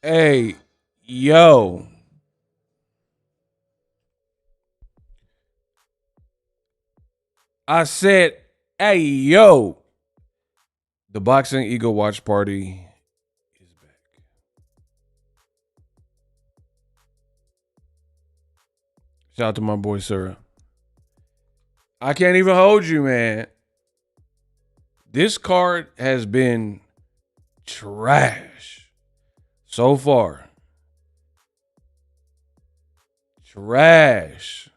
Hey, yo. I said, hey, yo. The Boxingego watch party is back. Shout out to my boy, Sarah. I can't even hold you, man. This card has been trash so far. Trash.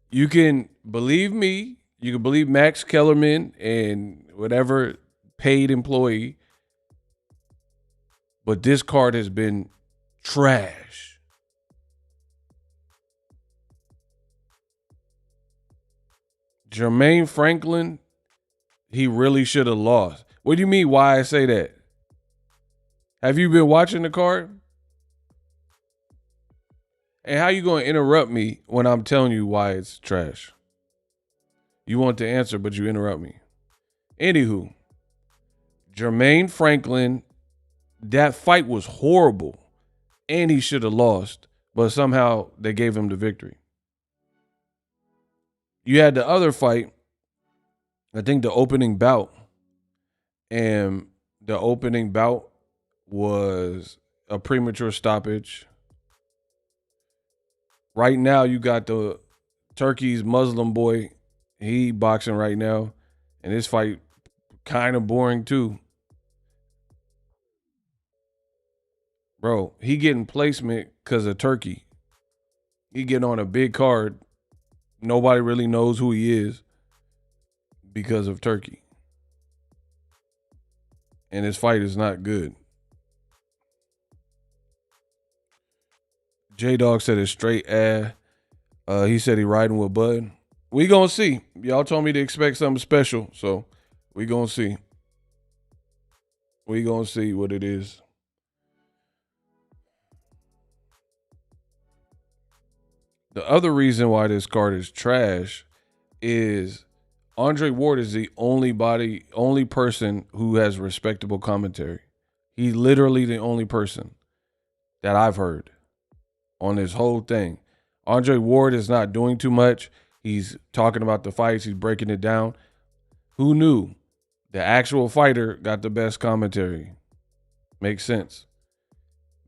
You can believe me. You can believe Max Kellerman and whatever paid employee. But this card has been trash. Jermaine Franklin, he really should have lost. What do you mean why I say that? Have you been watching the card? And how you going to interrupt me when I'm telling you why it's trash? You want the answer, but you interrupt me. Anywho, Jermaine Franklin, that fight was horrible. And he should have lost. But somehow they gave him the victory. You had the other fight, I think the opening bout. And the opening bout was a premature stoppage. Right now, you got the Turkey's Muslim boy. He boxing right now. And this fight kind of boring too. Bro, he getting placement because of Turkey. He getting on a big card. Nobody really knows who he is because of Turkey. And his fight is not good. J-Dog said it's straight ass. He said he riding with Bud. We gonna see. Y'all told me to expect something special, so we gonna see. We gonna see what it is. The other reason why this card is trash is Andre Ward is the only person who has respectable commentary. He's literally the only person that I've heard on this whole thing. Andre Ward is not doing too much. He's talking about the fights. He's breaking it down. Who knew? The actual fighter got the best commentary. Makes sense.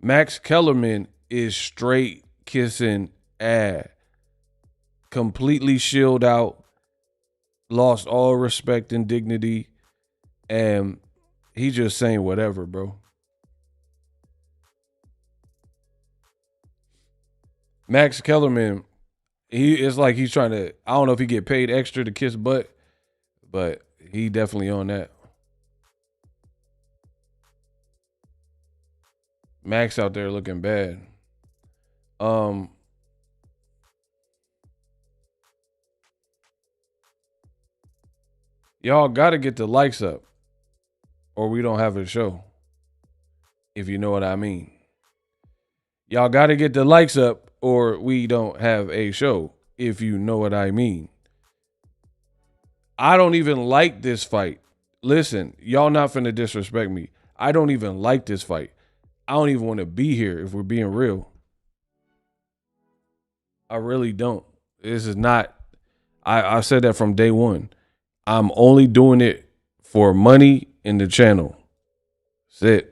Max Kellerman is straight kissing ass. Completely shielded out. Lost all respect and dignity. And he just saying whatever, bro. Max Kellerman, it's like he's trying to, I don't know if he get paid extra to kiss butt, but he definitely on that. Max out there looking bad. Y'all got to get the likes up or we don't have a show, if you know what I mean. Y'all got to get the likes up or we don't have a show, if you know what I mean. I don't even like this fight. Listen, y'all not finna disrespect me. I don't even like this fight. I don't even want to be here if we're being real. I really don't. This is not, I said that from day one. I'm only doing it for money in the channel. That's it.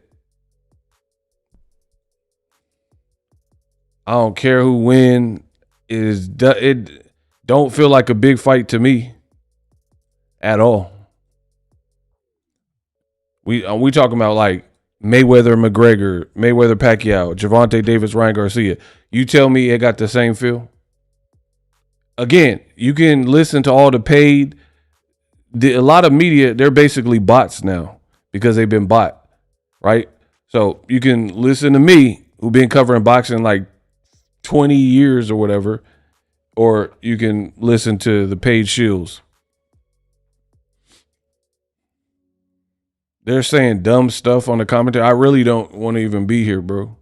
I don't care who win. It don't feel like a big fight to me at all. We talking about like Mayweather McGregor, Mayweather Pacquiao, Gervonta Davis, Ryan Garcia. You tell me it got the same feel? Again, you can listen to all the paid. A lot of media, they're basically bots now because they've been bought, right? So you can listen to me, who've been covering boxing like 20 years or whatever, or you can listen to the paid shills. They're saying dumb stuff on the commentary. I really don't want to even be here, bro.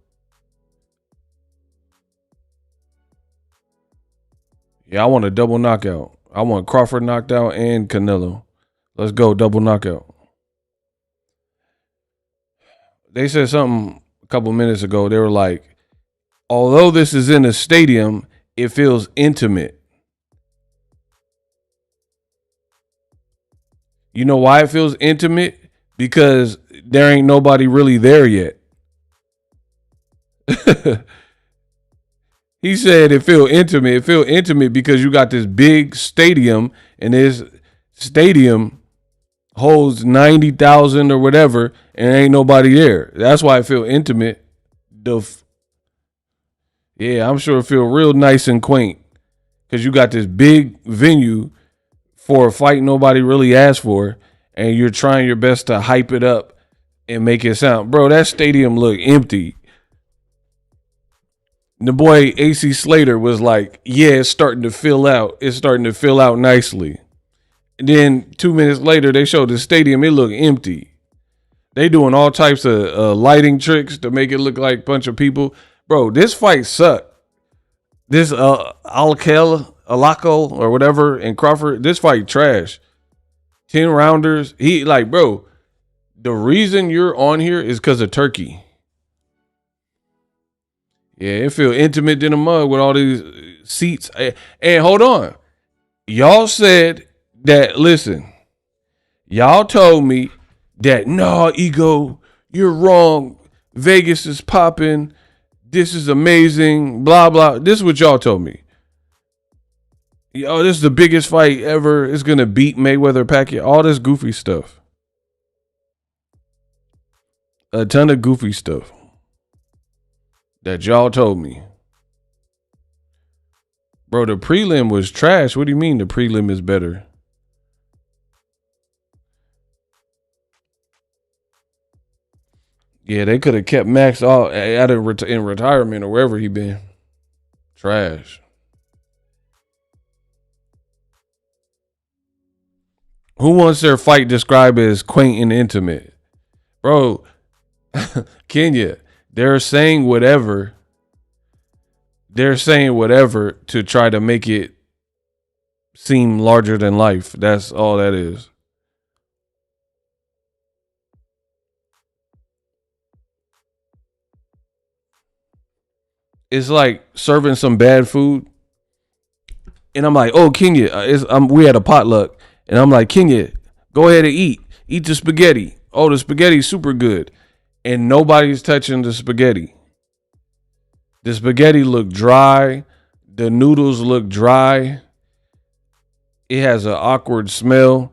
Yeah, I want a double knockout. I want Crawford knocked out and Canelo. Let's go, double knockout. They said something couple minutes ago. They were like, although this is in a stadium, it feels intimate. You know why it feels intimate? Because there ain't nobody really there yet. He said it feel intimate. It feel intimate because you got this big stadium, and this stadium holds 90,000 or whatever, and ain't nobody there. That's why it feel intimate. Yeah, I'm sure it feel real nice and quaint because you got this big venue for a fight nobody really asked for, and you're trying your best to hype it up and make it sound. Bro, that stadium look empty. The boy AC Slater was like, yeah, it's starting to fill out. It's starting to fill out nicely. And then 2 minutes later, they showed the stadium. It looked empty. They doing all types of lighting tricks to make it look like a bunch of people. Bro, this fight sucked. This Alalshikh or whatever and Crawford, this fight trash. 10 rounders. He like, bro, the reason you're on here is because of Turki. Yeah, it feel intimate in the mud with all these seats. And hold on. Y'all said that, listen, y'all told me that, no, Ego, you're wrong. Vegas is popping. This is amazing. Blah, blah. This is what y'all told me. Yo, this is the biggest fight ever. It's going to beat Mayweather, Pacquiao. All this goofy stuff. A ton of goofy stuff that y'all told me. Bro, the prelim was trash. What do you mean the prelim is better? Yeah, they could have kept Max all in retirement or wherever he been. Trash. Who wants their fight described as quaint and intimate? Bro, Kenya, they're saying whatever. They're saying whatever to try to make it seem larger than life. That's all that is. It's like serving some bad food. And I'm like, oh, Kenya, we had a potluck. And I'm like, Kenya, go ahead and eat. Eat the spaghetti. Oh, the spaghetti's super good. And nobody's touching the spaghetti. The spaghetti look dry. The noodles look dry. It has an awkward smell.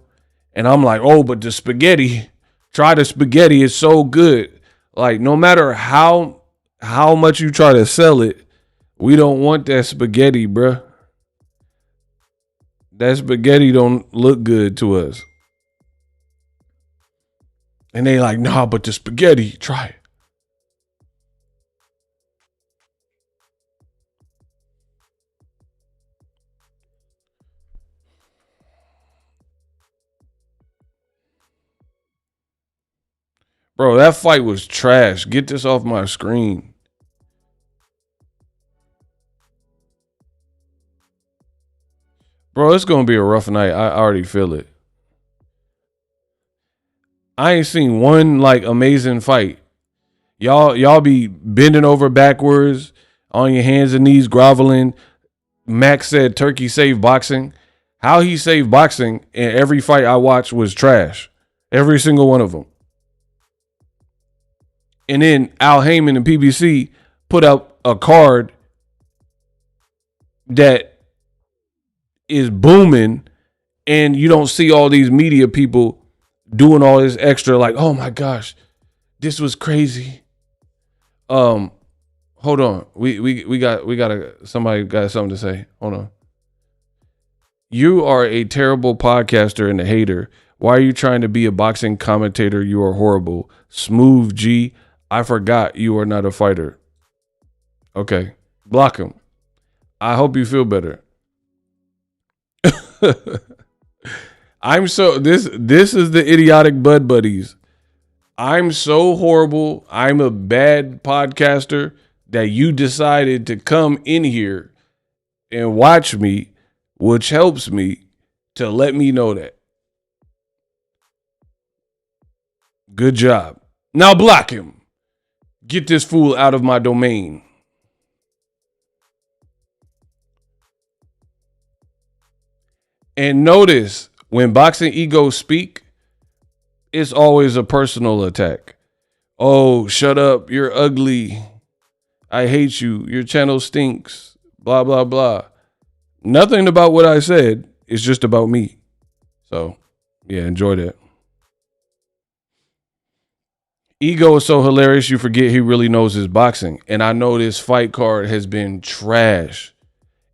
And I'm like, oh, but the spaghetti, try the spaghetti. It's so good. Like, no matter how much you try to sell it, we don't want that spaghetti, bruh. That spaghetti don't look good to us. And they like, nah, but the spaghetti, try it. Bro, that fight was trash. Get this off my screen. Bro, it's going to be a rough night. I already feel it. I ain't seen one like amazing fight. Y'all be bending over backwards on your hands and knees, groveling. Max said Turkey saved boxing. How he saved boxing in every fight I watched was trash. Every single one of them. And then Al Heyman and PBC put up a card that is booming, and you don't see all these media people doing all this extra like, oh my gosh, this was crazy. Hold on. Somebody got something to say. Hold on. You are a terrible podcaster and a hater. Why are you trying to be a boxing commentator? You are horrible. Smooth G. I forgot you are not a fighter. Okay. Block him. I hope you feel better. This is the idiotic Bud Buddies. I'm so horrible. I'm a bad podcaster that you decided to come in here and watch me, which helps me to let me know that. Good job. Now block him. Get this fool out of my domain. And notice when Boxingego speak, it's always a personal attack. Oh, shut up. You're ugly. I hate you. Your channel stinks. Blah, blah, blah. Nothing about what I said. It's just about me. So, yeah, enjoy that. Ego is so hilarious, you forget he really knows his boxing. And I know this fight card has been trash.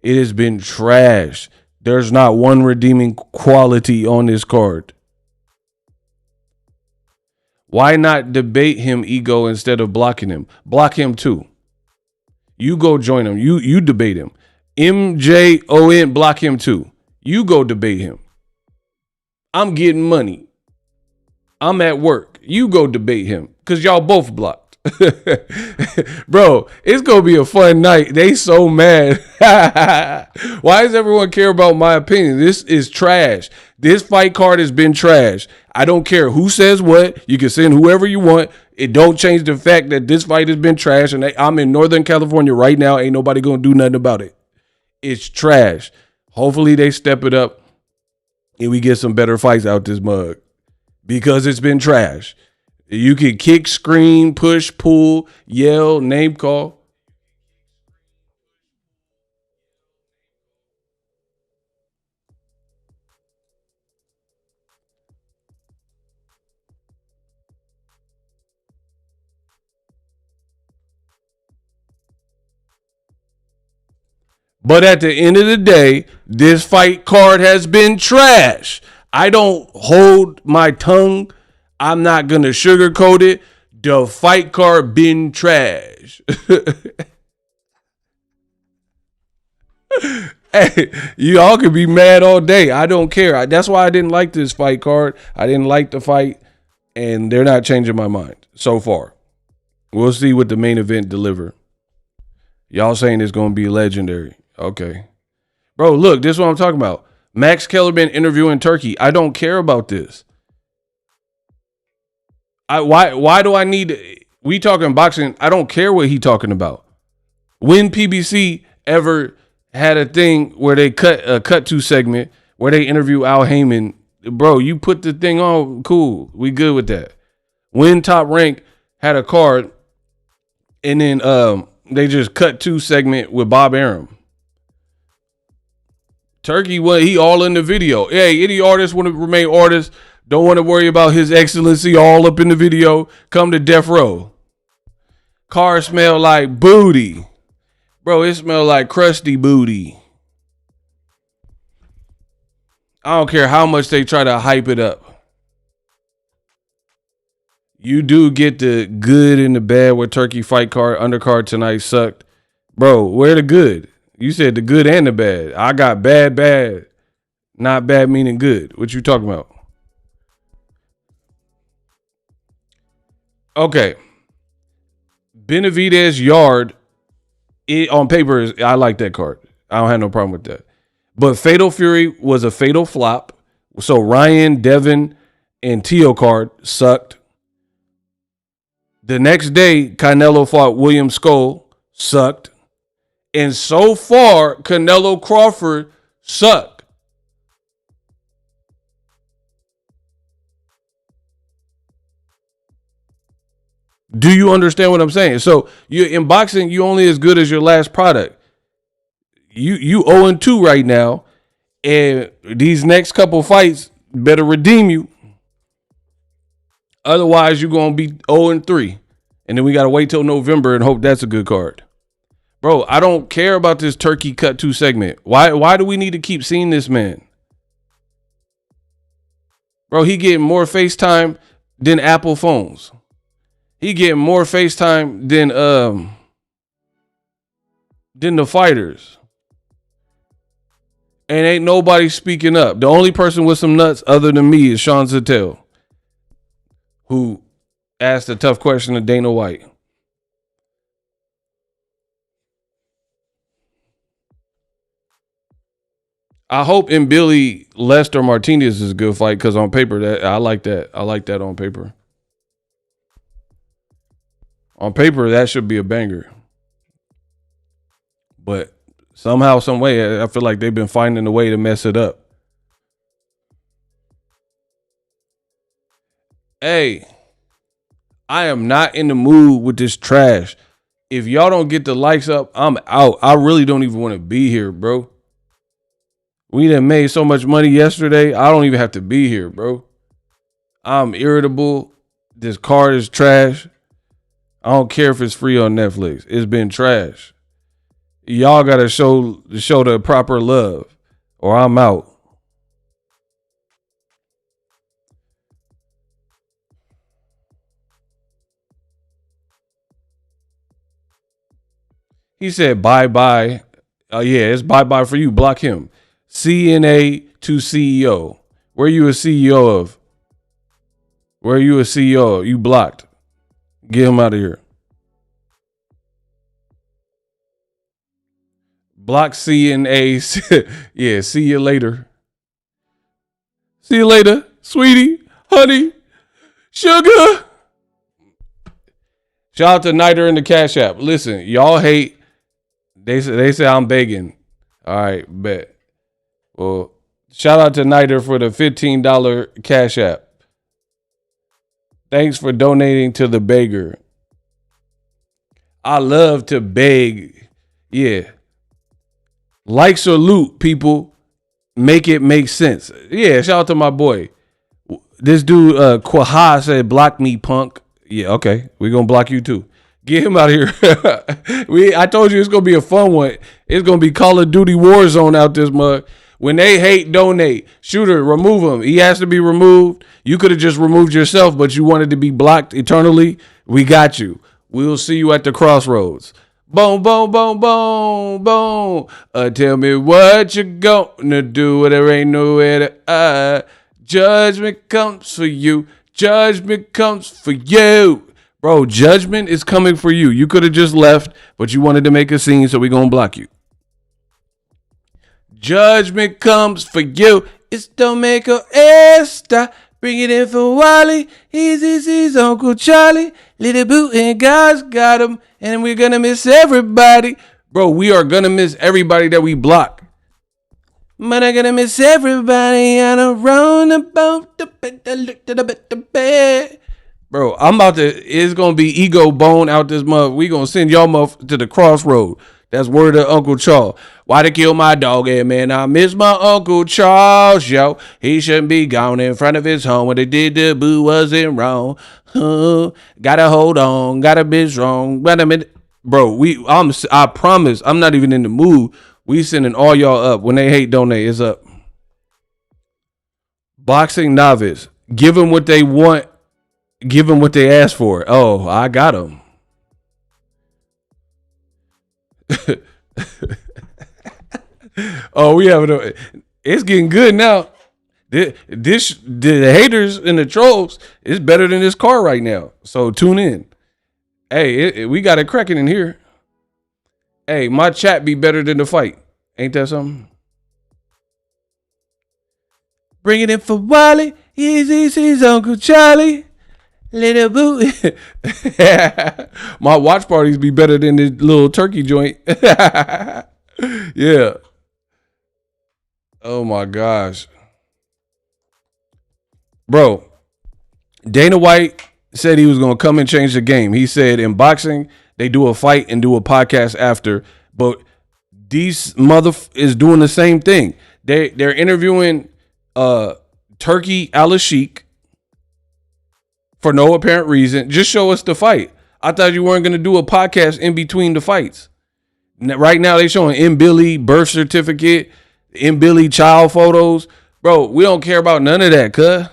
It has been trash. There's not one redeeming quality on this card. Why not debate him, Ego, instead of blocking him? Block him too. You go join him. You debate him. MJON, block him too. You go debate him. I'm getting money. I'm at work. You go debate him because y'all both blocked. Bro, it's going to be a fun night. They so mad. Why does everyone care about my opinion? This is trash. This fight card has been trash. I don't care who says what. You can send whoever you want. It don't change the fact that this fight has been trash. And I'm in Northern California right now. Ain't nobody going to do nothing about it. It's trash. Hopefully they step it up and we get some better fights out this mug because it's been trash. You can kick, scream, push, pull, yell, name call. But at the end of the day, this fight card has been trash. I don't hold my tongue. I'm not going to sugarcoat it. The fight card been trash. Hey, you all can be mad all day. I don't care. That's why I didn't like this fight card. I didn't like the fight, and they're not changing my mind so far. We'll see what the main event deliver. Y'all saying it's going to be legendary. Okay. Bro, look, this is what I'm talking about. Max Kellerman interviewing Turki. I don't care about this. Why do I need, we talking boxing, I don't care what he talking about. When PBC ever had a thing where they cut a cut to segment where they interview Al Heyman, bro, you put the thing on, cool, we good with that. When Top Rank had a card and then they just cut to segment with Bob Arum. Turki, he all in the video. Hey, any artist want to remain artist, don't want to worry about his excellency all up in the video, come to death row. Car smell like booty. Bro, it smell like crusty booty. I don't care how much they try to hype it up. You do get the good and the bad with Turki fight card. Undercard tonight sucked. Bro, where the good? You said the good and the bad. I got bad. Not bad meaning good. What you talking about? Okay. Benavidez Yard, on paper, I like that card. I don't have no problem with that. But Fatal Fury was a fatal flop. So Ryan, Devin, and Teo card sucked. The next day, Canelo fought William Skull, sucked. And so far, Canelo Crawford sucked. Do you understand what I'm saying? So you in boxing, you only as good as your last product. You 0-2 right now, and these next couple fights better redeem you. Otherwise, you're gonna be 0-3, and then we gotta wait till November and hope that's a good card. Bro, I don't care about this Turki cut 2 segment. Why do we need to keep seeing this man? Bro, he getting more FaceTime than Apple phones. He getting more FaceTime than the fighters. And ain't nobody speaking up. The only person with some nuts other than me is Sean Zattel, who asked a tough question to Dana White. I hope in Billy Lester Martinez is a good fight because on paper I like that. I like that on paper. On paper, that should be a banger. But somehow, some way, I feel like they've been finding a way to mess it up. Hey, I am not in the mood with this trash. If y'all don't get the likes up, I'm out. I really don't even want to be here, bro. We done made so much money yesterday. I don't even have to be here, bro. I'm irritable. This card is trash. I don't care if it's free on Netflix. It's been trash. Y'all gotta show the proper love, or I'm out. He said bye bye. Yeah, it's bye bye for you. Block him. CNA to CEO. Where you a CEO of? Where you a CEO of? You blocked. Get him out of here. Block CNA. Yeah, see you later. See you later, sweetie, honey, sugar. Shout out to Niter in the Cash App. Listen, y'all hate. They say I'm begging. All right, bet. Well, shout out to Niter for the $15 Cash App. Thanks for donating to the beggar. I love to beg. Yeah. Like salute, people. Make it make sense. Yeah, shout out to my boy. This dude, Kwaha, said, block me, punk. Yeah, okay. We're going to block you too. Get him out of here. I told you it's going to be a fun one. It's going to be Call of Duty Warzone out this mug. When they hate, donate. Shooter, remove him. He has to be removed. You could have just removed yourself, but you wanted to be blocked eternally. We got you. We'll see you at the crossroads. Boom, boom, boom, boom, boom. Tell me what you gonna do. There ain't nowhere to judgment comes for you. Judgment comes for you. Bro, judgment is coming for you. You could have just left, but you wanted to make a scene, so we gonna block you. Judgment comes for you. It's Domingo Esta. Bring it in for Wally. He's Uncle Charlie. Little Boo and God's got him. And we're going to miss everybody. Bro, we are going to miss everybody that we block. But I'm going to miss everybody on a roundabout. Bro, I'm about to, it's going to be ego bone out this month. We going to send y'all to the crossroad. That's word of Uncle Charles. Why they kill my dog? Yeah, man, I miss my Uncle Charles, yo. He shouldn't be gone in front of his home. What they did to Boo wasn't wrong. Gotta hold on. Gotta be strong. Wait a minute. Bro, I promise, I'm not even in the mood. We sending all y'all up. When they hate, donate. It's up. Boxing novice. Give them what they want. Give them what they ask for. Oh, I got them. Oh, we have it. It's getting good now. The haters and the trolls is better than this car right now. So tune in. Hey, we got it cracking in here. Hey, my chat be better than the fight. Ain't that something? Bring it in for Wally. He's Uncle Charlie. Little Boo. My watch parties be better than the little turkey joint. Yeah. Oh my gosh. Bro, Dana White said he was going to come and change the game. He said in boxing, they do a fight and do a podcast after. But these is doing the same thing. They're interviewing Turki Alalshikh for no apparent reason. Just show us the fight. I thought you weren't going to do a podcast in between the fights. Right now, they showing M. Billy birth certificate, M. Billy child photos. Bro, we don't care about none of that, cuz.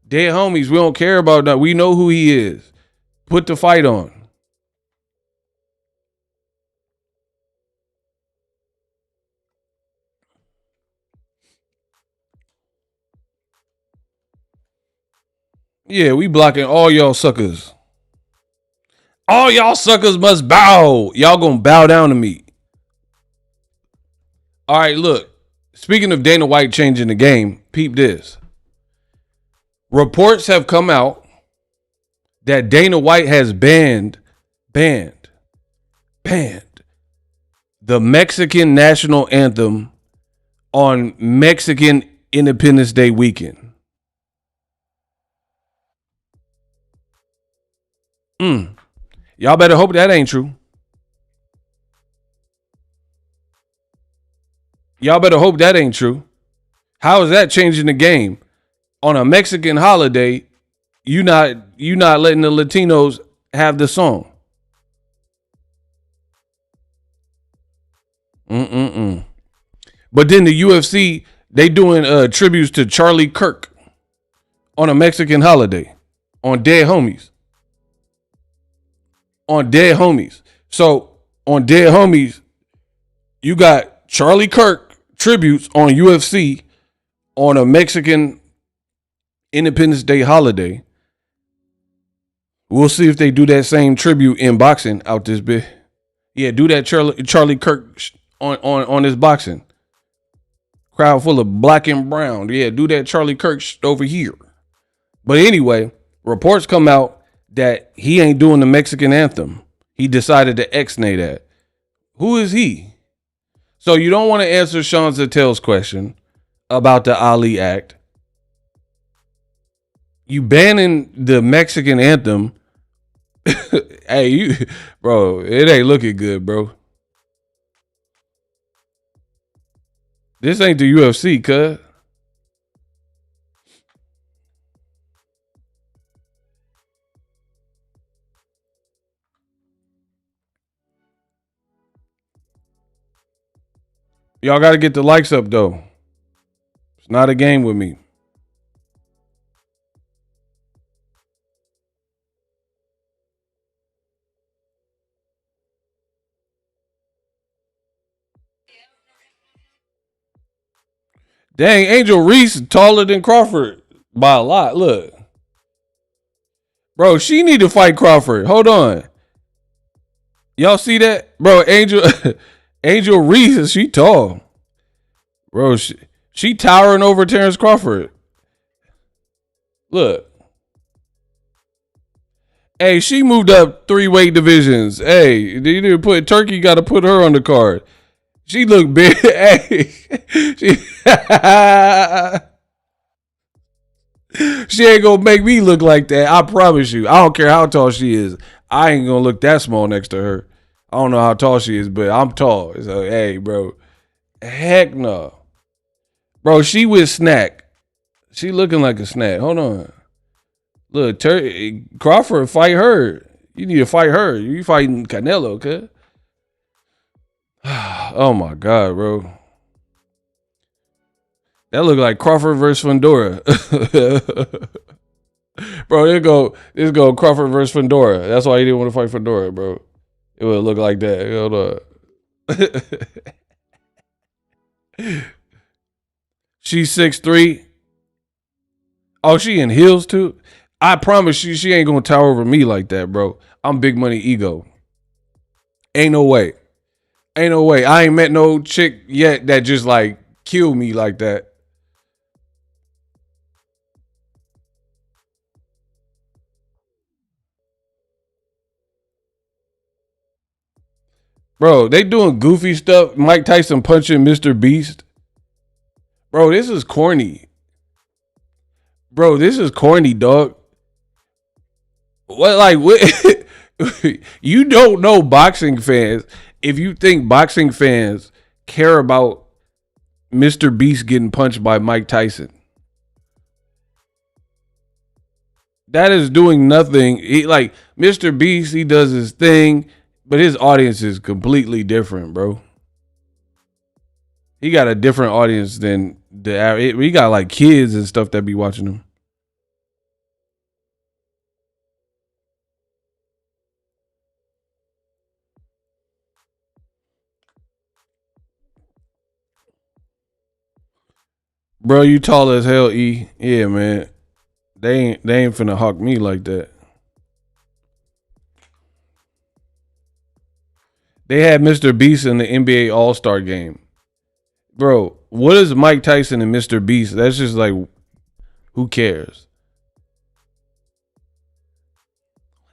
Dead homies, we don't care about that. We know who he is. Put the fight on. Yeah, we blocking all y'all suckers. All y'all suckers must bow. Y'all gonna bow down to me. All right, look. Speaking of Dana White changing the game, peep this. Reports have come out that Dana White has banned banned the Mexican national anthem on Mexican Independence Day weekend. Y'all better hope that ain't true. Y'all better hope that ain't true. How is that changing the game? On a Mexican holiday, you not letting the Latinos have the song. But then the UFC, they doing tributes to Charlie Kirk on a Mexican holiday on Dead Homies. So on Dead Homies, you got Charlie Kirk tributes on UFC on a Mexican Independence Day holiday. We'll see if they do that same tribute in boxing out this bit. Yeah, do that Charlie Kirk on this boxing. Crowd full of black and brown. Yeah, do that Charlie Kirk over here. But anyway, reports come out that he ain't doing the Mexican anthem. He decided to ex-nay that. Who is he? So you don't want to answer Sean Zettel's question about the Ali Act. You banning the Mexican anthem. Hey, bro, it ain't looking good, bro. This ain't the UFC, cuz. Y'all got to get the likes up, though. It's not a game with me. Dang, Angel Reese taller than Crawford by a lot. Look. Bro, she need to fight Crawford. Hold on. Y'all see that? Bro, Angel Reese, she tall. Bro, she towering over Terence Crawford. Look. Hey, she moved up 3 weight divisions. Hey, you need to put Turki, got to put her on the card. She look big. Hey, she ain't gonna make me look like that. I promise you. I don't care how tall she is. I ain't gonna look that small next to her. I don't know how tall she is, but I'm tall. So, hey, bro. Heck no. Bro, she with Snack. She looking like a snack. Hold on. Look, Crawford, fight her. You need to fight her. You fighting Canelo, cuz. Oh my God, bro. That look like Crawford versus Fundora. Bro, this go Crawford versus Fundora. That's why he didn't want to fight Fundora, bro. It would look like that. Hold on. She's 6'3". Oh, she in heels too? I promise you, she ain't gonna tower over me like that, bro. I'm big money ego. Ain't no way. Ain't no way. I ain't met no chick yet that just like kill me like that. Bro, they doing goofy stuff. Mike Tyson punching Mr. Beast. Bro, this is corny. Bro, this is corny, dog. What? You don't know boxing fans if you think boxing fans care about Mr. Beast getting punched by Mike Tyson. That is doing nothing. Like Mr. Beast, he does his thing, but his audience is completely different, bro. He got a different audience than he got like kids and stuff that be watching him. Bro, you tall as hell, E. Yeah, man. They ain't finna hawk me like that. They had Mr. Beast in the NBA All-Star game. Bro, what is Mike Tyson and Mr. Beast? That's just like, who cares?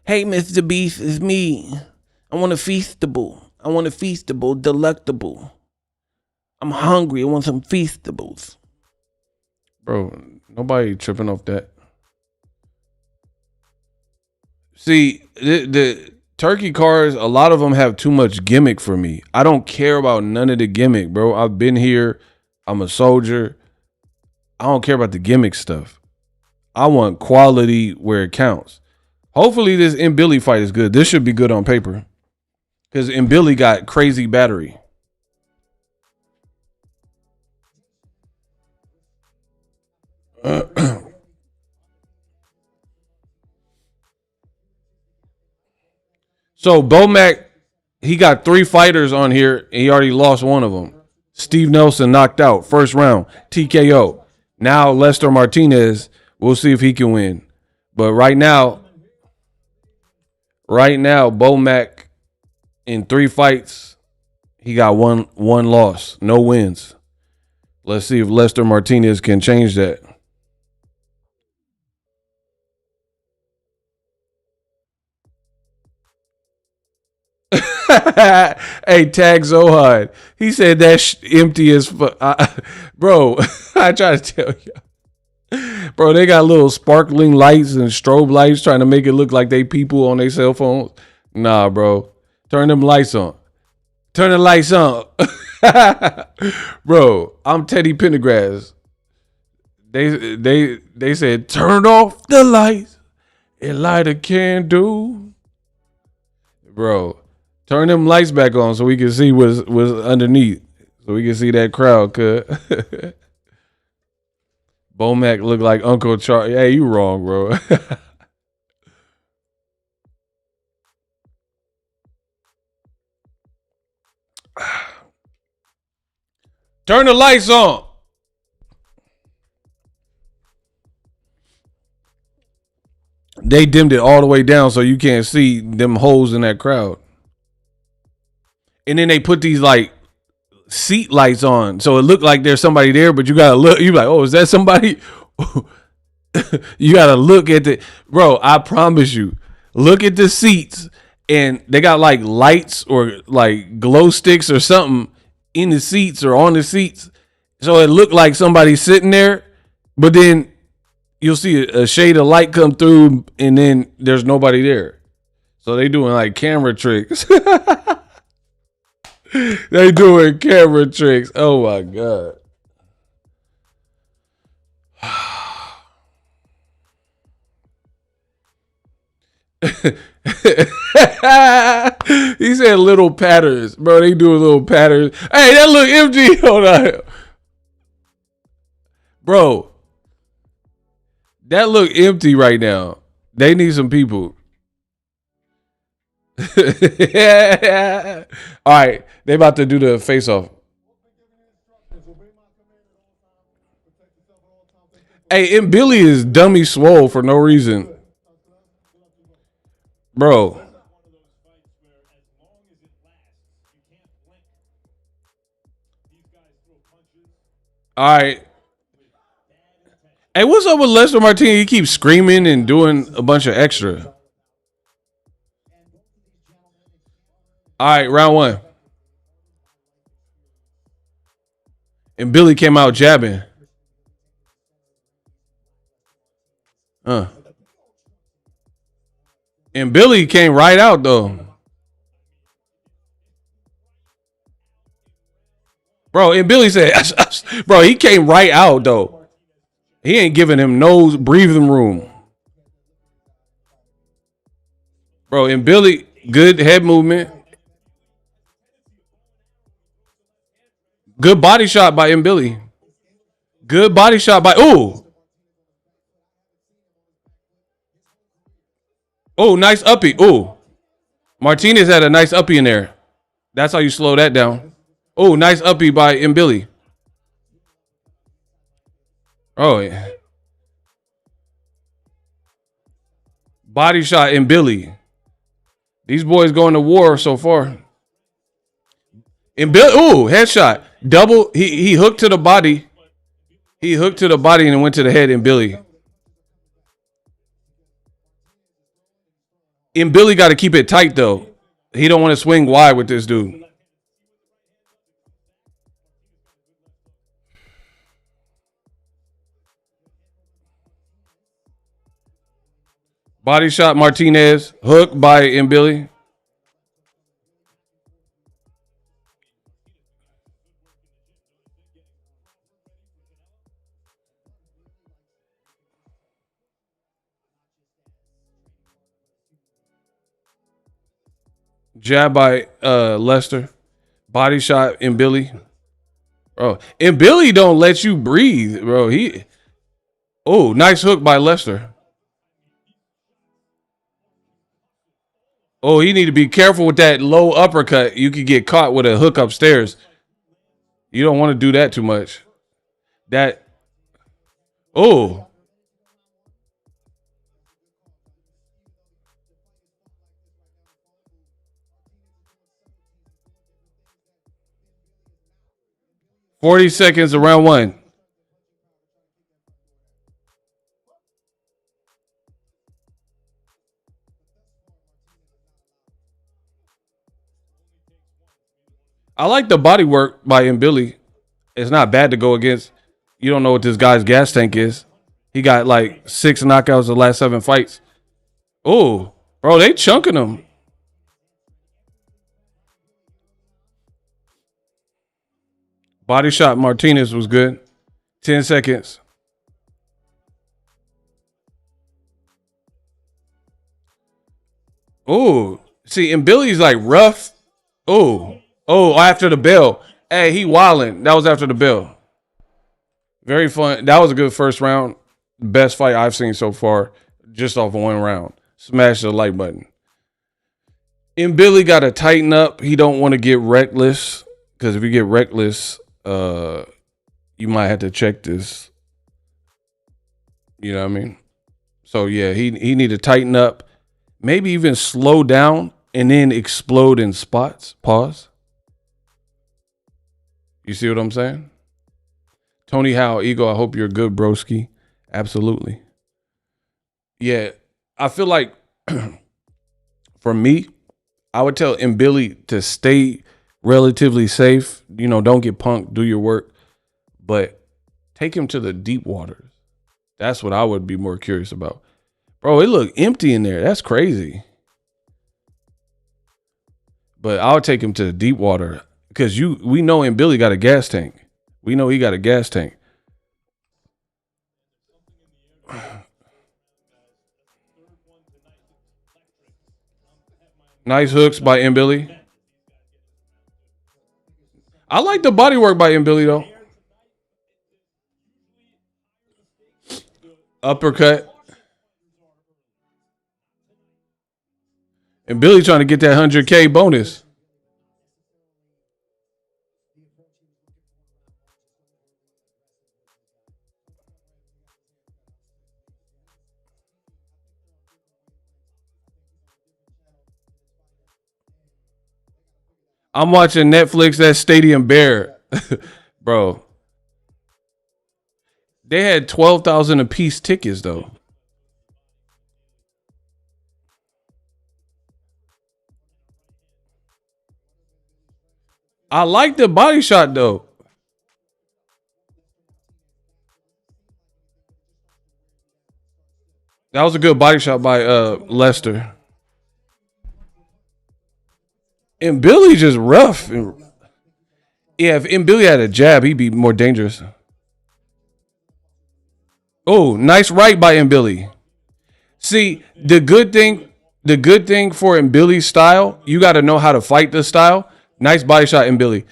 Hey, Mr. Beast, it's me. I want a feastable. I want a feastable, delectable. I'm hungry. I want some feastables. Bro, nobody tripping off that. See, the Turkey cards, a lot of them have too much gimmick for me. I don't care about none of the gimmick, bro. I've been here. I'm a soldier. I don't care about the gimmick stuff. I want quality where it counts. Hopefully this Billy fight is good. This should be good on paper. Because Billy got crazy battery. So Bomac, he got 3 fighters on here, and he already lost one of them. Steve Nelson knocked out first round, TKO. Now Lester Martinez, we'll see if he can win. But right now, Bomac in 3 fights, he got one loss, no wins. Let's see if Lester Martinez can change that. Hey, Tag Zohad. He said that's empty as fuck. Bro, I try to tell you. Bro, they got little sparkling lights and strobe lights trying to make it look like they people on their cell phones. Nah, bro. Turn them lights on. Turn the lights on. Bro, I'm Teddy Pendergrass. They said, turn off the lights and light a candle. Bro, turn them lights back on so we can see what's underneath. So we can see that crowd, cuz. Bomac look like Uncle Charlie. Hey, you wrong, bro. Turn the lights on. They dimmed it all the way down so you can't see them holes in that crowd. And then they put these like seat lights on so it looked like there's somebody there, but you gotta look. You like, oh, is that somebody? You gotta look at the bro. I promise you, look at the seats, and they got like lights or like glow sticks or something in the seats or on the seats, so it looked like somebody sitting there, but then you'll see a shade of light come through, and then there's nobody there. So they doing like camera tricks. They doing camera tricks. Oh my God. He said little patterns. Bro, they doing little patterns. Hey, that look empty. Hold on. Bro, that look empty right now. They need some people. Yeah. All right, they about to do the face off. Hey, and Billy is dummy swole for no reason, bro. All right. Hey, what's up with Lester Martinez? He keeps screaming and doing a bunch of extra. All right, round 1. And Billy came out jabbing. And Billy came right out, though. Bro, and Billy said, bro, he came right out, though. He ain't giving him no breathing room. Bro, and Billy, good head movement. Good body shot by Billy. Good body shot by, ooh. Oh, nice uppie. Ooh. Martinez had a nice uppie in there. That's how you slow that down. Oh, nice uppie by Billy. Oh, yeah. Body shot Billy. These boys going to war so far. Billy, ooh, headshot. Double, he hooked to the body. He hooked to the body and went to the head Billy. Billy got to keep it tight, though. He don't want to swing wide with this dude. Body shot Martinez. Hook by Mbili. Jab by Lester. Body shot Mbili. Bro, Mbili don't let you breathe, bro. Nice hook by Lester. Oh, he need to be careful with that low uppercut. You could get caught with a hook upstairs. You don't want to do that too much. That oh 40 seconds of round one. I like the body work by Mbili. It's not bad to go against. You don't know what this guy's gas tank is. He got like 6 knockouts the last 7 fights. Oh, bro, they chunking him. Body shot Martinez was good. 10 seconds. Oh, see, and Billy's like rough. After the bell. Hey, he wilding. That was after the bell. Very fun. That was a good first round. Best fight I've seen so far, just off one round. Smash the like button. And Billy got to tighten up. He don't want to get reckless, because if you get reckless, you might have to check this. You know what I mean? So yeah, he need to tighten up. Maybe even slow down and then explode in spots. Pause. You see what I'm saying? Tony Howe, Ego, I hope you're good, broski. Absolutely. Yeah, I feel like for me, I would tell Mbili to stay relatively safe. You know, don't get punked, do your work, but take him to the deep waters. That's what I would be more curious about. Bro, it looked empty in there. That's crazy. But I would take him to the deep water because we know Mbili got a gas tank. We know he got a gas tank. Nice hooks by Mbili. I like the body work by Mbili though. Uppercut. And Billy trying to get that 100K bonus. I'm watching Netflix, that Stadium Bear. Bro. They had 12,000 a piece tickets though. I like the body shot though. That was a good body shot by Lester. And Billy just rough. Yeah, if Billy had a jab, he'd be more dangerous. Oh, nice right by Billy. See, the good thing for Billy's style, you got to know how to fight this style. Nice body shot Billy.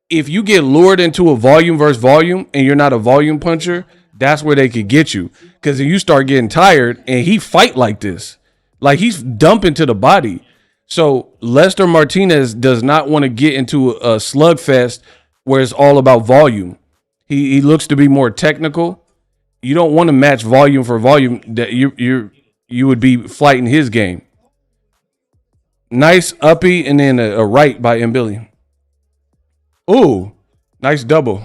If you get lured into a volume versus volume and you're not a volume puncher, that's where they could get you. Because if you start getting tired and he fight like this, like he's dumping to the body. So Lester Martinez does not want to get into a slugfest where it's all about volume. He looks to be more technical. You don't want to match volume for volume. That you would be fighting his game. Nice uppy and then a right by Mbili. Ooh, nice double.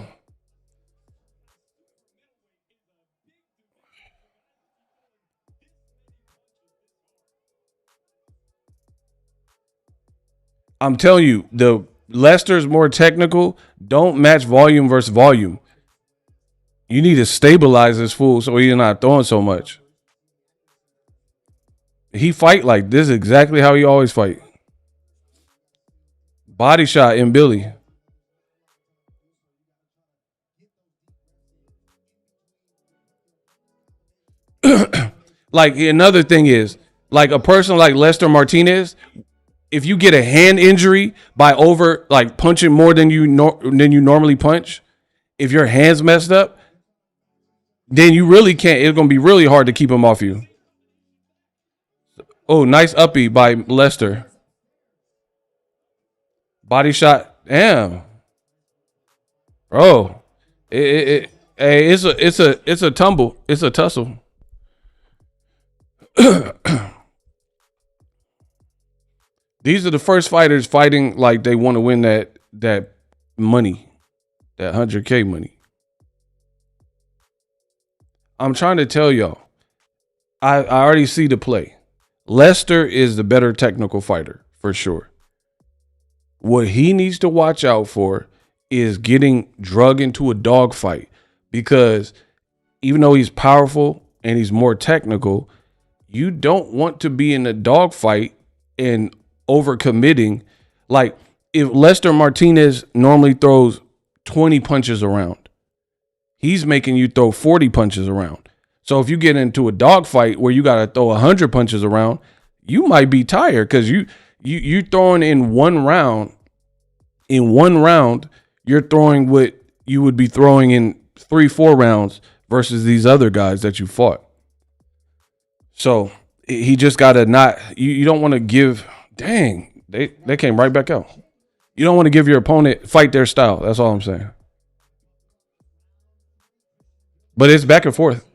I'm telling you, the Lester's more technical. Don't match volume versus volume. You need to stabilize this fool so he's not throwing so much. He fight like this is exactly how he always fight. Body shot in Billy. Like another thing is, like a person like Lester Martinez, if you get a hand injury by over like punching more than you normally punch, if your hand's messed up, then you really can't. It's gonna be really hard to keep him off you. Oh, nice uppie by Lester. Body shot. Damn, bro. It's a tumble. It's a tussle. These are the first fighters fighting like they want to win that money, that 100K money. I'm trying to tell y'all, I already see the play. Lester is the better technical fighter for sure. What he needs to watch out for is getting drug into a dogfight, because even though he's powerful and he's more technical, you don't want to be in a dogfight and overcommitting. Like if Lester Martinez normally throws 20 punches around, he's making you throw 40 punches around. So if you get into a dogfight where you got to throw 100 punches around, you might be tired because you throwing in one round. In one round, you're throwing what you would be throwing in 3-4 rounds versus these other guys that you fought. So he just got to not, you don't want to give, dang, they came right back out. You don't want to give your opponent fight their style. That's all I'm saying. But it's back and forth.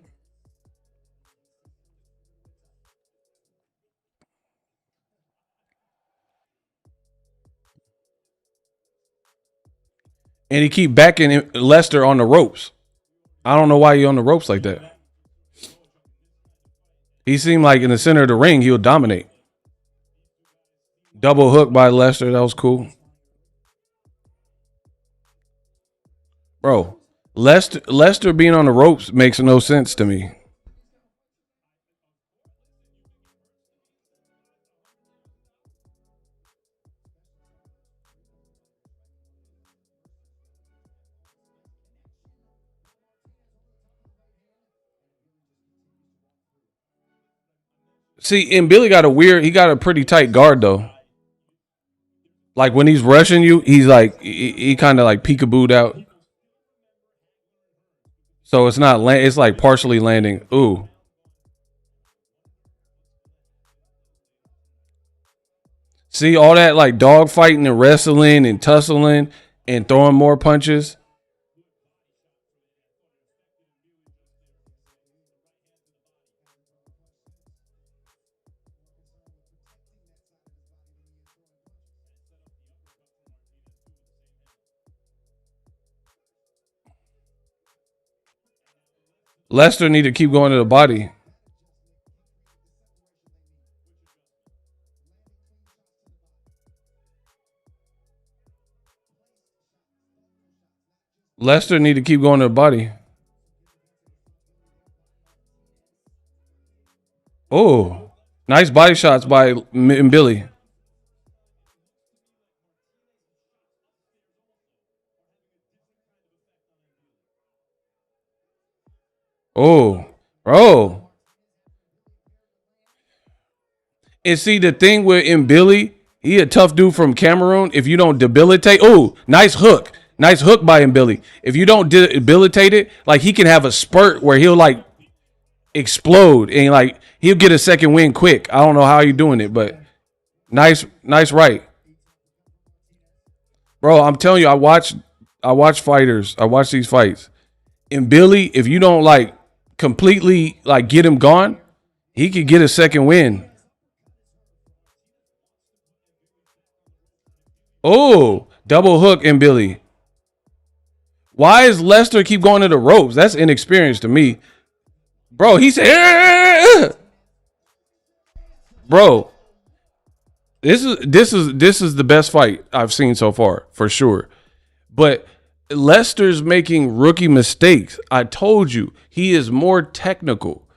And he keep backing Lester on the ropes. I don't know why he on the ropes like that. He seemed like in the center of the ring, he'll dominate. Double hook by Lester. That was cool. Bro, Lester being on the ropes makes no sense to me. See, and Billy got he got a pretty tight guard though. Like when he's rushing you, he's like, he kind of like peekabooed out. So it's not, it's like partially landing. Ooh. See all that like dog fighting and wrestling and tussling and throwing more punches. Lester need to keep going to the body. Lester need to keep going to the body. Oh, nice body shots by Billy. Oh, bro. And see the thing with Billy, he a tough dude from Cameroon. If you don't debilitate, oh, nice hook. Nice hook by Billy. If you don't debilitate it, like he can have a spurt where he'll like explode and like he'll get a second win quick. I don't know how you're doing it, but nice right. Bro, I'm telling you, I watch fighters. I watch these fights. And Billy, if you don't like completely like get him gone, he could get a second win. Oh, double hook in Billy. Why is Lester keep going to the ropes? That's inexperienced to me. Bro, he said, bro, This is the best fight I've seen so far, for sure. But Lester's making rookie mistakes. I told you, he is more technical.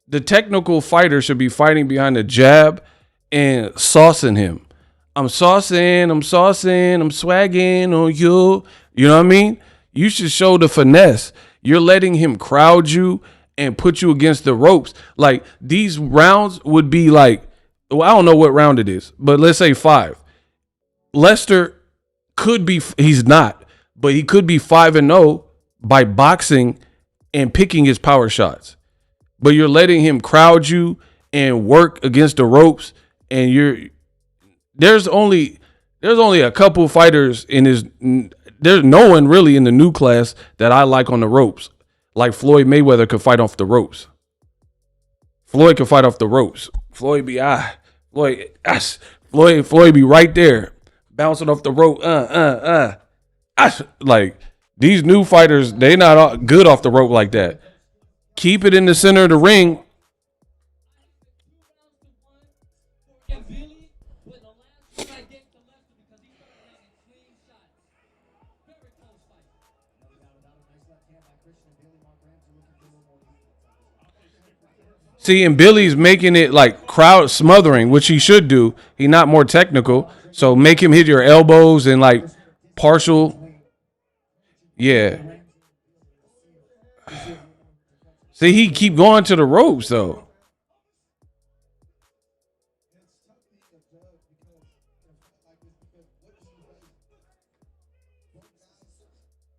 The technical fighter should be fighting behind the jab and saucing him. I'm saucing, I'm swagging on you. You know what I mean? You should show the finesse. You're letting him crowd you and put you against the ropes. Like, these rounds would be like, well, I don't know what round it is, but let's say 5. Lester could be, he's not, but he could be 5-0 by boxing and picking his power shots. But you're letting him crowd you and work against the ropes, and there's only a couple fighters in his, there's no one really in the new class that I like on the ropes. Like Floyd Mayweather could fight off the ropes. Floyd could fight off the ropes. Floyd be right there, bouncing off the rope. Like, these new fighters, they not good off the rope like that. Keep it in the center of the ring. See, and Billy's making it like crowd smothering, which he should do. He's not more technical. So make him hit your elbows and like partial. Yeah. See, he keep going to the ropes though.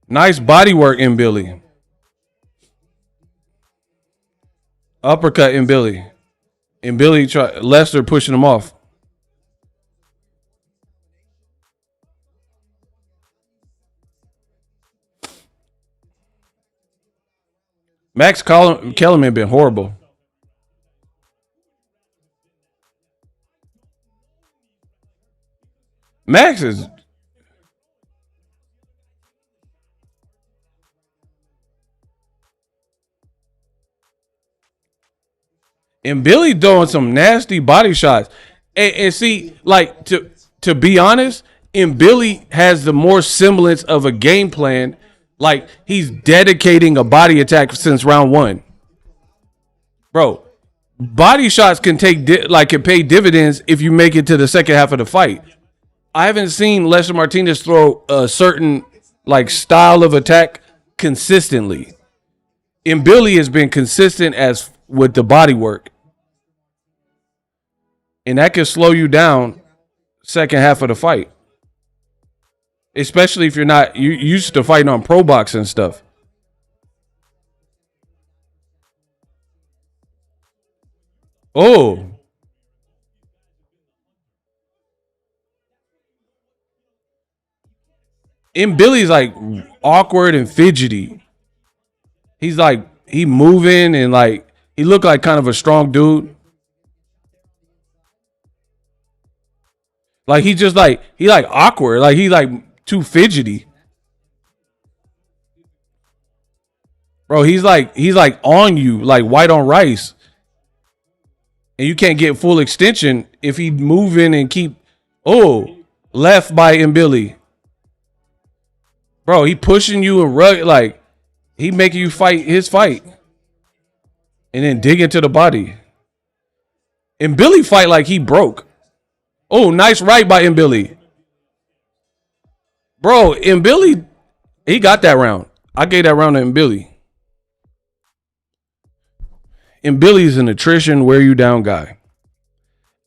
Nice body work in Billy. Uppercut in Billy. And Billy Lester pushing him off. Max Kellerman been horrible. Max is. And Billy doing some nasty body shots. And see, like, to be honest, and Billy has the more semblance of a game plan. Like, he's dedicating a body attack since round 1. Bro, body shots can can pay dividends if you make it to the second half of the fight. I haven't seen Lester Martinez throw a certain like style of attack consistently. And Billy has been consistent as with the body work. And that can slow you down second half of the fight. Especially if you're not you used to fighting on pro box and stuff. Oh. And Billy's like awkward and fidgety. He's like, he moving and like, he looked like kind of a strong dude. Like, he just like, he like awkward. Like, he like too fidgety. Bro, he's like on you, like white on rice. And you can't get full extension if he moving and keep, left by Billy. Bro, he pushing you and rug, like, he making you fight his fight. And then dig into the body. And Billy fight like he broke. Oh, nice right by Billy. Bro, Billy, he got that round. I gave that round to Billy. And Billy's an attrition, wear you down guy.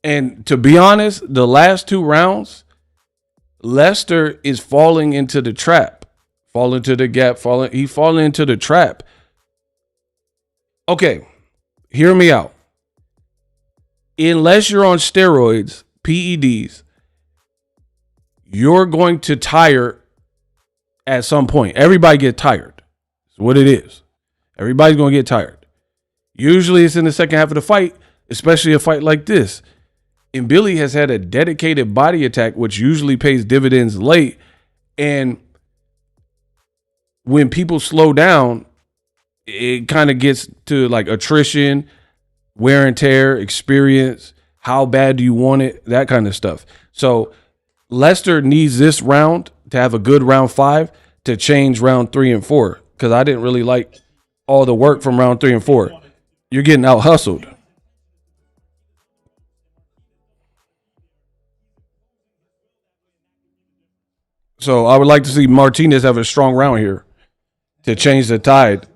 And to be honest, the last 2 rounds, Lester is falling into the trap. Falling to the gap, he falling into the trap. Okay, hear me out. Unless you're on steroids, PEDs, you're going to tire at some point. Everybody get tired. That's what it is. Everybody's going to get tired. Usually it's in the second half of the fight, especially a fight like this. And Billy has had a dedicated body attack, which usually pays dividends late. And when people slow down, it kind of gets to like attrition, wear and tear, experience. How bad do you want it? That kind of stuff. So Lester needs this round to have a good round 5 to change round 3 and 4. Because I didn't really like all the work from round 3 and 4. You're getting out hustled. So I would like to see Martinez have a strong round here to change the tide.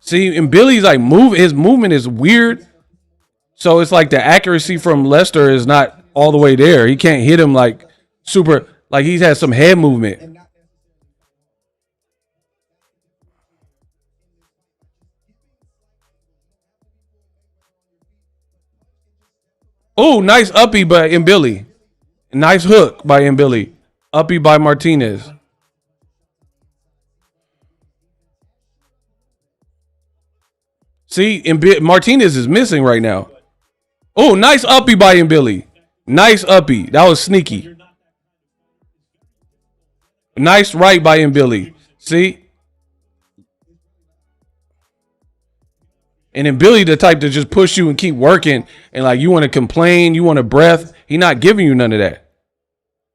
See, and Billy's like his movement is weird. So it's like the accuracy from Lester is not all the way there. He can't hit him like super, like he's had some head movement. Oh, nice uppy by Billy. Nice hook by Billy. Uppy by Martinez. See, Martinez is missing right now. Oh, nice uppy by Billy. Nice uppy. That was sneaky. Nice right by Billy. See? And then Billy the type to just push you and keep working. And like you want to complain, you want a breath. He not giving you none of that.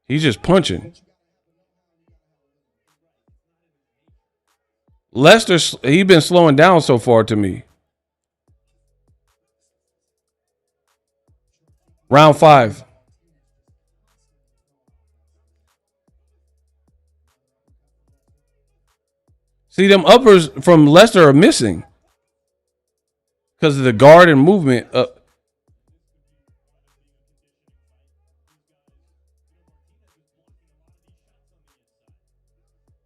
He's just punching. Lester, he been slowing down so far to me. Round 5. See, them uppers from Lester are missing because of the guard and movement.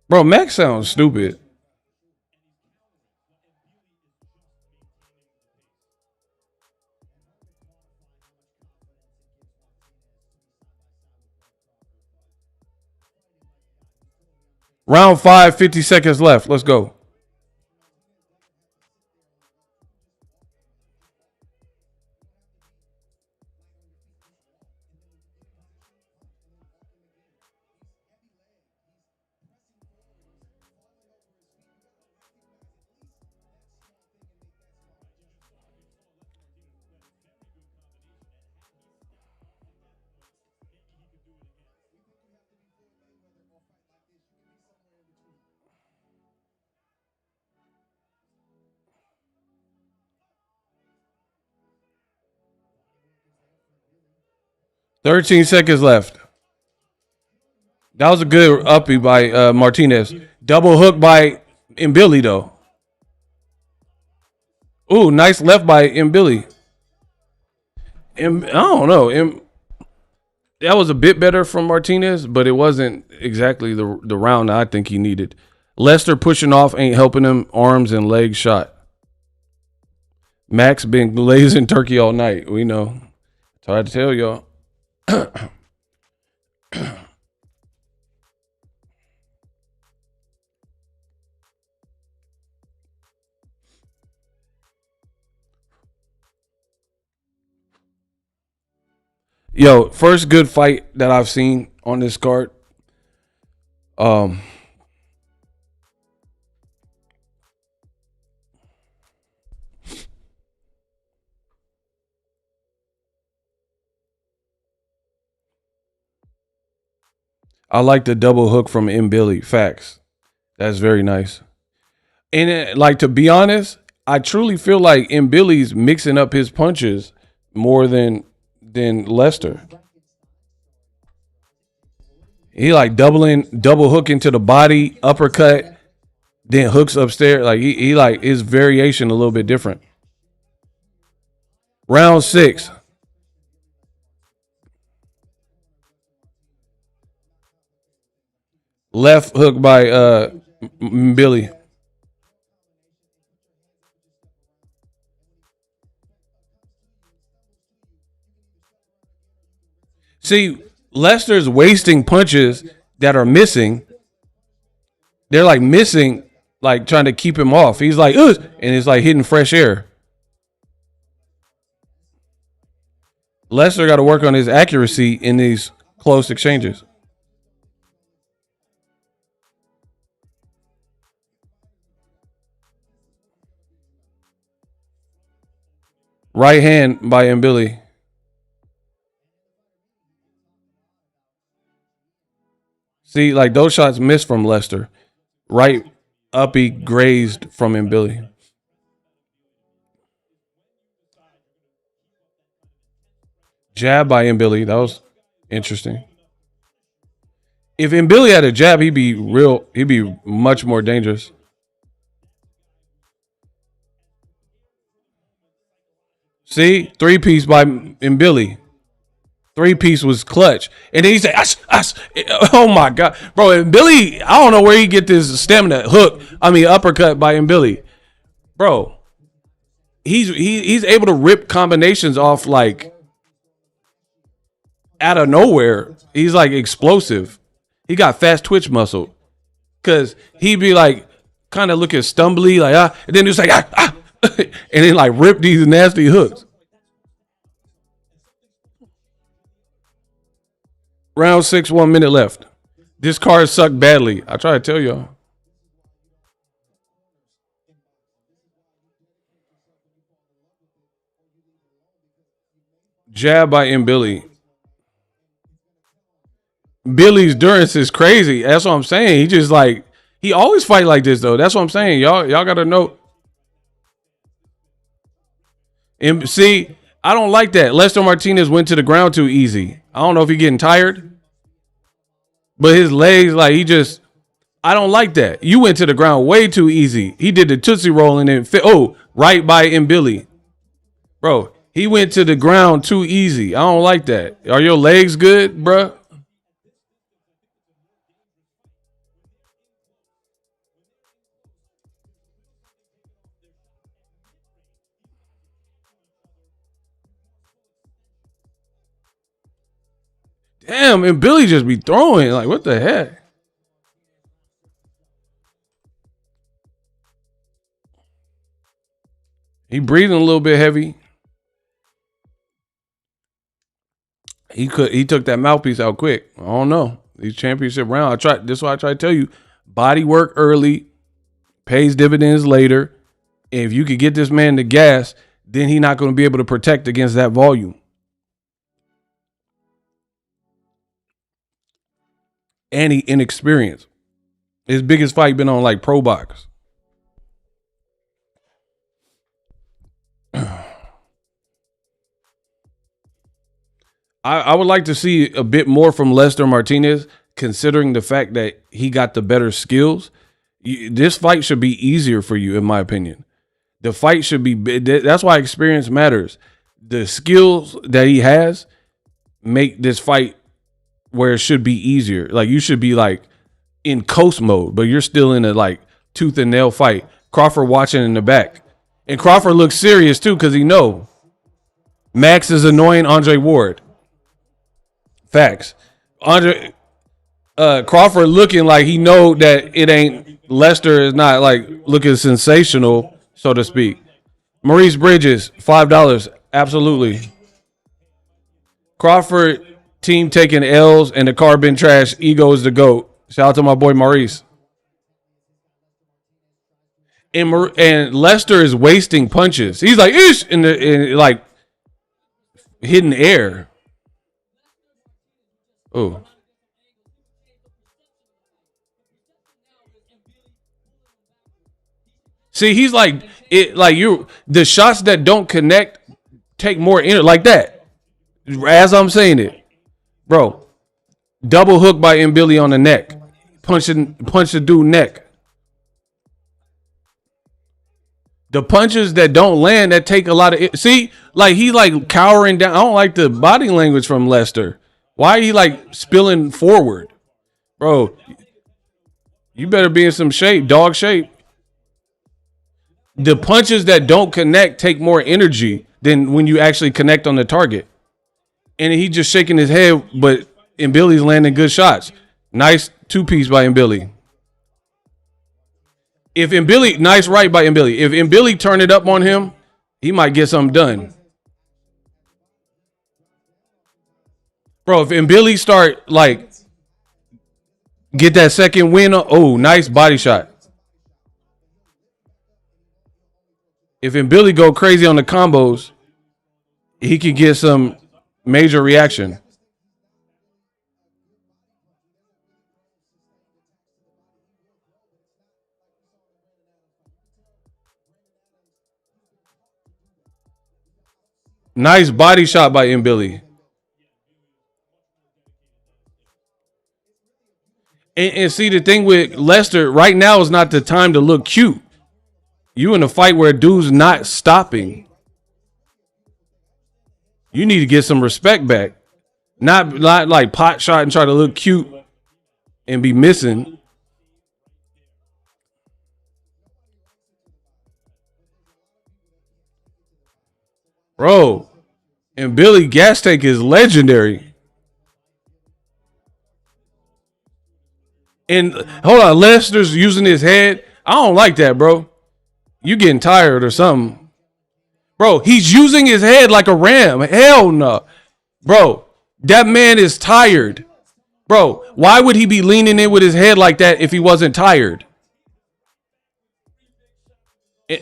Bro, Max sounds stupid. Round 5, 50 seconds left. Let's go. $13 seconds left. That was a good uppy by Martinez. Double hook by Billy though. Ooh, nice left by Billy. I don't know. That was a bit better from Martinez, but it wasn't exactly the round I think he needed. Lester pushing off ain't helping him. Arms and legs shot. Max been blazing Turkey all night. We know. Tried to tell y'all. 1st good fight that I've seen on this card. I like the double hook from Billy. Facts. That's very nice. And like to be honest, I truly feel like Billy's mixing up his punches more than Lester. He like double hook into the body, uppercut, then hooks upstairs. Like he like his variation a little bit different. Round 6. Left hook by Billy. See, Lester's wasting punches that are missing. They're like missing, like trying to keep him off. He's like, ugh, and it's like hitting fresh air. Lester got to work on his accuracy in these close exchanges. Right hand by Mbili. See, like those shots missed from Lester. Right uppy grazed from Mbili. Jab by Mbili. That was interesting. If Mbili had a jab, he'd be much more dangerous. See, 3-piece by Mbili. 3-piece was clutch. And then he said, oh my God. Bro, and Billy, I don't know where he get this stamina uppercut by Mbili. Bro, he's able to rip combinations off like out of nowhere. He's like explosive. He got fast twitch muscle. Cause he'd be like kind of looking stumbly, like and then he was like and then like rip these nasty hooks. Round 6, 1 minute left. This card sucked badly. I try to tell y'all. Jab by Mbili. Billy's endurance is crazy. That's what I'm saying. He just like he always fight like this though. That's what I'm saying. Y'all gotta know. And see, I don't like that. Lester Martinez went to the ground too easy. I don't know if he's getting tired, but his legs, like I don't like that. You went to the ground way too easy. He did the Tootsie Roll and then right by Mbili. Bro, he went to the ground too easy. I don't like that. Are your legs good, bro? Damn, and Billy just be throwing. Like, what the heck? He breathing a little bit heavy. He took that mouthpiece out quick. I don't know. These championship round. This is what I try to tell you. Body work early, pays dividends later. And if you could get this man the gas, then he's not going to be able to protect against that volume. And he inexperienced. His biggest fight been on like pro box. I would like to see a bit more from Lester Martinez, considering the fact that he got the better skills. This fight should be easier for you, in my opinion. The fight should be. That's why experience matters. The skills that he has make this fight where it should be easier. Like you should be like in coast mode, but you're still in a like tooth and nail fight. Crawford watching in the back, and Crawford looks serious too because he know Max is annoying Andre Ward. Facts. Crawford looking like he know that it ain't Lester is not like looking sensational, so to speak. Maurice Bridges, $5. Absolutely. Crawford team taking L's and the car been trash. Ego is the GOAT. Shout out to my boy Maurice. And Lester is wasting punches. He's like, ish, in like hitting air. Oh. See, he's like it. Like the shots that don't connect take more energy. Like that. As I'm saying it, bro. Double hook by Mbili on the neck, punch the dude neck. The punches that don't land that take a lot of see, like he like cowering down. I don't like the body language from Lester. Why are he like spilling forward? Bro, you better be in some shape, dog shape. The punches that don't connect take more energy than when you actually connect on the target. And he just shaking his head, but Mbili's landing good shots. Nice 2-piece by Mbili. If Mbili, nice right by Mbili. If Mbili turn it up on him, he might get something done. Bro, if Mbili start like get that second win, oh, nice body shot. If Mbili go crazy on the combos, he could get some major reaction. Nice body shot by Billy. And see, the thing with Lester, right now is not the time to look cute. You in a fight where a dude's not stopping. You need to get some respect back. Not like pot shot and try to look cute and be missing. Bro, and Billy gas tank is legendary. And hold on, Lester's using his head. I don't like that, bro. You getting tired or something. Bro, he's using his head like a ram. Hell no. Bro, that man is tired. Bro, why would he be leaning in with his head like that if he wasn't tired? I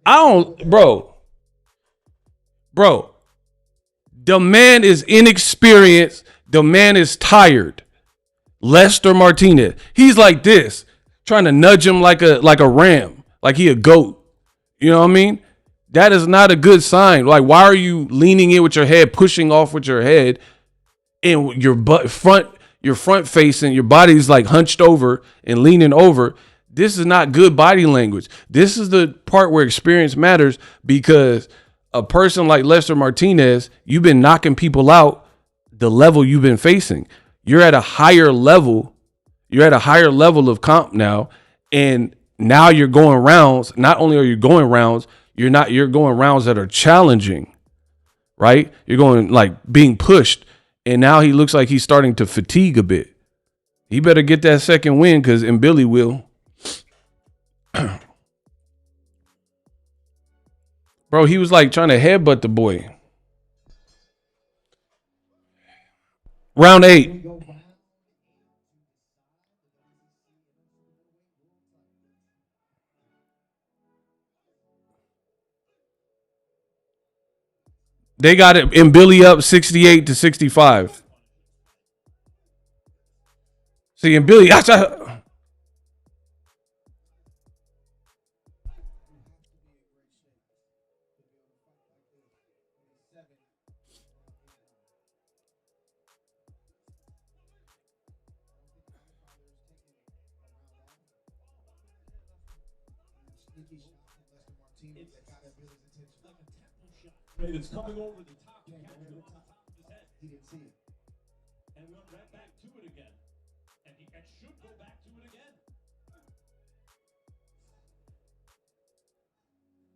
don't, bro. Bro, the man is inexperienced. The man is tired. Lester Martinez. He's like this, trying to nudge him like a ram, like he a goat. You know what I mean? That is not a good sign. Like, why are you leaning in with your head, pushing off with your head, and your front facing, your body's like hunched over and leaning over? This is not good body language. This is the part where experience matters, because a person like Lester Martinez, you've been knocking people out the level you've been facing. You're at a higher level. You're at a higher level of comp now. And now you're going rounds. Not only are you going rounds, you're going rounds that are challenging, right? You're going like being pushed. And now he looks like he's starting to fatigue a bit. He better get that second win, because Billy will. Bro, he was like trying to headbutt the boy. Round 8. They got it in Billy up 68-65. See, and Billy, It's coming over the top. He didn't see it. And went right back to it again. And he should go back to it again.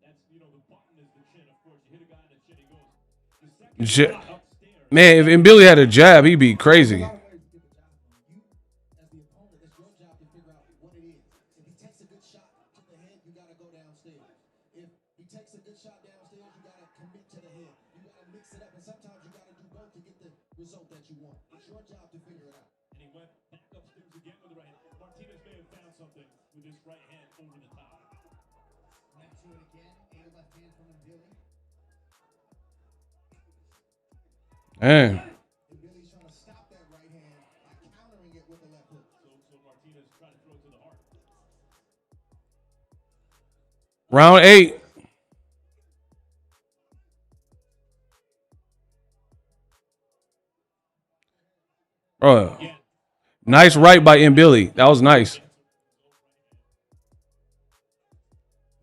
That's, the button is the chin, of course. You hit a guy in the chin, he goes. The second shot upstairs. Man, if Billy had a jab, he'd be crazy. Hey. Billy's trying to stop that right hand by countering it with the left hook. So Martinez trying to throw it to the heart. Round 8. Oh, nice right by Billy. That was nice.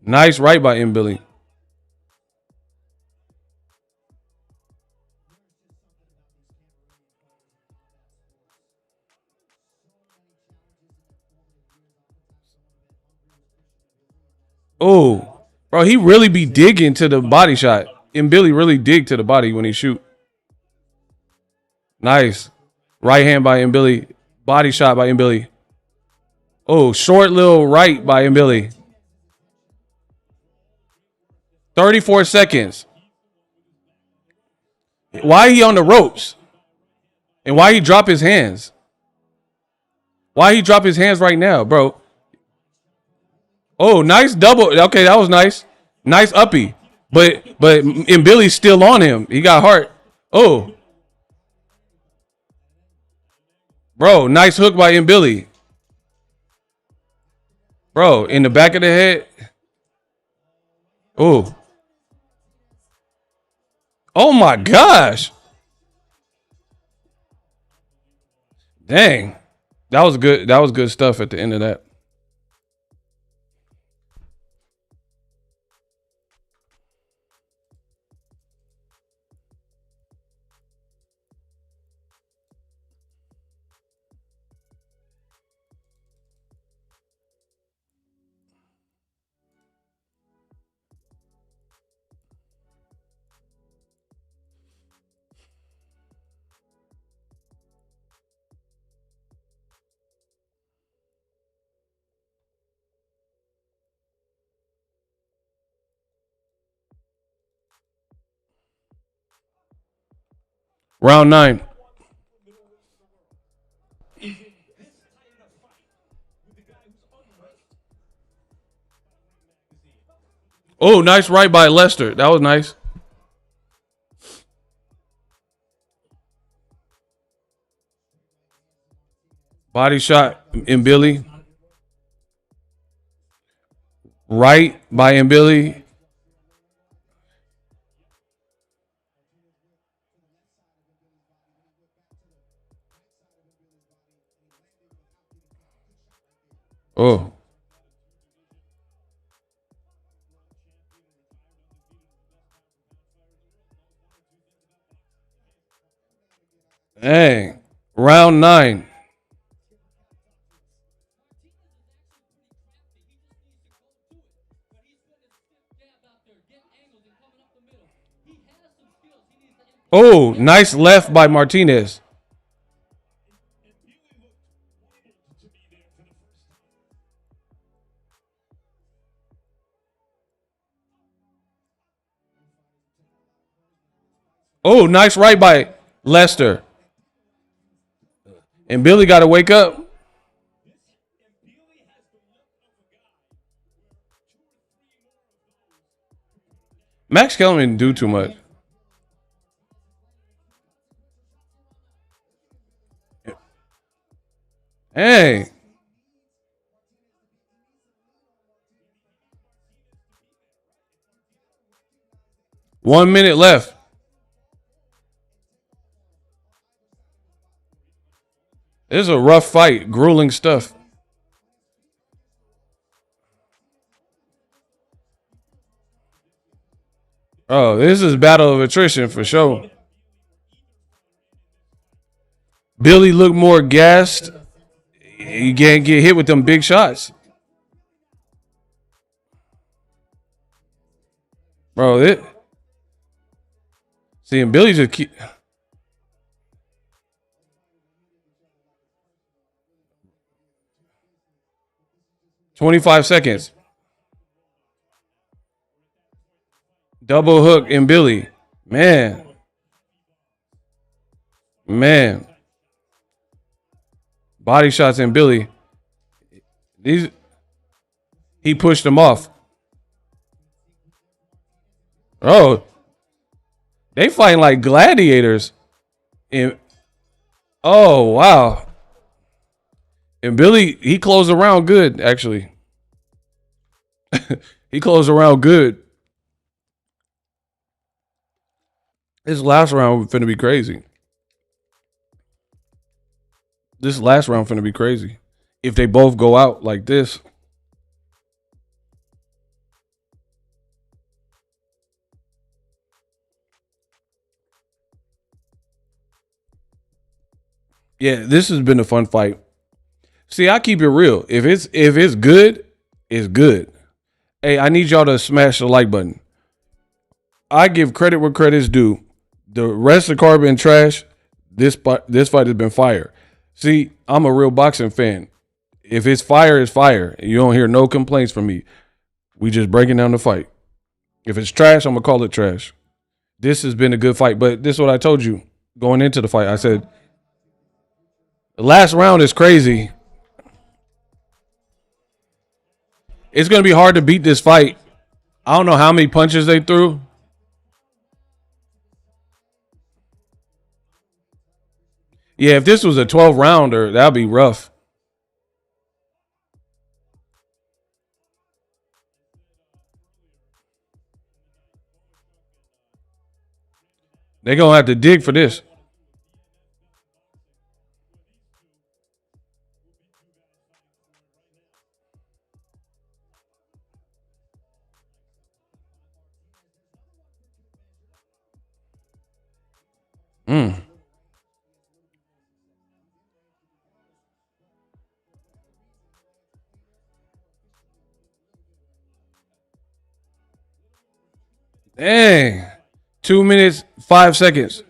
Nice right by Billy. Oh, bro, he really be digging to the body shot. And Billy really dig to the body when he shoot. Nice. Right hand by Billy. Body shot by Billy. Oh, short little right by Billy. 34 seconds. Why he on the ropes? And why he drop his hands? Why he drop his hands right now, bro? Oh, nice double. Okay, that was nice. Nice uppy. But and Billy's still on him. He got heart. Oh, bro, nice hook by M. Billy. Bro, in the back of the head. Oh. Oh my gosh. Dang. That was good. That was good stuff at the end of that. Round 9. Oh, nice right by Lester. That was nice. Body shot in Billy. Right by M. Billy. Oh. Dang. Round 9. Oh, nice left by Martinez. Oh, nice right by Lester. And Billy got to wake up. Max Kellerman didn't do too much. Hey. One minute left. This is a rough fight. Grueling stuff. Oh, this is battle of attrition for sure. Billy looked more gassed. He can't get hit with them big shots. Bro, seeing Billy just keep. 25 seconds. Double hook in Billy. Man. Body shots in Billy. He pushed him off. Oh. They fighting like gladiators. Oh, wow. And Billy, he closed around good, actually. He closed around good. This last round finna be crazy. If they both go out like this. Yeah, this has been a fun fight. See, I keep it real. If it's good, it's good. Hey, I need y'all to smash the like button. I give credit where credit's due. The rest of the card been trash. This fight has been fire. See, I'm a real boxing fan. If it's fire, it's fire. You don't hear no complaints from me. We just breaking down the fight. If it's trash, I'm gonna call it trash. This has been a good fight, but this is what I told you going into the fight. I said the last round is crazy. It's gonna be hard to beat this fight I don't know how many punches they threw. Yeah, if this was a 12 rounder, that'd be rough. They're gonna have to dig for this. Mm. Dang. 2 minutes, 5 seconds.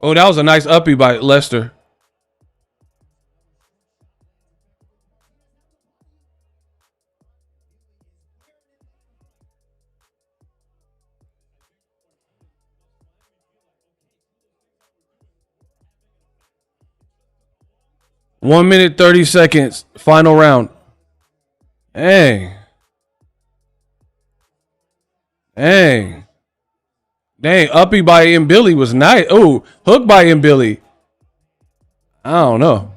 Oh, that was a nice uppie by Lester. One minute, 30 seconds. Final round. Dang. Dang. Dang. Uppie by M. Billy was nice. Oh, hook by M. Billy. I don't know.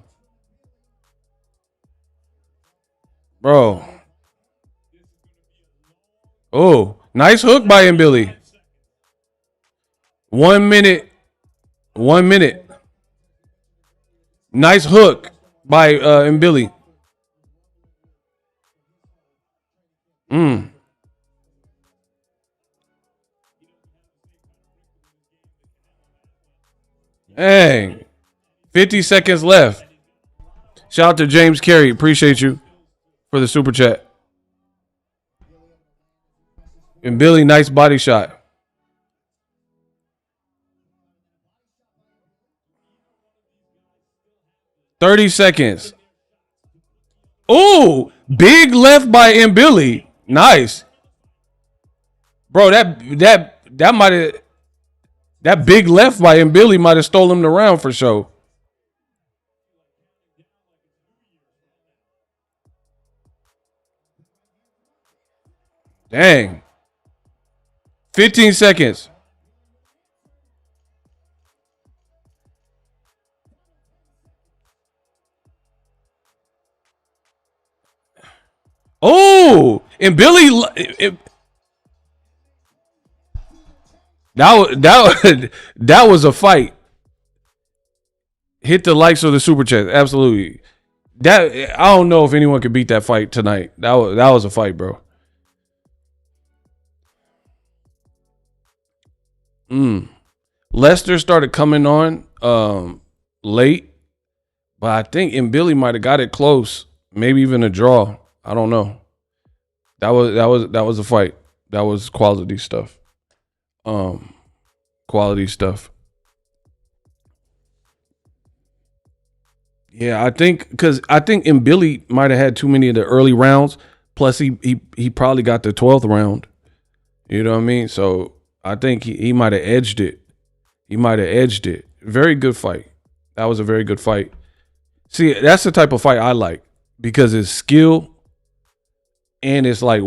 Bro. Oh, nice hook by M. Billy. 1 minute. 1 minute. Nice hook by M. Billy. Dang. 50 seconds left. Shout out to James Carey. Appreciate you for the super chat. And Billy, nice body shot. $30. Oh, big left by M. Billy. Nice. Bro, that might have that big left by M. Billy might have stolen the round for sure. Dang. 15 seconds. Oh, and Billy, that was a fight. Hit the likes of the super chat. Absolutely. That I don't know if anyone could beat that fight tonight. That was a fight, bro. Lester started coming on late, but I think and Billy might have got it close, maybe even a draw. I don't know. That was a fight. That was quality stuff. Quality stuff. Yeah, I think and Billy might have had too many of the early rounds. Plus, he probably got the 12th round. You know what I mean? So I think he might have edged it. He might have edged it. Very good fight. That was a very good fight. See, that's the type of fight I like because it's skill and it's like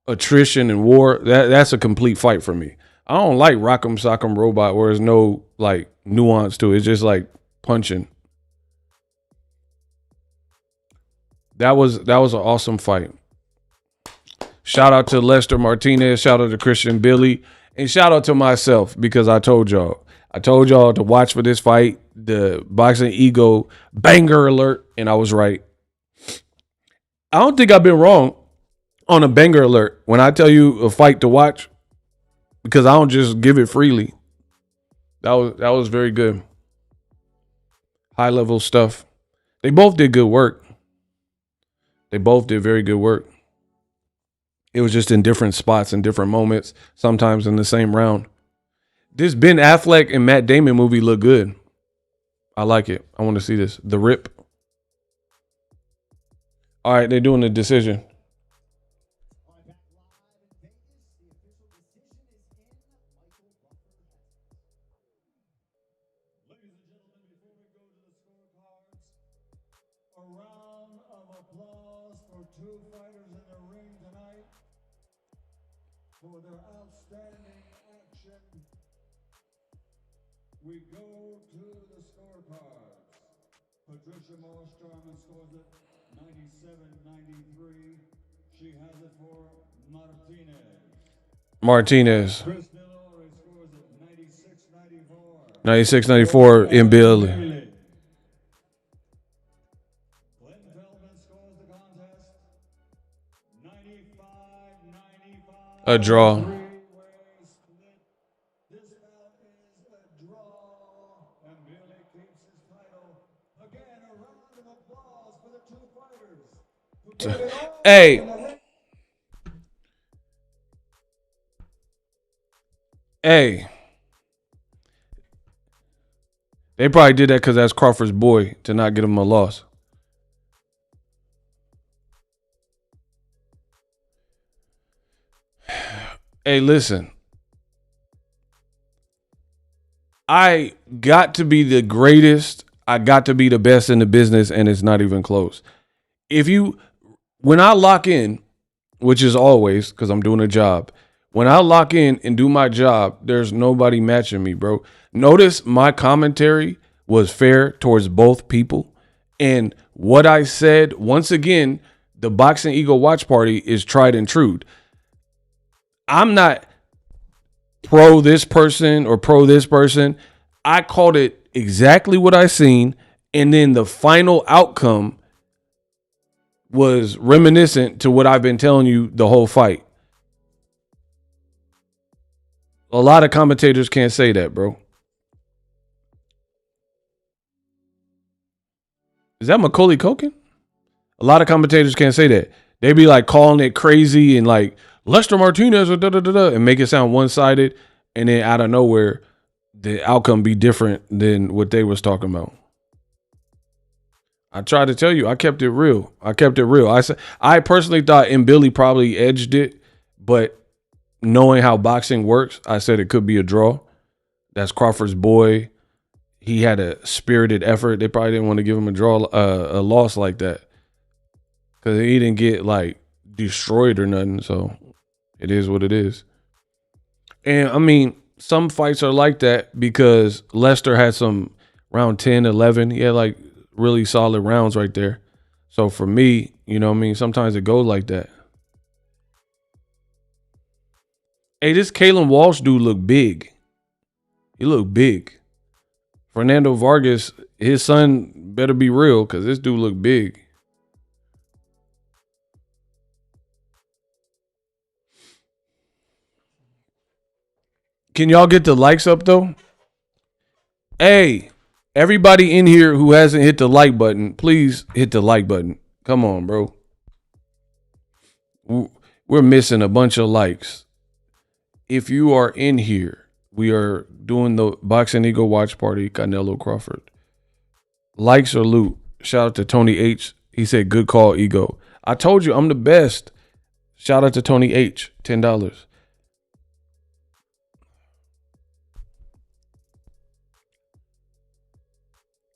attrition and war. That's a complete fight for me. I don't like Rock'em Sock'em Robot where there's no like nuance to it. It's just like punching. That was an awesome fight. Shout out to Lester Martinez. Shout out to Christian Billy. And shout out to myself because I told y'all to watch for this fight, the Boxingego banger alert, and I was right. I don't think I've been wrong on a banger alert when I tell you a fight to watch because I don't just give it freely. That was very good. High level stuff. They both did good work. They both did very good work. It was just in different spots and different moments, sometimes in the same round. This Ben Affleck and Matt Damon movie look good. I like it. I want to see this. The Rip. All right, they're doing the decision. round of applause for two fighters in the ring tonight for their outstanding action. We go to the scorecards. Patricia Moore-Starman scores it 97-93. She has it for Martinez. Chris Delore scores it 96-94. 96-94 in Billy. Glenn Feldman scores the contest 95-95. A draw. Three-way split. This bout is a draw, and Billy keeps his title. Again, a round of applause for the two fighters. who gave it all Hey. in the ring. Hey. They probably did that because that's Crawford's boy to not get him a loss. Hey, listen. I got to be the greatest. I got to be the best in the business, and it's not even close. When I lock in, which is always because I'm doing a job, when I lock in and do my job, there's nobody matching me, bro. Notice my commentary was fair towards both people. And what I said, once again, the Boxingego watch party is tried and true. I'm not pro this person or pro this person. I called it exactly what I seen. And then the final outcome was reminiscent to what I've been telling you the whole fight. A lot of commentators can't say that, bro. Is that Macaulay Culkin? A lot of commentators can't say that. They be like calling it crazy and like Lester Martinez or da-da-da-da and make it sound one-sided, and then out of nowhere, the outcome be different than what they was talking about. I tried to tell you, I kept it real. I personally thought Billy probably edged it, but knowing how boxing works, I said it could be a draw. That's Crawford's boy. He had a spirited effort. They probably didn't want to give him a loss like that because he didn't get like destroyed or nothing. So it is what it is. And I mean, some fights are like that because Lester had some round 10, 11. He had like really solid rounds right there. So for me, you know what I mean? Sometimes it goes like that. Hey, this Kalen Walsh dude look big. He look big. Fernando Vargas, his son better be real because this dude look big. Can y'all get the likes up though? Hey, everybody in here who hasn't hit the like button, please hit the like button. Come on, bro. We're missing a bunch of likes. If you are in here, we are doing the Boxingego watch party, Canelo Crawford. Likes or loot. Shout out to Tony H. He said, good call, Ego. I told you I'm the best. Shout out to Tony H. $10.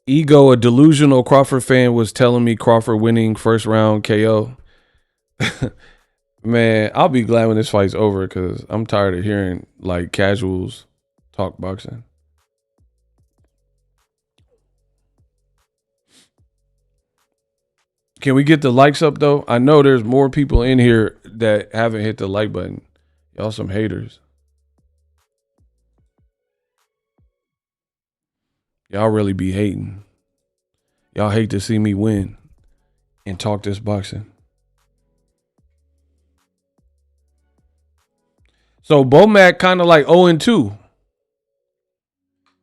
Ego, a delusional Crawford fan, was telling me Crawford winning first round KO. Man, I'll be glad when this fight's over because I'm tired of hearing like casuals talk boxing. Can we get the likes up though? I know there's more people in here that haven't hit the like button. Y'all some haters. Y'all really be hating. Y'all hate to see me win and talk this boxing. So Bomac kind of like 0-2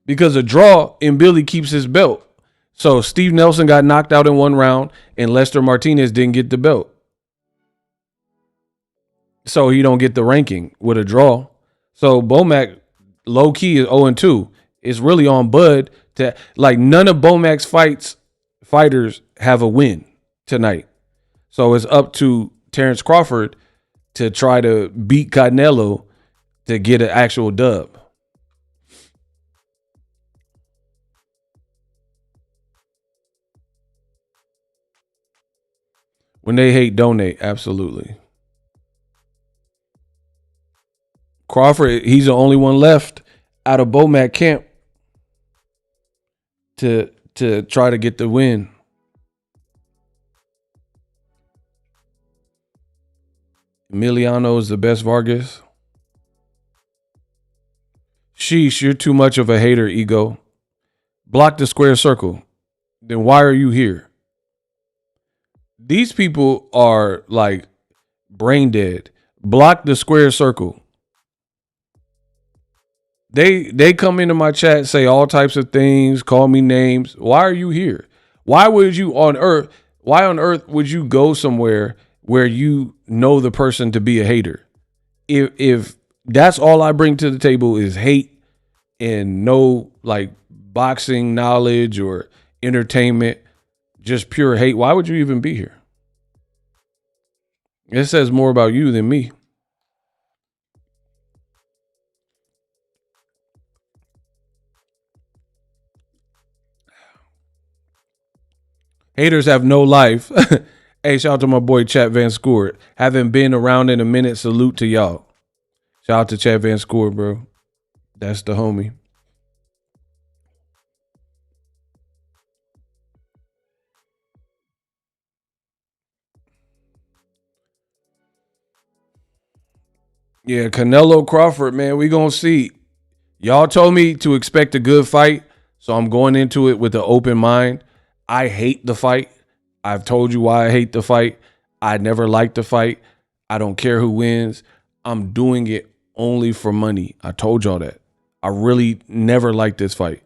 because a draw and Billy keeps his belt. So Steve Nelson got knocked out in one round and Lester Martinez didn't get the belt. So he don't get the ranking with a draw. So Bomac low key is 0-2. It's really on Bud to like none of Bomac's fighters have a win tonight. So it's up to Terence Crawford to try to beat Canelo to get an actual dub. When they hate, donate. Absolutely. Crawford, he's the only one left out of Bomac camp to try to get the win. Emiliano is the best Vargas. Sheesh, you're too much of a hater, Ego. Block the square circle. Then why are you here? These people are like brain dead. Block the square circle. They come into my chat, say all types of things, call me names. Why are you here? Why would you on earth? Why on earth would you go somewhere where you know the person to be a hater? If that's all I bring to the table is hate and no like boxing knowledge or entertainment, just pure hate, why would you even be here? It says more about you than me. Haters have no life. Hey, shout out to my boy Chad Van Scoort. Haven't been around in a minute. Salute to y'all. Shout out to Chad Van Scoort, bro. That's the homie. Yeah, Canelo Crawford, man, we gonna see. Y'all told me to expect a good fight, so I'm going into it with an open mind. I hate the fight. I've told you why I hate the fight. I never liked the fight. I don't care who wins. I'm doing it only for money. I told y'all that. I really never liked this fight.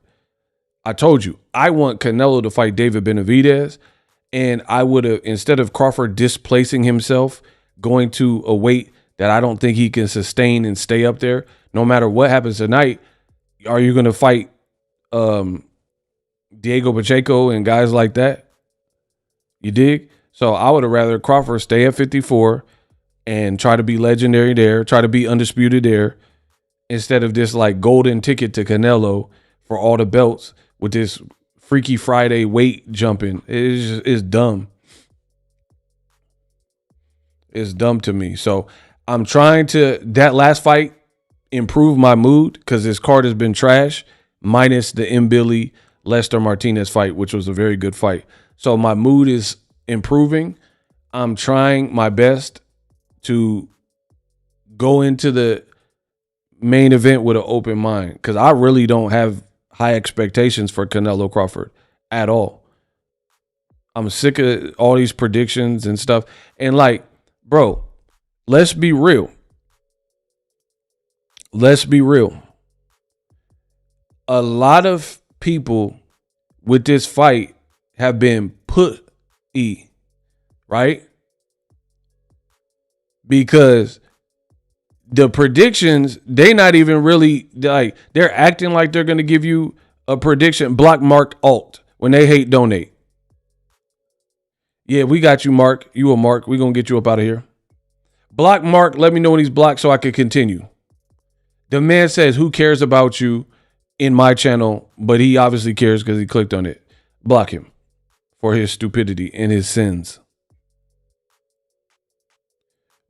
I told you, I want Canelo to fight David Benavidez, and I would have, instead of Crawford displacing himself, going to a weight that I don't think he can sustain and stay up there, no matter what happens tonight, are you going to fight Diego Pacheco and guys like that? You dig? So I would have rather Crawford stay at 54 and try to be legendary there, try to be undisputed there, instead of this like golden ticket to Canelo for all the belts with this Freaky Friday weight jumping. It's dumb. It's dumb to me. So I'm trying to, that last fight, improve my mood because this card has been trash, minus the Billy Lester Martinez fight, which was a very good fight. So my mood is improving. I'm trying my best to go into the main event with an open mind because I really don't have high expectations for Canelo Crawford at all. I'm sick of all these predictions and stuff. And like, bro, let's be real. Let's be real. A lot of people with this fight have been put right? Because the predictions, they not even really like, they're acting like they're going to give you a prediction. Block Mark Alt. When they hate, donate. Yeah, we got you, Mark. You a Mark. We going to get you up out of here. Block Mark. Let me know when he's blocked so I can continue. The man says, who cares about you in my channel? But he obviously cares because he clicked on it. Block him for his stupidity and his sins.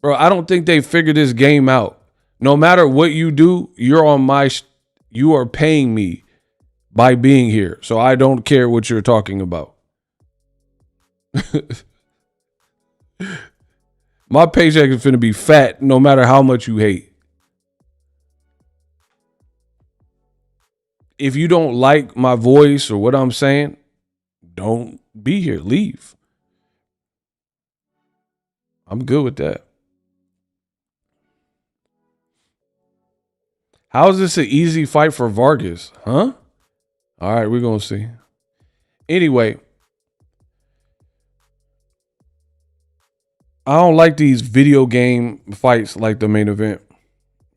Bro, I don't think they figured this game out. No matter what you do, you're on my, you are paying me by being here. So I don't care what you're talking about. My paycheck is finna be fat no matter how much you hate. If you don't like my voice or what I'm saying, don't be here. Leave. I'm good with that. How is this an easy fight for Vargas? Huh? All right, we're going to see. Anyway, I don't like these video game fights like the main event.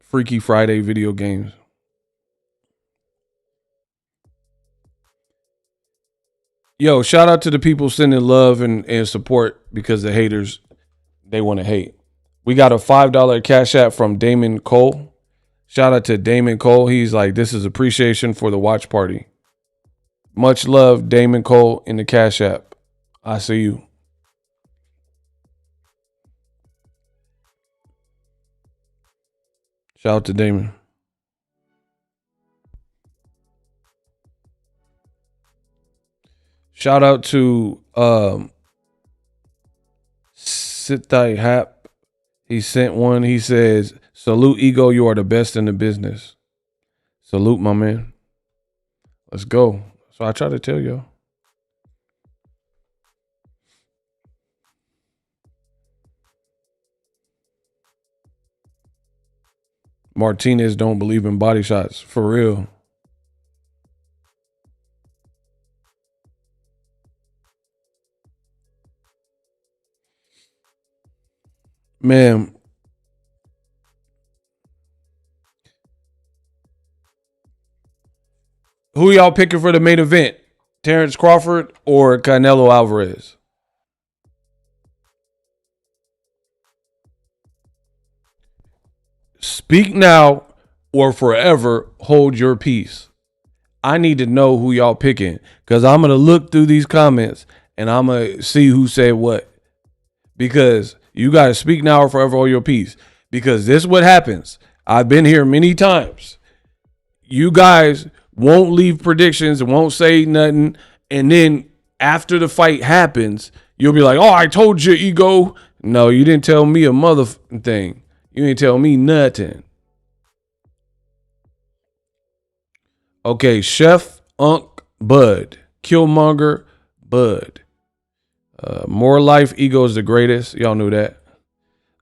Freaky Friday video games. Yo, shout out to the people sending love and support because the haters, they want to hate. We got a $5 cash app from Damon Cole. Shout out to Damon Cole. He's like, this is appreciation for the watch party. Much love, Damon Cole in the cash app. I see you. Shout out to Damon. Shout out to Sitai Hap. He sent one. He says, "Salute Ego, you are the best in the business." Salute, my man. Let's go. So I try to tell y'all. Martinez don't believe in body shots. For real. Man. Who y'all picking for the main event? Terence Crawford or Canelo Alvarez? Speak now or forever hold your peace. I need to know who y'all picking because I'm going to look through these comments and I'm going to see who said what. Because you got to speak now or forever hold your peace. Because this is what happens. I've been here many times. You guys won't leave predictions, won't say nothing. And then after the fight happens, you'll be like, oh, I told you, Ego. No, you didn't tell me a mother thing. You didn't tell me nothing. Okay, Chef, Unk, Bud. Killmonger, Bud. More Life, Ego is the greatest. Y'all knew that.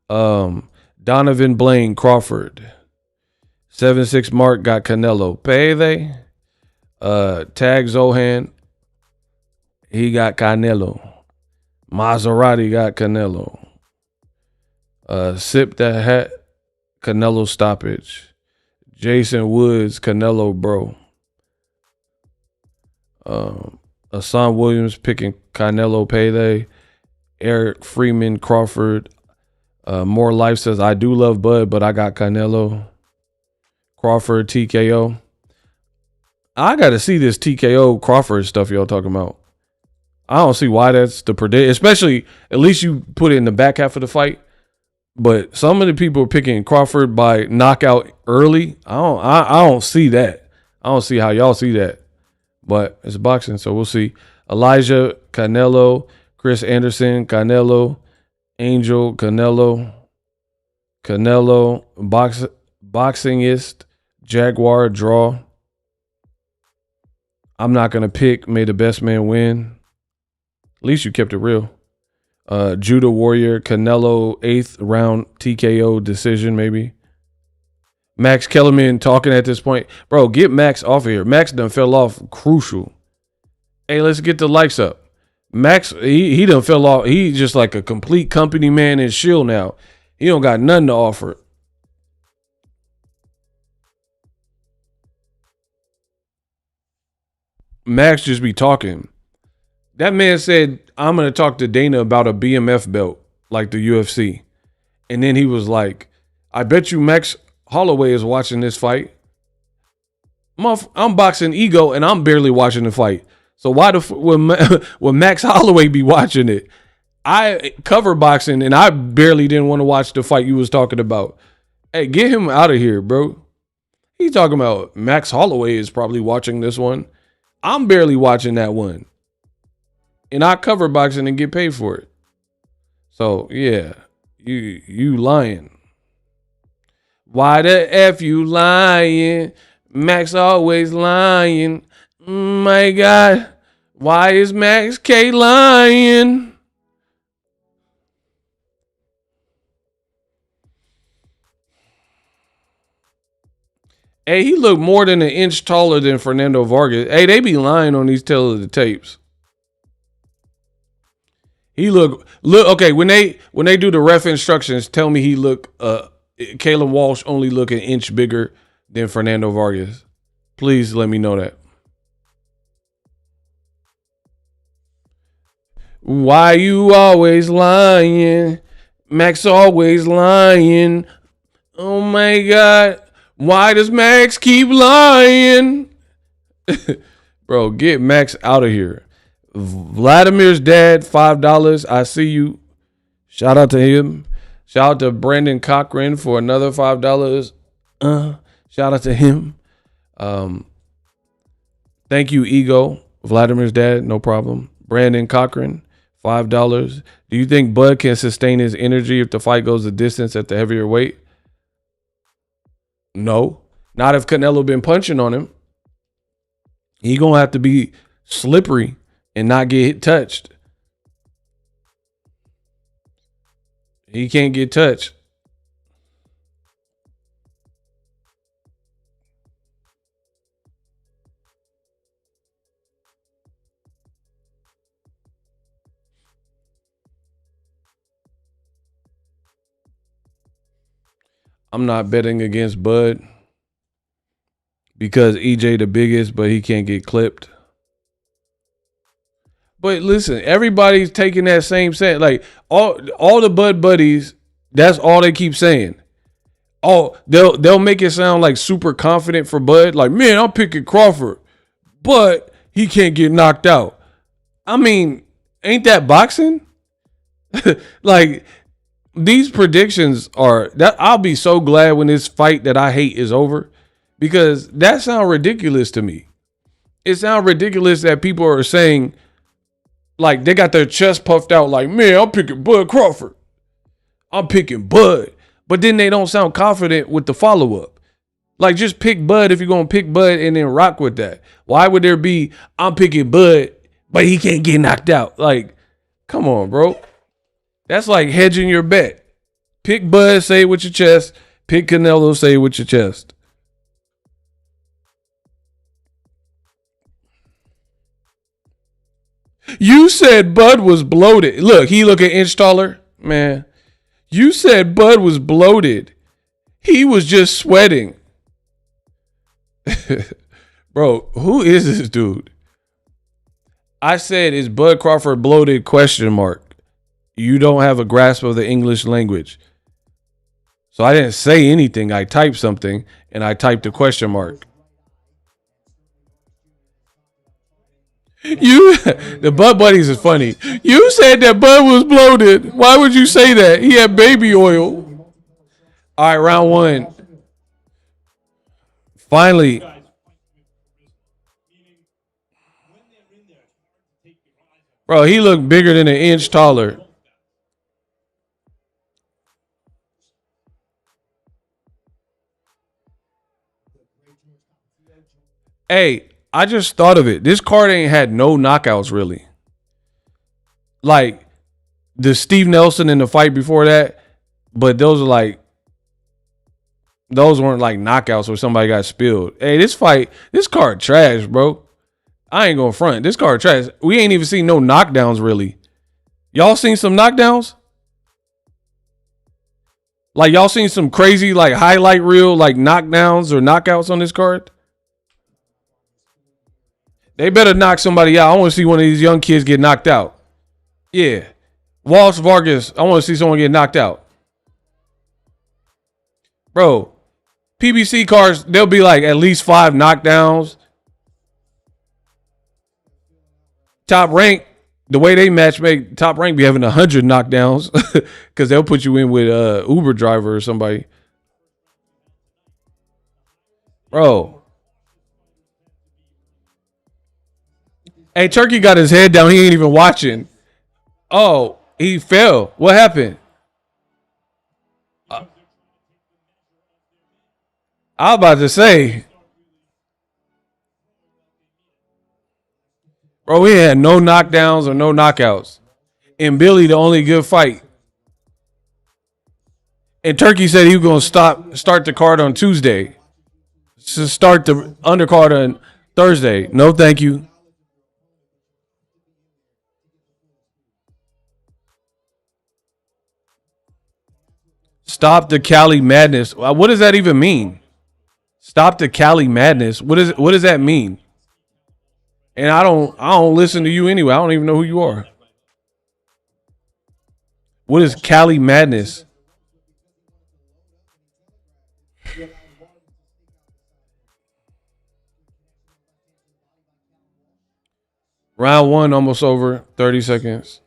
Donovan Blaine, Crawford. 7-6 Mark got Canelo. Payday. Tag Zohan. He got Canelo. Maserati got Canelo. Sip That Hat. Canelo stoppage. Jason Woods, Canelo bro. Hassan Williams picking Canelo payday. Eric Freeman, Crawford. More Life says, I do love Bud, but I got Canelo. Crawford, TKO. I got to see this TKO Crawford stuff y'all talking about. I don't see why that's the predict. Especially, at least you put it in the back half of the fight. But some of the people are picking Crawford by knockout early. I don't see that. I don't see how y'all see that. But it's boxing, so we'll see. Elijah, Canelo, Chris Anderson, Canelo, Angel, Canelo, Boxingist, Jaguar, draw. I'm not going to pick. May the best man win. At least you kept it real. Judah Warrior, Canelo, 8th round TKO decision, maybe. Max Kellerman talking at this point. Bro, get Max off of here. Max done fell off crucial. Hey, let's get the likes up. Max, he done fell off. He just like a complete company man and shill now. He don't got nothing to offer. Max just be talking. That man said, I'm going to talk to Dana about a BMF belt like the UFC. And then he was like, I bet you Max Holloway is watching this fight. I'm boxing Ego and I'm barely watching the fight. So why would Max Holloway be watching it? I cover boxing and I barely didn't want to watch the fight you was talking about. Hey, get him out of here, bro. He talking about Max Holloway is probably watching this one. I'm barely watching that one. And I cover boxing and get paid for it. So, yeah, you lying. Why the F you lying? Max always lying. My God. Why is Max K lying? Hey, he looked more than an inch taller than Fernando Vargas. Hey, they be lying on these tail of the tapes. He look okay when they do the ref instructions. Tell me he look. Caleb Walsh only look an inch bigger than Fernando Vargas. Please let me know that. Why you always lying? Max always lying. Oh my God. Why does Max keep lying? Bro, get Max out of here. Vladimir's dad, $5. I see you. Shout out to him. Shout out to Brandon Cochran for another $5. Shout out to him. Thank you, Ego. Vladimir's dad, no problem. Brandon Cochran, $5. Do you think Bud can sustain his energy if the fight goes the distance at the heavier weight? No. Not if Canelo been punching on him. He gonna have to be slippery and not get touched. He can't get touched. I'm not betting against Bud because EJ the biggest, but he can't get clipped. But listen, everybody's taking that same set. Like all the Bud buddies, that's all they keep saying. Oh, they'll make it sound like super confident for Bud. Like, man, I'm picking Crawford, but he can't get knocked out. I mean, ain't that boxing? Like, these predictions are that I'll be so glad when this fight that I hate is over, because that sounds ridiculous to me. It sounds ridiculous that people are saying, like, they got their chest puffed out like, man, I'm picking Bud Crawford. I'm picking Bud. But then they don't sound confident with the follow-up. Like, just pick Bud if you're going to pick Bud and then rock with that. Why would there be, I'm picking Bud, but he can't get knocked out? Like, come on, bro. That's like hedging your bet. Pick Bud, say it with your chest. Pick Canelo, say it with your chest. You said Bud was bloated. Look, he look an inch taller. Man, you said Bud was bloated. He was just sweating. Bro, who is this dude? I said, is Bud Crawford bloated? Question mark. You don't have a grasp of the English language. So I didn't say anything. I typed something and I typed a question mark. The Bud Buddies is funny. You said that Bud was bloated. Why would you say that? He had baby oil. All right, round one. Finally. Bro, he looked bigger than an inch taller. Hey, I just thought of it. This card ain't had no knockouts, really. Like, the Steve Nelson in the fight before that, but those weren't like knockouts where somebody got spilled. Hey, this card trash, bro. I ain't gonna front. This card trash. We ain't even seen no knockdowns, really. Y'all seen some knockdowns? Like, y'all seen some crazy, like, highlight reel, like, knockdowns or knockouts on this card? They better knock somebody out. I want to see one of these young kids get knocked out. Yeah. Walsh Vargas, I want to see someone get knocked out. Bro, PBC cards, they'll be like at least 5 knockdowns. Top rank, the way they match make, Top rank be having 100 knockdowns because they'll put you in with Uber driver or somebody. Bro. Hey, Turkey got his head down. He ain't even watching. Oh, he fell. What happened? I was about to say. Bro, we had no knockdowns or no knockouts. And Billy, the only good fight. And Turkey said he was going to start the card on Tuesday. To start the undercard on Thursday. No, thank you. Stop the Cali madness. What does that even mean? Stop the Cali madness. What does that mean? And I don't listen to you anyway. I don't even know who you are. What is Cali madness? Round one almost over. 30 seconds.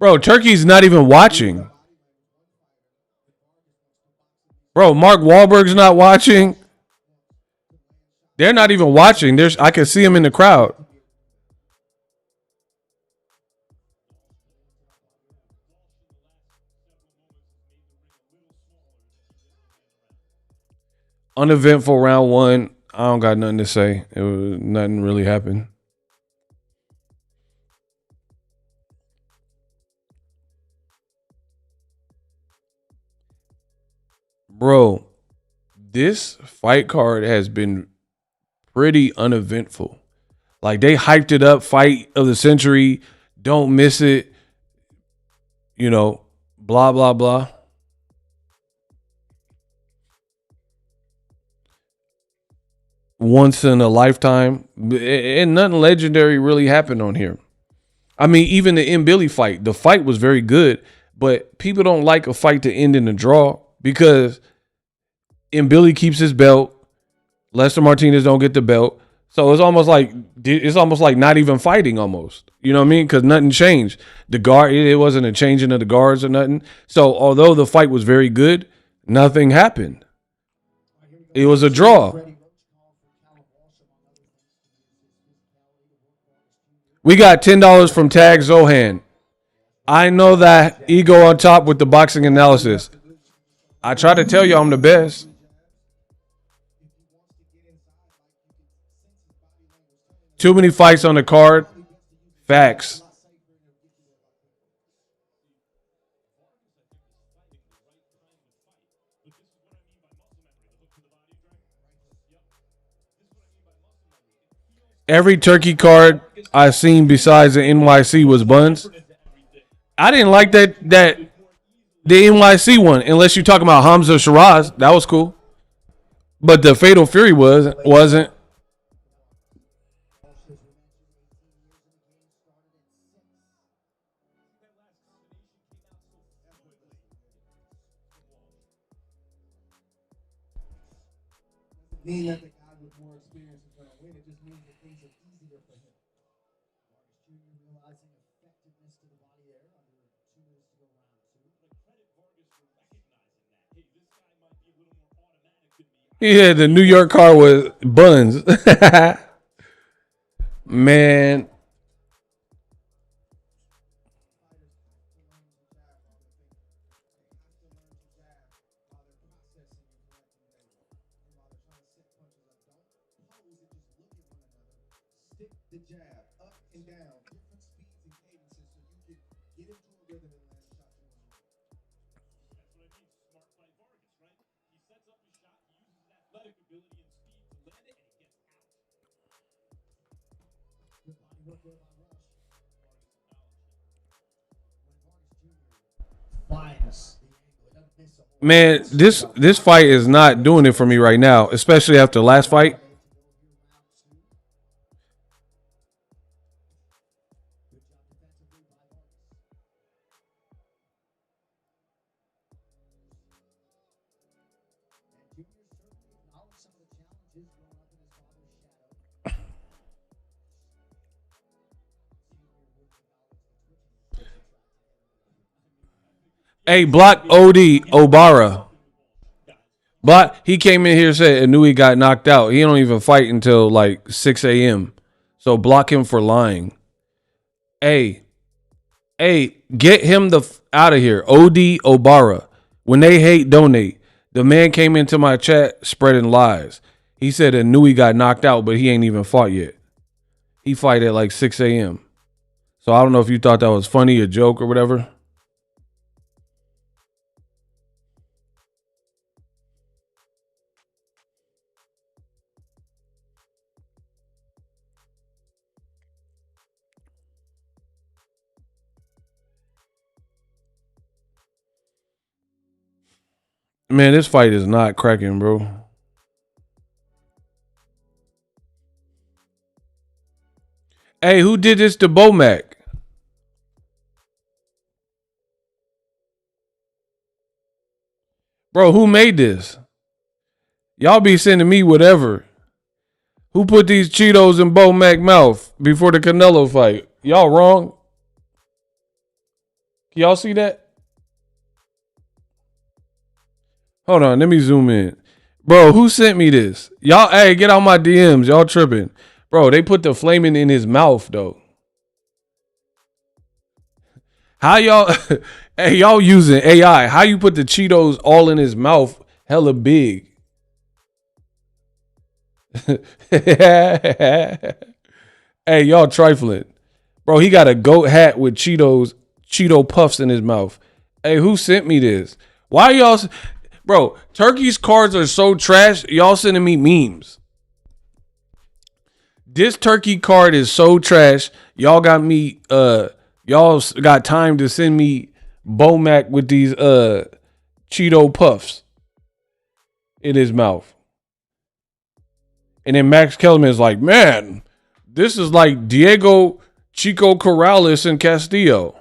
Bro, Turkey's not even watching. Bro, Mark Wahlberg's not watching. They're not even watching. I can see him in the crowd. Uneventful round one. I don't got nothing to say. Nothing really happened. Bro, this fight card has been pretty uneventful. Like, they hyped it up, fight of the century, don't miss it, blah, blah, blah. Once in a lifetime. And nothing legendary really happened on here. I mean, even the Billy fight, the fight was very good, but people don't like a fight to end in a draw because Billy keeps his belt. Lester Martinez don't get the belt. So it's almost like not even fighting almost. You know what I mean? Because nothing changed. The guard, it wasn't a changing of the guards or nothing. So although the fight was very good, nothing happened. It was a draw. We got $10 from Tag Zohan. I know that ego on top with the boxing analysis. I try to tell you I'm the best. Too many fights on the card. Facts. Every Turkey card I seen besides the NYC was buns. I didn't like that the NYC one, unless you're talking about Hamza Shiraz. That was cool. But the Fatal Fury wasn't. Mean that the guy with more experience is going to win. It just means that things are easier for him. Marcus Jr. realizing effectiveness to the body there under 2 minutes to go round two. But credit Vargas for recognizing that. Hey, this guy might be a little more automatic than me. Yeah, the New York car was buns. Man. The jab, up and down, different speeds and cadences so you can get into a rhythm and land the shot you want to land. That's what I mean. Smart by Vargas, right? He sets up his shot, he uses his athletic ability and speed to land it, and he gets out. Good body work there by Rush. Vargas and Alalshikh. When Vargas Jr. finds the angle, it doesn't miss a whole lot. Man, this fight is not doing it for me right now, especially after the last fight. Hey, block OD Obara. But he came in here and said and knew he got knocked out. He don't even fight until like 6 a.m. So block him for lying. Hey, get him out of here. OD Obara. When they hate, donate. The man came into my chat spreading lies. He said and knew he got knocked out, but he ain't even fought yet. He fight at like 6 a.m. So I don't know if you thought that was funny, a joke or whatever. Man, this fight is not cracking, bro. Hey, who did this to Bomac? Bro, who made this? Y'all be sending me whatever. Who put these Cheetos in Bomac mouth before the Canelo fight? Y'all wrong? Can y'all see that? Hold on, let me zoom in. Bro, who sent me this? Y'all, hey, get out my DMs. Y'all tripping. Bro, they put the flaming in his mouth, though. How y'all, hey, y'all using AI. How you put the Cheetos all in his mouth hella big? Hey, y'all trifling. Bro, he got a goat hat with Cheeto puffs in his mouth. Hey, who sent me this? Why y'all... Bro, Turkey's cards are so trash. Y'all sending me memes. This Turkey card is so trash. Y'all got me. Y'all got time to send me Bomac with these Cheeto puffs in his mouth. And then Max Kellerman is like, man, this is like Diego Chico Corrales and Castillo.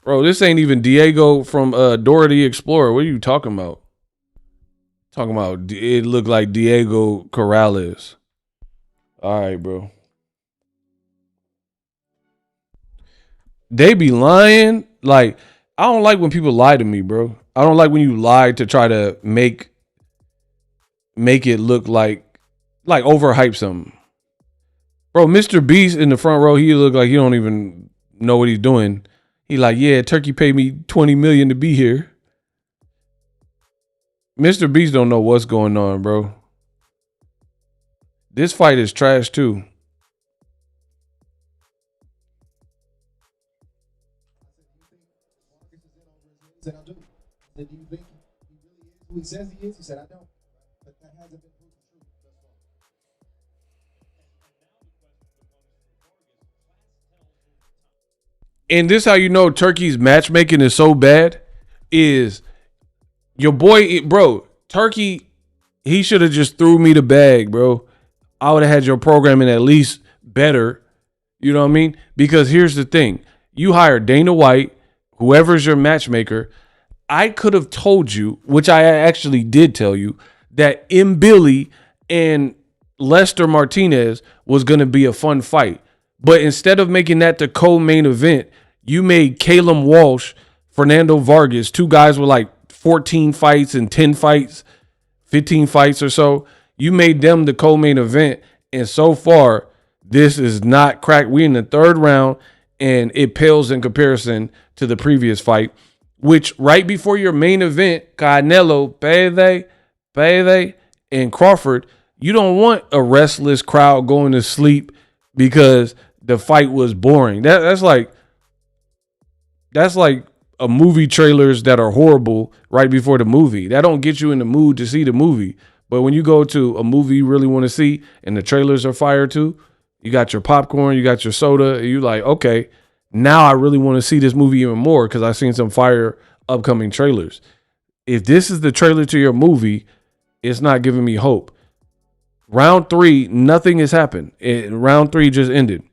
Bro, this ain't even Diego from Dora the Explorer. What are you talking about? Talking about it looked like Diego Corrales. All right, bro. They be lying. Like, I don't like when people lie to me, bro. I don't like when you lie to try to make it look like overhype something. Bro, Mr. Beast in the front row, he look like he don't even know what he's doing. He like, yeah, Turkey paid me $20 million to be here. Mr. Beast don't know what's going on, bro. This fight is trash too. Said I do. I said, do you think he really is who he says he is? He said, I don't. But that hasn't been proven true thus far. And this how you know Turkey's matchmaking is so bad is your boy, bro, Turkey, he should have just threw me the bag, bro. I would have had your programming at least better. You know what I mean? Because here's the thing. You hire Dana White, whoever's your matchmaker. I could have told you, which I actually did tell you, that M. Billy and Lester Martinez was going to be a fun fight. But instead of making that the co-main event, you made Caleb Walsh, Fernando Vargas, two guys with like 14 fights and 10 fights, 15 fights or so. You made them the co-main event. And so far, this is not cracked. We're in the third round, and it pales in comparison to the previous fight, which right before your main event, Canelo, Pele, and Crawford, you don't want a restless crowd going to sleep because the fight was boring. That's like a movie trailers that are horrible right before the movie. That don't get you in the mood to see the movie. But when you go to a movie you really want to see and the trailers are fire too, you got your popcorn, you got your soda, and you like, okay, now I really want to see this movie even more because I've seen some fire upcoming trailers. If this is the trailer to your movie, it's not giving me hope. Round 3, nothing has happened. Round 3 just ended.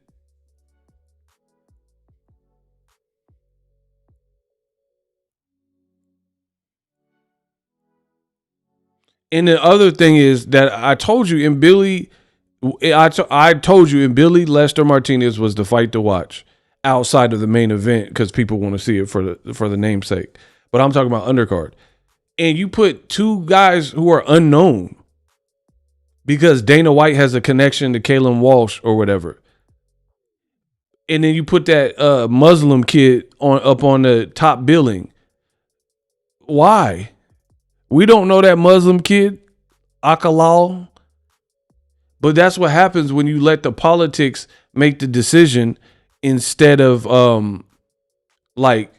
And the other thing is that I told you in Billy, I told you in Billy Lester Martinez was the fight to watch outside of the main event because people want to see it for the namesake. But I'm talking about undercard. And you put two guys who are unknown because Dana White has a connection to Caleb Walsh or whatever. And then you put that Muslim kid up on the top billing. Why? We don't know that Muslim kid, Akalal. But that's what happens when you let the politics make the decision instead of like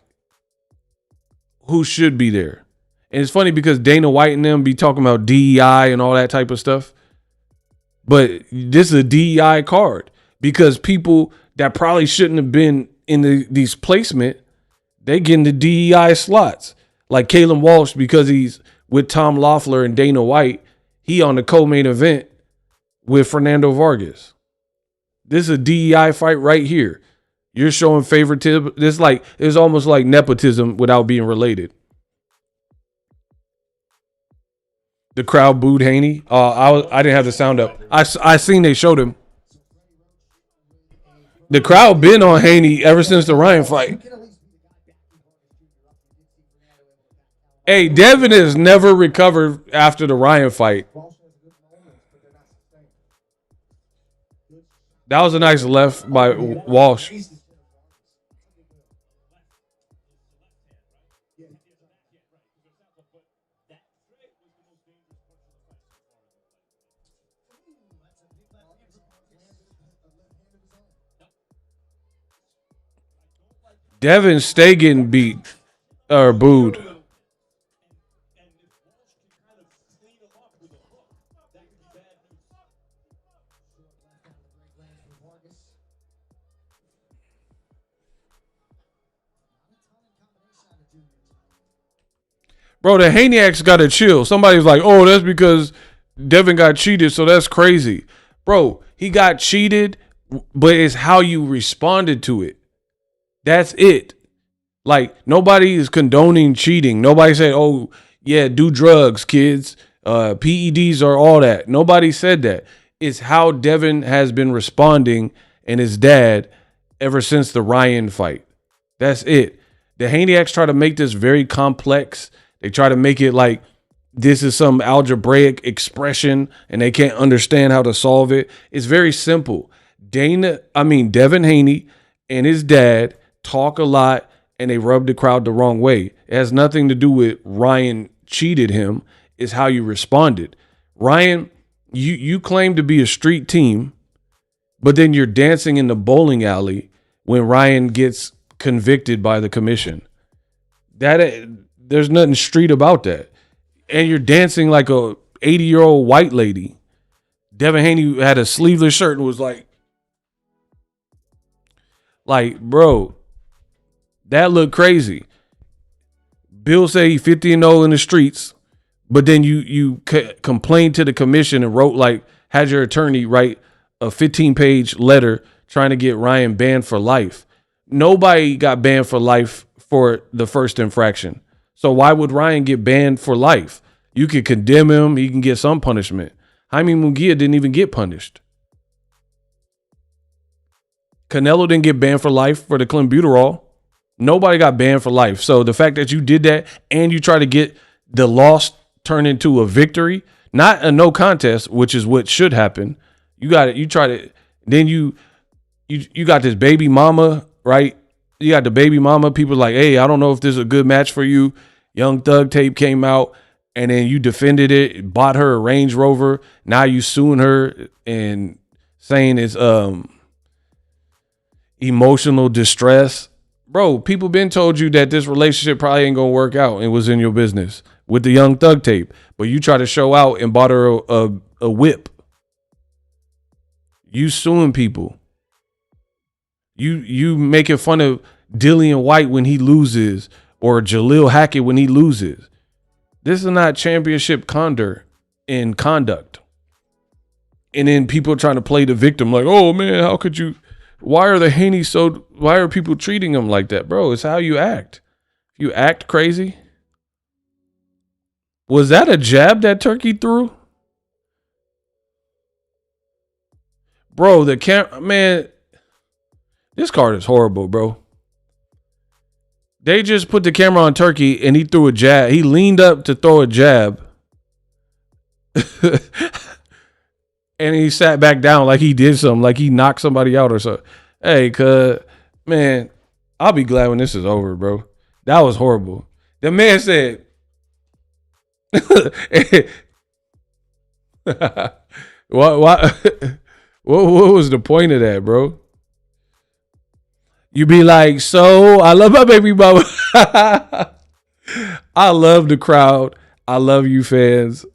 who should be there. And it's funny because Dana White and them be talking about DEI and all that type of stuff. But this is a DEI card because people that probably shouldn't have been in these placement, they get in the DEI slots. Like Caleb Walsh, because he's with Tom Loeffler and Dana White, he on the co-main event with Fernando Vargas. This is a DEI fight right here. You're showing favoritism. It's almost like nepotism without being related. The crowd booed Haney. I didn't have the sound up. I seen they showed him. The crowd been on Haney ever since the Ryan fight. Hey, Devin has never recovered after the Ryan fight. That was a nice left by Walsh. Devin stay getting beat or booed. Bro, the Haniacs got to chill. Somebody's like, oh, that's because Devin got cheated, so that's crazy. Bro, he got cheated, but it's how you responded to it. That's it. Like, nobody is condoning cheating. Nobody said, oh, yeah, do drugs, kids. PEDs are all that. Nobody said that. It's how Devin has been responding and his dad ever since the Ryan fight. That's it. The Haniacs try to make this very complex. They try to make it like this is some algebraic expression and they can't understand how to solve it. It's very simple. Devin Haney and his dad talk a lot and they rub the crowd the wrong way. It has nothing to do with Ryan cheated him. It's how you responded. Ryan, you claim to be a street team, but then you're dancing in the bowling alley when Ryan gets convicted by the commission. There's nothing street about that. And you're dancing like a 80-year-old white lady. Devin Haney had a sleeveless shirt and was like, bro, that looked crazy. Bill said he 50-0 in the streets, but then you complained to the commission and had your attorney write a 15-page letter trying to get Ryan banned for life. Nobody got banned for life for the first infraction. So why would Ryan get banned for life? You could condemn him. He can get some punishment. Jaime Munguia didn't even get punished. Canelo didn't get banned for life for the clenbuterol. Nobody got banned for life. So the fact that you did that and you try to get the loss turned into a victory, not a no contest, which is what should happen. You got it. You try to, then you got this baby mama, right? You got the baby mama. People like, hey, I don't know if this is a good match for you. Young Thug tape came out and then you defended it, bought her a Range Rover. Now you suing her and saying it's emotional distress. Bro, people been told you that this relationship probably ain't gonna work out and was in your business with the Young Thug tape. But you try to show out and bought her a whip. You suing people. You making fun of Dillian White when he loses or Jaleel Hackett when he loses. This is not championship conduct. And then people trying to play the victim like, oh man, how could you? Why are people treating him like that? Bro, it's how you act. You act crazy. Was that a jab that Turkey threw? Bro, man, this card is horrible, bro. They just put the camera on Turkey and he threw a jab. He leaned up to throw a jab. And he sat back down like he did something, like he knocked somebody out or something. Hey, man, I'll be glad when this is over, bro. That was horrible. The man said, what was the point of that, bro? You be like, so I love my baby mama. I love the crowd. I love you fans.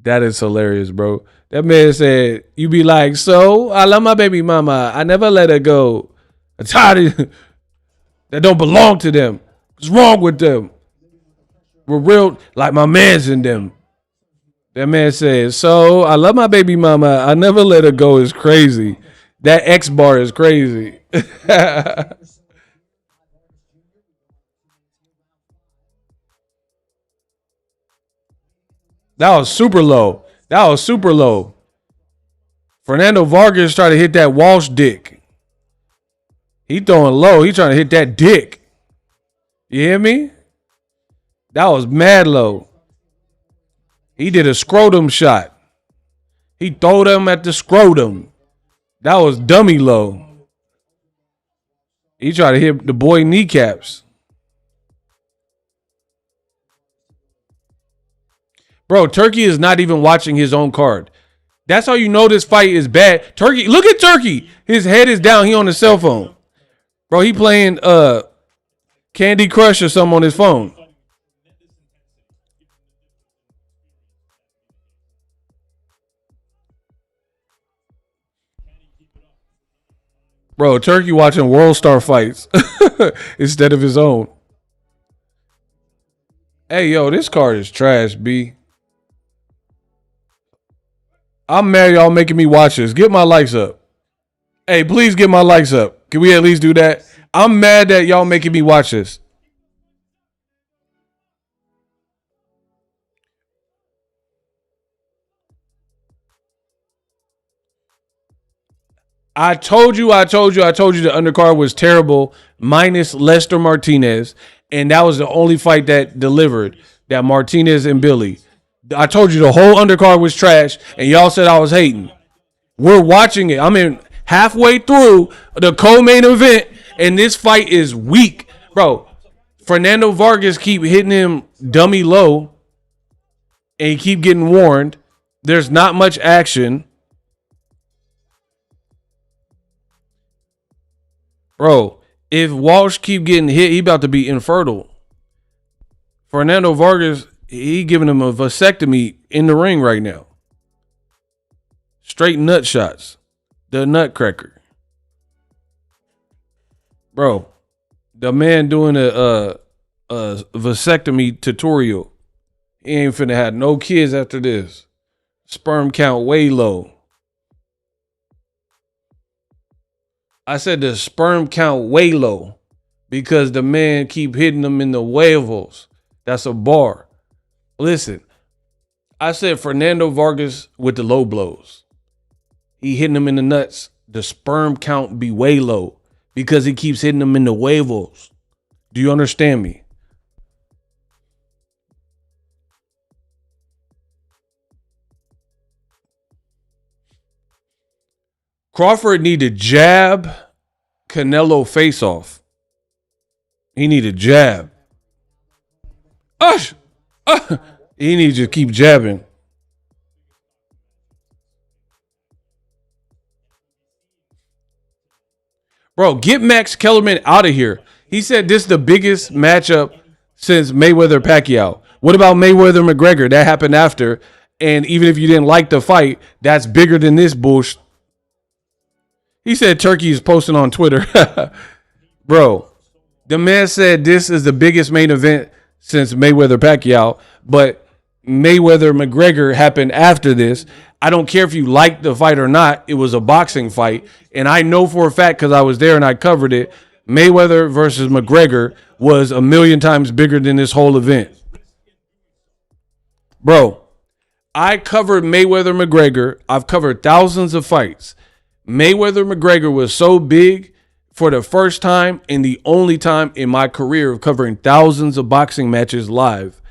That is hilarious, bro. That man said, you be like, so I love my baby mama. I never let her go. I'm tired of that don't belong to them. What's wrong with them? We're real, like my man's in them. That man said, so I love my baby mama. I never let her go is crazy. That X bar is crazy. That was super low. That was super low. Fernando Vargas tried to hit that Walsh dick. He throwing low. He trying to hit that dick. You hear me? That was mad low. He did a scrotum shot. He threw them at the scrotum. That was dummy low. He tried to hit the boy kneecaps. Bro, Turki is not even watching his own card. That's how you know this fight is bad. Turki, look at Turki. His head is down. He on his cell phone. Bro, he playing Candy Crush or something on his phone. Bro, Turki watching World Star fights instead of his own. Hey, yo, this card is trash, B. I'm mad y'all making me watch this. Get my likes up. Hey, please get my likes up. Can we at least do that? I'm mad that y'all making me watch this. I told you the undercard was terrible, minus Lester Martinez, and that was the only fight that delivered, that Martinez and Billy. I told you the whole undercard was trash, and y'all said I was hating. We're watching it. I'm in halfway through the co-main event, and this fight is weak. Bro, Fernando Vargas keep hitting him dummy low, and he keep getting warned. There's not much action. Bro, if Walsh keep getting hit, he about to be infertile. Fernando Vargas, he giving him a vasectomy in the ring right now. Straight nut shots. The nutcracker. Bro, the man doing a vasectomy tutorial. He ain't finna have no kids after this. Sperm count way low. I said the sperm count way low because the man keep hitting them in the huevos. That's a bar. Listen, I said Fernando Vargas with the low blows. He hitting them in the nuts. The sperm count be way low because he keeps hitting them in the huevos. Do you understand me? Crawford need to jab Canelo face off. He need to jab. He needs to keep jabbing. Bro, get Max Kellerman out of here. He said this is the biggest matchup since Mayweather-Pacquiao. What about Mayweather-McGregor? That happened after. And even if you didn't like the fight, that's bigger than this bullshit. He said Turkey is posting on Twitter. Bro, the man said this is the biggest main event since Mayweather-Pacquiao, but Mayweather-McGregor happened after this. I don't care if you liked the fight or not. It was a boxing fight, and I know for a fact because I was there and I covered it, Mayweather versus McGregor was 1,000,000 times bigger than this whole event. Bro, I covered Mayweather-McGregor. I've covered thousands of fights. Mayweather-McGregor was so big for the first time and the only time in my career of covering thousands of boxing matches live.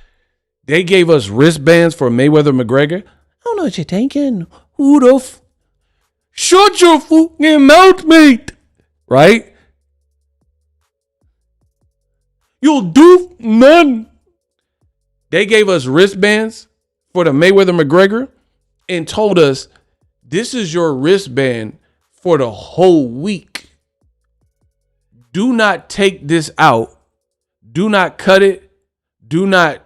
They gave us wristbands for Mayweather-McGregor. I don't know what you're thinking. Who the shut your fucking mouth, mate. Right? You'll do none. They gave us wristbands for the Mayweather-McGregor and told us, this is your wristband for the whole week. Do not take this out. Do not cut it. Do not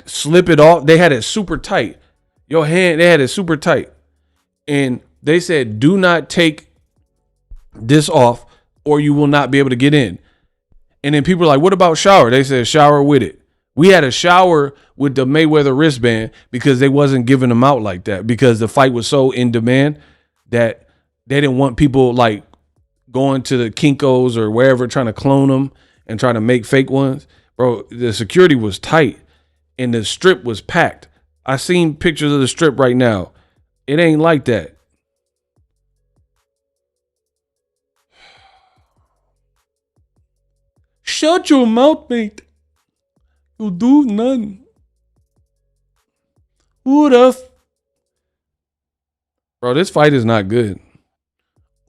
slip it off. They had it super tight. Your hand, they had it super tight. And they said, do not take this off or you will not be able to get in. And then people are like, what about shower? They said, shower with it. We had a shower with the Mayweather wristband because they wasn't giving them out like that because the fight was so in demand that they didn't want people going to the Kinko's or wherever trying to clone them and trying to make fake ones. Bro, the security was tight and the strip was packed. I seen pictures of the strip right now. It ain't like that. Shut your mouth, mate. You do nothing. Who the Bro, this fight is not good.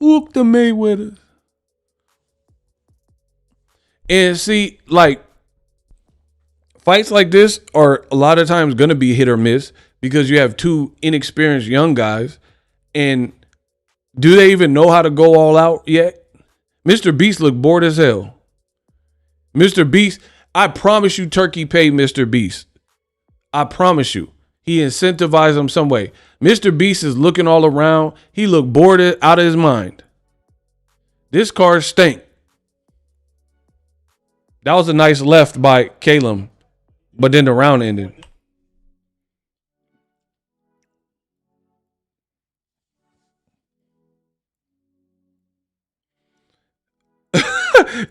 Ook the Mayweather. And see, like, fights like this are a lot of times going to be hit or miss because you have two inexperienced young guys. And do they even know how to go all out yet? Mr. Beast looked bored as hell. Mr. Beast, I promise you Turkey paid Mr. Beast. I promise you. He incentivized him some way. Mr. Beast is looking all around. He looked bored out of his mind. This card stank. That was a nice left by Caleb, but then the round ended.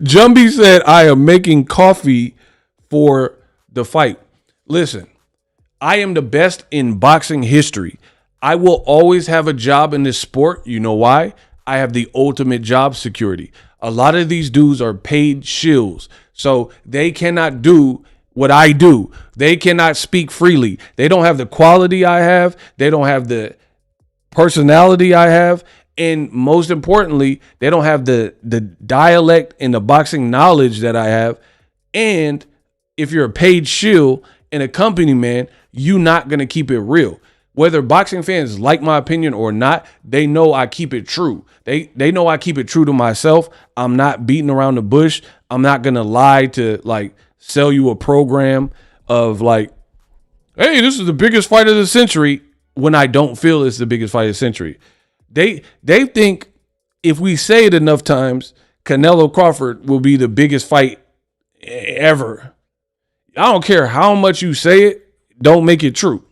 Jumby said, I am making coffee for the fight. Listen, I am the best in boxing history. I will always have a job in this sport. You know why? I have the ultimate job security. A lot of these dudes are paid shills, so they cannot do what I do. They cannot speak freely. They don't have the quality I have. They don't have the personality I have. And most importantly, they don't have the dialect and the boxing knowledge that I have. And if you're a paid shill and a company man, you're not going to keep it real. Whether boxing fans like my opinion or not, they know I keep it true. They know I keep it true to myself. I'm not beating around the bush. I'm not going to lie to like sell you a program of like, hey, this is the biggest fight of the century when I don't feel it's the biggest fight of the century. They think if we say it enough times, Canelo Crawford will be the biggest fight ever. I don't care how much you say it, don't make it true.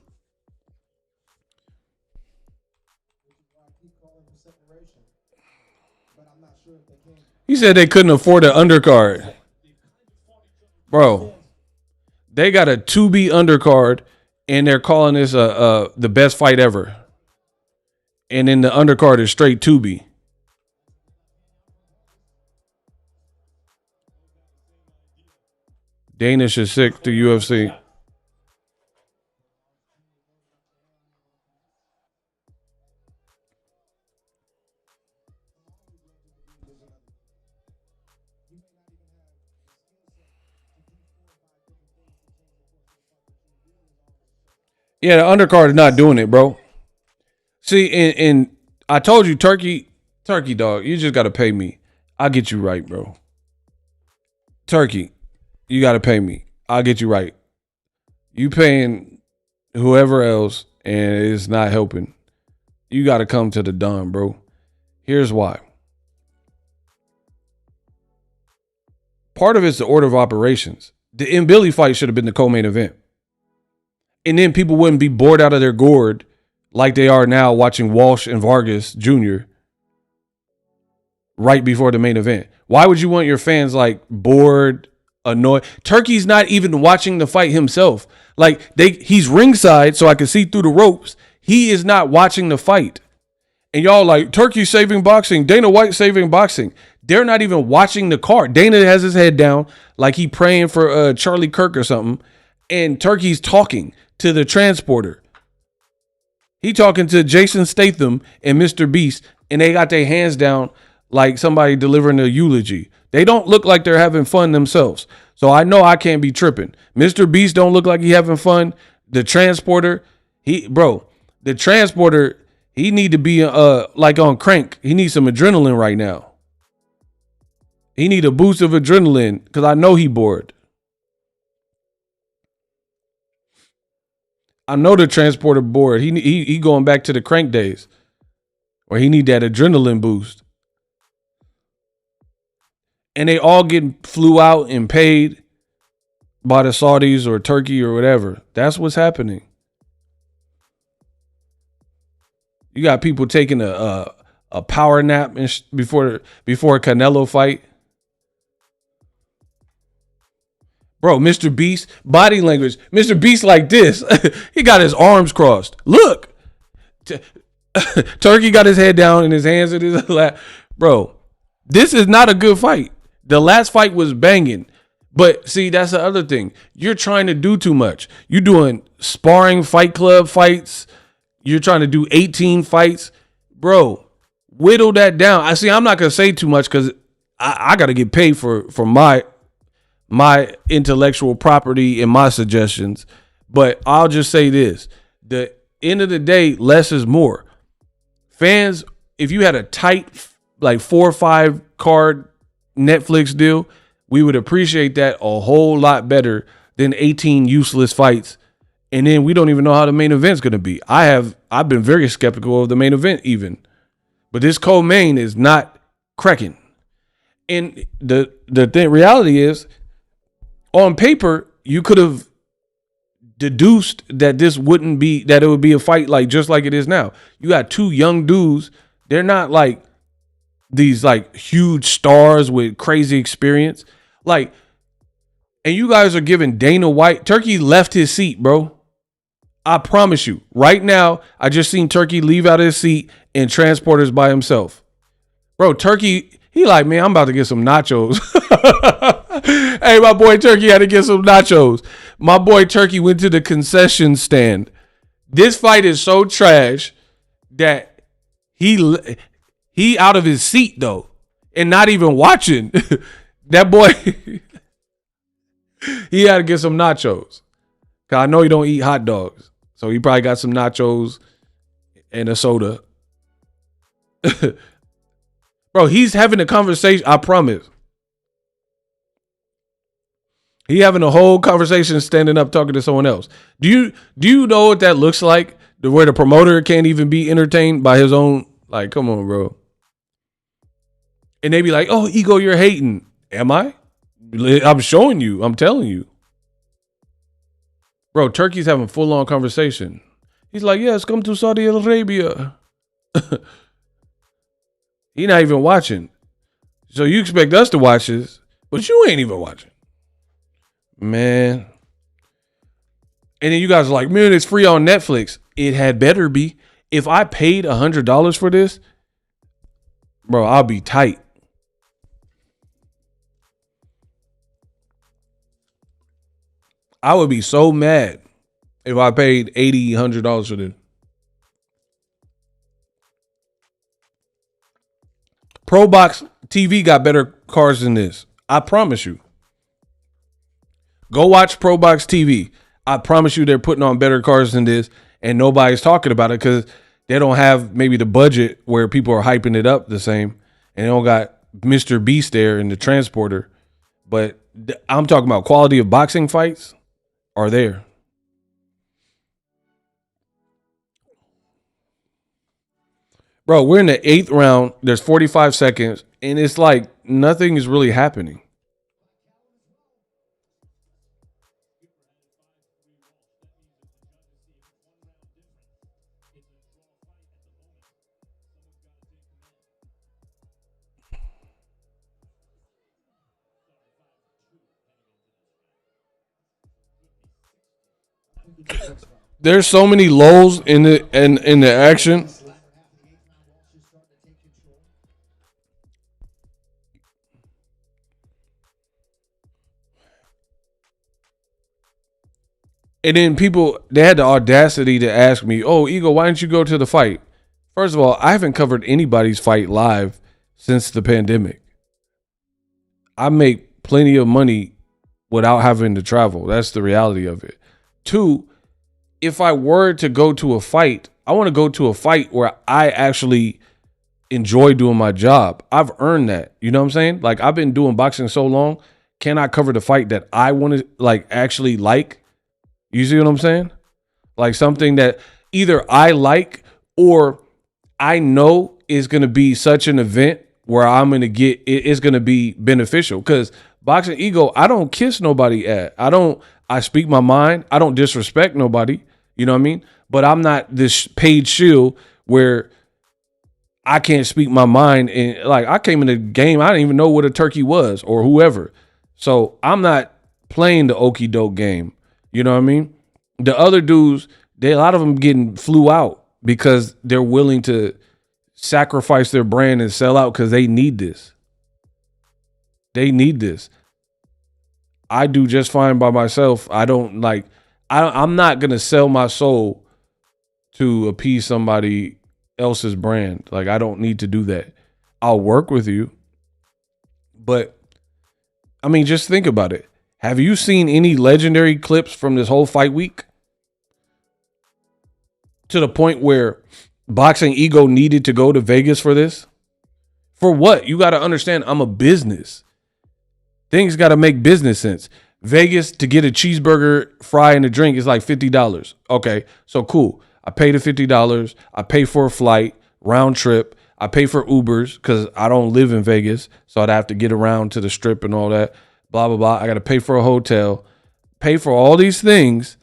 He said they couldn't afford an undercard. Bro, they got a 2B undercard and they're calling this the best fight ever. And then the undercard is straight 2B. Danish is sick to UFC. Yeah, the undercard is not doing it, bro. See, and I told you, Turkey dog, you just got to pay me. I'll get you right, bro. Turkey, you got to pay me. I'll get you right. You paying whoever else and it's not helping. You got to come to the Don, bro. Here's why. Part of it's the order of operations. The Billy fight should have been the co-main event. And then people wouldn't be bored out of their gourd like they are now watching Walsh and Vargas Jr. right before the main event. Why would you want your fans like bored, annoyed? Turkey's not even watching the fight himself. Like he's ringside so I can see through the ropes. He is not watching the fight. And y'all like, Turkey saving boxing, Dana White saving boxing. They're not even watching the card. Dana has his head down like he praying for Charlie Kirk or something. And Turkey's talking to the transporter. He talking to Jason Statham and Mr. Beast, and they got their hands down like somebody delivering a eulogy. They don't look like they're having fun themselves. So I know I can't be tripping. Mr. Beast don't look like he having fun. The transporter, he need to be like on crank. He needs some adrenaline right now. He need a boost of adrenaline because I know he bored. I know the transporter bored. He going back to the crank days where he need that adrenaline boost. And they all get flew out and paid by the Saudis or Turkey or whatever. That's what's happening. You got people taking a power nap before a Canelo fight. Bro, Mr. Beast, body language. Mr. Beast like this. He got his arms crossed. Look. Turkey got his head down and his hands in his lap. Bro, this is not a good fight. The last fight was banging. But see, that's the other thing. You're trying to do too much. You're doing sparring fight club fights. You're trying to do 18 fights. Bro, whittle that down. I see, I'm not going to say too much because I got to get paid for my intellectual property and my suggestions. But I'll just say this. The end of the day, less is more. Fans, if you had a tight, like 4 or 5 card Netflix deal, we would appreciate that a whole lot better than 18 useless fights. And then we don't even know how the main event's going to be. I've been very skeptical of the main event even. But this co-main is not cracking. And the reality is, on paper, you could have deduced that it would be a fight like just like it is now. You got 2 young dudes. They're not like these like huge stars with crazy experience. Like, and you guys are giving Dana White, Turkey left his seat, bro. I promise you. Right now, I just seen Turkey leave out his seat in transporters by himself. Bro, Turkey, he like, man, I'm about to get some nachos. Hey, my boy Turkey had to get some nachos. My boy Turkey went to the concession stand. This fight is so trash that he out of his seat, though, and not even watching. That boy, he had to get some nachos. Cause I know he don't eat hot dogs. So he probably got some nachos and a soda. Bro, he's having a conversation, I promise. He having a whole conversation standing up talking to someone else. Do you know what that looks like? Where the promoter can't even be entertained by his own, like, come on, bro. And they be like, oh, Ego, you're hating. Am I? I'm showing you. I'm telling you. Bro, Turkey's having full-on conversation. He's like, yes, come to Saudi Arabia. He not even watching. So you expect us to watch this, but you ain't even watching. Man. And then you guys are like, man, it's free on Netflix. It had better be. If I paid $100 for this, bro, I'll be tight. I would be so mad if I paid $80, $100 for this. Pro Box TV got better cards than this. I promise you. Go watch Pro Box TV. I promise you they're putting on better cards than this, and nobody's talking about it because they don't have maybe the budget where people are hyping it up the same, and they don't got Mr. Beast there in the transporter. But I'm talking about quality of boxing fights are there. Bro, we're in the 8th round. There's 45 seconds, and it's like nothing is really happening. There's so many lulls in the action. And then they had the audacity to ask me, oh, Ego, why didn't you go to the fight? First of all, I haven't covered anybody's fight live since the pandemic. I make plenty of money without having to travel. That's the reality of it. 2, if I were to go to a fight, I want to go to a fight where I actually enjoy doing my job. I've earned that. You know what I'm saying? Like, I've been doing boxing so long. Can I cover the fight that I want to actually like? You see what I'm saying? Like something that either I like or I know is going to be such an event where I'm going to get, it's going to be beneficial. Because Boxingego, I don't kiss nobody at. I speak my mind. I don't disrespect nobody. You know what I mean? But I'm not this paid shield where I can't speak my mind. And like, I came in the game, I didn't even know what a turkey was or whoever. So I'm not playing the okie doke game. You know what I mean? The other dudes, a lot of them flew out because they're willing to sacrifice their brand and sell out because they need this. They need this. I do just fine by myself. I don't like. I'm not gonna sell my soul to appease somebody else's brand. Like I don't need to do that. I'll work with you, but I mean, just think about it. Have you seen any legendary clips from this whole fight week? To the point where Boxingego needed to go to Vegas for this? For what? You got to understand, I'm a business. Things got to make business sense. Vegas to get a cheeseburger, fry, and a drink is like $50. Okay, so cool. I pay the $50. I pay for a flight, round trip. I pay for Ubers because I don't live in Vegas, so I'd have to get around to the strip and all that. Blah, blah, blah. I got to pay for a hotel, pay for all these things,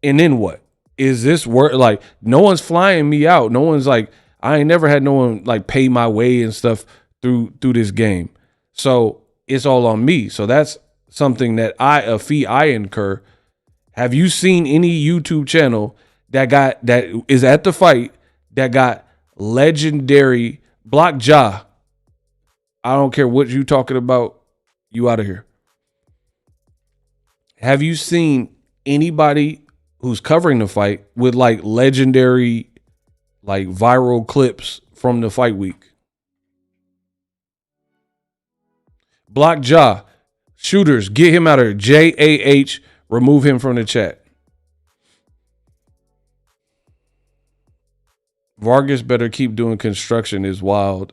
and then what? Is this work? Like, no one's flying me out. No one's like, I ain't never had no one like pay my way and stuff through this game. So it's all on me. So that's something that a fee I incur. Have you seen any YouTube channel that is at the fight that got legendary Block Ja? I don't care what you talking about. You out of here. Have you seen anybody who's covering the fight with like legendary, like viral clips from the fight week? Block Ja. Shooters, get him out of here. JAH, remove him from the chat. Vargas better keep doing construction is wild.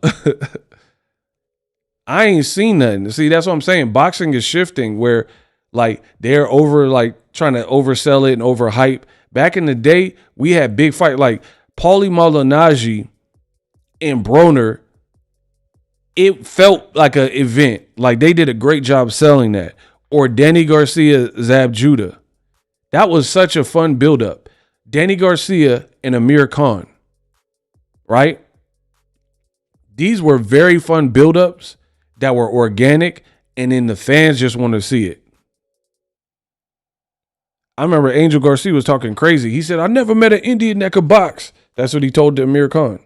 I ain't seen nothing. See, that's what I'm saying. Boxing is shifting where like they're over like trying to oversell it and overhype. Back in the day, we had big fight like Paulie Malignaggi and Broner. It felt like an event. Like they did a great job selling that. Or Danny Garcia, Zab Judah. That was such a fun buildup. Danny Garcia and Amir Khan. Right? These were very fun buildups that were organic, and then the fans just want to see it. I remember Angel Garcia was talking crazy. He said, I never met an Indian that could box. That's what he told Amir Khan.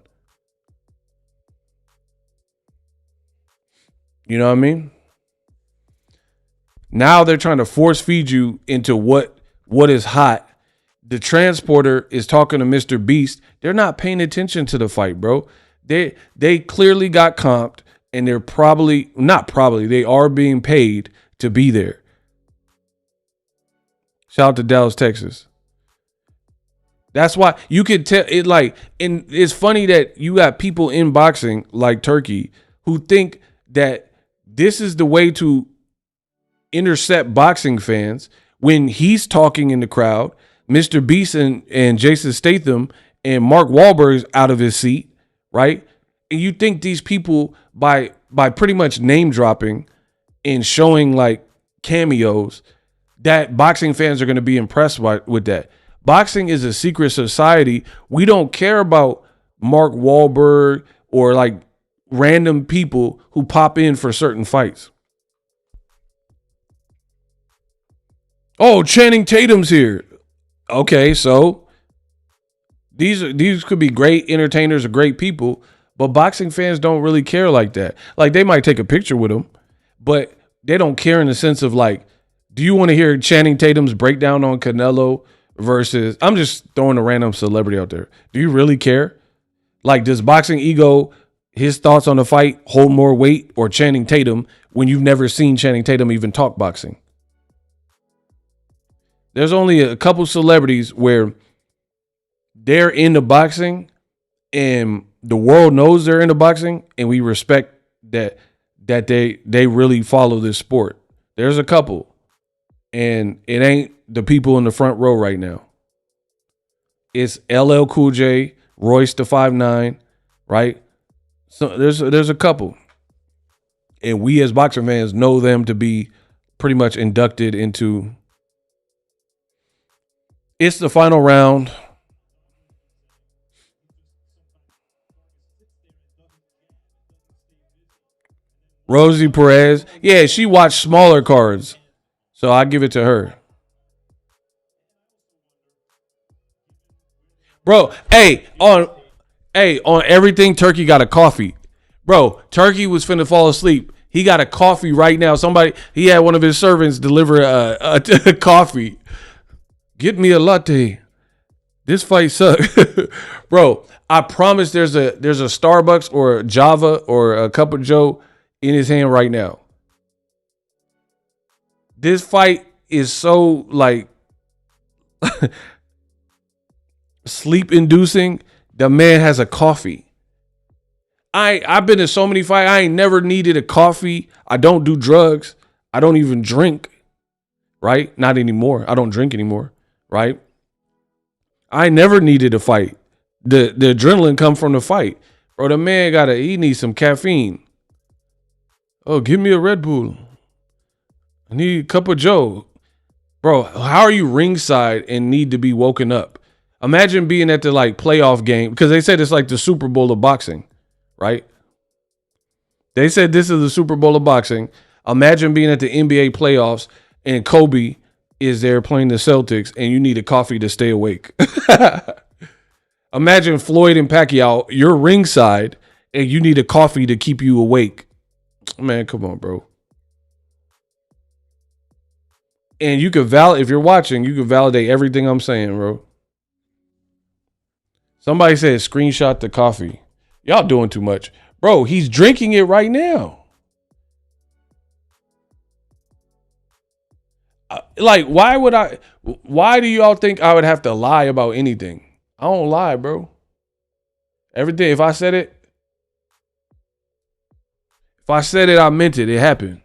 You know what I mean? Now they're trying to force feed you into what is hot. The transporter is talking to Mr. Beast. They're not paying attention to the fight, bro. They clearly got comped, and they're they are being paid to be there. Shout out to Dallas, Texas. That's why you could tell it like, and it's funny that you got people in boxing like Turki who think that this is the way to intercept boxing fans when he's talking in the crowd. Mr. Beast and Jason Statham and Mark Wahlberg's out of his seat, right? And you think these people by pretty much name dropping and showing like cameos that boxing fans are going to be impressed with that. Boxing is a secret society. We don't care about Mark Wahlberg or like random people who pop in for certain fights. Oh, Channing Tatum's here. Okay, so these could be great entertainers or great people, but boxing fans don't really care like that. Like they might take a picture with them, but they don't care in the sense of like, do you want to hear Channing Tatum's breakdown on Canelo versus, I'm just throwing a random celebrity out there. Do you really care? Like, does Boxingego, his thoughts on the fight hold more weight, or Channing Tatum when you've never seen Channing Tatum even talk boxing? There's only a couple celebrities where they're into boxing and the world knows they're into boxing, and we respect that they really follow this sport. There's a couple, and it ain't the people in the front row right now. It's LL Cool J, Royce the 5'9", right? So there's a couple, and we as boxing fans know them to be pretty much inducted into. It's the final round. Rosie Perez. Yeah, she watched smaller cards, so I give it to her. Bro, on everything, Turkey got a coffee. Bro, Turkey was finna fall asleep. He got a coffee right now. He had one of his servants deliver a coffee. Get me a latte. This fight sucks. Bro, I promise there's a Starbucks or a Java or a Cup of Joe in his hand right now. This fight is so like sleep inducing. The man has a coffee. I've been in so many fights. I ain't never needed a coffee. I don't do drugs. I don't even drink. Right? Not anymore. I don't drink anymore. Right? I never needed a fight. The adrenaline come from the fight. Bro, the man he needs some caffeine. Oh, give me a Red Bull. I need a cup of Joe. Bro, how are you ringside and need to be woken up? Imagine being at the like playoff game, because they said it's like the Super Bowl of boxing, right? They said this is the Super Bowl of boxing. Imagine being at the NBA playoffs and Kobe is there playing the Celtics and you need a coffee to stay awake. Imagine Floyd and Pacquiao, you're ringside and you need a coffee to keep you awake. Man, come on, bro. And you can if you're watching, you can validate everything I'm saying, bro. Somebody said screenshot the coffee. Y'all doing too much. Bro, he's drinking it right now. Like, why do y'all think I would have to lie about anything? I don't lie, bro. Everything, if I said it, I meant it. It happened.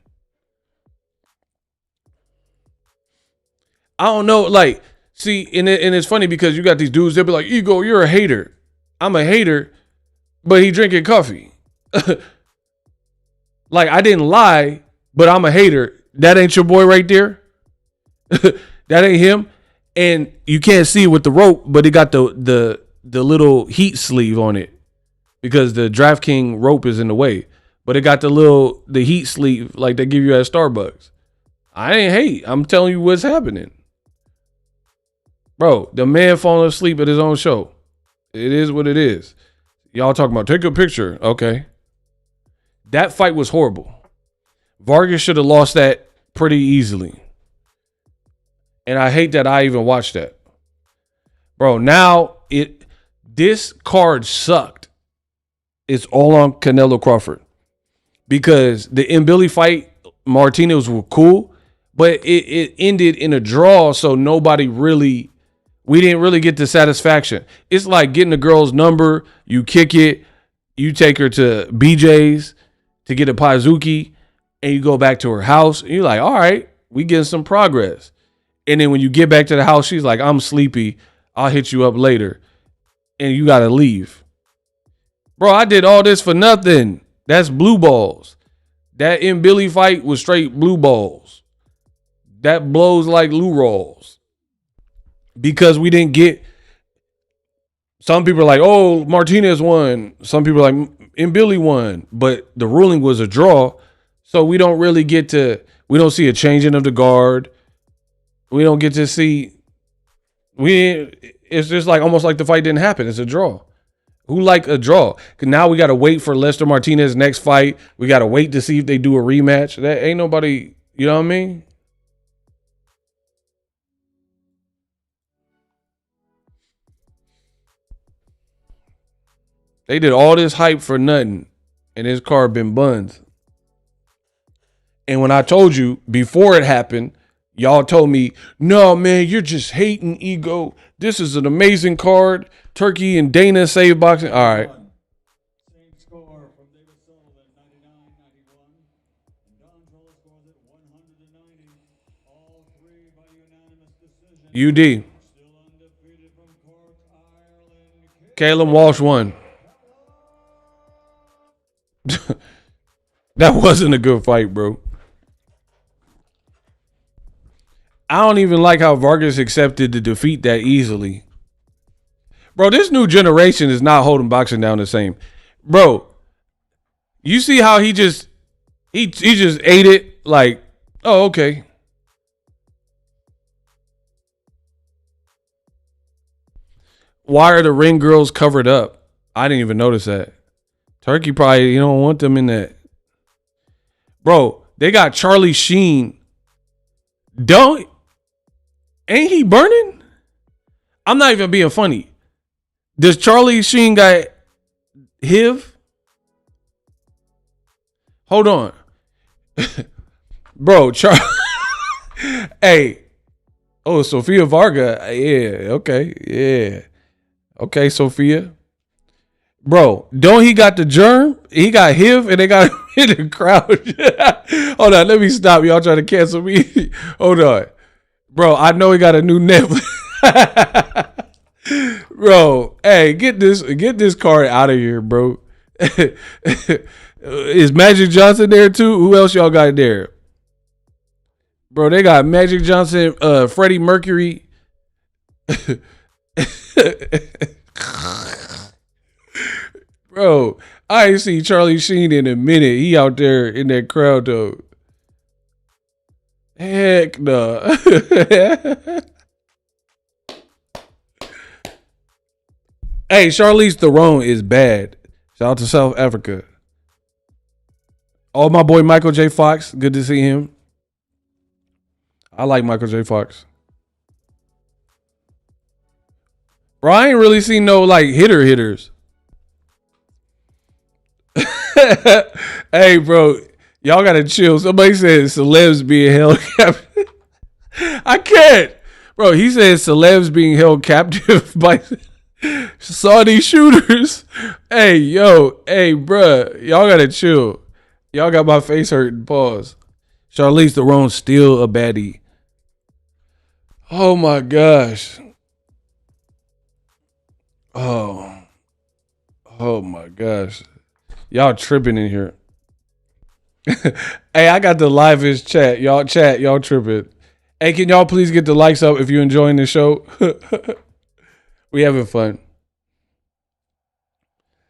I don't know, like, see, and it's funny because you got these dudes, they'll be like, Ego, you're a hater. I'm a hater, but he drinking coffee. Like, I didn't lie, but I'm a hater. That ain't your boy right there. That ain't him. And you can't see it with the rope, but it got the little heat sleeve on it because the DraftKings rope is in the way. But it got the heat sleeve like they give you at Starbucks. I ain't hate. I'm telling you what's happening. Bro, the man falling asleep at his own show. It is what it is. Y'all talking about take a picture. Okay. That fight was horrible. Vargas should have lost that pretty easily. And I hate that I even watched that. Bro, now this card sucked. It's all on Canelo Crawford. Because the Billy fight, Martinez were cool, but it ended in a draw, so we didn't really get the satisfaction. It's like getting a girl's number, you kick it, you take her to BJ's to get a Paizuki, and you go back to her house, and you're like, all right, we getting some progress. And then when you get back to the house, she's like, I'm sleepy. I'll hit you up later. And you got to leave. Bro, I did all this for nothing. That's blue balls. That Billy fight was straight blue balls. That blows like Lou rolls. Because we didn't get. Some people are like, oh, Martinez won. Some people are like, Billy won. But the ruling was a draw. So we don't really we don't see a changing of the guard. We don't get to see. It's just like almost like the fight didn't happen. It's a draw. Who like a draw? Now we got to wait for Lester Martinez's next fight. We got to wait to see if they do a rematch. That ain't nobody, you know what I mean? They did all this hype for nothing, and his card been buns. And when I told you before it happened, y'all told me, no, man, you're just hating Ego. This is an amazing card. Turkey and Dana save boxing. All right. Same score from David Sullivan, 99-91. And Don Toll scores it 190. All three by unanimous decision. UD. Still undefeated from Cork, Ireland. Caleb Walsh won. That wasn't a good fight, bro. I don't even like how Vargas accepted the defeat that easily. Bro, this new generation is not holding boxing down the same. Bro, you see how he just ate it like, oh, okay. Why are the ring girls covered up? I didn't even notice that. Turkey probably, you don't want them in that. Bro, they got Charlie Sheen. Ain't he burning? I'm not even being funny. Does Charlie Sheen got HIV? Hold on. Bro, hey. Oh, Sofia Varga. Yeah, okay. Yeah. Okay, Sophia. Bro, don't he got the germ? He got HIV and they got him in the crowd. Hold on, let me stop. Y'all trying to cancel me. Hold on. Bro, I know he got a new Netflix. Bro, hey, get this card out of here, bro. Is Magic Johnson there too? Who else y'all got there? Bro, they got Magic Johnson, Freddie Mercury. Bro, I ain't seen Charlie Sheen in a minute. He out there in that crowd though. Heck no. Hey, Charlize Theron is bad. Shout out to South Africa. Oh, my boy Michael J. Fox. Good to see him. I like Michael J. Fox. Bro, I ain't really seen no like hitters. Hey, bro, y'all gotta chill. Somebody said celebs being held captive. I can't. Bro, he said celebs being held captive by Saudi shooters. Hey, bro, y'all gotta chill. Y'all got my face hurting. Pause. Charlize Theron still a baddie. Oh my gosh. Oh my gosh. Y'all tripping in here. Hey, I got the livest chat. Y'all tripping. Hey, can y'all please get the likes up if you're enjoying the show? We having fun.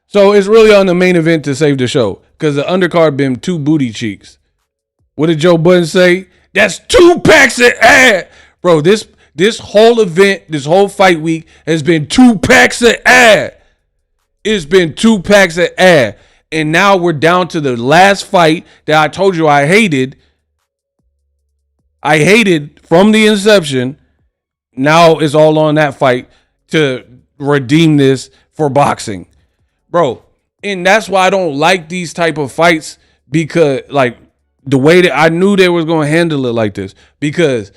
So it's really on the main event to save the show. Because the undercard been 2 booty cheeks. What did Joe Budden say? That's 2 packs of ass. Bro, this whole event, this whole fight week has been 2 packs of ass. It's been 2 packs of ass. And now we're down to the last fight that I told you I hated. I hated from the inception. Now it's all on that fight to redeem this for boxing. Bro, and that's why I don't like these type of fights, because like the way that I knew they was going to handle it like this, because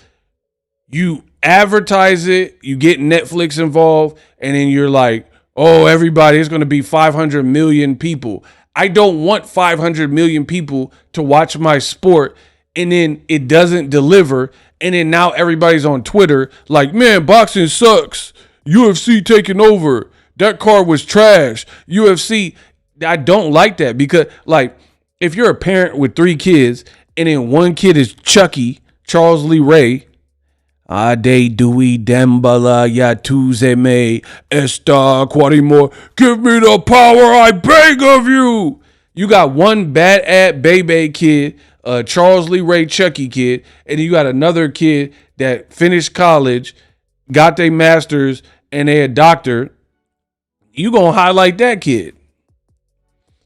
you advertise it, you get Netflix involved, and then you're like, oh, everybody, it's going to be 500 million people. I don't want 500 million people to watch my sport, and then it doesn't deliver, and then now everybody's on Twitter like, man, boxing sucks. UFC taking over. That card was trash. UFC, I don't like that, because like if you're a parent with 3 kids and then one kid is Chucky, Charles Lee Ray, Ade Dewey Dembala Yatuzeme Esta Quadrimore, give me the power, I beg of you. You got one bad at Bebe kid, Charles Lee Ray Chucky kid, and then you got another kid that finished college, got their master's, and they a doctor. You gonna highlight that kid.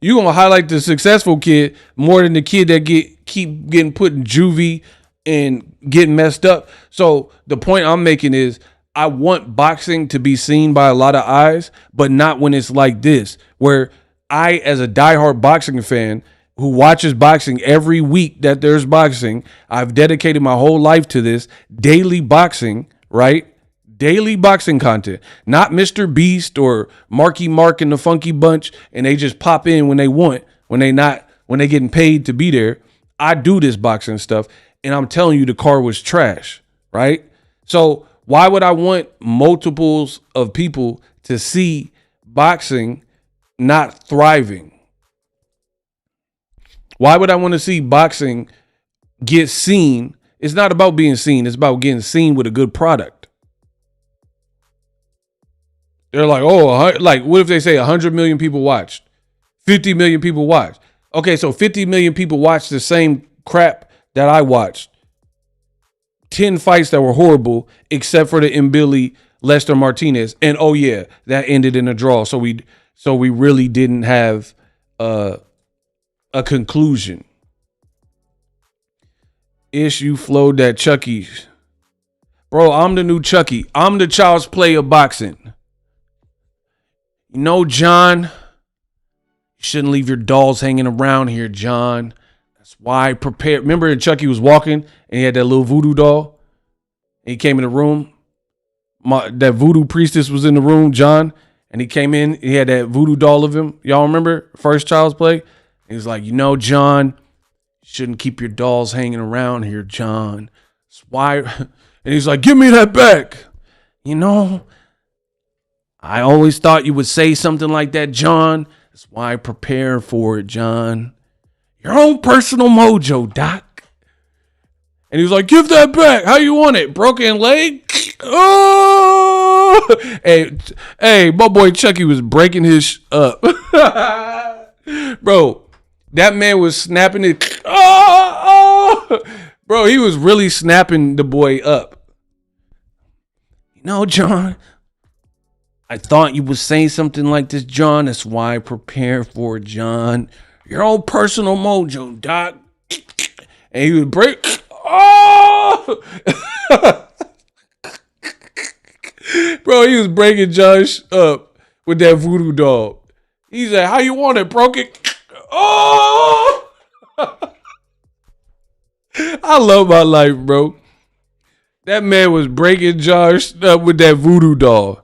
You gonna highlight the successful kid more than the kid that keep getting put in juvie and getting messed up. So the point I'm making is I want boxing to be seen by a lot of eyes, but not when it's like this, where I, as a diehard boxing fan who watches boxing every week that there's boxing, I've dedicated my whole life to this daily boxing, right? Daily boxing content, not Mr. Beast or Marky Mark and the Funky Bunch, and they just pop in when they want, when they getting paid to be there. I do this boxing stuff, and I'm telling you the card was trash, right? So why would I want multiples of people to see boxing not thriving? Why would I want to see boxing get seen? It's not about being seen. It's about getting seen with a good product. They're like, oh, like, what if they say 100 million people watched? 50 million people watched. Okay, so 50 million people watched the same crap that I watched. 10 fights that were horrible, except for the Mbili Lester Martinez. And oh yeah, that ended in a draw. So we really didn't have a conclusion. Ish, you flowed that Chucky. Bro, I'm the new Chucky. I'm the child's play of boxing. You know, John, you shouldn't leave your dolls hanging around here, John. That's why I prepared. Remember Chucky was walking and he had that little voodoo doll? And he came in the room. That voodoo priestess was in the room, John. And he came in. He had that voodoo doll of him. Y'all remember? First child's play? He was like, you know, John, you shouldn't keep your dolls hanging around here, John. That's why. And he's like, give me that back. You know, I always thought you would say something like that, John. That's why I prepared for it, John. Your own personal mojo, Doc. And he was like, give that back. How you want it? Broken leg? Oh! Hey, my boy Chucky was breaking his up. Bro, that man was snapping it. Oh! Bro, he was really snapping the boy up. You know, John, I thought you would say something like this, John. That's why I prepared for it, John. Your own personal mojo, Doc. And he would break. Oh! Bro, he was breaking Josh up with that voodoo doll. He said, how you want it, broke it? Oh! I love my life, bro. That man was breaking Josh up with that voodoo doll.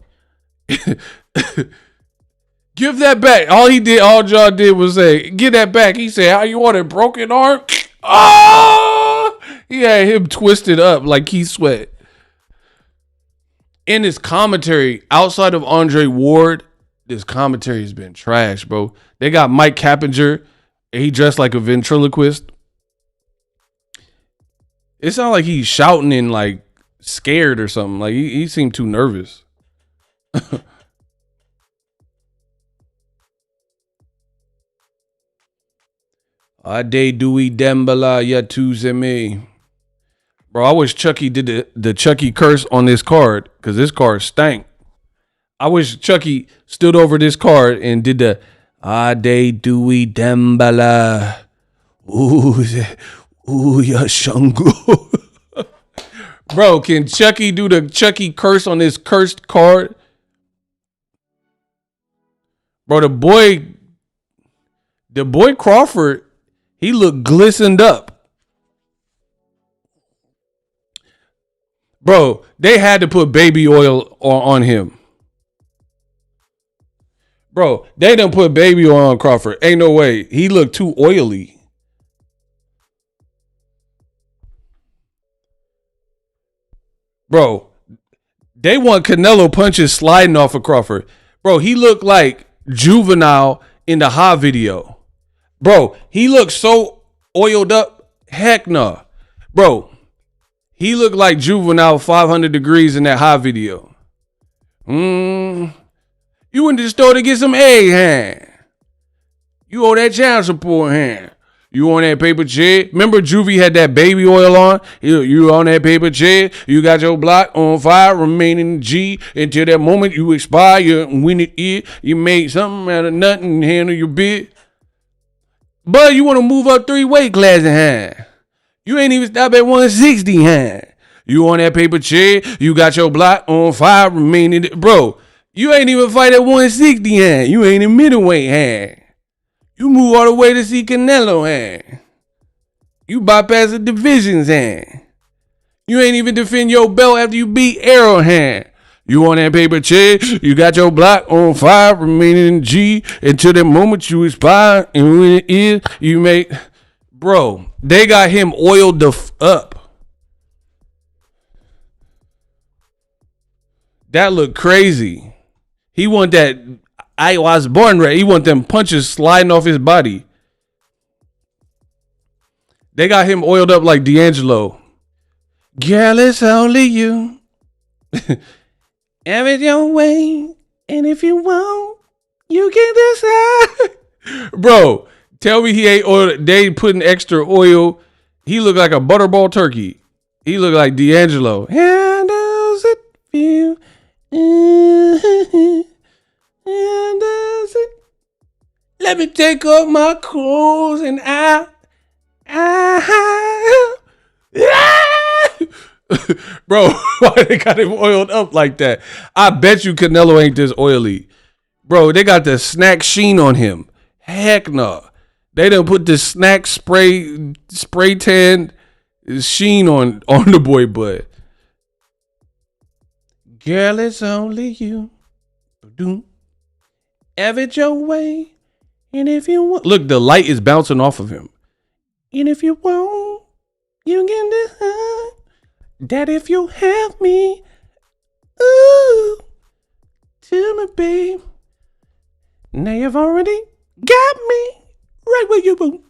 Give that back. All John did was say, give that back. He said, how you want it, broken arm? Oh! He had him twisted up like Keith Sweat. In his commentary, outside of Andre Ward, this commentary has been trash, bro. They got Mike Cappinger, and he dressed like a ventriloquist. It sounded like he's shouting and like scared or something. Like he seemed too nervous. Ade Dewey Dembala Yatuzeme. Bro, I wish Chucky did the Chucky curse on this card because this card stank. I wish Chucky stood over this card and did the Ade Dewey Dembala. Ooh, Yashango. Bro, can Chucky do the Chucky curse on this cursed card? Bro, the boy Crawford, he looked glistened up. Bro, they had to put baby oil on him. Bro, they done put baby oil on Crawford. Ain't no way. He looked too oily. Bro, they want Canelo punches sliding off of Crawford. Bro, he looked like Juvenile in the Ha video. Bro, he looked so oiled up. Heck no. Bro, he looked like Juvenile 500 degrees in that Ha video. You went to the store to get some egg, huh? You owe that child support, huh? You on that paper check? Remember Juvie had that baby oil on? You on that paper check? You got your block on fire, remaining G until that moment you expire. And when it is, you make something out of nothing and handle your bid. But you want to move up 3 weight classes, huh? You ain't even stop at 160, huh? You on that paper check? You got your block on fire, remaining. Bro, you ain't even fight at 160, huh? You ain't in middleweight, huh? You move all the way to see Canelo, huh? You bypass the divisions, huh? You ain't even defend your belt after you beat Arrow, huh? You on that paper check? You got your block on fire, remaining G until the moment you expire. And when it is, you make... Bro, they got him oiled up. That looked crazy. He want that... I was born ready. He want them punches sliding off his body. They got him oiled up like D'Angelo. Girl, it's only you. Have it your way. And if you want, you can decide. Bro, tell me he ain't oil. They putting extra oil. He looked like a butterball turkey. He looked like D'Angelo. How does it feel? And does it? Let me take off my clothes and I Bro, why they got him oiled up like that? I bet you Canelo ain't this oily. Bro, they got the snack sheen on him. Heck no. They done put the snack spray tan sheen on the boy butt. Girl, it's only you. Have it your way. And if you want. Look, the light is bouncing off of him. And if you want, you can decide that if you have me, ooh, tell me, babe. Now you've already got me right where you want.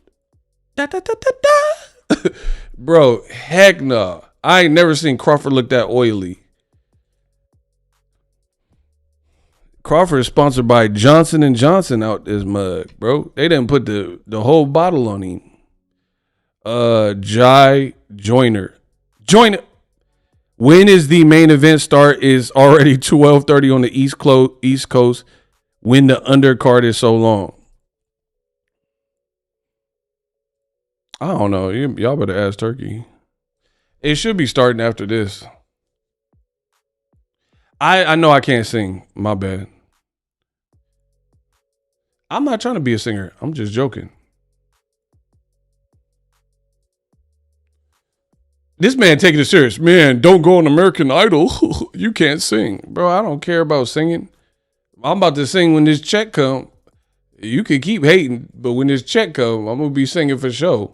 Da da da da da. Bro, heck no. I ain't never seen Crawford look that oily. Crawford is sponsored by Johnson & Johnson out this mug, bro. They didn't put the whole bottle on him. Jai Joyner. Joyner. When is the main event start? Is already 12:30 on the East Coast when the undercard is so long. I don't know. Y'all better ask Turkey. It should be starting after this. I know I can't sing. My bad. I'm not trying to be a singer. I'm just joking. This man taking it serious. Man, don't go on American Idol. You can't sing. Bro, I don't care about singing. I'm about to sing when this check come. You can keep hating, but when this check come, I'm going to be singing for sure.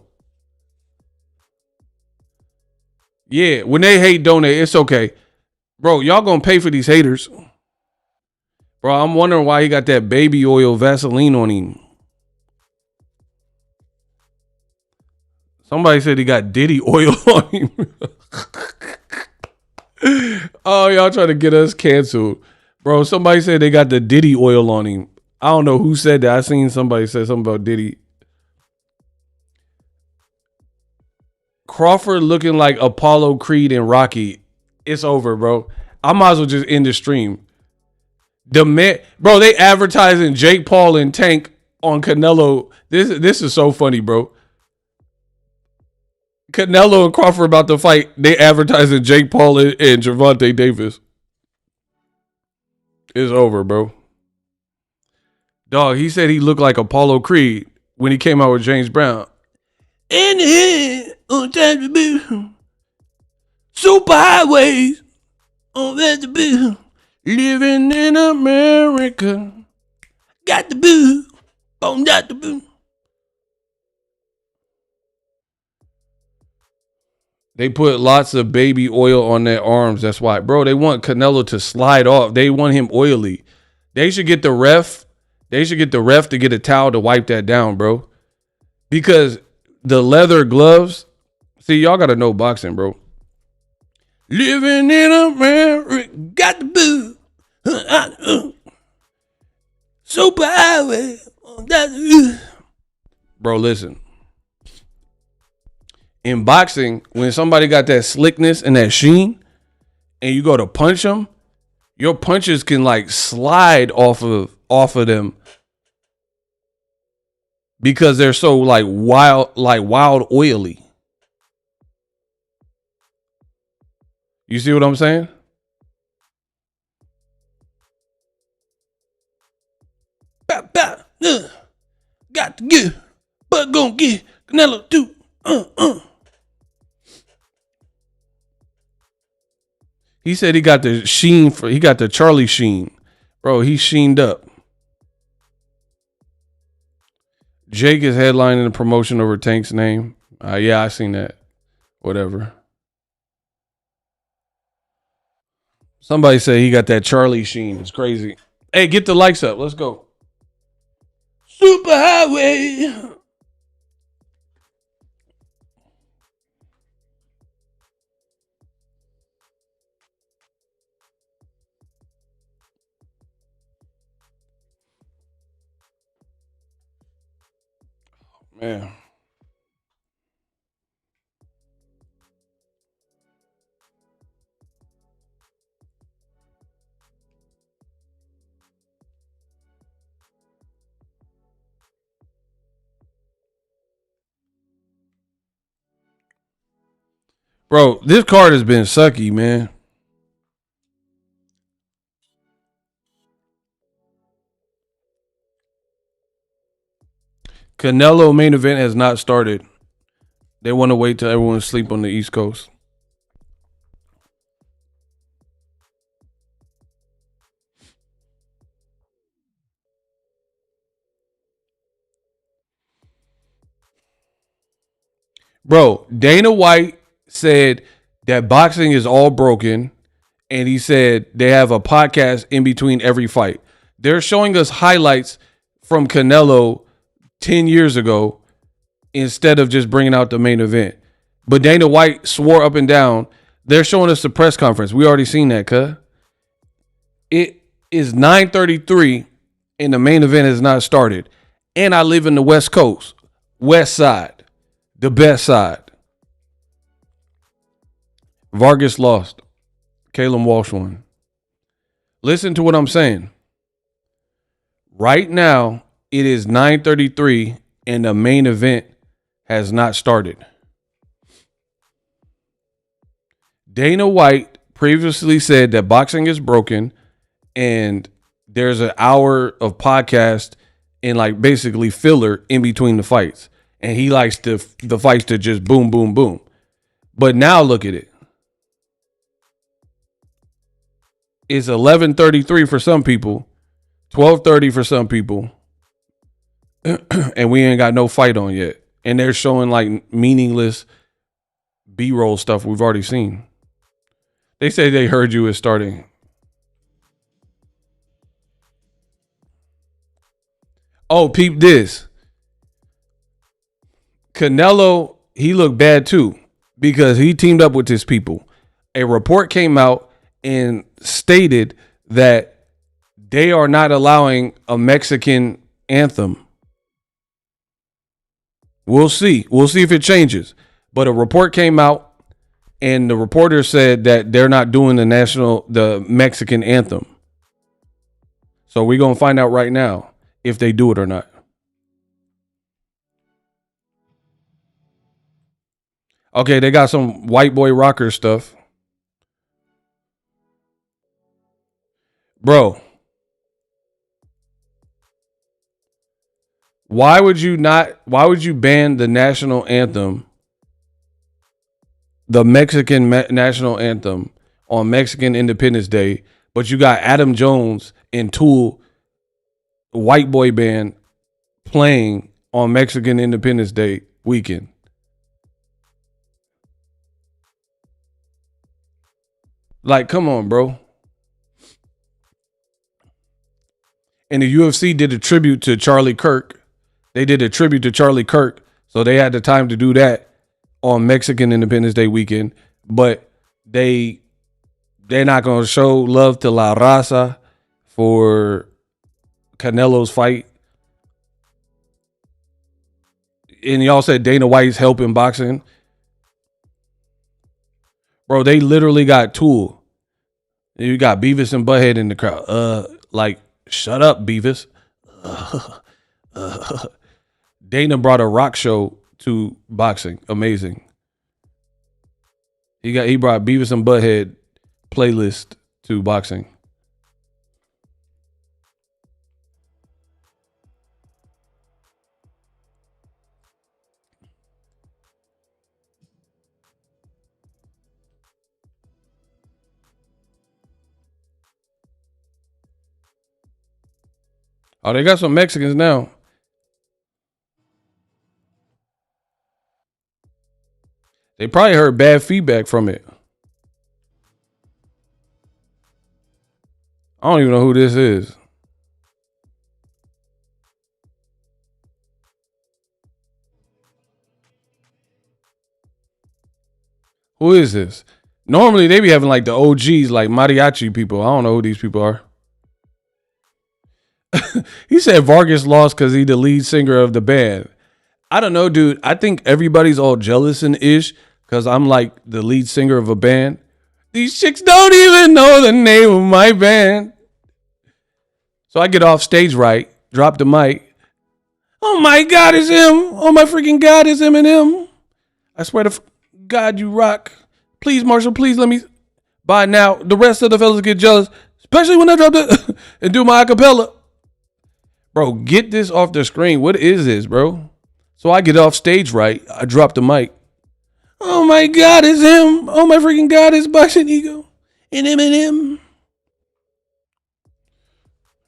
Yeah, when they hate, donate, it's okay. Bro, y'all going to pay for these haters. Bro, I'm wondering why he got that baby oil Vaseline on him. Somebody said he got Diddy oil on him. Oh, y'all trying to get us canceled. Bro, somebody said they got the Diddy oil on him. I don't know who said that. I seen somebody say something about Diddy. Crawford looking like Apollo Creed and Rocky. It's over, bro. I might as well just end the stream. Bro, they advertising Jake Paul and Tank on Canelo. This is so funny, bro. Canelo and Crawford about to fight. They advertising Jake Paul and Gervonta Davis. It's over, bro. Dog, he said he looked like Apollo Creed when he came out with James Brown. In the head, on time to be. Super highways, on that to be. Living in America. Got the boo. On that to boo. They put lots of baby oil on their arms. That's why. Bro, they want Canelo to slide off. They want him oily. They should get the ref. They should get the ref to get a towel to wipe that down, bro. Because the leather gloves. See, y'all got to know boxing, bro. Living in America. Got the boo. Super highway. Bro, listen. In boxing, when somebody got that slickness and that sheen, and you go to punch them, your punches can like slide off of them because they're so like wild oily. You see what I'm saying? Got to get, but gonna get Canelo too. He said he got the sheen he got the Charlie Sheen. Bro, he sheened up. Jake is headlining the promotion over Tank's name. Yeah, I seen that. Whatever. Somebody say he got that Charlie Sheen. It's crazy. Hey, get the likes up. Let's go. Super highway. Man. Bro, this card has been sucky, man. Canelo main event has not started. They want to wait till everyone's asleep on the East Coast. Bro, Dana White said that boxing is all broken, and he said they have a podcast in between every fight. They're showing us highlights from Canelo 10 years ago instead of just bringing out the main event. But Dana White swore up and down, they're showing us the press conference. We already seen that, cuz. It is 9:33 and the main event has not started. And I live in the West Coast, West Side, the best side. Vargas lost. Caleb Walsh won. Listen to what I'm saying. Right now, it is 9:33 and the main event has not started. Dana White previously said that boxing is broken and there's an hour of podcast and like basically filler in between the fights. And he likes the fights to just boom, boom, boom. But now look at it. It's 11:33 for some people, 12:30 for some people, and we ain't got no fight on yet. And they're showing like meaningless B-roll stuff we've already seen. They say they heard you is starting. Oh, peep this. Canelo, he looked bad too because he teamed up with his people. A report came out and stated that they are not allowing a Mexican anthem. We'll see. We'll see if it changes. But a report came out and the reporter said that they're not doing the Mexican anthem. So we're going to find out right now if they do it or not. Okay, they got some white boy rocker stuff. Bro, why would you ban the national anthem, the Mexican national anthem on Mexican Independence Day, but you got Adam Jones and Tool, white boy band, playing on Mexican Independence Day weekend? Like, come on, bro. And the UFC did a tribute to Charlie Kirk. They did a tribute to Charlie Kirk, so they had the time to do that on Mexican Independence Day weekend. But they're not going to show love to La Raza for Canelo's fight. And y'all said Dana White's helping boxing. Bro, they literally got Tool. You got Beavis and Butthead in the crowd. Like, shut up, Beavis. Dana brought a rock show to boxing. Amazing. He brought Beavis and Butthead playlist to boxing. Oh, they got some Mexicans now. They probably heard bad feedback from it. I don't even know who this is. Who is this? Normally they be having like the OGs, like mariachi people. I don't know who these people are. He said Vargas lost because he the lead singer of the band. I don't know, dude. I think everybody's all jealous and ish because I'm like the lead singer of a band. These chicks don't even know the name of my band. So I get off stage right, drop the mic. Oh my God, it's him. Oh my freaking God, it's Eminem. I swear to God, you rock. Please, Marshall, please let me buy now. The rest of the fellas get jealous, especially when I drop it and do my acapella. Bro, get this off the screen. What is this, bro? So I get off stage right. I drop the mic. Oh my God, it's him. Oh my freaking God, it's Boxingego and Eminem.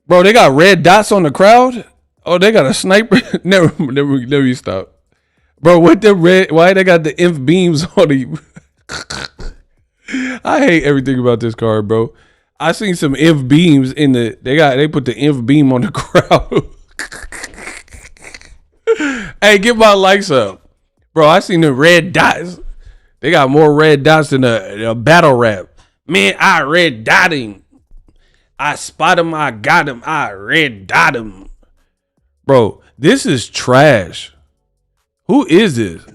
Bro, they got red dots on the crowd. Oh, they got a sniper. never you stop. Bro, what the red? Why they got the inf beams on you? I hate everything about this card, bro. I seen some inf beams in the. They put the inf beam on the crowd. Hey, get my likes up, bro. I seen the red dots. They got more red dots than a battle rap. Man, I red dot him. I spot him. I got him. I red dot him. Bro, this is trash. Who is this?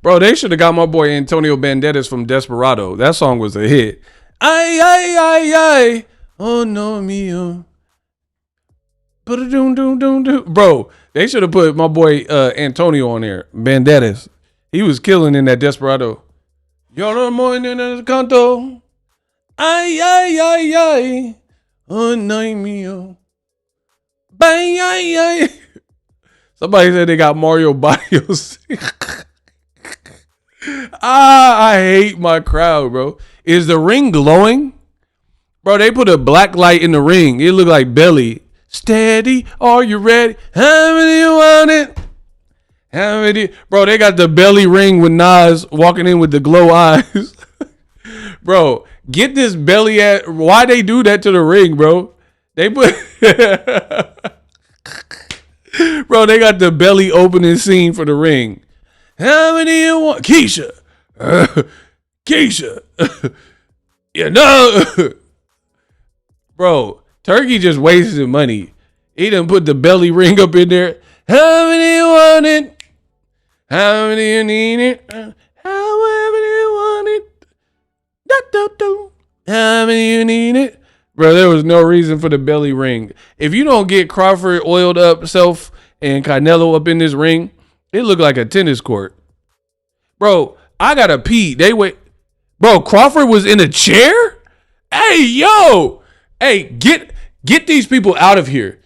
Bro, they should have got my boy Antonio Banderas from Desperado. That song was a hit. Ay, ay, ay, ay. Oh, no, mio. Bro, they should have put my boy Antonio on there. Banderas. He was killing in that Desperado. Yo no more en el canto. Ay, ay, ay, ay. Oh, no, mio. Bang, ay, ay. Somebody said they got Mario Barrios. I hate my crowd, bro. Is the ring glowing? Bro, they put a black light in the ring. It look like Belly. Steady, are you ready? How many you want it? How many? Bro, they got the belly ring with Nas walking in with the glow eyes. Bro, get this belly at. Why they do that to the ring, bro? They put. Bro, they got the belly opening scene for the ring. How many you want? Keisha. Keisha. You know. Bro, Turkey just wasted money. He done put the belly ring up in there. How many you want it? How many you need it? However you want it. How many you need it? Bro, there was no reason for the belly ring. If you don't get Crawford oiled up self and Canelo up in this ring, it looked like a tennis court. Bro, I gotta pee. They wait. Bro, Crawford was in a chair? Hey, yo. Hey, get these people out of here.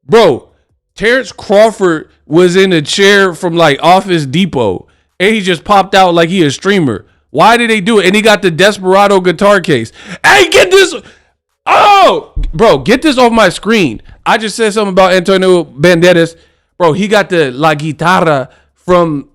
Bro, Terence Crawford was in a chair from like Office Depot. And he just popped out like he a streamer. Why did they do it? And he got the Desperado guitar case. Hey, get this. Oh, bro, get this off my screen. I just said something about Antonio Banderas. Bro, he got the La Guitarra from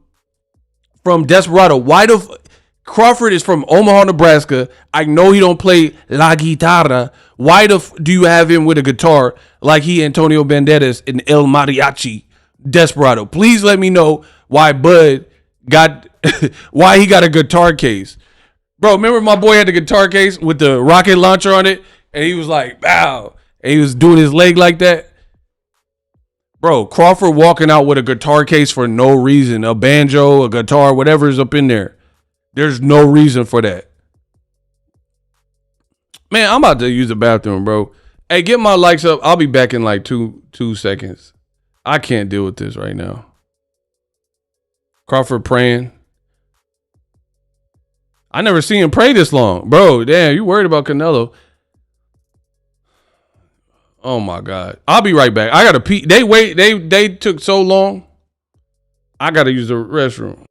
Desperado. Why the Crawford is from Omaha, Nebraska. I know he don't play La Guitarra. Why do you have him with a guitar like he Antonio Banderas in El Mariachi Desperado? Please let me know why Bud got why he got a guitar case. Bro, remember my boy had the guitar case with the rocket launcher on it? And he was like, bow. And he was doing his leg like that. Bro, Crawford walking out with a guitar case for no reason. A banjo, a guitar, whatever is up in there. There's no reason for that. Man, I'm about to use the bathroom, bro. Hey, get my likes up. I'll be back in like two seconds. I can't deal with this right now. Crawford praying. I never seen him pray this long. Bro, damn, you worried about Canelo. Oh my God. I'll be right back. I gotta pee. They took so long. I gotta use the restroom.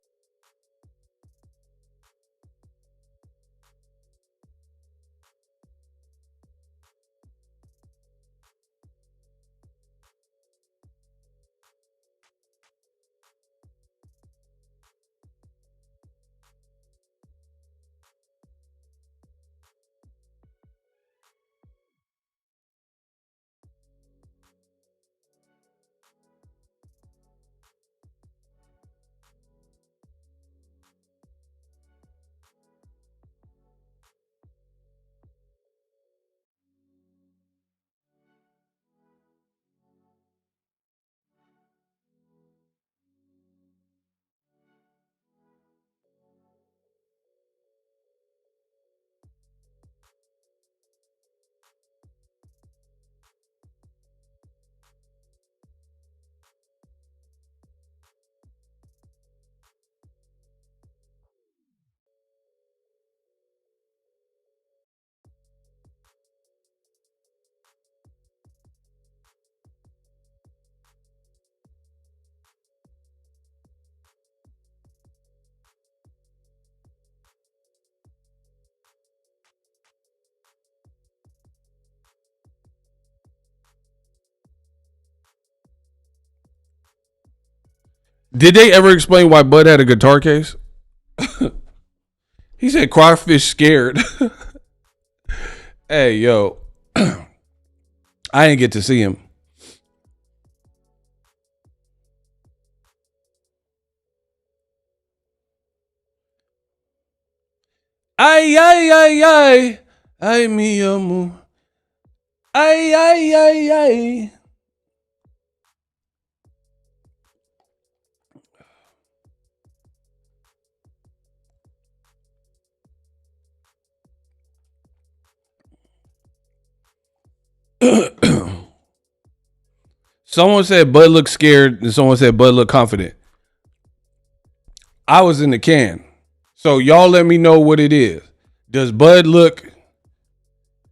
Did they ever explain why Bud had a guitar case? He said crawfish scared. Hey, yo. I didn't get to see him. Ay, ay, ay, ay. Ay, mi amor. Ay, ay, ay, ay. Someone said Bud looked scared, and someone said Bud looked confident. I was in the can. So y'all let me know what it is. Does Bud look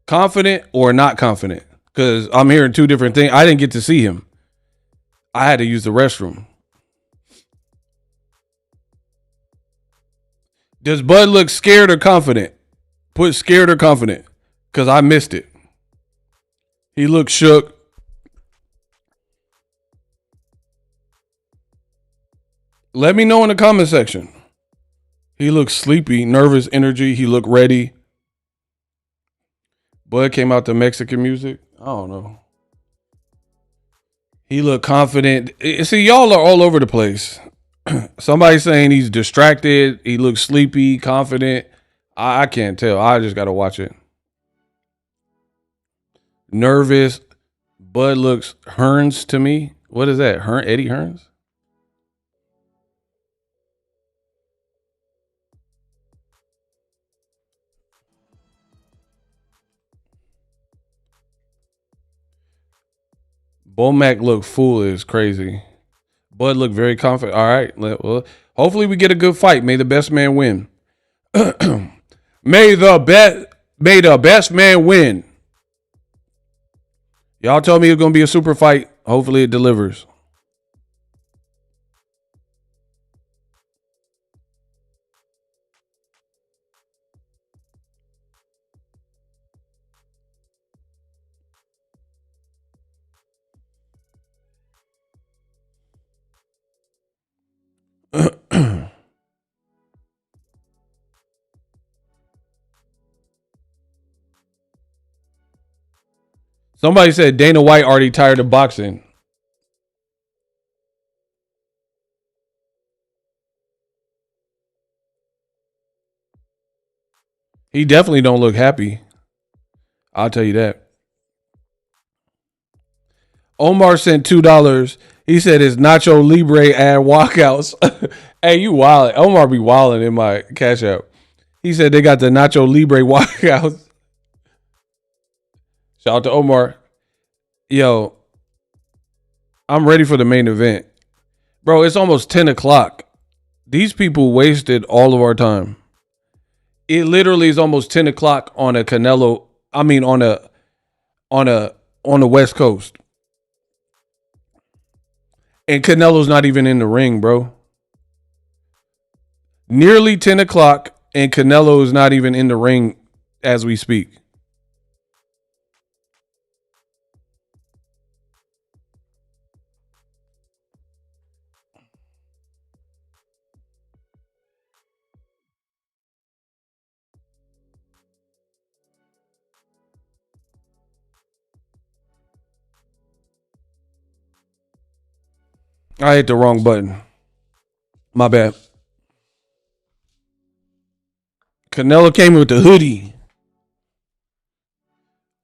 confident or not confident? Because I'm hearing two different things. I didn't get to see him. I had to use the restroom. Does Bud look scared or confident? Put scared or confident. Because I missed it. He looked shook. Let me know in the comment section. He looked sleepy, nervous energy. He looked ready. Bud came out to Mexican music. I don't know. He looked confident. See, y'all are all over the place. Somebody saying he's distracted. He looks sleepy, confident. I can't tell. I just got to watch it. Nervous. Bud looks Hearns to me. What is that? Eddie Hearns? Bomac looked foolish, crazy. Bud looked very confident. All right. Well, hopefully we get a good fight. May the best man win. May the best man win. Y'all told me it's gonna be a super fight. Hopefully it delivers. Somebody said Dana White already tired of boxing. He definitely don't look happy. I'll tell you that. Omar sent $2. He said it's Nacho Libre ad walkouts. Hey, you wildin'. Omar be wildin' in my cash app. He said they got the Nacho Libre walkouts. Shout out to Omar. Yo, I'm ready for the main event. Bro, it's almost 10 o'clock. These people wasted all of our time. It literally is almost 10 o'clock on a Canelo. I mean, on the West Coast. And Canelo's not even in the ring, bro. Nearly 10 o'clock, and Canelo is not even in the ring as we speak. I hit the wrong button. My bad. Canelo came with the hoodie.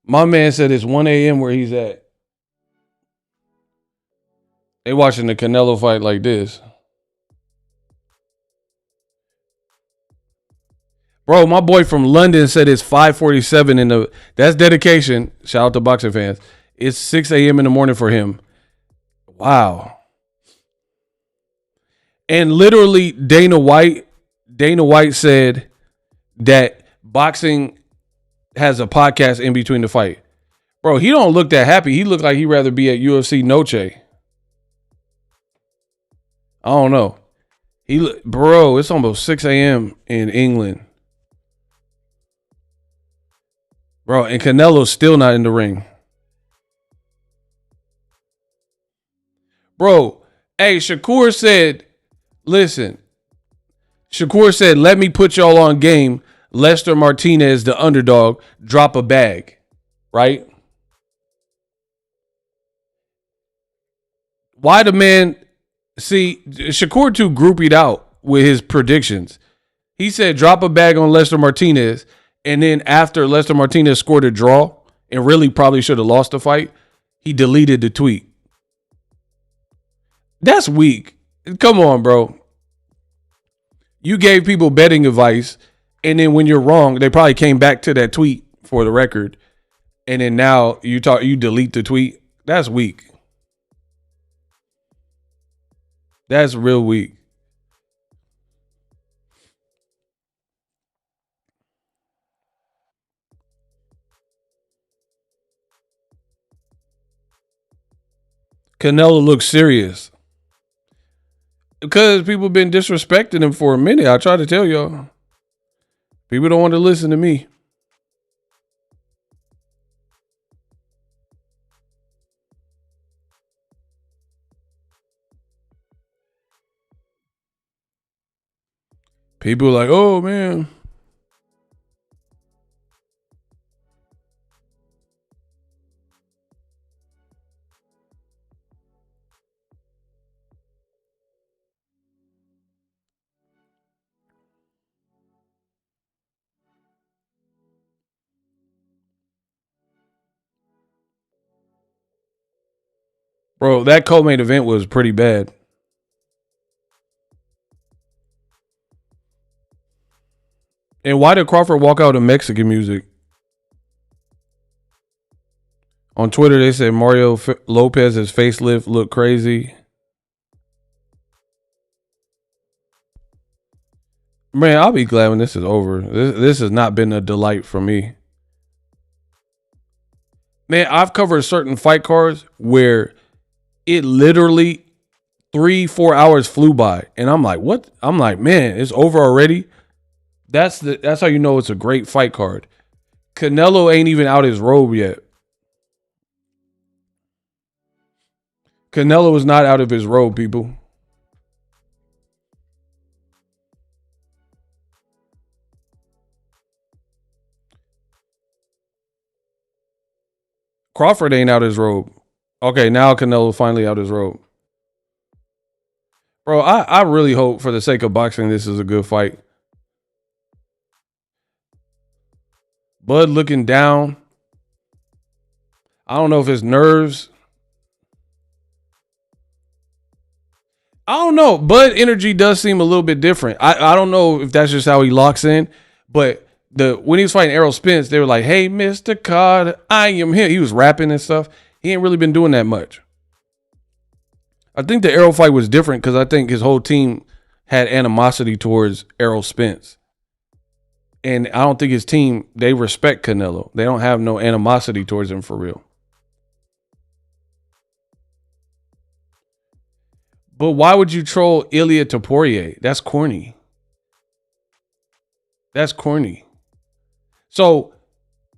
My man said it's 1 a.m. where he's at. They watching the Canelo fight like this. Bro, my boy from London said it's 5:47 in the. That's dedication. Shout out to boxing fans. It's 6 a.m. in the morning for him. Wow. And literally, Dana White said that boxing has a podcast in between the fight. Bro, he don't look that happy. He looked like he'd rather be at UFC Noche. I don't know. Bro, it's almost 6 a.m. in England. Bro, and Canelo's still not in the ring. Bro, Hey, Shakur said, listen, Shakur said, let me put y'all on game. Lester Martinez, the underdog, drop a bag, right? Why the man, see, Shakur too groupied out with his predictions. He said drop a bag on Lester Martinez, and then after Lester Martinez scored a draw and really probably should have lost the fight, he deleted the tweet. That's weak. Come on, bro. You gave people betting advice, and then when you're wrong, they probably came back to that tweet for the record, and then now you delete the tweet. That's weak. That's real weak. Canelo looks serious. Because people been disrespecting him for a minute. I try to tell y'all. People don't want to listen to me. People are like, oh, man. Bro, that co-main event was pretty bad. And why did Crawford walk out of Mexican music? On Twitter, they said Mario Lopez's facelift looked crazy. Man, I'll be glad when this is over. This has not been a delight for me. Man, I've covered certain fight cards where it literally 3-4 hours flew by. And I'm like, what? I'm like, man, it's over already. That's how you know it's a great fight card. Canelo ain't even out his robe yet. Canelo is not out of his robe, people. Crawford ain't out his robe. Okay, now Canelo finally out his robe. Bro, I really hope for the sake of boxing this is a good fight. Bud looking down. I don't know if it's nerves. I don't know. Bud energy does seem a little bit different. I don't know if that's just how he locks in, but when he was fighting Errol Spence, they were like, hey, Mr. Carter, I am here. He was rapping and stuff. He ain't really been doing that much. I think the Errol fight was different because I think his whole team had animosity towards Errol Spence. And I don't think his team, they respect Canelo. They don't have no animosity towards him for real. But why would you troll Ilya Topuria? That's corny. That's corny. So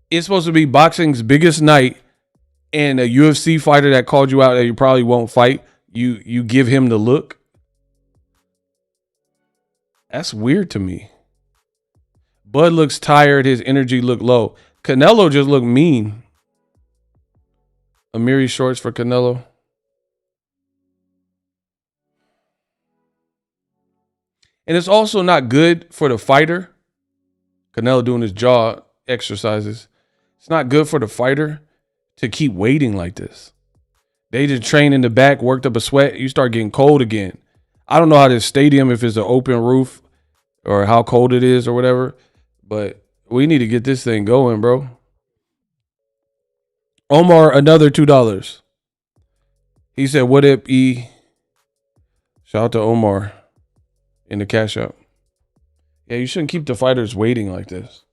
it's supposed to be boxing's biggest night, and a UFC fighter that called you out that you probably won't fight, you give him the look. That's weird to me. Bud looks tired. His energy looked low. Canelo just looked mean. Amiri shorts for Canelo. And it's also not good for the fighter. Canelo doing his jaw exercises. It's not good for the fighter to keep waiting like this. They just train in the back, worked up a sweat. You start getting cold again. I don't know how this stadium, if it's an open roof or how cold it is or whatever, but we need to get this thing going, bro. Omar, another $2. He said, what up, E? Shout out to Omar in the cash app. Yeah, you shouldn't keep the fighters waiting like this.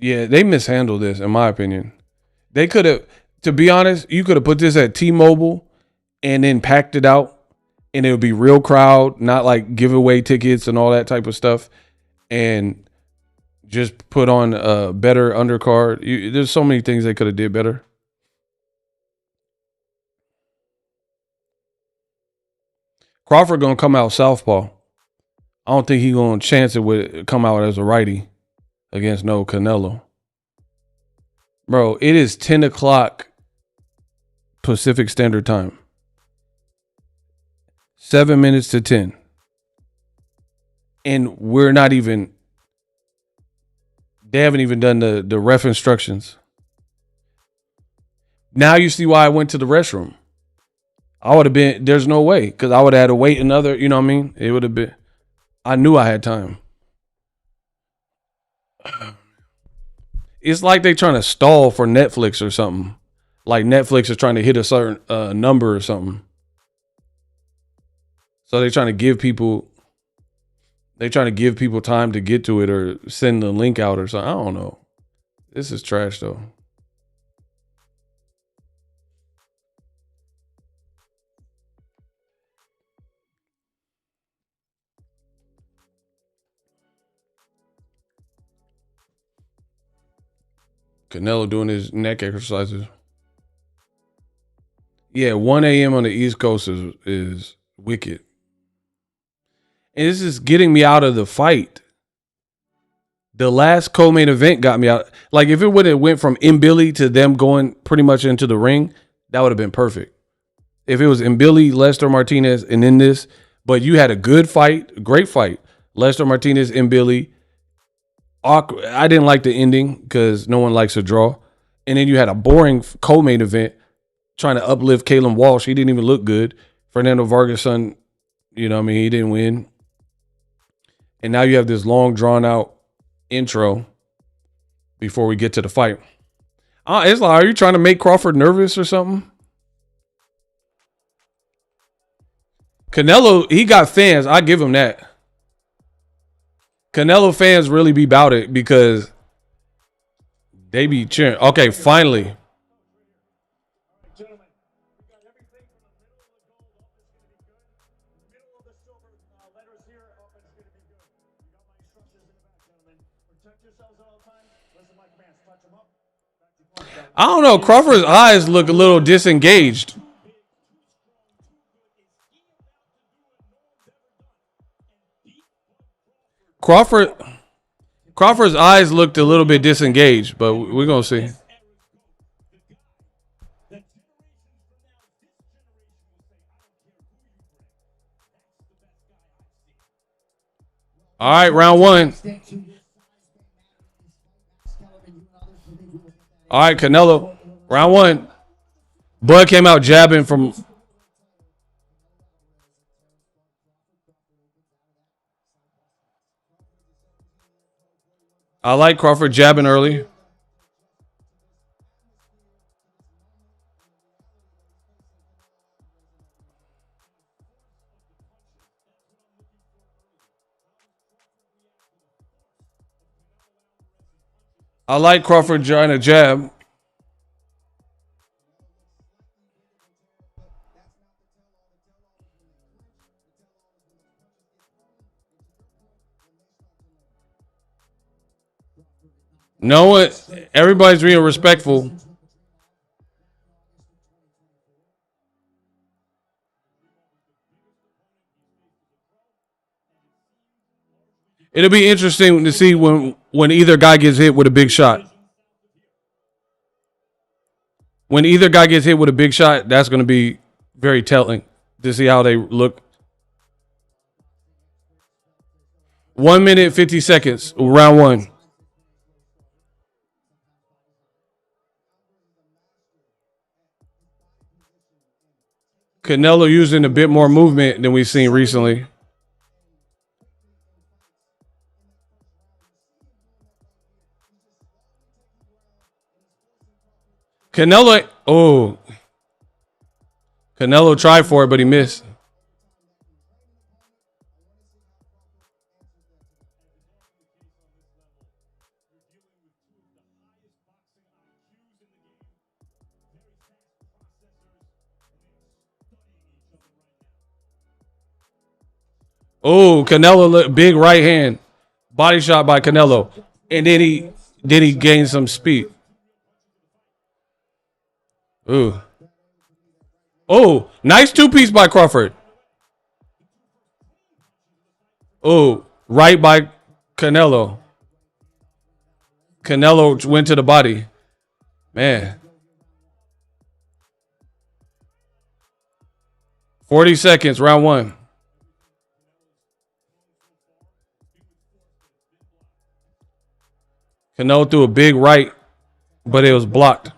Yeah, they mishandled this, in my opinion. They could have, to be honest, you could have put this at T-Mobile and then packed it out, and it would be real crowd, not like giveaway tickets and all that type of stuff. and just put on a better undercard. There's so many things they could have did better. Crawford gonna come out southpaw. I don't think he gonna chance it with come out as a righty against no Canelo. Bro, it is 10 o'clock Pacific Standard Time. 7 minutes to 10. And we're not even, they haven't even done the ref instructions. Now you see why I went to the restroom. I would have been, there's no way, because I would have had to wait another, you know what I mean? It would have been, I knew I had time. It's like they trying to stall for Netflix or something. Like Netflix is trying to hit a certain number or something. So they're trying to give people time to get to it or send the link out or something. I don't know. This is trash though. Canelo doing his neck exercises. Yeah, 1 a.m. on the East Coast is wicked. And this is getting me out of the fight. The last co-main event got me out. Like if it would have went from Mbili to them going pretty much into the ring, that would have been perfect. If it was Mbili, Lester Martinez, and then this, but you had a good fight, great fight. Lester Martinez, Mbili. I didn't like the ending because no one likes a draw. And then you had a boring co-main event trying to uplift Kalen Walsh. He didn't even look good. Fernando Vargas' son, you know what I mean? He didn't win. And now you have this long drawn out intro before we get to the fight. It's like, are you trying to make Crawford nervous or something? Canelo, he got fans. I give him that. Canelo fans really be about it because they be cheering. Okay, finally. Gentlemen, we got everything from the middle of the gold up is going to be good. Middle of the silver letters here up is going to be good. You got my instructions in the back, gentlemen. Protect yourselves at all times. Listen to my commands. Touch them up. I don't know. Crawford's eyes look a little disengaged. Crawford's eyes looked a little bit disengaged, but we're going to see. All right, round one. All right, Canelo, round one. Bud came out jabbing from... I like Crawford jabbing early. I like Crawford trying to jab. No one, everybody's being respectful. It'll be interesting to see when either guy gets hit with a big shot. When either guy gets hit with a big shot, that's going to be very telling to see how they look. 1 minute, 50 seconds, round one. Canelo using a bit more movement than we've seen recently. Canelo tried for it, but he missed. Oh, Canelo, big right hand. Body shot by Canelo. And then he gained some speed. Ooh. Oh, nice two-piece by Crawford. Oh, right by Canelo. Canelo went to the body. Man. 40 seconds, round one. Canelo threw a big right, but it was blocked.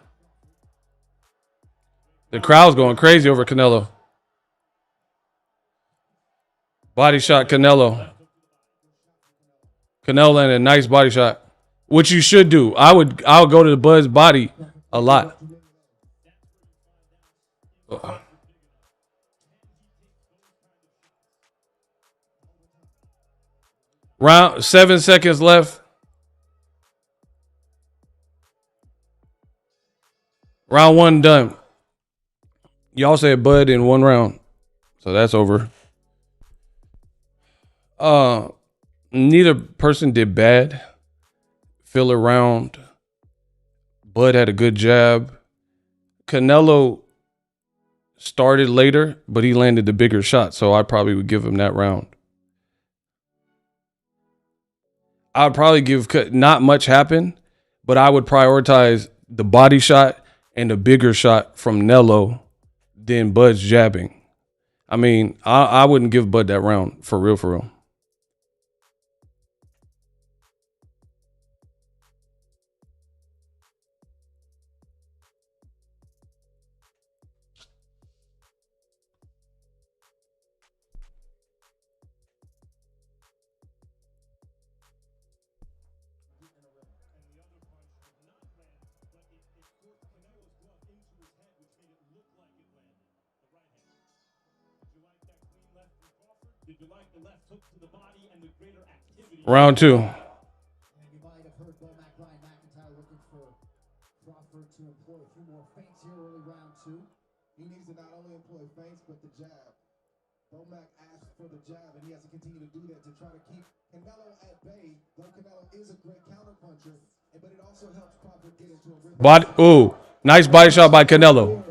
The crowd's going crazy over Canelo. Body shot Canelo. Canelo landed a nice body shot, which you should do. I would go to the Bud's body a lot. Round 7 seconds left. Round one done. Y'all said Bud in one round, so that's over. Neither person did bad. Filler round. Bud had a good jab. Canelo started later, but he landed the bigger shot, so I probably would give him that round. I'd probably give, not much happened, but I would prioritize the body shot and the bigger shot from Nello than Bud's jabbing. I mean, I wouldn't give Bud that round for real, for real. Round two. You might have heard Brian McIntyre looking for Crawford to employ a few more feints here early round two. He needs to not only employ feints, but the jab. Mac asked for the jab, and he has to continue to do that to try to keep Canelo at bay. Though Canelo is a great counterpuncher, but it also helps Crawford get into a rhythm. Ooh, nice body shot by Canelo.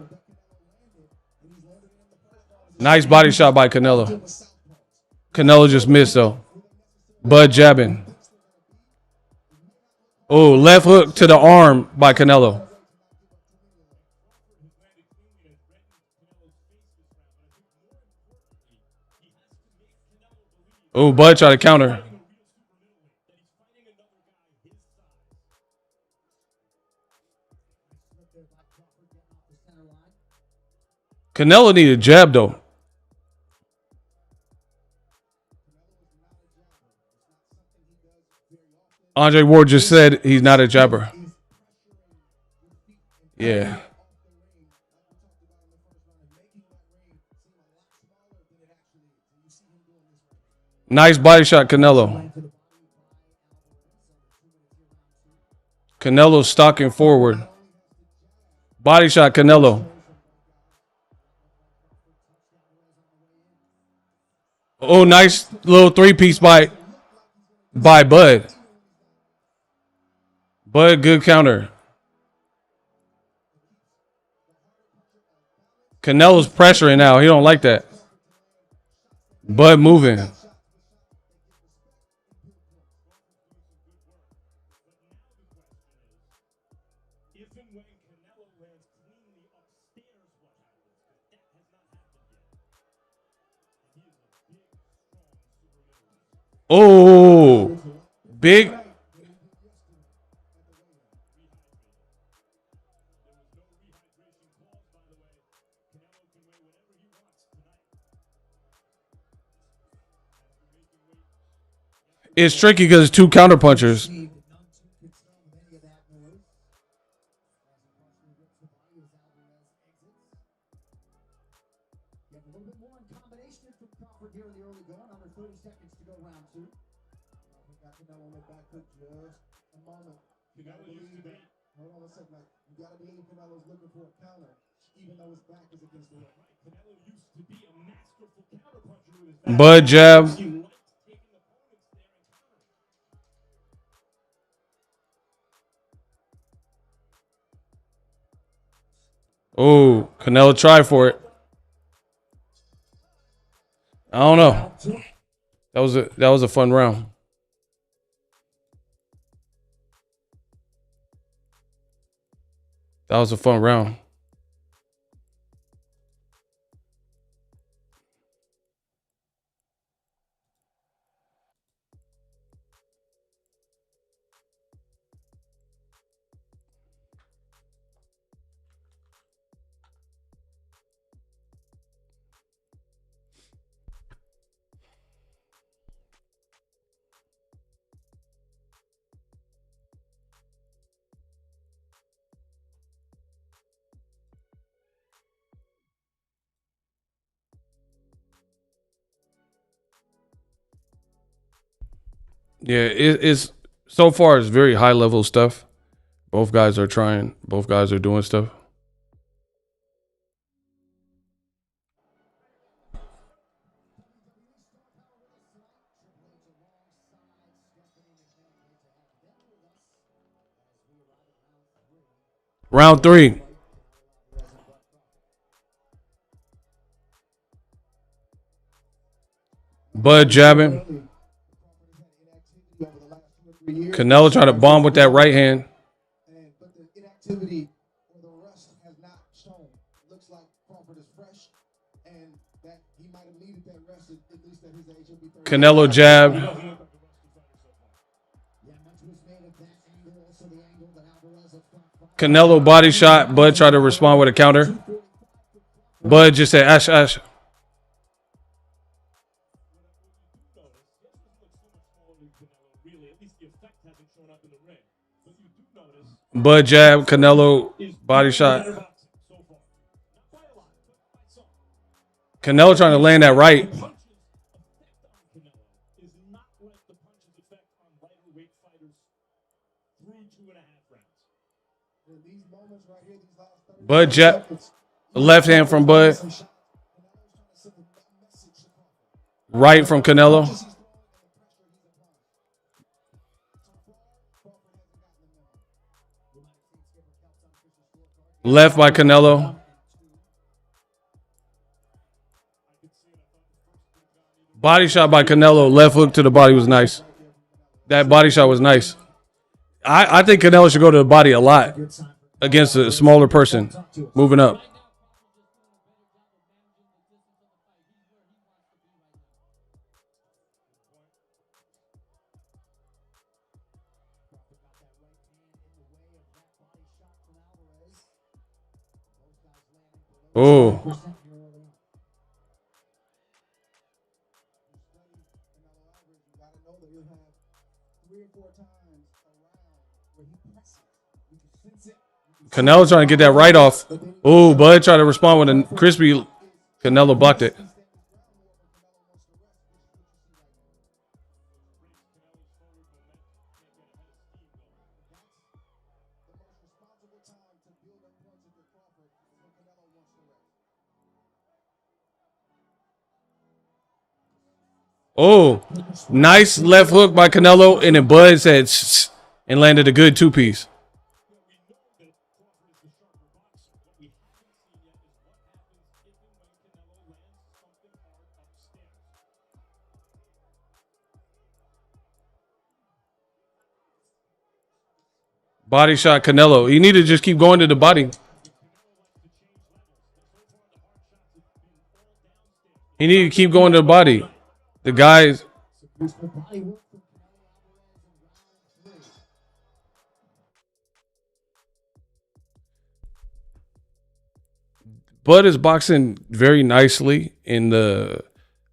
Nice body shot by Canelo. Canelo just missed though. Bud jabbing. Oh, left hook to the arm by Canelo. Oh, Bud tried to counter. Canelo needed a jab though. Andre Ward just said he's not a jabber. Yeah. Nice body shot, Canelo. Canelo stalking forward. Body shot, Canelo. Oh, nice little three-piece by Bud. Bud, good counter. Canelo's pressuring now. He don't like that. Bud moving. Oh, big. It's tricky because it's two counter punchers. Bud jab. Oh, Canelo tried for it. I don't know. That was a fun round. That was a fun round. Yeah, it's so far it's very high level stuff. Both guys are trying. Both guys are doing stuff. Round 3. Bud jabbing. Canelo trying to bomb with that right hand. But the inactivity or the rust has not shown. Looks like Crawford is fresh, and that he might have needed that rest at least at his age. He'll be 30. Canelo jab. Canelo body shot. Bud tried to respond with a counter. Bud just said, Ash, Ash. Bud jab, Canelo body shot. Canelo trying to land that right. Bud jab, left hand from Bud. Right from Canelo. Left by Canelo. Body shot by Canelo. Left hook to the body was nice. That body shot was nice. I think Canelo should go to the body a lot against a smaller person. Moving up. Oh. Canelo trying to get that right off. Oh, Bud tried to respond with a crispy. Canelo blocked it. Oh, nice left hook by Canelo, and then Bud said and landed a good two-piece. Body shot Canelo. He needed to just keep going to the body. He needed to keep going to the body. The guys. Bud is boxing very nicely in the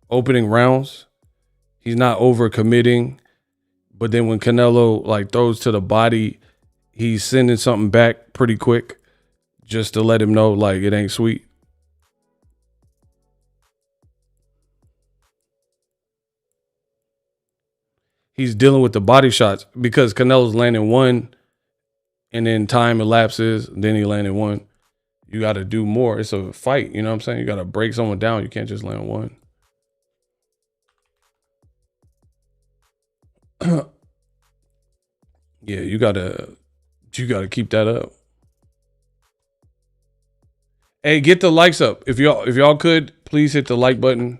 opening rounds. He's not overcommitting. But then when Canelo like throws to the body, he's sending something back pretty quick just to let him know like it ain't sweet. He's dealing with the body shots because Canelo's landing one and then time elapses, then he landed one. You got to do more. It's a fight, you know what I'm saying? You got to break someone down. You can't just land one. Yeah, you gotta keep that up. Hey, get the likes up. If y'all could, please hit the like button.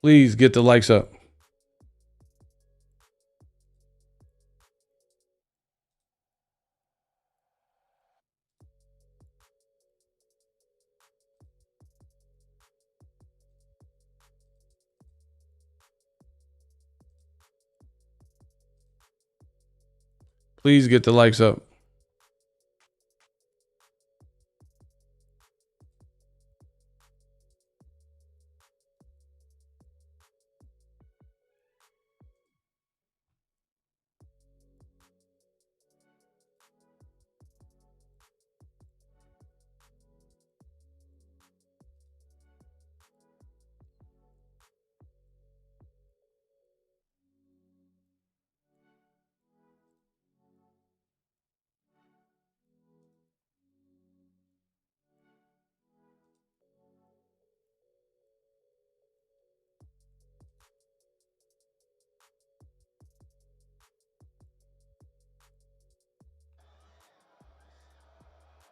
Please get the likes up. Please get the likes up.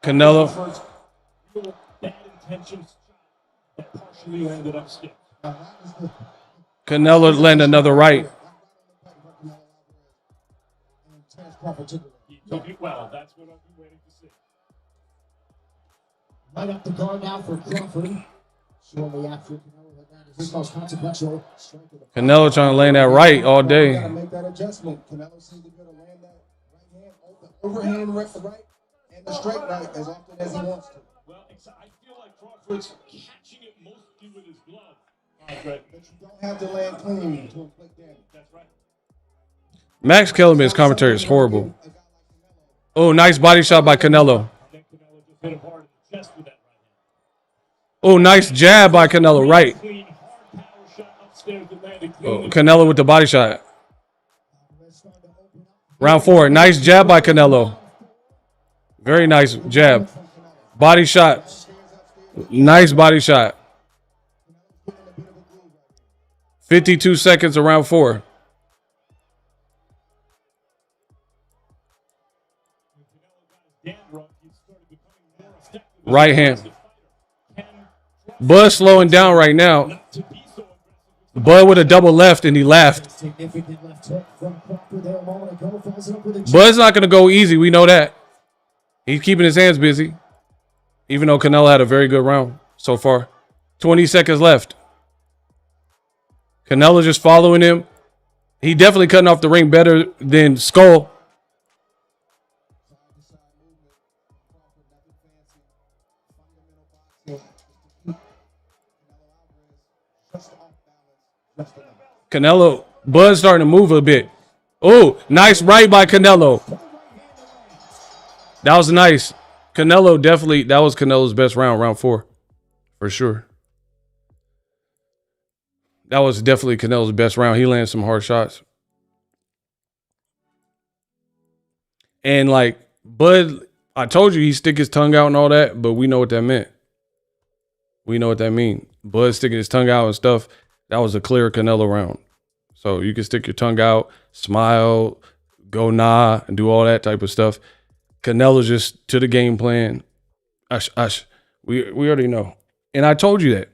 Canelo. Bad intentions that partially ended up stiff. Canelo landed another right. Terence Crawford took it. He took it well. That's what I've been waiting to see. Right up the guard now for Crawford. Shortly after Canelo had landed his most consequential strike of the fight. Canelo trying to land that right all day. Gotta make that adjustment. Canelo seems to be able to land that right hand, overhand right, and the straight right as often as he wants to. Well, I feel like Crawford's catching it mostly with his glove. But you don't have to land clean to inflict damage. That's right. Max Kellerman's commentary is horrible. Oh, nice body shot by Canelo. I think Canelo just hit him hard in the chest with that right hand. Oh, nice jab by Canelo, right. Clean, hard power shot upstairs that landed Oh, clean. Canelo with the body shot. Round 4, nice jab by Canelo. Very nice jab. Body shot. Nice body shot. 52 seconds of round 4. Right hand. Bud slowing down right now. Bud with a double left and he laughed. Significant left hook from Crawford there a moment ago. Follows it up with a Bud's not going to go easy. We know that. He's keeping his hands busy. Even though Canelo had a very good round so far. 20 seconds left. Canelo just following him. He definitely cutting off the ring better than Skull. Canelo, Bud's starting to move a bit. Oh, nice right by Canelo. That was nice. Canelo definitely, that was Canelo's best round, round 4. For sure. That was definitely Canelo's best round. He landed some hard shots. And like, Bud, I told you he stick his tongue out and all that, but we know what that meant. We know what that means. Bud sticking his tongue out and stuff. That was a clear Canelo round. So you can stick your tongue out, smile, go nah, and do all that type of stuff. Canelo just to the game plan. We already know. And I told you that.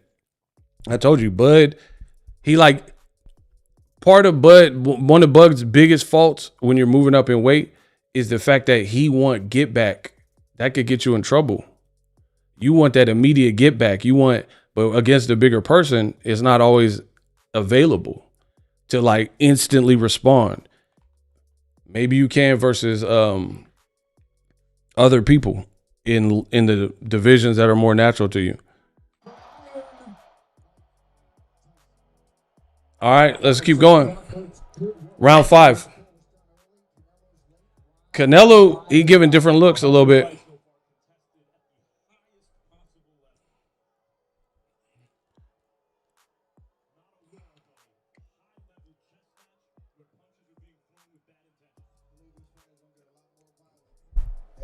I told you, Bud, he like, part of Bud, one of Bud's biggest faults when you're moving up in weight is the fact that he want get back. That could get you in trouble. You want that immediate get back. You want, but against a bigger person, it's not always available to like instantly respond. Maybe you can versus other people in the divisions that are more natural to you. All right, let's keep going. Round 5. Canelo, he giving different looks a little bit.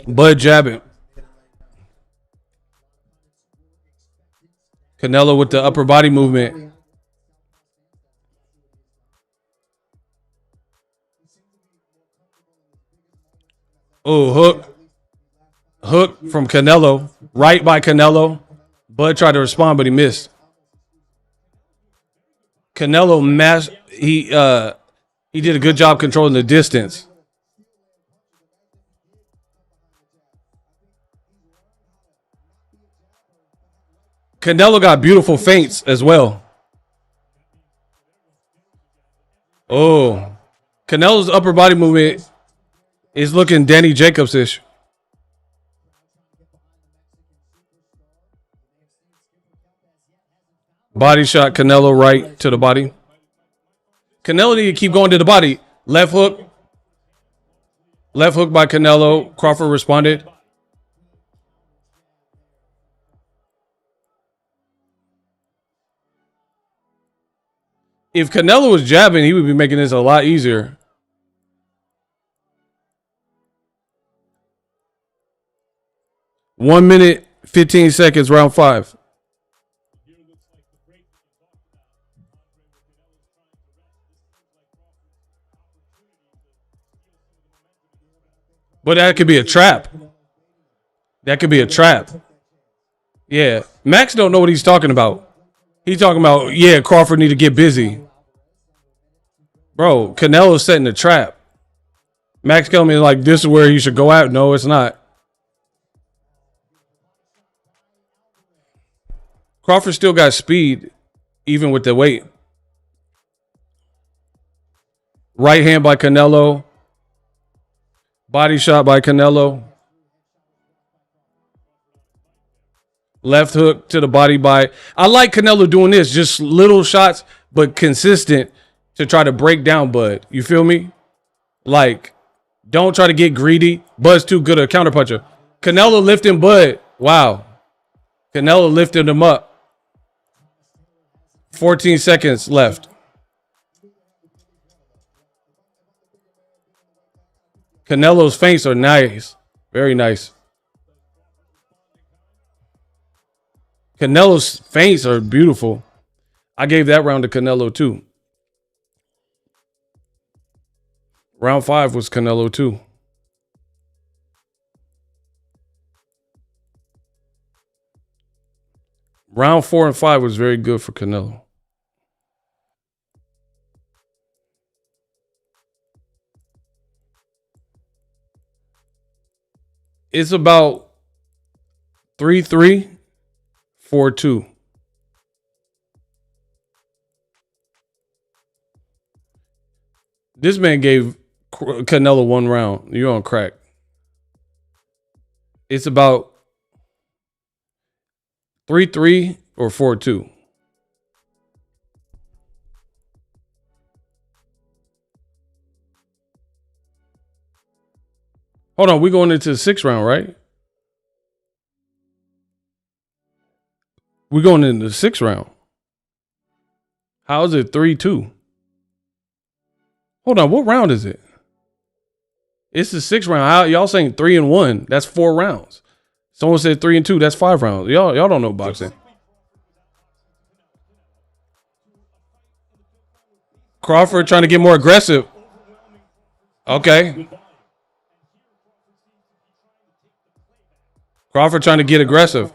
Bud jabbing. Canelo with the upper body movement. Oh, hook. Hook from Canelo. Right by Canelo. Bud tried to respond, but he missed. Canelo he did a good job controlling the distance. Canelo got beautiful feints as well. Oh, Canelo's upper body movement is looking Danny Jacobs-ish. Body shot, Canelo right to the body. Canelo need to keep going to the body. Left hook. Left hook by Canelo. Crawford responded. If Canelo was jabbing, he would be making this a lot easier. One minute, 15 seconds, round 5. But that could be a trap. That could be a trap. Yeah. Max don't know what he's talking about. He's talking about, yeah, Crawford need to get busy. Bro, Canelo's setting a trap. Max Kellerman is like, this is where you should go out. No, it's not. Crawford still got speed, even with the weight. Right hand by Canelo. Body shot by Canelo. Left hook to the body by... I like Canelo doing this. Just little shots, but consistent to try to break down Bud. You feel me? Like, don't try to get greedy. Bud's too good a counterpuncher. Canelo lifting Bud. Wow. Canelo lifted him up. 14 seconds left. Canelo's feints are nice. Very nice. Canelo's feints are beautiful. I gave that round to Canelo too. Round 5 was Canelo too. Round 4 and 5 was very good for Canelo. It's about 3-3, 4-2. This man gave Canelo 1 round. You're on crack. It's about 3-3 or 4-2. Hold on, we're going into the 6th round, right? We're going into the 6th round. How is it 3-2? Hold on, what round is it? It's the 6th round. How y'all saying 3 and 1? That's 4 rounds. Someone said 3 and 2. That's 5 rounds. Y'all don't know boxing. Crawford trying to get more aggressive. Okay. Crawford trying to get aggressive.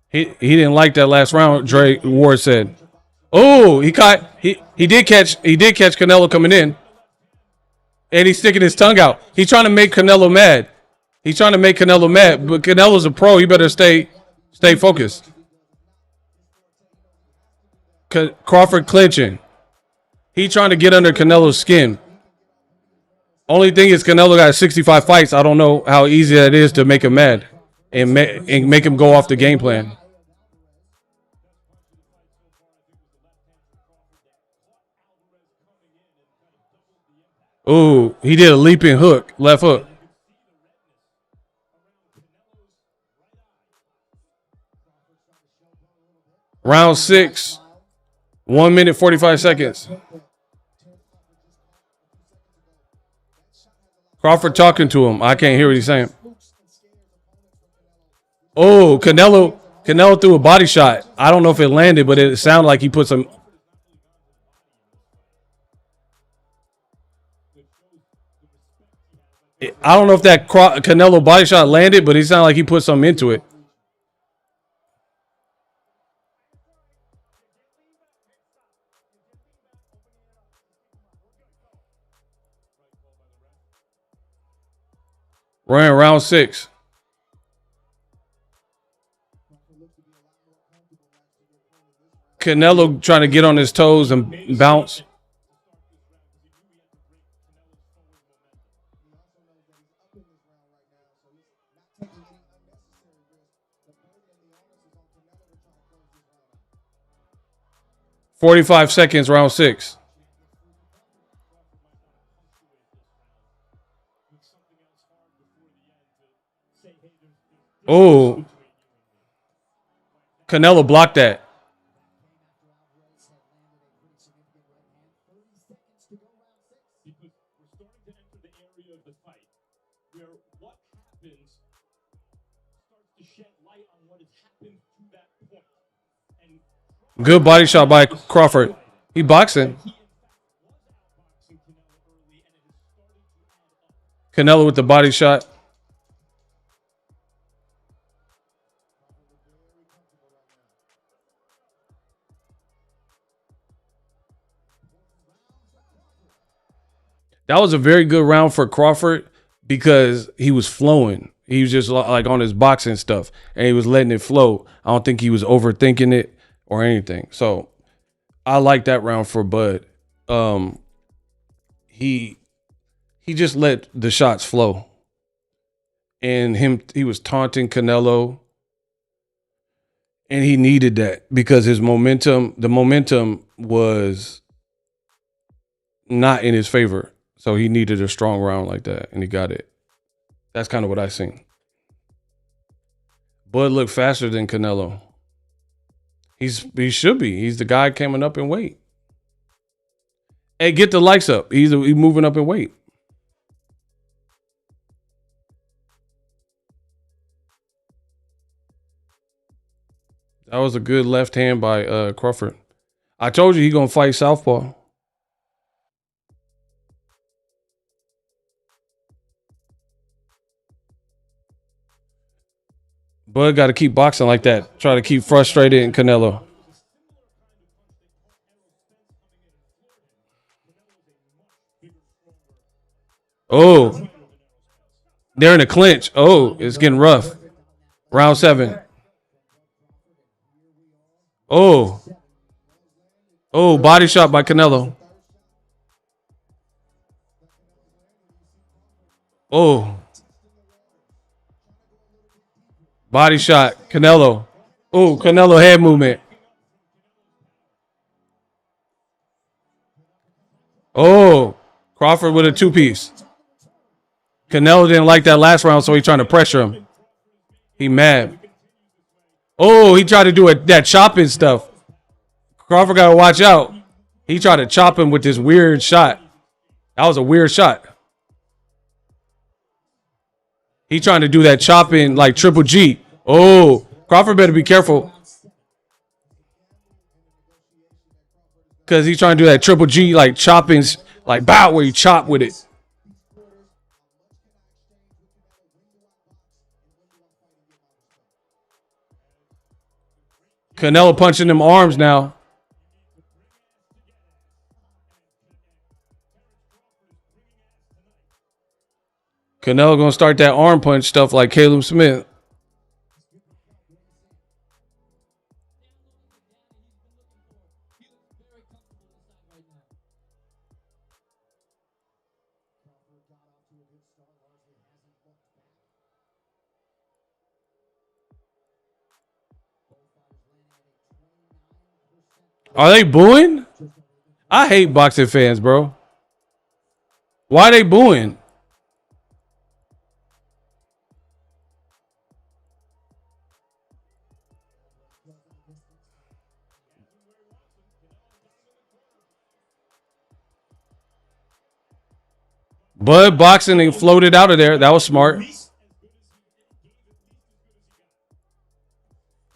He didn't like that last round, Dre Ward said. Oh, he did catch Canelo coming in. And he's sticking his tongue out. He's trying to make Canelo mad. He's trying to make Canelo mad, but Canelo's a pro. He better stay focused. Crawford clinching. He trying to get under Canelo's skin. Only thing is Canelo got 65 fights. I don't know how easy that is to make him mad and make him go off the game plan. Ooh, he did a leaping hook, left hook. Round 6, 1 minute, 45 seconds. Crawford talking to him. I can't hear what he's saying. Oh, Canelo threw a body shot. I don't know if it landed, but it sounded like he put some. I don't know if that Canelo body shot landed, but he sounded like he put something into it. We're in round 6. Canelo trying to get on his toes and bounce. "45 seconds, round 6. Oh, Canelo blocked that. Good body shot by Crawford. He boxing. Canelo with the body shot. That was a very good round for Crawford because he was flowing. He was just like on his boxing stuff, and he was letting it flow. I don't think he was overthinking it or anything. So I like that round for Bud. He just let the shots flow. And he was taunting Canelo. And he needed that because the momentum was not in his favor. So he needed a strong round like that, and he got it. That's kind of what I seen. Bud looked faster than Canelo. He should be. He's the guy coming up in weight. Hey, get the likes up. He's moving up in weight. That was a good left hand by Crawford. I told you he gonna fight southpaw. Bud got to keep boxing like that. Try to keep frustrated in Canelo. Oh, they're in a clinch. Oh, it's getting rough. Round 7. Oh, body shot by Canelo. Oh, body shot, Canelo. Oh, Canelo head movement. Oh, Crawford with a 2-piece. Canelo didn't like that last round, so he's trying to pressure him. He mad. Oh, he tried to do that chopping stuff. Crawford got to watch out. He tried to chop him with this weird shot. That was a weird shot. He trying to do that chopping like Triple G. Oh, Crawford better be careful. Because he's trying to do that Triple G like chopping, like bow where you chop with it. Canelo punching them arms now. Canelo gonna start that arm punch stuff like Caleb Smith. Are they booing? I hate boxing fans, bro. Why are they booing? Bud boxing and floated out of there. That was smart.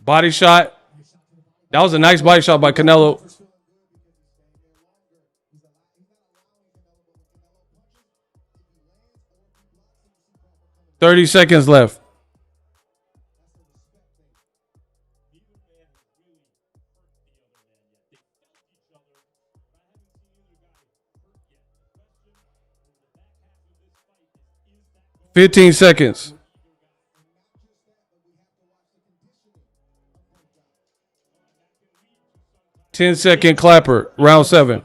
Body shot. That was a nice body shot by Canelo. 30 seconds left. Neither man has really hurt the other man yet. They felt each other, but I haven't seen either guy hurt yet. The question over the back half of this fight is that 15 seconds. 10-second clapper. Round 7.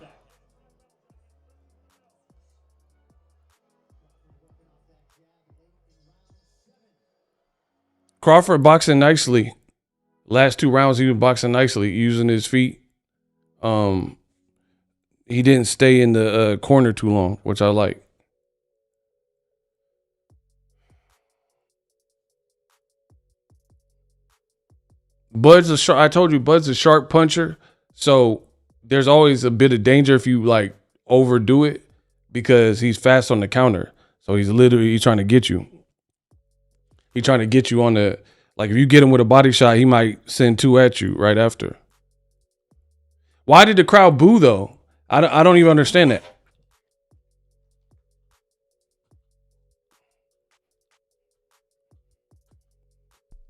Crawford boxing nicely. Last 2 rounds, he was boxing nicely, using his feet. He didn't stay in the corner too long, which I like. I told you, Bud's a sharp puncher, so there's always a bit of danger if you like overdo it because he's fast on the counter. So he's trying to get you. He's trying to get you on the, like if you get him with a body shot, he might send 2 at you right after. Why did the crowd boo though? I don't even understand that.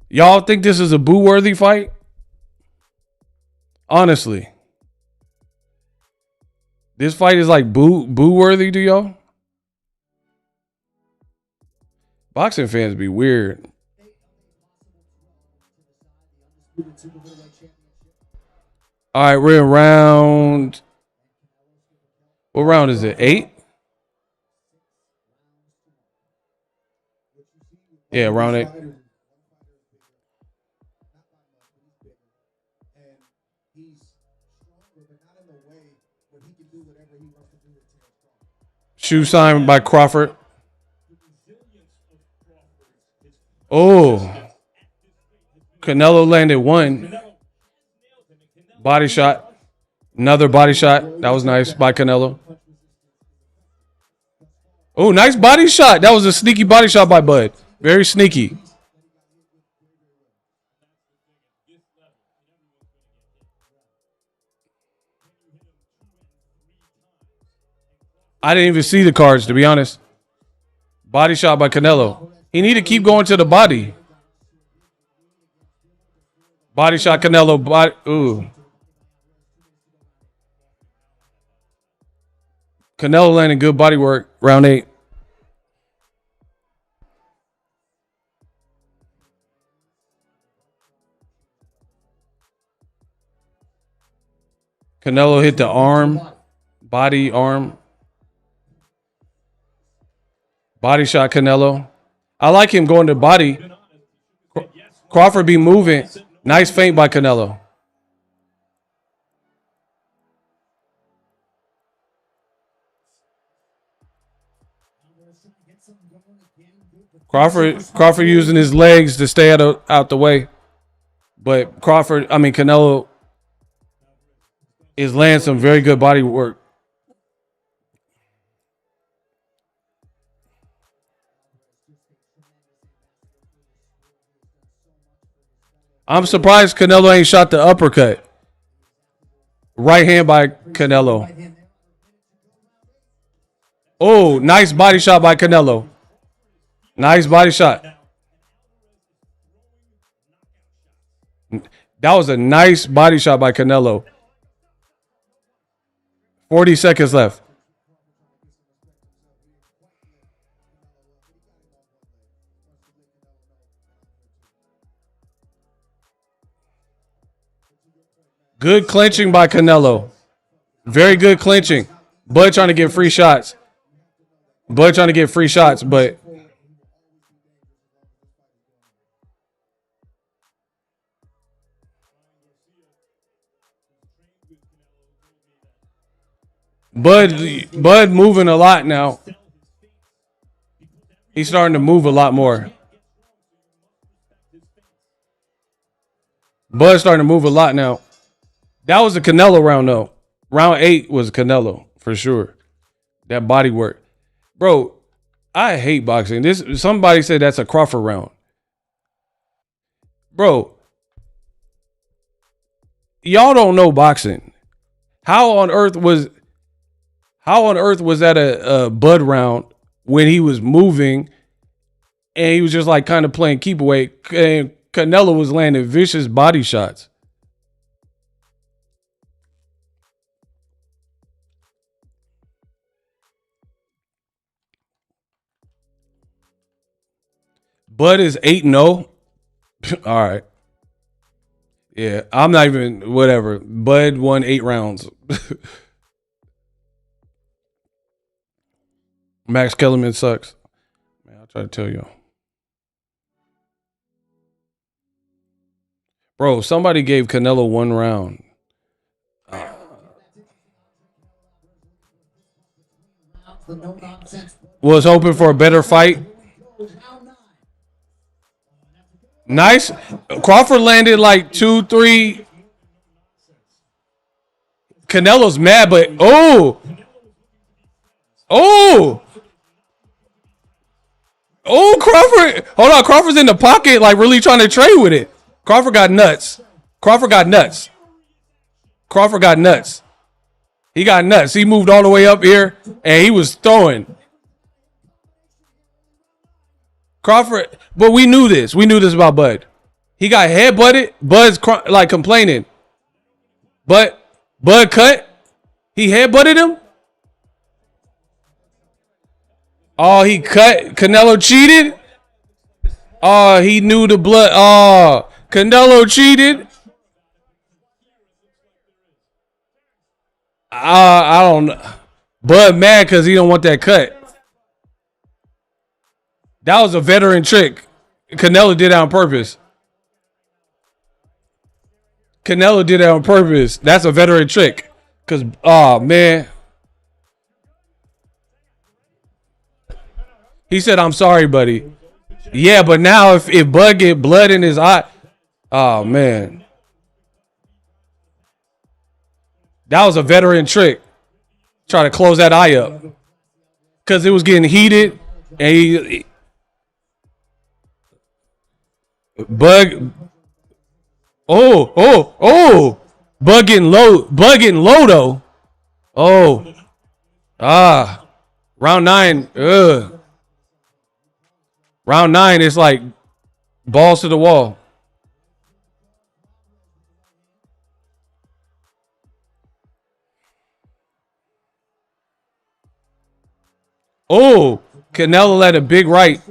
Y'all think this is a boo-worthy fight? Honestly. This fight is like boo-worthy to y'all? Boxing fans be weird. All right, we're in round. What round is it? 8? Yeah, round 8. Shoe signed by Crawford. Oh. Canelo landed 1. Body shot. Another body shot. That was nice by Canelo. Oh, nice body shot. That was a sneaky body shot by Bud. Very sneaky. I didn't even see the cards, to be honest. Body shot by Canelo. He need to keep going to the body. Body shot Canelo. Ooh. Canelo landing good body work. Round 8. Canelo hit the arm. Body, arm. Body shot Canelo. I like him going to body. Crawford be moving. Nice feint by Canelo. Crawford using his legs to stay out the way. But Canelo is laying some very good body work. I'm surprised Canelo ain't shot the uppercut. Right hand by Canelo. Oh, nice body shot by Canelo. Nice body shot. That was a nice body shot by Canelo. 40 seconds left. Good clinching by Canelo. Very good clinching. Bud trying to get free shots. But Bud moving a lot now. He's starting to move a lot more. Bud's starting to move a lot now. That was a Canelo round, though. Round 8 was Canelo, for sure. That body work. Bro, I hate boxing. Somebody said that's a Crawford round. Bro, y'all don't know boxing. How on earth was that a Bud round when he was moving And he was just like kind of playing keep away. And Canelo was landing vicious body shots. Bud is 8-0. All right. Yeah, I'm not even, whatever. Bud won 8 rounds. Max Kellerman sucks. Man, I'll try to tell you. Bro, somebody gave Canelo 1 round. Was hoping for a better fight. Nice. Crawford landed like 2, 3. Canelo's mad, but oh, Crawford. Hold on, Crawford's in the pocket, like really trying to trade with it. Crawford got nuts. Crawford got nuts. He got nuts. He moved all the way up here, and he was throwing. Crawford, but we knew this. We knew this about Bud. He got headbutted. Bud's like complaining. But Bud cut. He headbutted him. Oh, he cut. Canelo cheated. Oh, he knew the blood. Oh, Canelo cheated. I don't know. Bud mad because he don't want that cut. That was a veteran trick. Canelo did that on purpose. That's a veteran trick. Because, oh, man. He said, I'm sorry, buddy. Yeah, but now if Bud get blood in his eye, oh, man. That was a veteran trick. Try to close that eye up. Because it was getting heated. And Bud. Oh. Bud getting low though. Oh. Round 9. Round 9 is like balls to the wall. Oh, Canelo led a big right.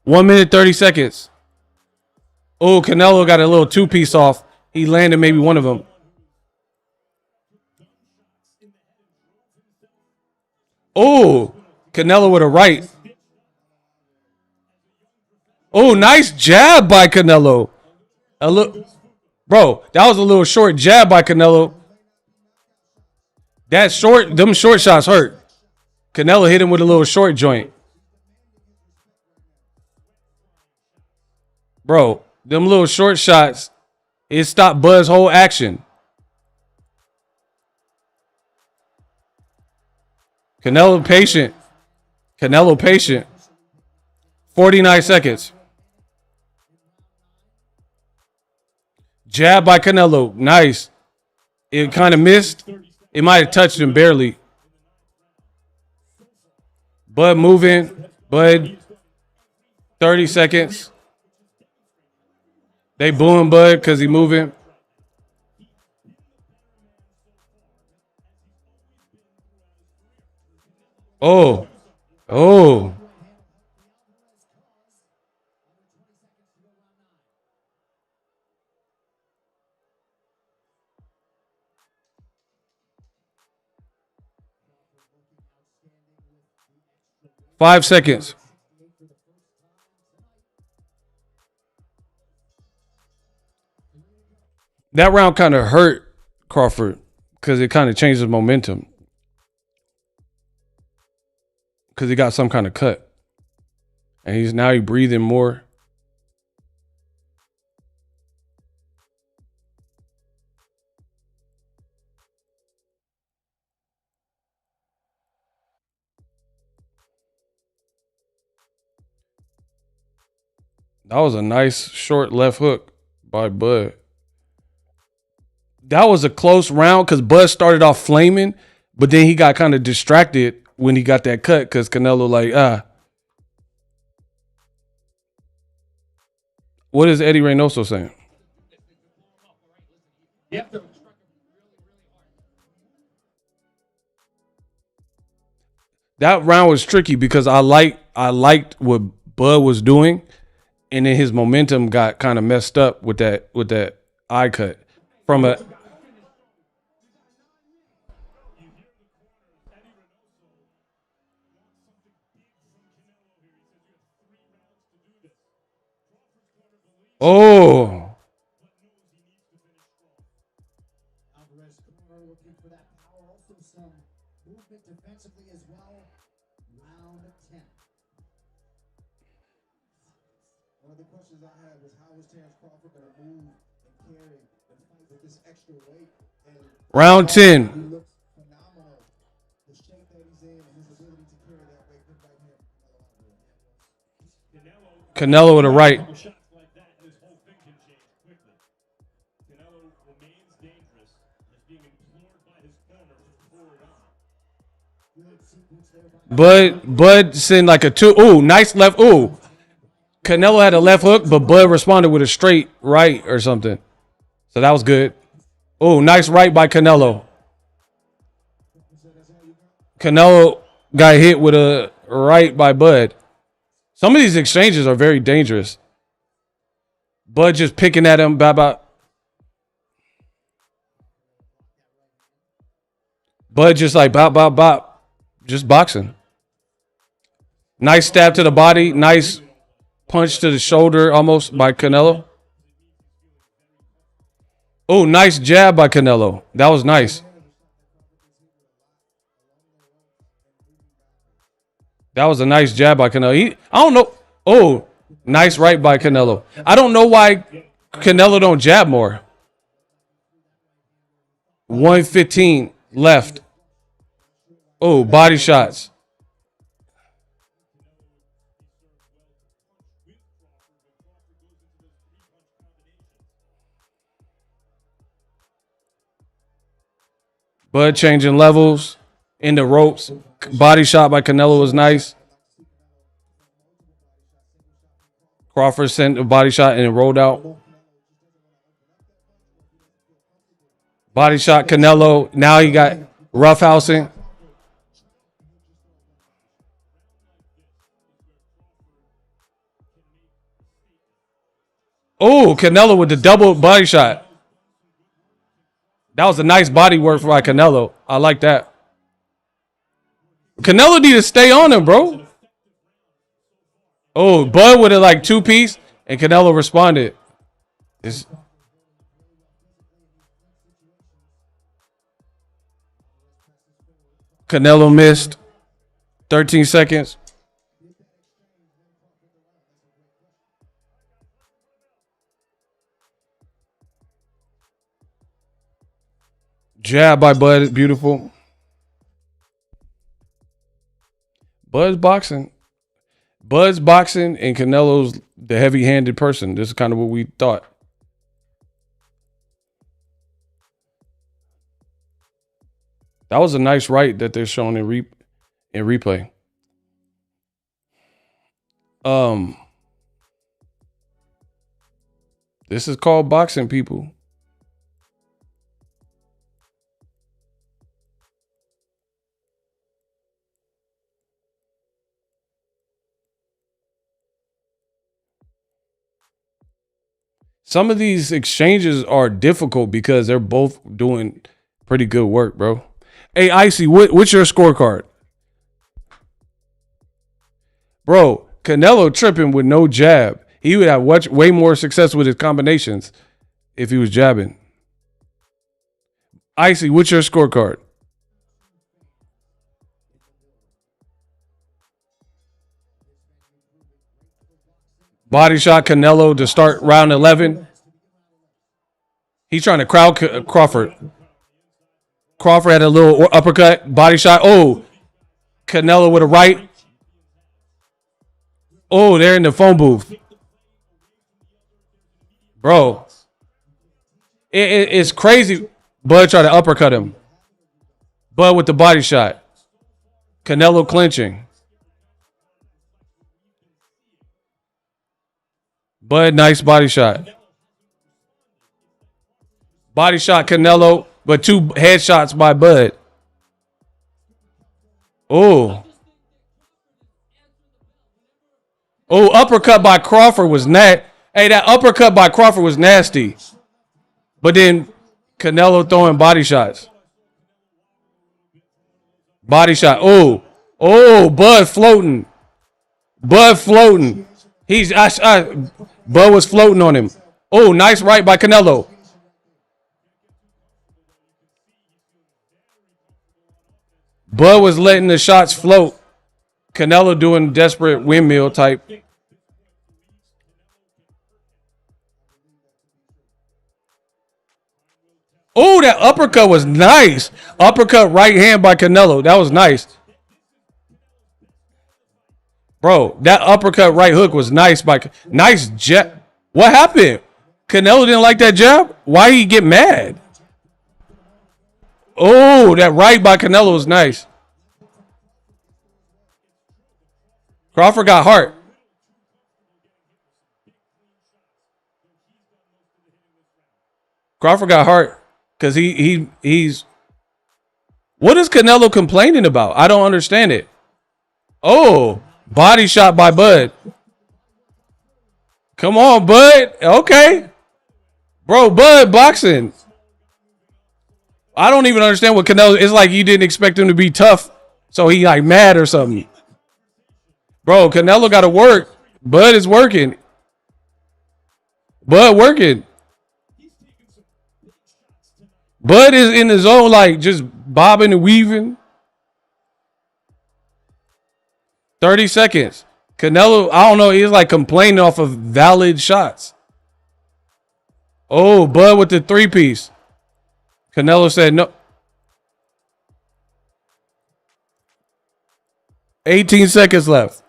1 minute, 30 seconds. Oh, Canelo got a little 2-piece off. He landed maybe one of them. Oh, Canelo with a right. Oh, nice jab by Canelo. Bro, that was a little short jab by Canelo. Them short shots hurt. Canelo hit him with a little short joint. Bro, them little short shots, it stopped Bud's whole action. Canelo patient. 49 seconds. Jab by Canelo. Nice. It kind of missed. It might have touched him barely. Bud moving. Bud. 30 seconds. They booing Bud because he moving. Oh. 5 seconds. That round kind of hurt Crawford because it kind of changed his momentum. Because he got some kind of cut. And he's breathing more. That was a nice short left hook by Bud. That was a close round because Bud started off flaming, but then he got kind of distracted when he got that cut because Canelo What is Eddie Reynoso saying? That round was tricky because I liked what Bud was doing, and then his momentum got kind of messed up with that eye cut from a. Oh, Alvarez corner looking for that power. Also some movement defensively as well. Round 10. One of the questions I had was how is Terence Crawford going to move and carry and fight with this extra weight? And round 10. he looks phenomenal. The shape that he's in and his ability to carry that weight with right hand. Canelo with a right. Shots like that, this whole thing can change quickly. Canelo remains dangerous and is being implored by his corner to forward on. Bud sent like a two. Ooh, nice left. Ooh, Canelo had a left hook, but Bud responded with a straight right or something. So that was good. Ooh, nice right by Canelo. Canelo got hit with a right by Bud. Some of these exchanges are very dangerous. Bud just picking at him. Bop. Bud just like bop. Just boxing. Nice stab to the body. Nice punch to the shoulder almost by Canelo. Oh, nice jab by Canelo. That was nice. That was a nice jab by Canelo. I don't know. Oh, nice right by Canelo. I don't know why Canelo don't jab more. 115 left. Oh, body shots. Bud changing levels in the ropes. Body shot by Canelo was nice. Crawford sent a body shot and it rolled out. Body shot Canelo. Now he got roughhousing. Oh, Canelo with the double body shot. That was a nice body work by Canelo. I like that. Canelo need to stay on him, bro. Oh, Bud with a like two piece, and Canelo responded. Canelo missed. 13 seconds. Jab by Bud, beautiful. Bud's boxing, and Canelo's the heavy-handed person. This is kind of what we thought. That was a nice right that they're showing in replay. This is called boxing, people. Some of these exchanges are difficult because they're both doing pretty good work, bro. Hey, Icy, what's your scorecard? Bro, Canelo tripping with no jab. He would have way more success with his combinations if he was jabbing. Icy, what's your scorecard? Body shot Canelo to start round 11. He's trying to crowd Crawford. Crawford had a little uppercut, body shot. Oh, Canelo with a right. Oh, they're in the phone booth. Bro, it's crazy. Bud tried to uppercut him. Bud with the body shot. Canelo clinching. Bud, nice body shot. Body shot Canelo, but 2 headshots by Bud. Oh. Oh, uppercut by Crawford was nasty. Hey, that uppercut by Crawford was nasty. But then Canelo throwing body shots. Body shot. Oh. Oh, Bud floating. Bud floating. Bud was floating on him. Oh, nice right by Canelo. Bud was letting the shots float. Canelo doing desperate windmill type. Oh, that uppercut was nice. Uppercut right hand by Canelo. That was nice. Bro, that uppercut right hook was nice by nice jab. What happened? Canelo didn't like that jab? Why he get mad? Oh, that right by Canelo was nice. Crawford got heart. Crawford got heart because he's. What is Canelo complaining about? I don't understand it. Oh, body shot by Bud. Come on, Bud. Okay. Bro, Bud boxing. I don't even understand what Canelo. It's like you didn't expect him to be tough, so he like mad or something. Bro, Canelo got to work. Bud is working. Bud working. Bud is in the zone, like just bobbing and weaving. 30 seconds. Canelo, I don't know, he's like complaining off of valid shots. Oh, Bud with the 3-piece. Canelo said no. 18 seconds left.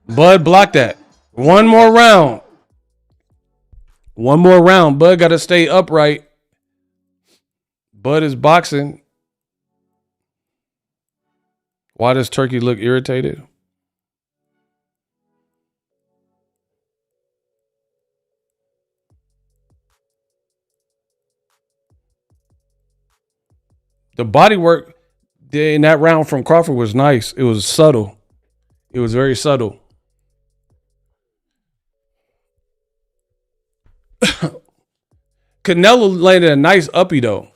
Bud blocked that. One more round. One more round. Bud got to stay upright. Bud is boxing. Why does Turkey look irritated? The body work in that round from Crawford was nice. It was subtle. It was very subtle. Canelo landed a nice uppie though.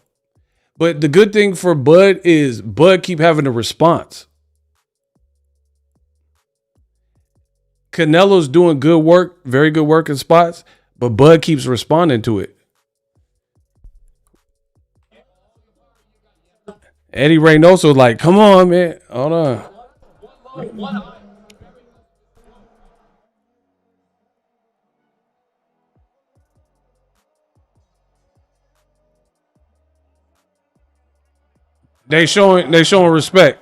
But the good thing for Bud is Bud keep having a response. Canelo's doing good work, very good work in spots, but Bud keeps responding to it. Eddie Reynoso like, come on, man. Hold on. They showing respect.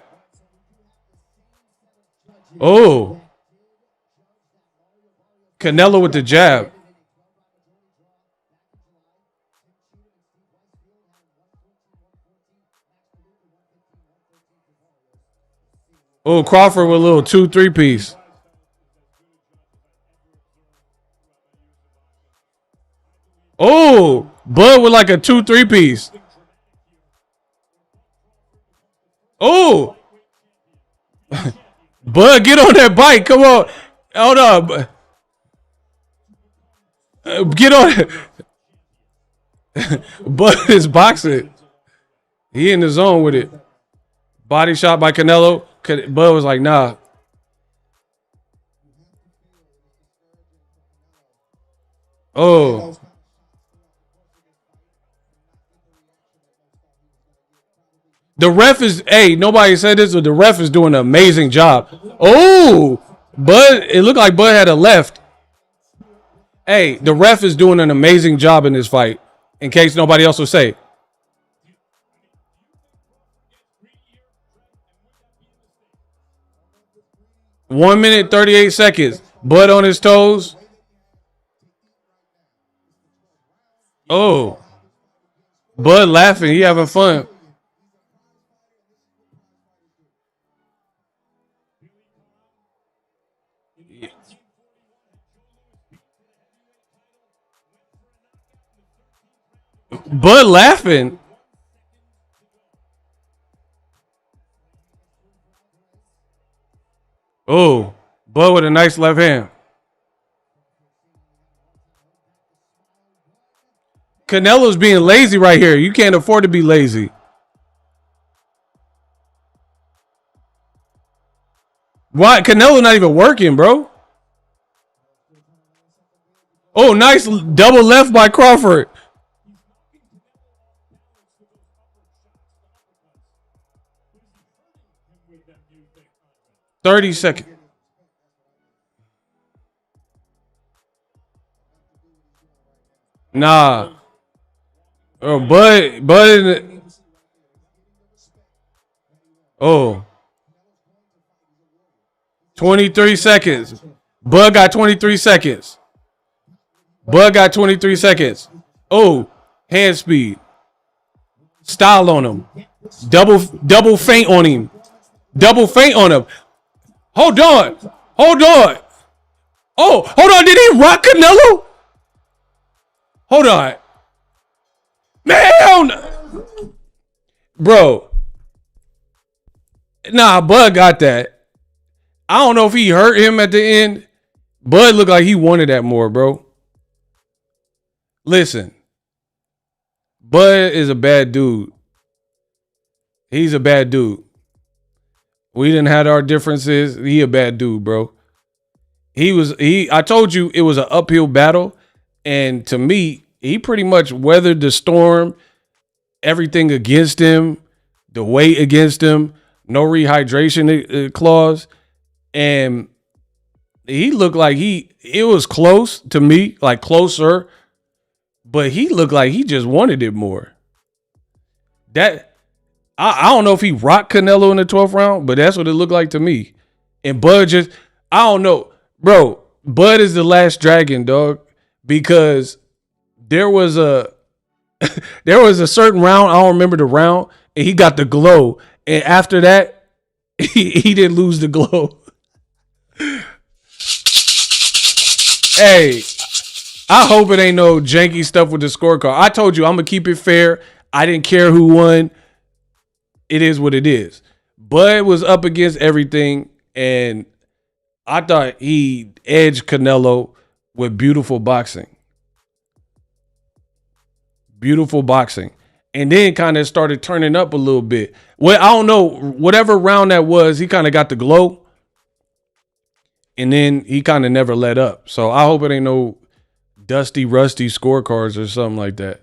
Oh. Canelo with the jab. Oh, Crawford with a little 2-3 piece. Oh, Bud with like a 2-3 piece. Oh. Bud, get on that bike. Come on. Hold up. Get on it. Bud is boxing. He in the zone with it. Body shot by Canelo. Bud was like, nah. Oh. The ref is, hey, nobody said this, but the ref is doing an amazing job. Oh, Bud, it looked like Bud had a left. Hey, the ref is doing an amazing job in this fight, in case nobody else will say. (1 minute 38 seconds). Bud on his toes. Oh, Bud laughing. He having fun. Bud laughing. Oh, Bud with a nice left hand. Canelo's being lazy right here. You can't afford to be lazy. Why? Canelo not even working, bro. Oh, nice double left by Crawford. 30 seconds. Nah. Oh, Bud. Oh. 23 seconds. Bud got 23 seconds. Bud got 23 seconds. Oh, hand speed. Style on him. Double feint on him. Double feint on him. Hold on. Hold on. Oh, hold on. Did he rock Canelo? Hold on. Man, bro. Nah, Bud got that. I don't know if he hurt him at the end. Bud looked like he wanted that more, bro. Listen. Bud is a bad dude. He's a bad dude. We didn't have our differences. He a bad dude, bro. I told you it was an uphill battle. And to me, he pretty much weathered the storm. Everything against him. The weight against him. No rehydration clause. And he looked like it was close to me, like closer. But he looked like he just wanted it more. I don't know if he rocked Canelo in the 12th round, but that's what it looked like to me. And Bud I don't know. Bro, Bud is the last dragon, dog. Because there was a certain round, I don't remember the round, and he got the glow. And after that, he didn't lose the glow. Hey, I hope it ain't no janky stuff with the scorecard. I told you I'm going to keep it fair. I didn't care who won. It is what it is. Bud was up against everything, and I thought he edged Canelo with beautiful boxing. Beautiful boxing. And then kind of started turning up a little bit. Well, I don't know. Whatever round that was, he kind of got the glow. And then he kind of never let up. So I hope it ain't no dusty, rusty scorecards or something like that.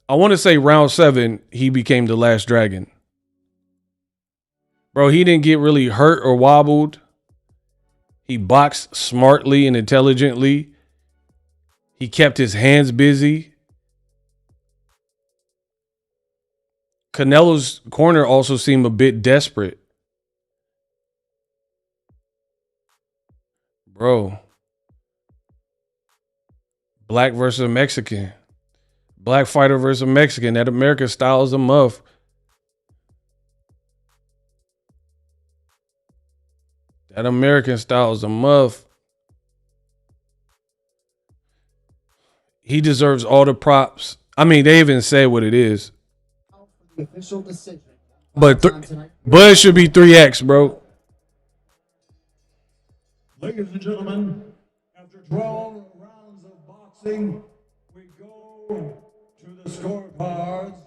I want to say round 7, he became the last dragon. Bro, he didn't get really hurt or wobbled. He boxed smartly and intelligently. He kept his hands busy. Canelo's corner also seemed a bit desperate. Bro. Black versus Mexican. Black fighter versus Mexican. That American style is a muff. That American style is a muff. He deserves all the props. I mean, they even said what it is. The official decision. But Bud should be 3X, bro. Ladies and gentlemen, after 12 rounds of boxing, we go to the scorecards.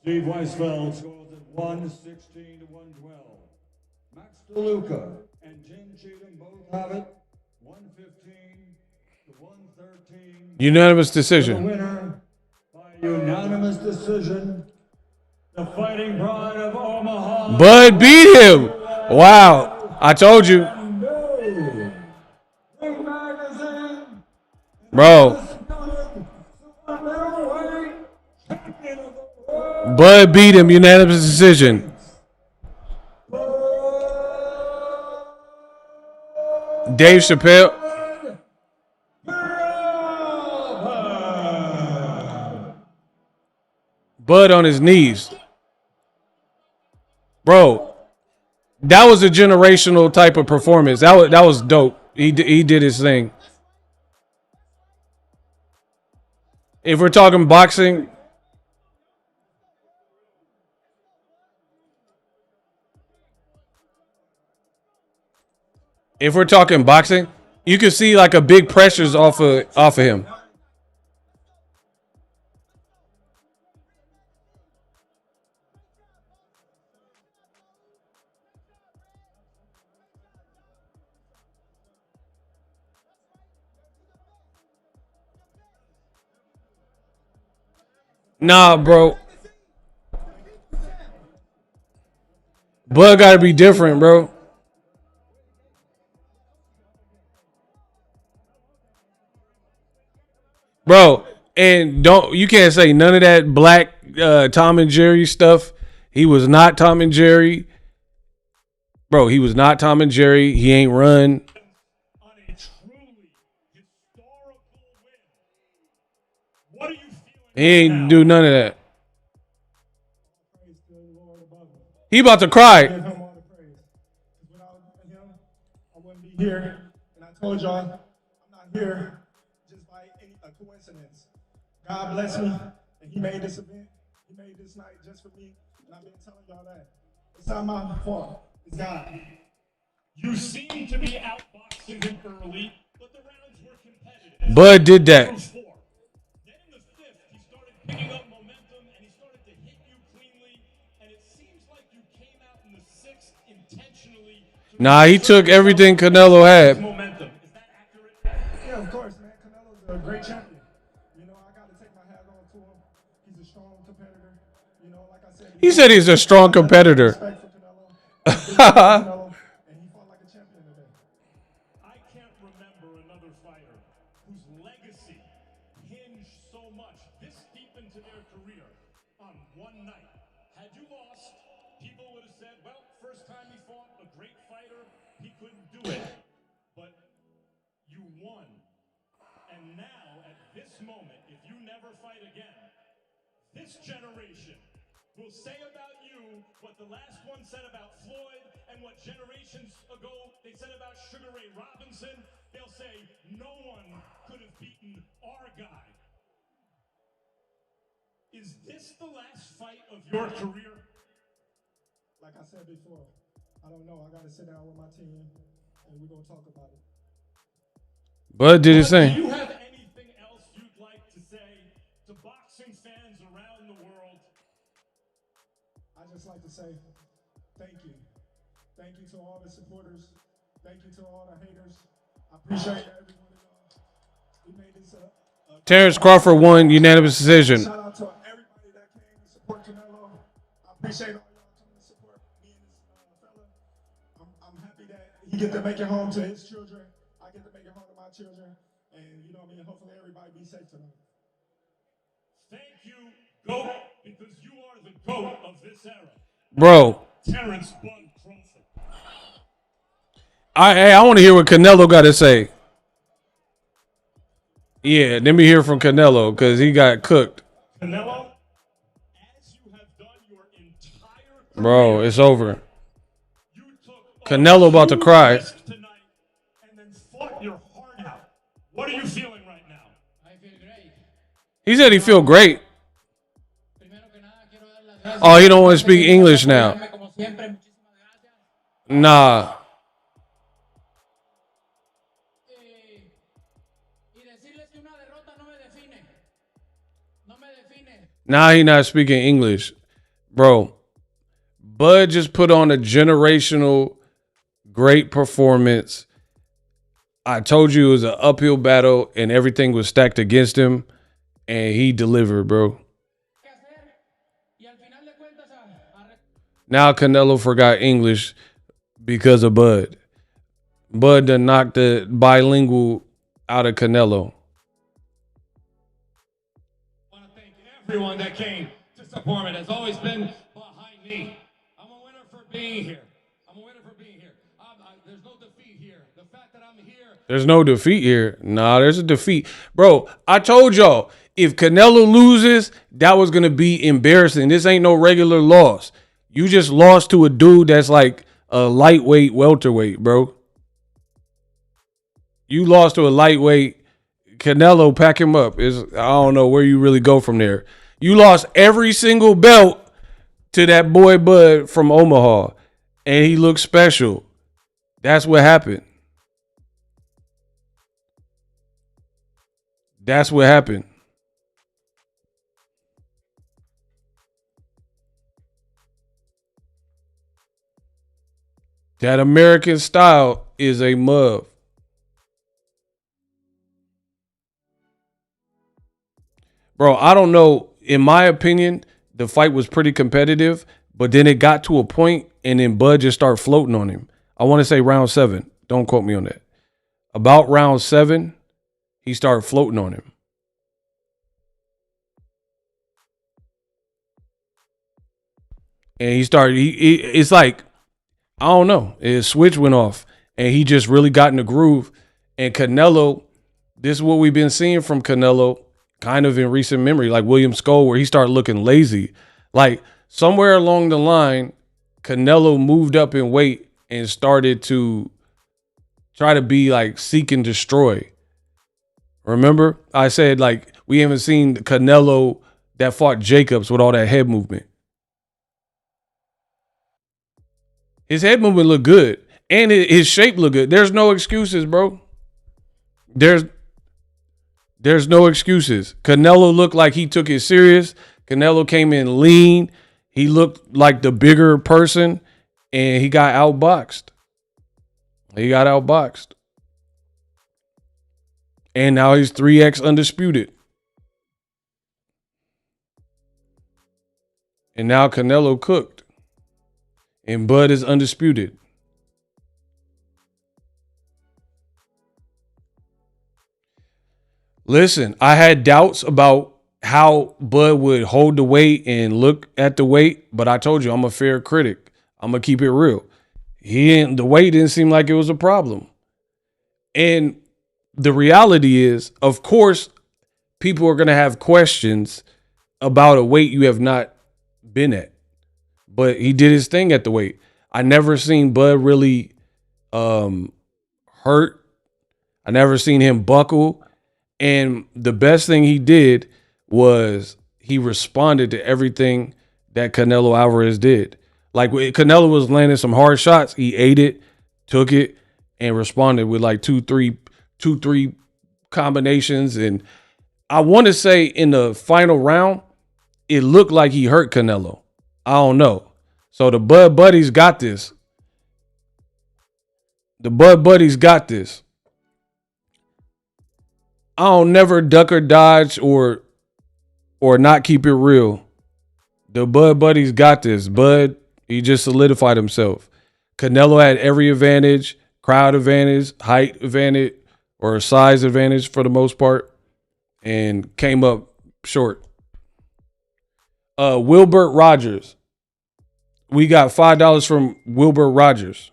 Steve Weisfeld scores at 116 to 112. Max DeLuca and Jim Cheatham both have it 115 to 113. Unanimous The decision. winner by unanimous decision, the Fighting Pride of Omaha. Bud beat him. Wow. I told you. Ring Magazine. Bro. Bud beat him. Unanimous decision. Dave Chappelle. Bud on his knees. Bro, that was a generational type of performance. That was dope. He did his thing. If we're talking boxing, you can see like a big pressures off of him. Nah, bro. Bud got to be different, bro. Bro, and you can't say none of that black Tom and Jerry stuff. He was not Tom and Jerry. Bro, he was not Tom and Jerry. He ain't run. On a truly historical win. What are you feeling? He ain't do none of that. Praise to the Lord above him. He about to cry. Give him all the praise. 'Cause without him, I wouldn't be here. And I told y'all, I'm not here just by a coincidence. God bless me, and He made this event. He made this night just for me. And I've been telling y'all that. It's not my fault. It's God. You seem to be outboxing him early, but the rounds were competitive. Bud did that. Then in the fifth, he started picking up momentum and he started to hit you cleanly. And it seems like you came out in the sixth intentionally. Nah, he took everything Canelo had. Momentum. Is that accurate? Yeah, of course, man. Canelo's a great champion. You know, I got to take my hat off to him. He's a strong competitor. You know, like I said, He said he's a strong competitor. respect for Canelo. And he fought like a champion today. I can't remember another fighter whose legacy hinged so much this deep into their career on one night. Had you lost, people would have said, well, first time he fought a great fighter, he couldn't do it. But you won. And now, at this moment, if you never fight again, this generation will say about you what the last one said about Floyd and what generations ago they said about Sugar Ray Robinson. They'll say no one could have beaten our guy. Is this the last fight of your career? Like I said before, I don't know. I got to sit down with my team, and we're going to talk about it. Bud did his Do thing. you have anything else you'd like to say to boxing fans around the world? I just like to say thank you. Thank you to all the supporters. Thank you to all the haters. I appreciate every one of y'all. We made this a Terence Crawford won unanimous decision. shout out to everybody that came to support Canelo. I appreciate all y'all coming to support me and this fella. I'm happy that he get to make it home to his children. I get to make it home to my children. And you know what I mean? Hopefully everybody be safe tonight. Thank you, GOAT, because you are the GOAT of this era. Bro, Terence Bud Crawford. I want to hear what Canelo got to say. Yeah, let me hear from Canelo because he got cooked. Canelo, as you have done your entire career, Bro, it's over. you took a Canelo about to huge cry. risk tonight and then fought your heart out. What are you feeling right now? I feel great. He said he feel great. Primero que nada, quiero dar las gracias. Oh, he don't want to speak English now. Como siempre, muchísimas gracias. Nah. Y decirles que una derrota no me define. No me define. Now he not speaking English. Bro, Bud just put on a generational great performance. I told you it was an uphill battle and everything was stacked against him. And he delivered, bro. ¿Qué hacer? Y al final de cuentas, Now Canelo forgot English because of Bud. Bud done knocked the bilingual out of Canelo. I want to thank everyone that came to support me. That's always been behind me. I'm a winner for being here. I'm a winner for being here. There's no defeat here. The fact that I'm here. There's no defeat here. Nah, there's a defeat. Bro, I told y'all, If Canelo loses, that was gonna be embarrassing. This ain't no regular loss. You just lost to a dude that's like a lightweight welterweight, bro. You lost to a lightweight. Canelo, pack him up. I don't know where you really go from there. You lost every single belt to that boy Bud from Omaha, and he looked special. That's what happened. That's what happened. That American style is a mug. Bro, I don't know. In my opinion, the fight was pretty competitive, but then it got to a point and then Bud just started floating on him. I want to say round 7. Don't quote me on that. About round 7, he started floating on him. And it's like, I don't know. His switch went off and he just really got in the groove. And Canelo, this is what we've been seeing from Canelo kind of in recent memory, like William Skull, where he started looking lazy. Like somewhere along the line, Canelo moved up in weight and started to try to be like seek and destroy. Remember? I said like we haven't seen Canelo that fought Jacobs with all that head movement. His head movement looked good. And his shape looked good. There's no excuses, bro. There's no excuses. Canelo looked like he took it serious. Canelo came in lean. He looked like the bigger person. And he got outboxed. And now he's 3X undisputed. And now Canelo cooked. And Bud is undisputed. Listen, I had doubts about how Bud would hold the weight and look at the weight, but I told you I'm a fair critic. I'm going to keep it real. The weight didn't seem like it was a problem. And the reality is, of course, people are going to have questions about a weight you have not been at. But he did his thing at the weight. I never seen Bud really hurt. I never seen him buckle. And the best thing he did was he responded to everything that Canelo Alvarez did. Like Canelo was landing some hard shots. He ate it, took it, and responded with like two, three combinations. And I want to say in the final round, it looked like he hurt Canelo. I don't know. So the Bud Buddies got this. I don't never duck or dodge or not keep it real. The Bud Buddies got this. Bud, he just solidified himself. Canelo had every advantage, crowd advantage, height advantage, or size advantage for the most part, and came up short. Wilbert Rogers. We got $5 from Wilbert Rogers.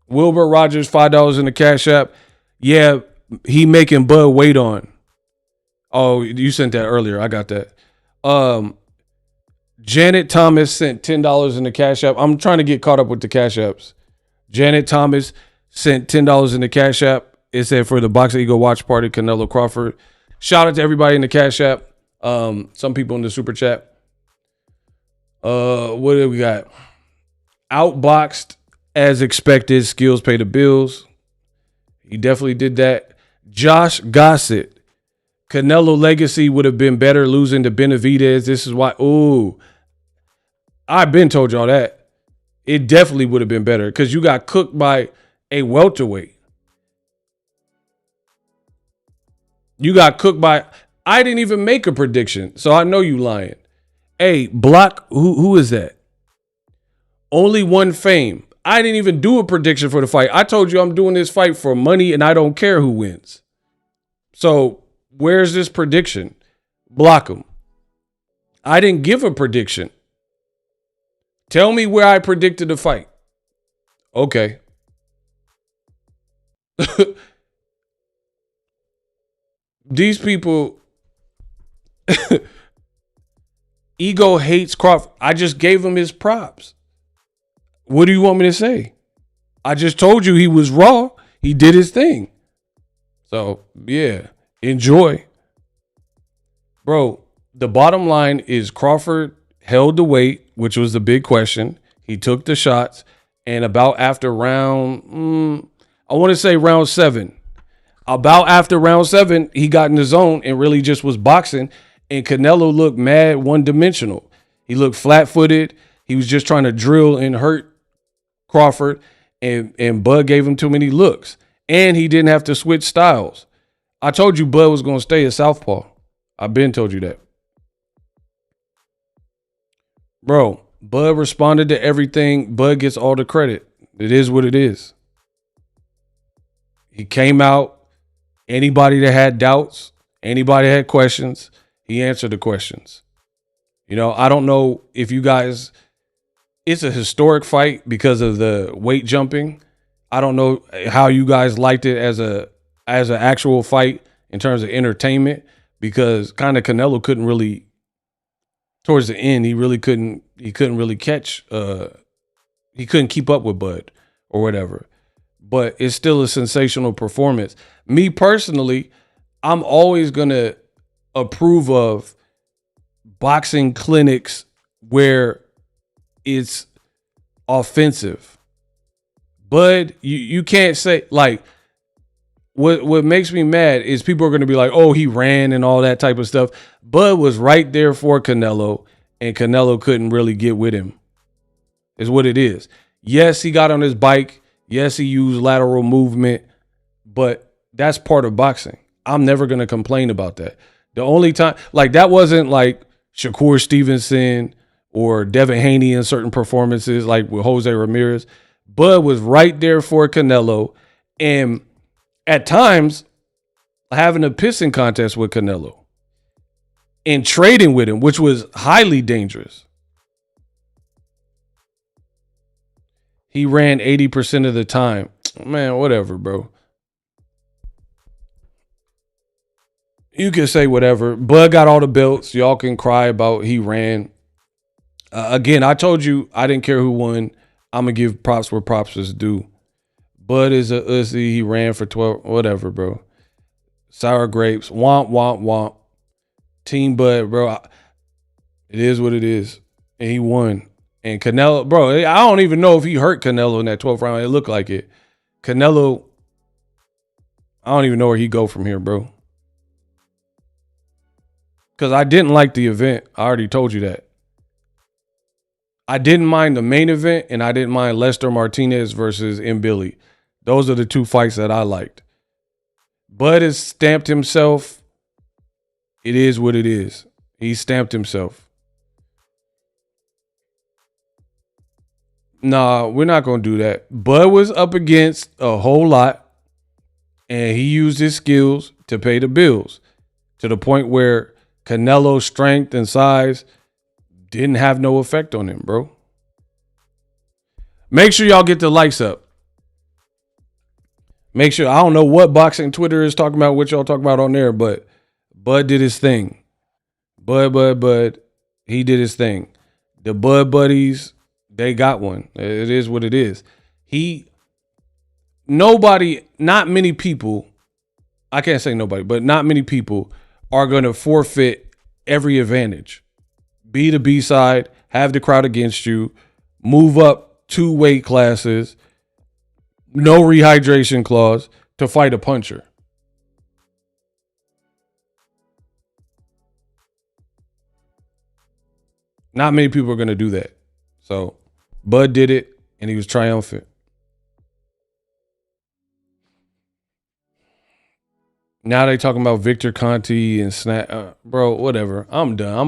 Wilbert Rogers, $5 in the Cash App. Yeah, he making Bud wait on. Oh, you sent that earlier. I got that. Janet Thomas sent $10 in the Cash App. I'm trying to get caught up with the Cash Apps. Janet Thomas sent $10 in the Cash App. It said for the Boxingego watch party, Canelo Crawford. Shout out to everybody in the Cash App. Some people in the super chat. What do we got? Outboxed as expected. Skills pay the bills. He definitely did that. Josh Gossett. Canelo legacy would have been better losing to Benavidez. This is why. Ooh. I've been told y'all that. It definitely would have been better because you got cooked by a welterweight. You got cooked by. I didn't even make a prediction, so I know you lying. Hey, Block, who is that? Only One Fame. I didn't even do a prediction for the fight. I told you I'm doing this fight for money and I don't care who wins. So where's this prediction? Block him. I didn't give a prediction. Tell me where I predicted the fight. Okay. These people, Ego hates Crawford. I just gave him his props. What do you want me to say? I just told you he was raw. He did his thing. So, yeah, enjoy. Bro, the bottom line is Crawford held the weight, which was the big question. He took the shots. And about after round, I want to say round 7. About after round 7, he got in the zone and really just was boxing. And Canelo looked mad one-dimensional. He looked flat-footed. He was just trying to drill and hurt Crawford. And Bud gave him too many looks. And he didn't have to switch styles. I told you Bud was going to stay at southpaw. I've been told you that. Bro, Bud responded to everything. Bud gets all the credit. It is what it is. He came out. Anybody that had doubts, anybody that had questions, he answered the questions. You know, I don't know if you guys, it's a historic fight because of the weight jumping. I don't know how you guys liked it as an actual fight in terms of entertainment, because kind of Canelo couldn't really, towards the end, he couldn't really catch, he couldn't keep up with Bud or whatever. But it's still a sensational performance. Me personally, I'm always going to approve of boxing clinics where it's offensive. Bud, you can't say, like, what makes me mad is people are going to be like, oh, he ran and all that type of stuff. Bud was right there for Canelo, and Canelo couldn't really get with him, is what it is. Yes, he got on his bike. Yes, he used lateral movement, but that's part of boxing. I'm never going to complain about that. The only time, like, that wasn't like Shakur Stevenson or Devin Haney in certain performances, like with Jose Ramirez. Bud was right there for Canelo, and at times having a pissing contest with Canelo and trading with him, which was highly dangerous. He ran 80% of the time. Man, whatever, bro. You can say whatever. Bud got all the belts. Y'all can cry about he ran. Again, I told you I didn't care who won. I'm going to give props where props is due. Bud is a Uzi. He ran for 12. Whatever, bro. Sour grapes. Womp, womp, womp. Team Bud, bro. It is what it is. And he won. And Canelo, bro, I don't even know if he hurt Canelo in that 12th round. It looked like it. Canelo, I don't even know where he go from here, bro. Because I didn't like the event. I already told you that. I didn't mind the main event, and I didn't mind Lester Martinez versus Billy. Those are the two fights that I liked. Bud has stamped himself. It is what it is. He stamped himself. Nah, we're not going to do that. Bud was up against a whole lot, and he used his skills to pay the bills to the point where Canelo's strength and size didn't have no effect on him, bro. Make sure y'all get the likes up. Make sure, I don't know what boxing Twitter is talking about, what y'all talking about on there, but Bud did his thing. Bud, he did his thing. The Bud buddies, they got one. It is what it is. Not many people, I can't say nobody, but not many people are going to forfeit every advantage. Be the B side, have the crowd against you, move up 2 weight classes, no rehydration clause to fight a puncher. Not many people are going to do that. So Bud did it, and he was triumphant. Now they talking about Victor Conti and Snap. Bro, whatever. I'm done. I'm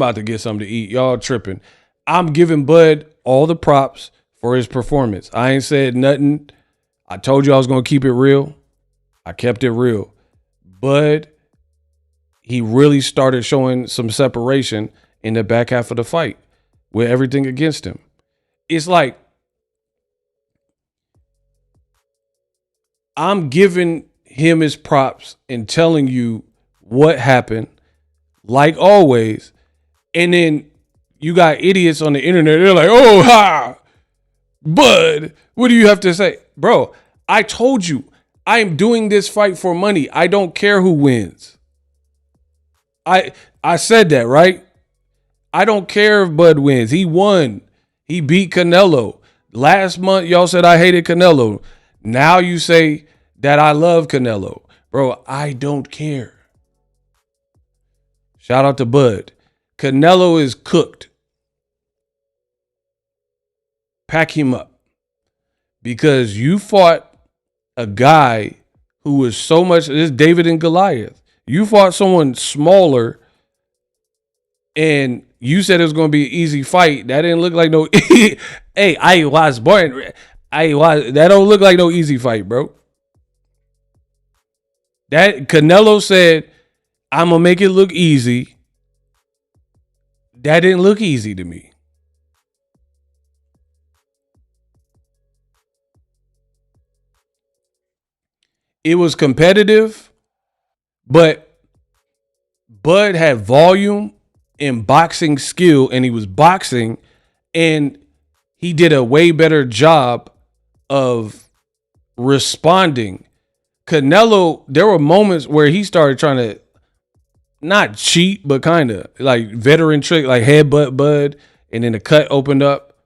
about to get something to eat. Y'all tripping. I'm giving Bud all the props for his performance. I ain't said nothing. I told you I was going to keep it real. I kept it real. Bud, he really started showing some separation in the back half of the fight with everything against him. It's like, I'm giving him his props and telling you what happened, like always. And then you got idiots on the internet. They're like, oh, ha, Bud, what do you have to say? Bro, I told you, I am doing this fight for money. I don't care who wins. I said that, right? I don't care if Bud wins. He won. He beat Canelo. Last month, y'all said I hated Canelo. Now you say that I love Canelo. Bro, I don't care. Shout out to Bud. Canelo is cooked. Pack him up. Because you fought a guy who was so much, this David and Goliath. You fought someone smaller and you said it was going to be an easy fight. That didn't look like no, hey, I was born. That don't look like no easy fight, bro. That Canelo said, I'm going to make it look easy. That didn't look easy to me. It was competitive, but Bud had volume and boxing skill, and he was boxing, and he did a way better job of responding. Canelo, there were moments where he started trying to not cheat, but kind of like veteran trick, like headbutt Bud, and then the cut opened up.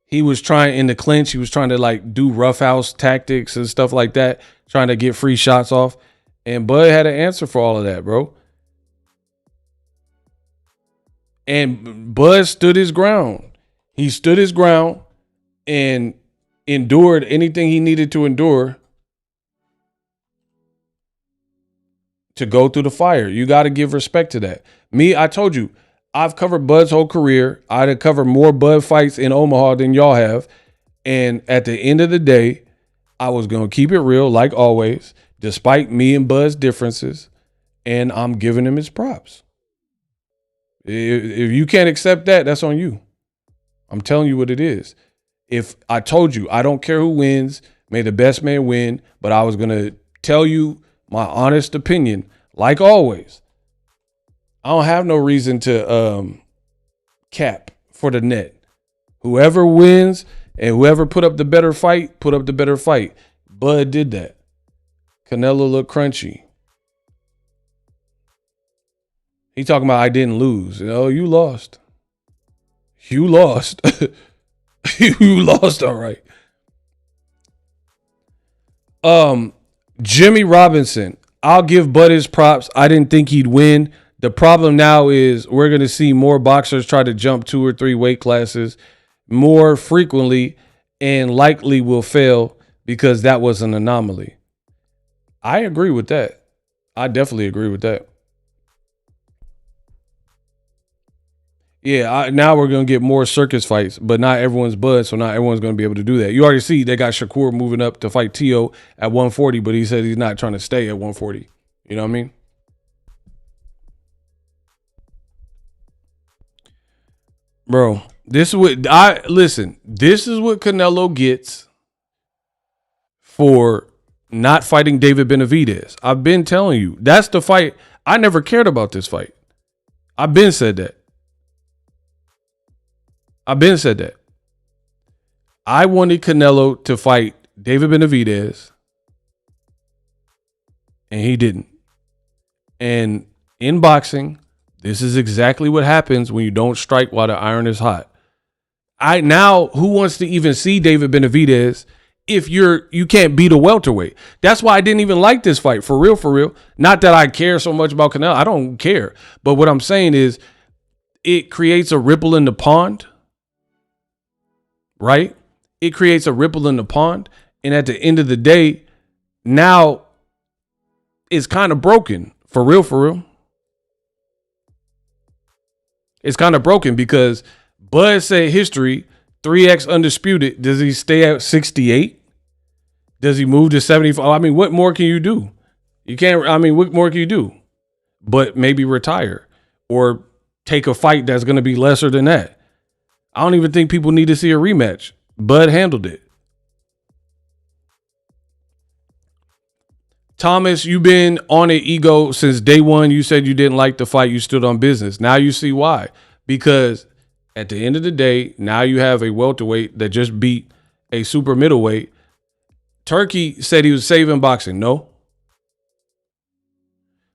He was trying in the clinch. He was trying to like do roughhouse tactics and stuff like that, trying to get free shots off. And Bud had an answer for all of that, bro. And Bud stood his ground. He stood his ground and endured anything he needed to endure to go through the fire. You got to give respect to that. Me, I told you, I've covered Bud's whole career. I'd have covered more Bud fights in Omaha than y'all have. And at the end of the day, I was going to keep it real, like always, despite me and Bud's differences. And I'm giving him his props. If you can't accept that, that's on you. I'm telling you what it is. If I told you, I don't care who wins, may the best man win, but I was going to tell you my honest opinion, like always. I don't have no reason to cap for the net. Whoever wins and whoever put up the better fight, put up the better fight. Bud did that. Canelo looked crunchy. He talking about I didn't lose. Oh, you lost. You lost. You lost, all right. Jimmy Robinson. I'll give Bud his props. I didn't think he'd win. The problem now is we're going to see more boxers try to jump 2 or 3 weight classes more frequently and likely will fail because that was an anomaly. I agree with that. I definitely agree with that. Yeah, now we're going to get more circus fights, but not everyone's Bud, so not everyone's going to be able to do that. You already see they got Shakur moving up to fight Tio at 140, but he said he's not trying to stay at 140. You know what I mean? Bro, this is what this is what Canelo gets for not fighting David Benavidez. I've been telling you, that's the fight. I never cared about this fight. I've been said that. I wanted Canelo to fight David Benavidez, and he didn't. And in boxing, this is exactly what happens when you don't strike while the iron is hot. Who wants to even see David Benavidez if you can't beat a welterweight? That's why I didn't even like this fight, for real. Not that I care so much about Canelo. I don't care. But what I'm saying is it creates a ripple in the pond, right? It creates a ripple in the pond. And at the end of the day, now it's kind of broken, for real. It's kind of broken because Bud said history, 3X undisputed. Does he stay at 68? Does he move to 75? I mean, what more can you do? What more can you do? But maybe retire or take a fight that's going to be lesser than that. I don't even think people need to see a rematch. Bud handled it. Thomas, you've been on an ego since day one. You said you didn't like the fight. You stood on business. Now you see why. Because at the end of the day, now you have a welterweight that just beat a super middleweight. Turki said he was saving boxing. No.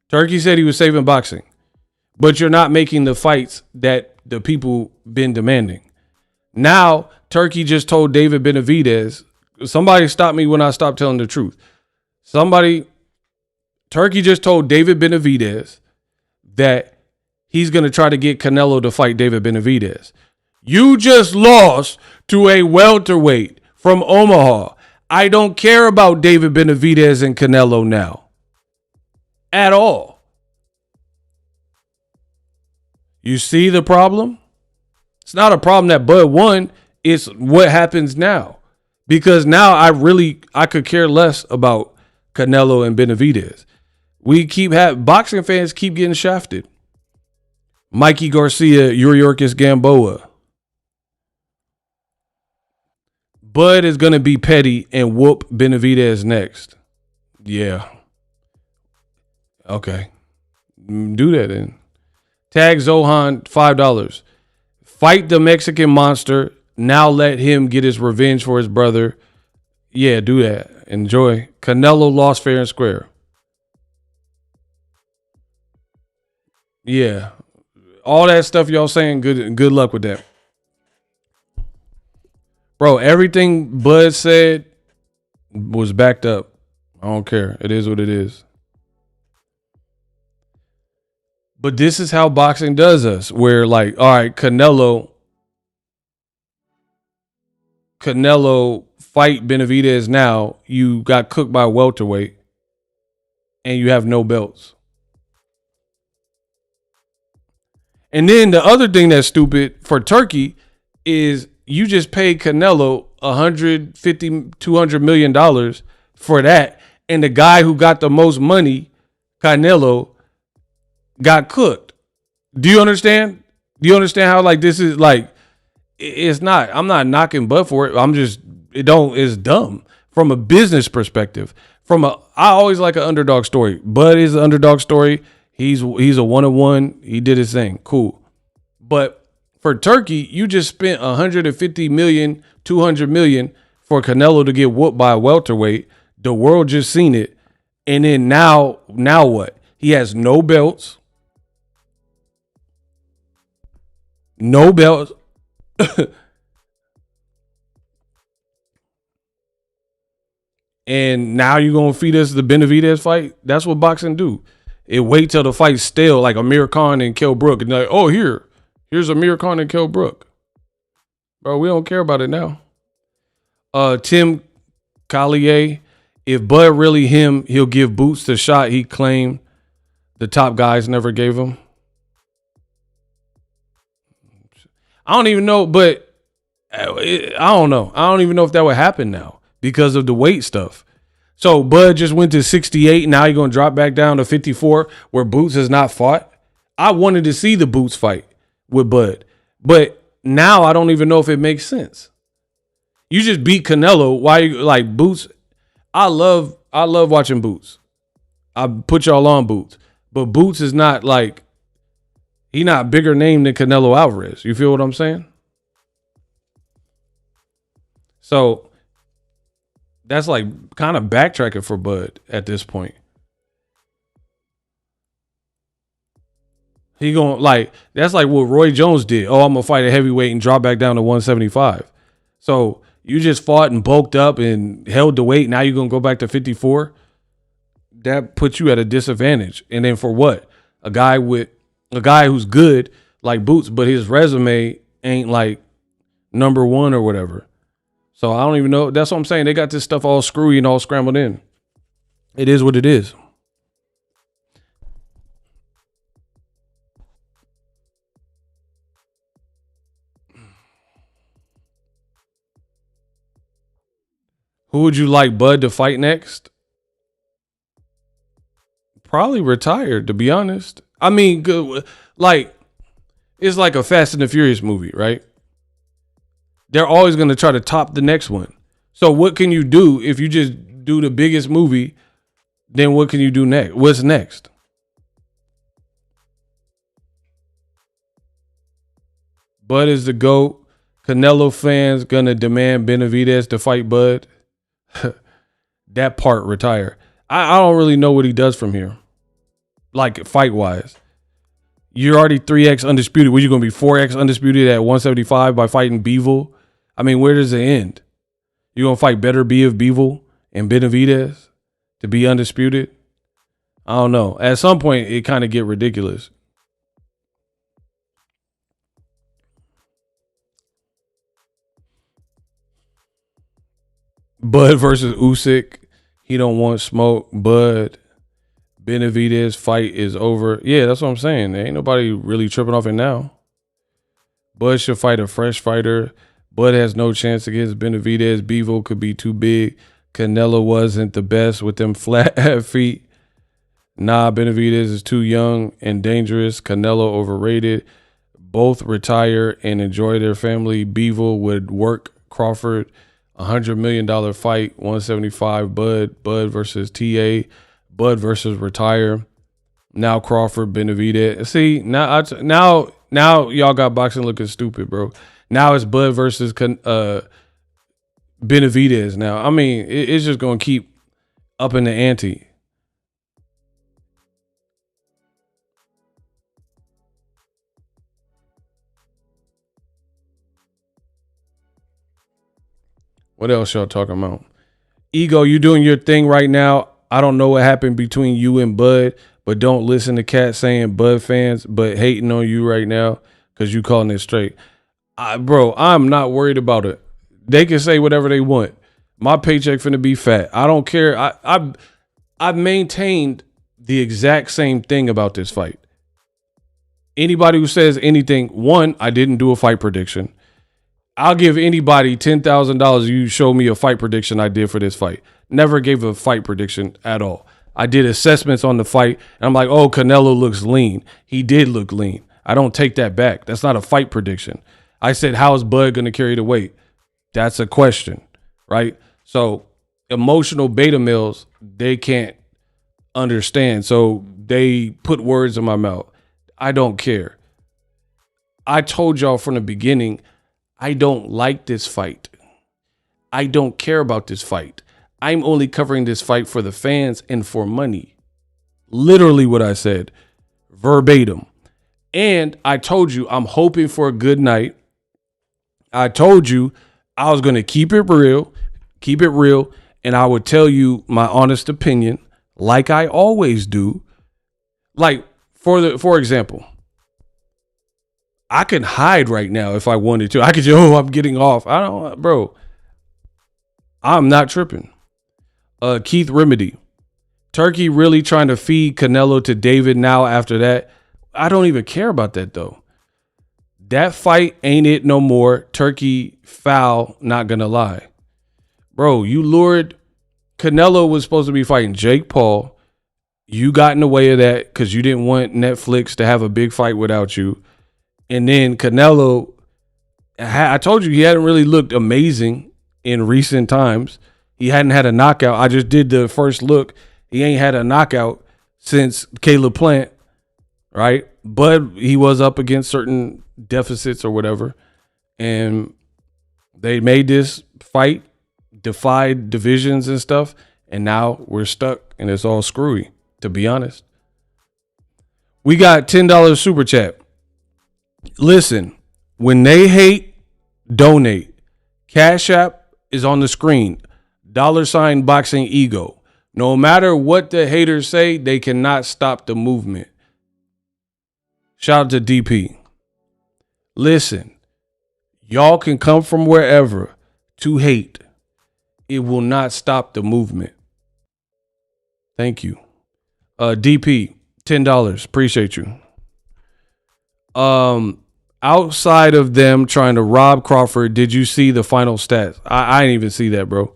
Turki said he was saving boxing. But you're not making the fights that the people been demanding. Now, Turki just told David Benavidez, somebody stop me when I stop telling the truth. Turki just told David Benavidez that he's going to try to get Canelo to fight David Benavidez. You just lost to a welterweight from Omaha. I don't care about David Benavidez and Canelo now. At all. You see the problem? It's not a problem that Bud won. It's what happens now. Because now I could care less about Canelo and Benavidez. Boxing fans keep getting shafted. Mikey Garcia, Yuriorkis Gamboa. Bud is going to be petty and whoop Benavidez next. Yeah. Okay. Do that then. Tag Zohan, $5. Fight the Mexican monster. Now let him get his revenge for his brother. Yeah, do that. Enjoy. Canelo lost fair and square. Yeah. All that stuff y'all saying, good luck with that. Bro, everything Bud said was backed up. I don't care. It is what it is. But this is how boxing does us. Where like, all right, Canelo fight Benavidez now. You got cooked by a welterweight. And you have no belts. And then the other thing that's stupid for Turki is you just paid Canelo $150, $200 million for that. And the guy who got the most money, Canelo, got cooked. Do you understand? Do you understand how like this is like, it's not, I'm not knocking Bud for it. It's dumb from a business perspective. I always like an underdog story. Bud is an underdog story. He's a 1-on-1. He did his thing. Cool. But for Turki, you just spent $150 million, $200 million for Canelo to get whooped by a welterweight. The world just seen it. And then now what? He has no belts. No belts. And now you're going to feed us the Benavidez fight? That's what boxing do. It wait till the fight's stale, like Amir Khan and Kell Brook. And like, oh, here's Amir Khan and Kell Brook. Bro, we don't care about it now. Tim Collier, if Bud really him, he'll give Boots the shot he claimed the top guys never gave him. I don't even know, but I don't know. I don't even know if that would happen now because of the weight stuff. So Bud just went to 68. Now he's going to drop back down to 54 where Boots has not fought. I wanted to see the Boots fight with Bud, but now I don't even know if it makes sense. You just beat Canelo. Why you like Boots? I love watching Boots. I put y'all on Boots, but Boots is not like, he not bigger name than Canelo Alvarez. You feel what I'm saying? So that's like kind of backtracking for Bud at this point. He going like, that's like what Roy Jones did. Oh, I'm going to fight a heavyweight and drop back down to 175. So you just fought and bulked up and held the weight. Now you're going to go back to 54. That puts you at a disadvantage. And then for what? A guy who's good like Boots, but his resume ain't like number one or whatever. So I don't even know. That's what I'm saying. They got this stuff all screwy and all scrambled in. It is what it is. Who would you like Bud to fight next? Probably retired, to be honest. I mean, like, it's like a Fast and the Furious movie, right? They're always going to try to top the next one. So what can you do if you just do the biggest movie then what can you do next? What's next? Bud is the GOAT. Canelo fans gonna demand Benavidez to fight Bud. That part retire. I don't really know what he does from here. Like fight wise. You're already 3x undisputed. Were you gonna be 4x undisputed at 175 by fighting Bivol? I mean, where does it end? You gonna fight better B of Bivol and Benavidez to be undisputed? I don't know. At some point, it kind of get ridiculous. Bud versus Usyk. He don't want smoke. Bud. Benavidez fight is over. Yeah, that's what I'm saying. There ain't nobody really tripping off it now. Bud should fight a fresh fighter. Bud has no chance against Benavidez. Bivol could be too big. Canelo wasn't the best with them flat feet. Nah, Benavidez is too young and dangerous. Canelo overrated. Both retire and enjoy their family. Bivol would work Crawford. $100 million fight. 175 Bud. Bud versus TA. Bud versus retire. Now Crawford, Benavidez. See, now y'all got boxing looking stupid, bro. Now it's Bud versus Benavidez now. I mean, it's just going to keep up in the ante. What else y'all talking about? Ego, you doing your thing right now. I don't know what happened between you and Bud, but don't listen to Cat saying Bud fans, but hating on you right now because you calling it straight. Bro, I'm not worried about it. They can say whatever they want. My paycheck finna be fat. I don't care. I've maintained the exact same thing about this fight. Anybody who says anything, one, I didn't do a fight prediction. I'll give anybody $10,000. You show me a fight prediction I did for this fight. Never gave a fight prediction at all. I did assessments on the fight. And I'm like, oh, Canelo looks lean. He did look lean. I don't take that back. That's not a fight prediction. I said, how is Bud going to carry the weight? That's a question, right? So emotional beta males, they can't understand. So they put words in my mouth. I don't care. I told y'all from the beginning, I don't like this fight. I don't care about this fight. I'm only covering this fight for the fans and for money. Literally what I said, verbatim. And I told you I'm hoping for a good night. I told you I was going to keep it real, and I would tell you my honest opinion like I always do. Like, for example, I can hide right now if I wanted to. I could just, I'm getting off. I'm not tripping. Keith Remedy. Turki really trying to feed Canelo to David now after that. I don't even care about that, though. That fight ain't it no more. Turki foul, not gonna lie. Bro, you lured. Canelo was supposed to be fighting Jake Paul. You got in the way of that because you didn't want Netflix to have a big fight without you. And then Canelo, I told you he hadn't really looked amazing in recent times. He hadn't had a knockout. I just did the first look. He ain't had a knockout since Caleb Plant, right? But he was up against certain deficits or whatever. And they made this fight, defied divisions and stuff. And now we're stuck and it's all screwy, to be honest. We got $10 super chat. Listen, when they hate, donate. Cash App is on the screen. $ Boxingego. No matter what the haters say, they cannot stop the movement. Shout out to DP. Listen, y'all can come from wherever to hate. It will not stop the movement. Thank you. DP, $10. Appreciate you. Outside of them trying to rob Crawford, did you see the final stats? I didn't even see that, bro.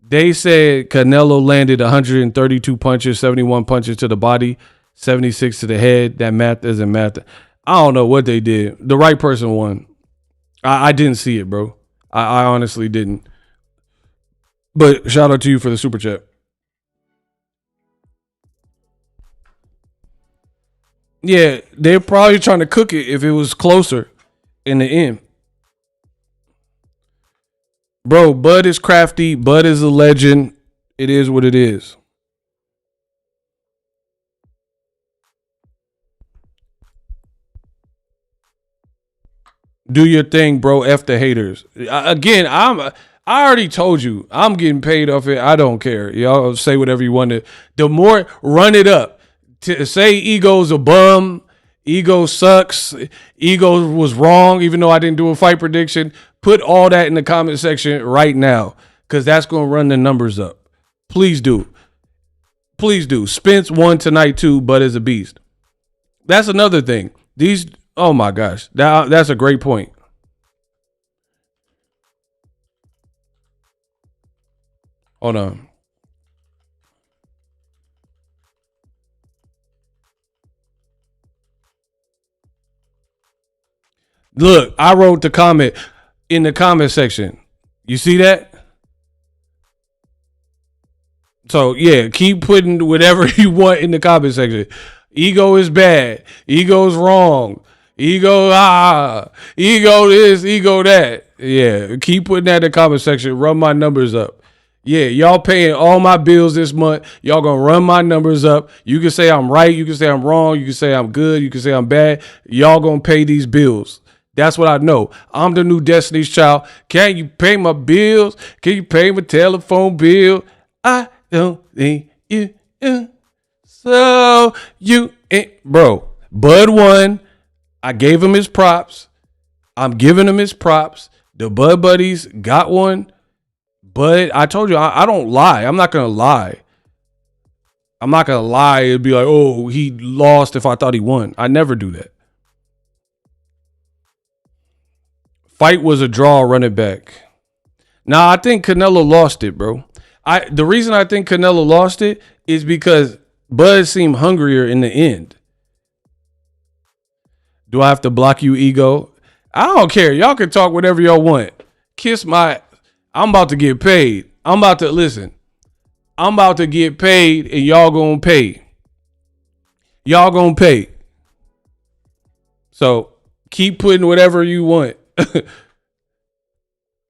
They said Canelo landed 132 punches, 71 punches to the body, 76 to the head. That math isn't math. I don't know what they did. The right person won. I didn't see it, bro. I honestly didn't. But shout out to you for the super chat. Yeah, they're probably trying to cook it if it was closer in the end. Bro, Bud is crafty. Bud is a legend. It is what it is. Do your thing, bro. F the haters. I already told you, I'm getting paid off it. I don't care. Y'all say whatever you want to. The more, run it up. To say Ego's a bum, Ego sucks, Ego was wrong, even though I didn't do a fight prediction. Put all that in the comment section right now, because that's going to run the numbers up. Please do. Please do. Spence won tonight too, but is a beast. That's another thing. Oh my gosh, that's a great point. Hold on. Look, I wrote the comment in the comment section. You see that? So yeah, keep putting whatever you want in the comment section. Ego is bad. Ego's wrong. Ego ego this, ego that. Yeah, keep putting that in the comment section. Run my numbers up. Yeah, y'all paying all my bills this month. Y'all gonna run my numbers up. You can say I'm right. You can say I'm wrong. You can say I'm good. You can say I'm bad. Y'all gonna pay these bills. That's what I know. I'm the new Destiny's Child. Can you pay my bills? Can you pay my telephone bill? I don't think you. So you ain't, bro. Bud won. I gave him his props. I'm giving him his props. The Bud Buddies got one. But I told you, I don't lie. I'm not going to lie. I'm not going to lie. It'd be like, oh, he lost if I thought he won. I never do that. Fight was a draw, run it back. Nah, I think Canelo lost it, bro. The reason I think Canelo lost it is because Bud seemed hungrier in the end. Do I have to block you, Ego? I don't care. Y'all can talk whatever y'all want. Kiss my... I'm about to get paid. I'm about to get paid and y'all gonna pay. Y'all gonna pay. So keep putting whatever you want. I'm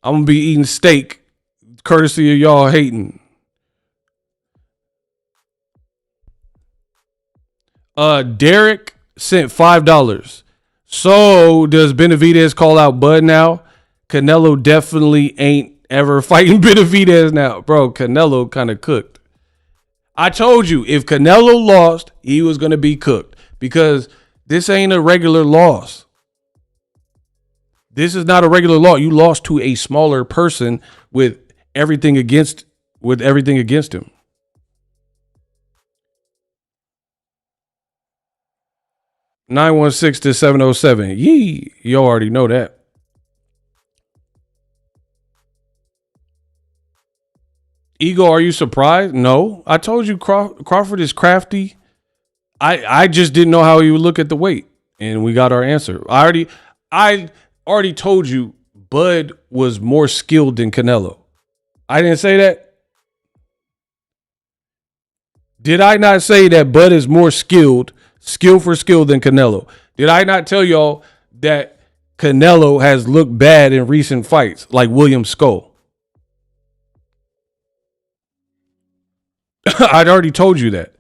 gonna be eating steak courtesy of y'all hating. Derek sent $5. So does Benavidez call out Bud now? Canelo definitely ain't ever fighting Benavidez now. Bro, Canelo kind of cooked. I told you, if Canelo lost, he was going to be cooked. Because this ain't a regular loss. This is not a regular loss. You lost to a smaller person with everything against him. (916) to 707. Yee, you already know that. Ego, are you surprised? No. I told you Crawford is crafty. I just didn't know how he would look at the weight. And we got our answer. I already told you Bud was more skilled than Canelo. I didn't say that. Did I not say that Bud is more skill for skill than Canelo? Did I not tell y'all that Canelo has looked bad in recent fights, like William Skull? I'd already told you that.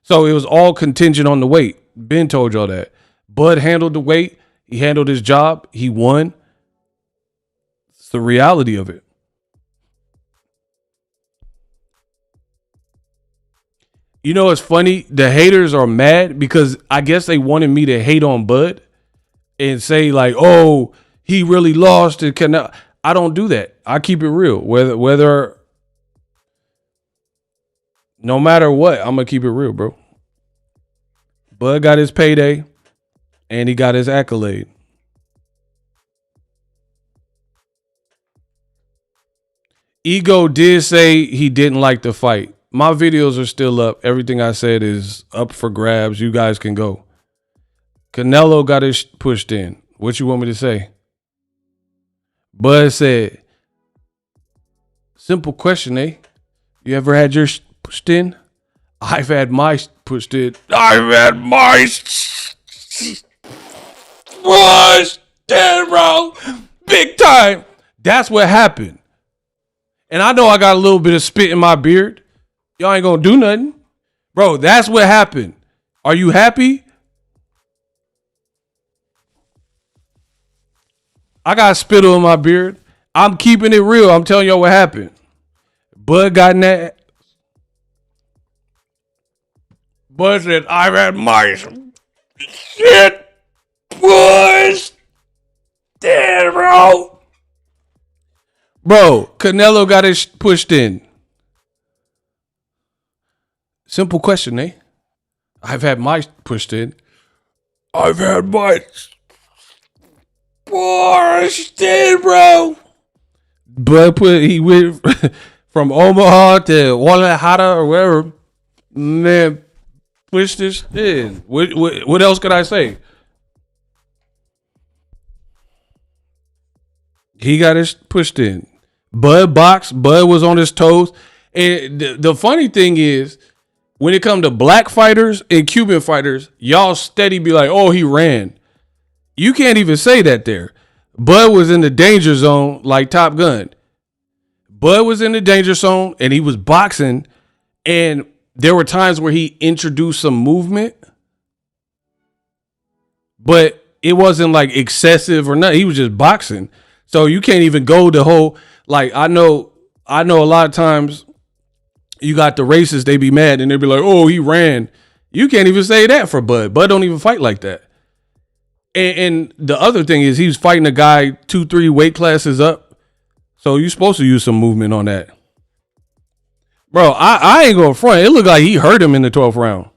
So it was all contingent on the weight. Ben told y'all that. Bud handled the weight. He handled his job. He won. It's the reality of it. You know, it's funny. The haters are mad because I guess they wanted me to hate on Bud and say like, oh, he really lost to Canelo. I don't do that. I keep it real. Whether no matter what, I'm going to keep it real, bro. Bud got his payday and he got his accolade. Ego did say he didn't like the fight. My videos are still up. Everything I said is up for grabs. You guys can go. Canelo got his pushed in. What you want me to say? Bud said, simple question, eh? You ever had yours pushed in? I've had my pushed in. I've had my Was dead, bro. Big time. That's what happened. And I know I got a little bit of spit in my beard. Y'all ain't gonna do nothing. Bro, that's what happened. Are you happy? I got spittle in my beard. I'm keeping it real. I'm telling y'all what happened. Bud got in that. Bud said, I've had my shit. Was dead, bro. Bro, Canelo got his pushed in. Simple question, eh? I've had my pushed in. I've had my pushed in, bro. But he went from Omaha to Guadalajara or wherever. Man, pushed this in. What else could I say? He got his pushed in. Bud boxed. Bud was on his toes. And the funny thing is, when it comes to black fighters and Cuban fighters, y'all steady be like, oh, he ran. You can't even say that there. Bud was in the danger zone like Top Gun. Bud was in the danger zone and he was boxing. And there were times where he introduced some movement. But it wasn't like excessive or nothing. He was just boxing. So you can't even go the whole, like, I know a lot of times you got the racists, they be mad and they be like, oh, he ran. You can't even say that for Bud. Bud don't even fight like that. And the other thing is he's fighting a guy 2-3 weight classes up. So you're supposed to use some movement on that. Bro, I ain't going to front. It looked like he hurt him in the 12th round.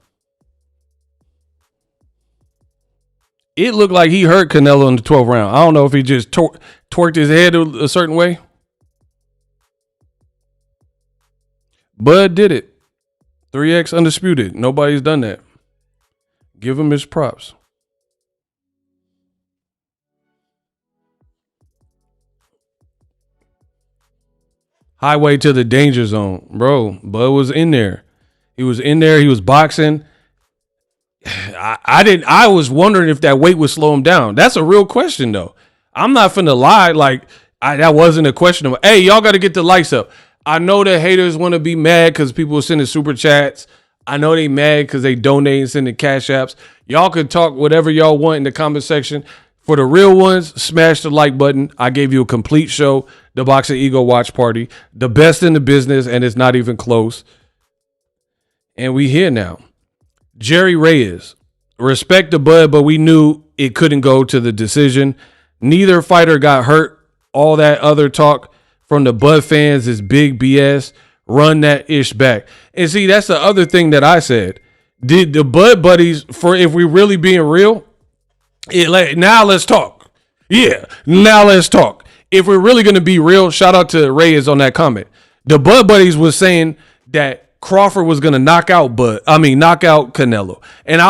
It looked like he hurt Canelo in the 12th round. I don't know if he just twerked his head a certain way. Bud did it. 3X undisputed. Nobody's done that. Give him his props. Highway to the danger zone. Bro, Bud was in there. He was in there. He was boxing. I was wondering if that weight would slow him down. That's a real question, though. I'm not finna lie. Like, that wasn't a question of, hey, y'all got to get the lights up. I know that haters want to be mad because people are sending super chats. I know they mad because they donate and sending cash apps. Y'all can talk whatever y'all want in the comment section. For the real ones, smash the like button. I gave you a complete show, the Boxingego watch party, the best in the business, and it's not even close. And we here now. Jerry Reyes, respect the Bud, but we knew it couldn't go to the decision. Neither fighter got hurt. All that other talk from the Bud fans is big BS. Run that ish back. And see, that's the other thing that I said. Did the Bud buddies, for if we really being real, now let's talk. Yeah, now let's talk. If we're really going to be real, shout out to Reyes on that comment. The Bud buddies was saying that Crawford was going to knock out Canelo. And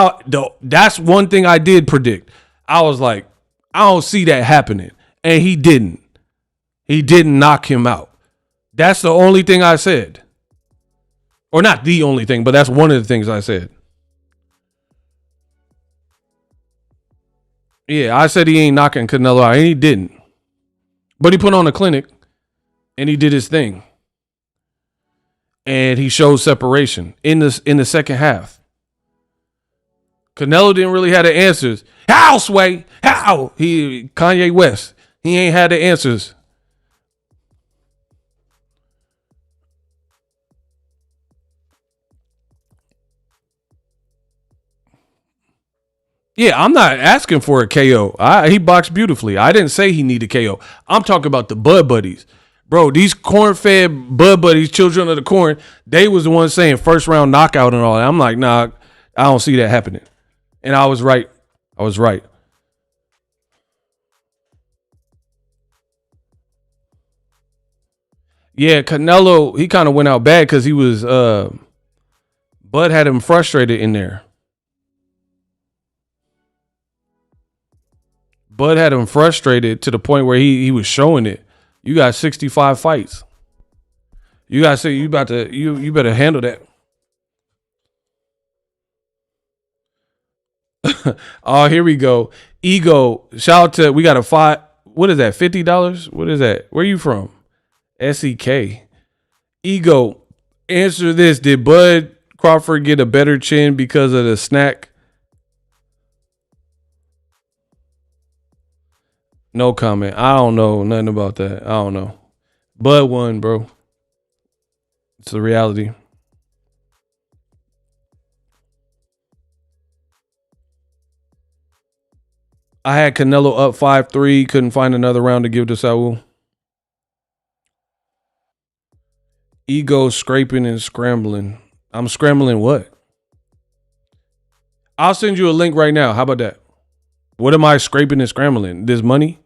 that's one thing I did predict. I was like, I don't see that happening. And he didn't. He didn't knock him out. That's the only thing I said. Or not the only thing, but that's one of the things I said. Yeah, I said he ain't knocking Canelo out, and he didn't. But he put on a clinic, and he did his thing. And he showed separation in the second half. Canelo didn't really have the answers. How, Sway? How? Kanye West. He ain't had the answers. Yeah, I'm not asking for a KO. He boxed beautifully. I didn't say he needed KO. I'm talking about the Bud buddies. Bro, these corn-fed Bud buddies, children of the corn, they was the ones saying first round knockout and all that. I'm like, nah, I don't see that happening. And I was right. I was right. Yeah, Canelo, he kind of went out bad because he was Bud had him frustrated in there. Bud had him frustrated to the point where he was showing it. You got 65 fights. You gotta say you better handle that. Oh, here we go. Ego. Shout out to, we got a what is that? $50? What is that? Where you from? SEK. Ego. Answer this. Did Bud Crawford get a better chin because of the snack? No comment. I don't know nothing about that. I don't know. Bud won, bro. It's the reality. I had Canelo up 5-3. Couldn't find another round to give to Saul. Ego scraping and scrambling. I'm scrambling what? I'll send you a link right now. How about that? What am I scraping and scrambling? This money?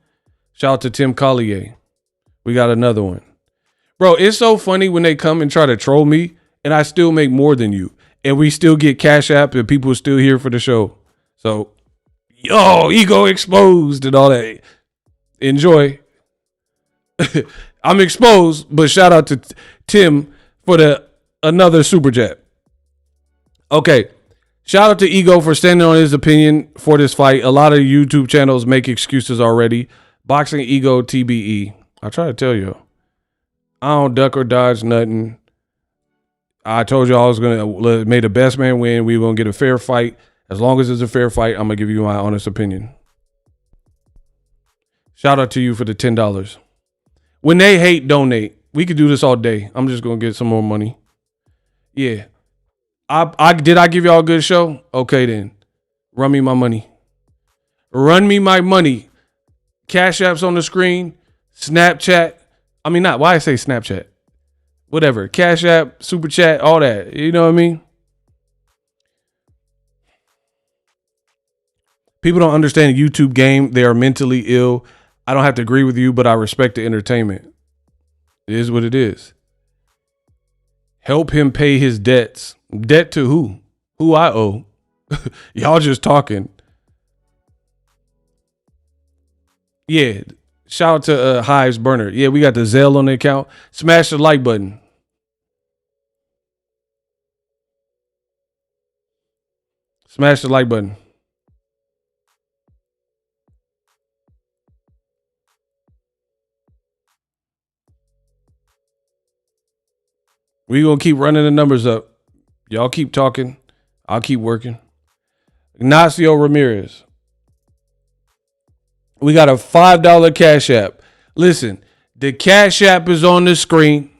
Shout out to Tim Collier. We got another one. Bro, it's so funny when they come and try to troll me and I still make more than you. And we still get Cash App and people are still here for the show. So, yo, ego exposed and all that. Enjoy. I'm exposed, but shout out to Tim for another super chat. Okay. Shout out to Ego for standing on his opinion for this fight. A lot of YouTube channels make excuses already. Boxingego TBE. I try to tell you. I don't duck or dodge nothing. I told you I was going to make the best man win. We were going to get a fair fight. As long as it's a fair fight, I'm going to give you my honest opinion. Shout out to you for the $10. When they hate, donate. We could do this all day. I'm just going to get some more money. Yeah. Did I give y'all a good show? Okay, then. Run me my money. Run me my money. Cash App's on the screen. Snapchat. I mean, not. Why I say Snapchat? Whatever. Cash App, Super Chat, all that. You know what I mean? People don't understand the YouTube game. They are mentally ill. I don't have to agree with you, but I respect the entertainment. It is what it is. Help him pay his debts. Debt to who? Who I owe? Y'all just talking. Yeah. Shout out to Hives Burner. Yeah, we got the Zelle on the account. Smash the like button. Smash the like button. We gonna keep running the numbers up. Y'all keep talking. I'll keep working. Ignacio Ramirez. We got a $5 Cash App. Listen, the Cash App is on the screen.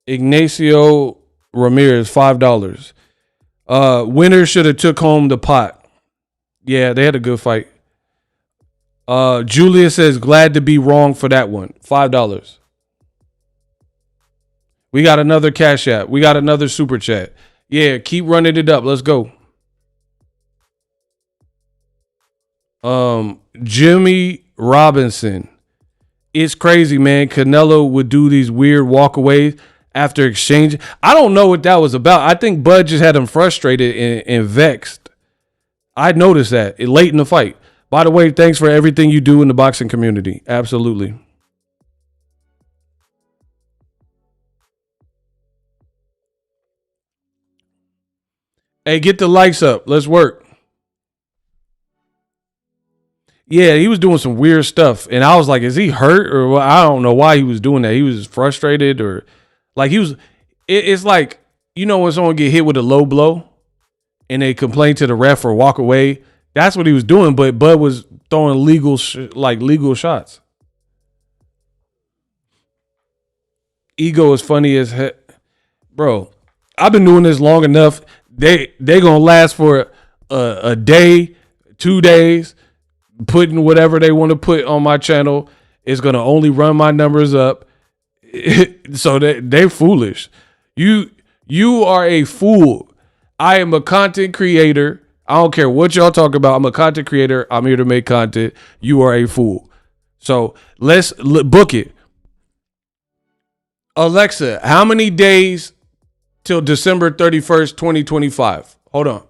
Ignacio Ramirez, $5. Winner should have took home the pot. Yeah, they had a good fight. Julia says, glad to be wrong for that one. $5. We got another Cash App. We got another Super Chat. Yeah, keep running it up. Let's go. Jimmy Robinson. It's crazy, man. Canelo would do these weird walkaways after exchanging. I don't know what that was about. I think Bud just had him frustrated and vexed. I noticed that late in the fight. By the way, thanks for everything you do in the boxing community. Absolutely. Hey, get the likes up. Let's work. Yeah, he was doing some weird stuff. And I was like, is he hurt? Or I don't know why he was doing that. He was frustrated or like he was. It's like, you know, when someone get hit with a low blow and they complain to the ref or walk away. That's what he was doing. But Bud was throwing legal shots. Ego is funny as heck. Bro, I've been doing this long enough. They gonna last for a day, 2 days, putting whatever they want to put on my channel. It's gonna only run my numbers up. So they're foolish. You are a fool. I am a content creator. I don't care what y'all talk about. I'm a content creator. I'm here to make content. You are a fool. So let's book it. Alexa, how many days till December 31st, 2025? Hold on.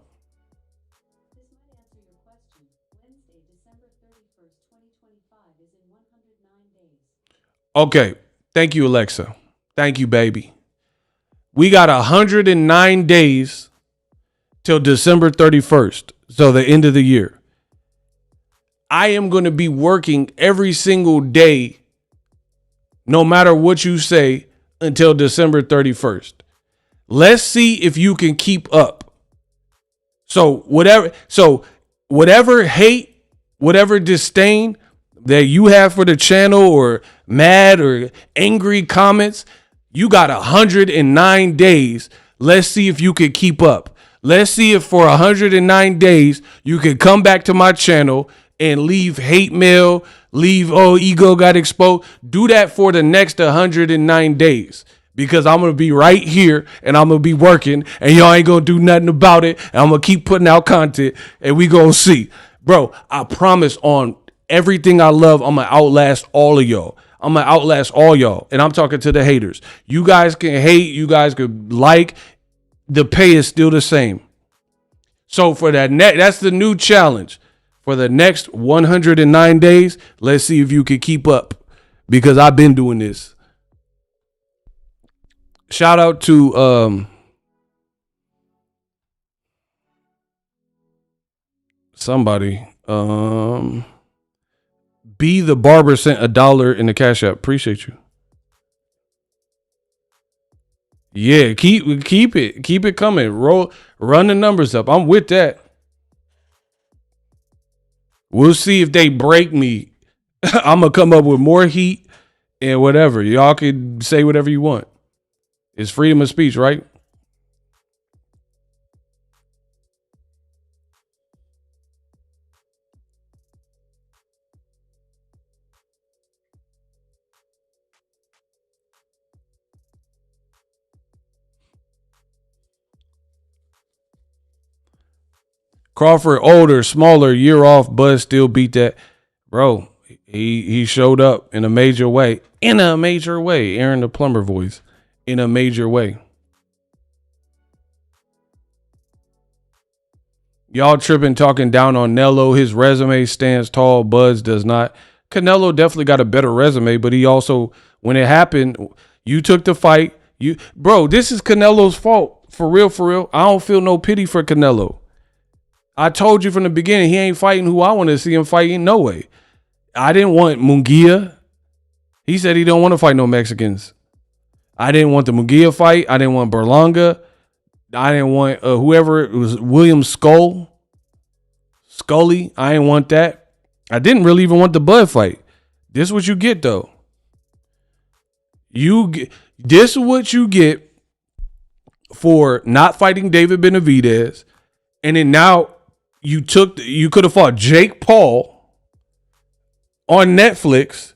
Okay. Thank you, Alexa. Thank you, baby. We got 109 days till December 31st, so the end of the year. I am going to be working every single day, no matter what you say, until December 31st. Let's see if you can keep up. So whatever hate, whatever disdain that you have for the channel, or mad or angry comments, you got 109 days. Let's see if you can keep up. Let's see if for 109 days you can come back to my channel and leave hate mail, leave, oh, ego got exposed. Do that for the next 109 days, because I'm going to be right here and I'm going to be working and y'all ain't going to do nothing about it. And I'm going to keep putting out content and we going to see. Bro, I promise on everything I love, I'm going to outlast all of y'all. I'm going to outlast all y'all. And I'm talking to the haters. You guys can hate. You guys could like. The pay is still the same. So for that that's the new challenge. For the next 109 days, let's see if you can keep up, because I've been doing this. Shout out to somebody. B the Barber sent $1 in the Cash App. Appreciate you. Yeah, keep it coming. Run the numbers up. I'm with that. We'll see if they break me. I'm gonna come up with more heat and whatever. Y'all can say whatever you want. It's freedom of speech, right? Crawford older, smaller, year off, Buzz still beat that. Bro, he showed up in a major way. In a major way. Aaron the Plumber voice. In a major way. Y'all tripping, talking down on Nello. His resume stands tall. Buzz does not. Canelo definitely got a better resume, but he also, when it happened, you took the fight. Bro, this is Canelo's fault. For real, for real. I don't feel no pity for Canelo. I told you from the beginning, he ain't fighting who I want to see him fighting. No way. I didn't want Munguia. He said he don't want to fight no Mexicans. I didn't want the Munguia fight. I didn't want Berlanga. I didn't want whoever it was, William Scully. I didn't want that. I didn't really even want the Bud fight. This is what you get though. This is what you get for not fighting David Benavidez, and then now you could have fought Jake Paul on Netflix.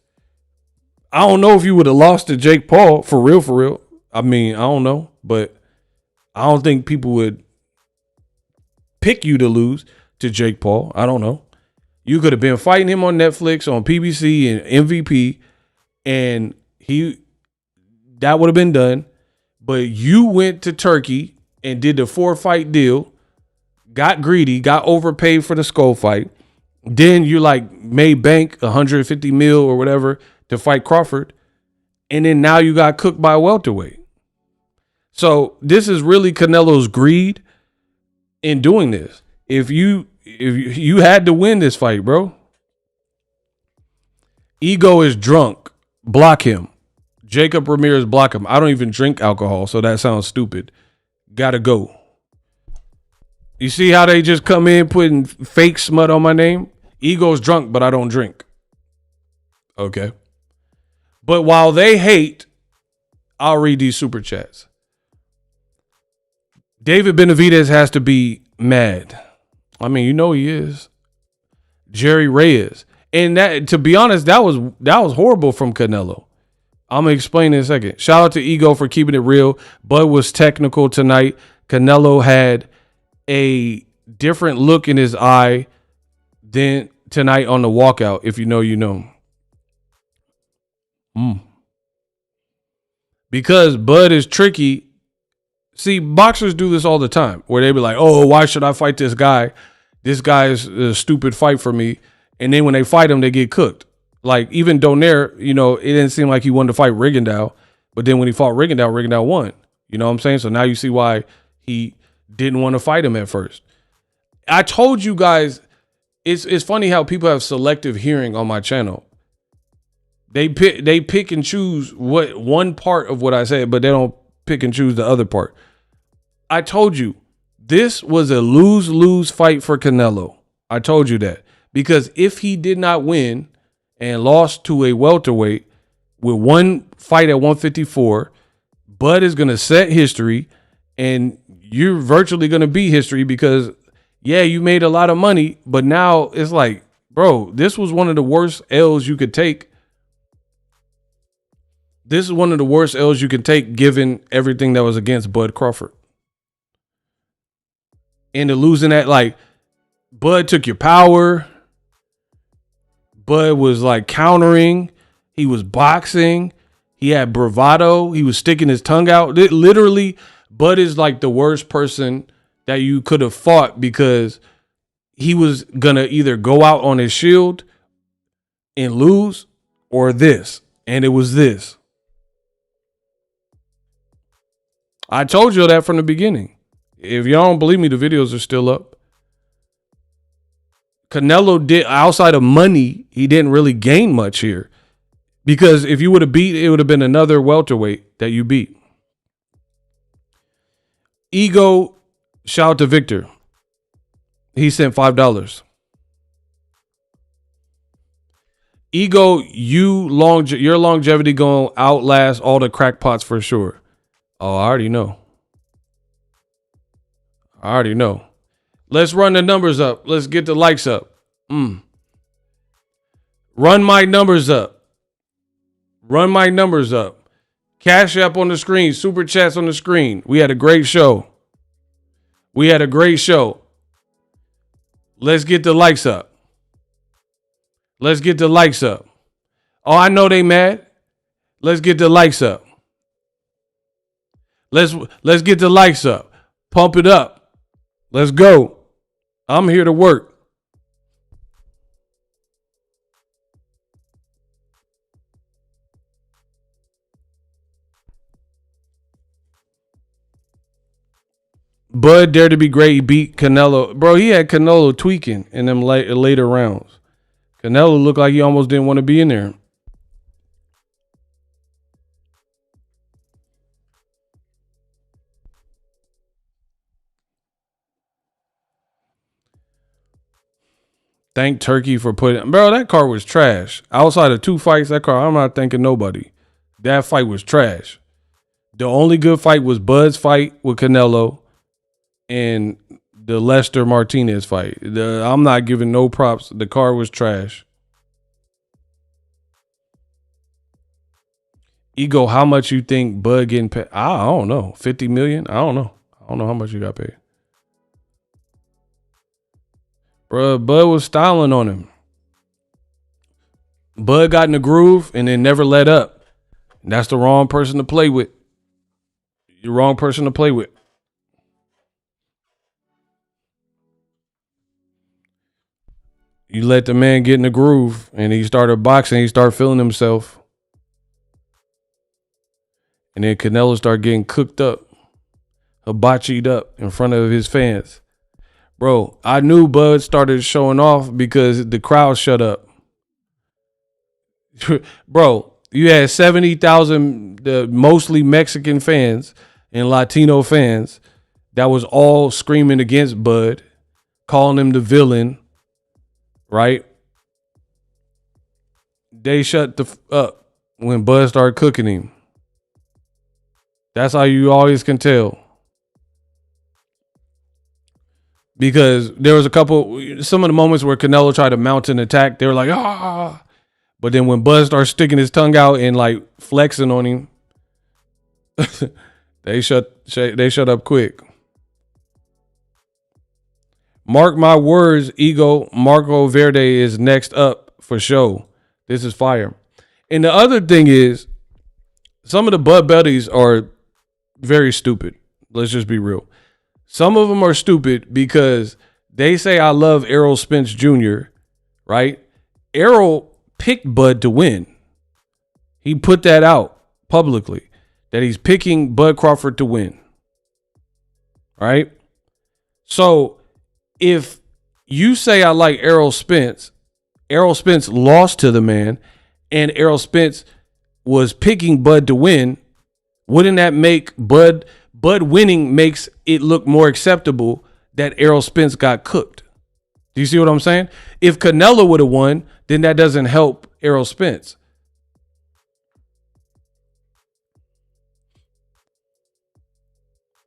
I don't know if you would have lost to Jake Paul for real, for real. I mean, I don't know, but I don't think people would pick you to lose to Jake Paul. I don't know. You could have been fighting him on Netflix, on PBC and MVP, and that would have been done. But you went to Turkey and did the 4-fight deal, got greedy, got overpaid for the Skull fight. Then you made bank 150 mil or whatever to fight Crawford. And then now you got cooked by a welterweight. So this is really Canelo's greed in doing this. If you had to win this fight, bro. Ego is drunk. Block him. Jacob Ramirez, block him. I don't even drink alcohol, so that sounds stupid. Gotta go. You see how they just come in putting fake smut on my name? Ego's drunk, but I don't drink. Okay. But while they hate, I'll read these super chats. David Benavidez has to be mad. I mean, you know he is. Jerry Reyes. And that, to be honest, that was horrible from Canelo. I'm going to explain in a second. Shout out to Ego for keeping it real. Bud was technical tonight. Canelo had a different look in his eye than tonight on the walkout. If you know, you know. Because Bud is tricky. See, boxers do this all the time where they be like, oh, why should I fight this guy? This guy is a stupid fight for me. And then when they fight him, they get cooked. Like even Donaire, it didn't seem like he wanted to fight Rigondeaux. But then when he fought Rigondeaux won. You know what I'm saying? So now you see why he didn't want to fight him at first. I told you guys, it's funny how people have selective hearing on my channel. They pick and choose what one part of what I say, but they don't pick and choose the other part. I told you this was a lose-lose fight for Canelo. I told you that because if he did not win and lost to a welterweight with one fight at 154, Bud is going to set history and you're virtually going to beat history because, yeah, you made a lot of money, but now it's like, bro, this was one of the worst L's you could take. This is one of the worst L's you can take given everything that was against Bud Crawford. And to losing that, like, Bud took your power. Bud was like countering. He was boxing. He had bravado. He was sticking his tongue out. Literally, Bud is like the worst person that you could have fought because he was going to either go out on his shield and lose or this. And it was this. I told you that from the beginning. If y'all don't believe me, the videos are still up. Canelo did, outside of money, he didn't really gain much here. Because if you would have beat, it would have been another welterweight that you beat. Ego, shout out to Victor. He sent $5. Ego, your longevity going to outlast all the crackpots for sure. Oh, I already know. Let's run the numbers up. Let's get the likes up. Run my numbers up. Cash App on the screen. Super Chats on the screen. We had a great show. Let's get the likes up. Oh, I know they mad. Let's get the likes up. Let's get the likes up. Pump it up. Let's go. I'm here to work. Bud dared to be great. He beat Canelo. Bro, he had Canelo tweaking in them later rounds. Canelo looked like he almost didn't want to be in there. Thank Turkey for putting... Bro, that card was trash. Outside of 2 fights, that card, I'm not thanking nobody. That fight was trash. The only good fight was Bud's fight with Canelo and the Lester Martinez fight. I'm not giving no props. The card was trash. Ego, how much you think Bud getting paid? I don't know. 50 million? I don't know how much you got paid. Bro, Bud was styling on him. Bud got in the groove and then never let up. That's the wrong person to play with. You're the wrong person to play with. You let the man get in the groove and he started boxing. He started feeling himself. And then Canelo started getting cooked up, hibachied up in front of his fans. Bro, I knew Bud started showing off because the crowd shut up. Bro, you had 70,000 mostly Mexican fans and Latino fans that was all screaming against Bud, calling him the villain, right? They shut up when Bud started cooking him. That's how you always can tell. Because there was some of the moments where Canelo tried to mount an attack, they were like, ah. But then when Bud started sticking his tongue out and like flexing on him, they shut up quick. Mark my words, Ego, Marco Verde is next up for show. This is fire. And the other thing is, some of the Bud buddies are very stupid. Let's just be real. Some of them are stupid because they say I love Errol Spence Jr., right? Errol picked Bud to win. He put that out publicly, that he's picking Bud Crawford to win, right? So if you say I like Errol Spence lost to the man, and Errol Spence was picking Bud to win, wouldn't that make Bud winning makes it look more acceptable that Errol Spence got cooked? Do you see what I'm saying? If Canelo would have won, then that doesn't help Errol Spence.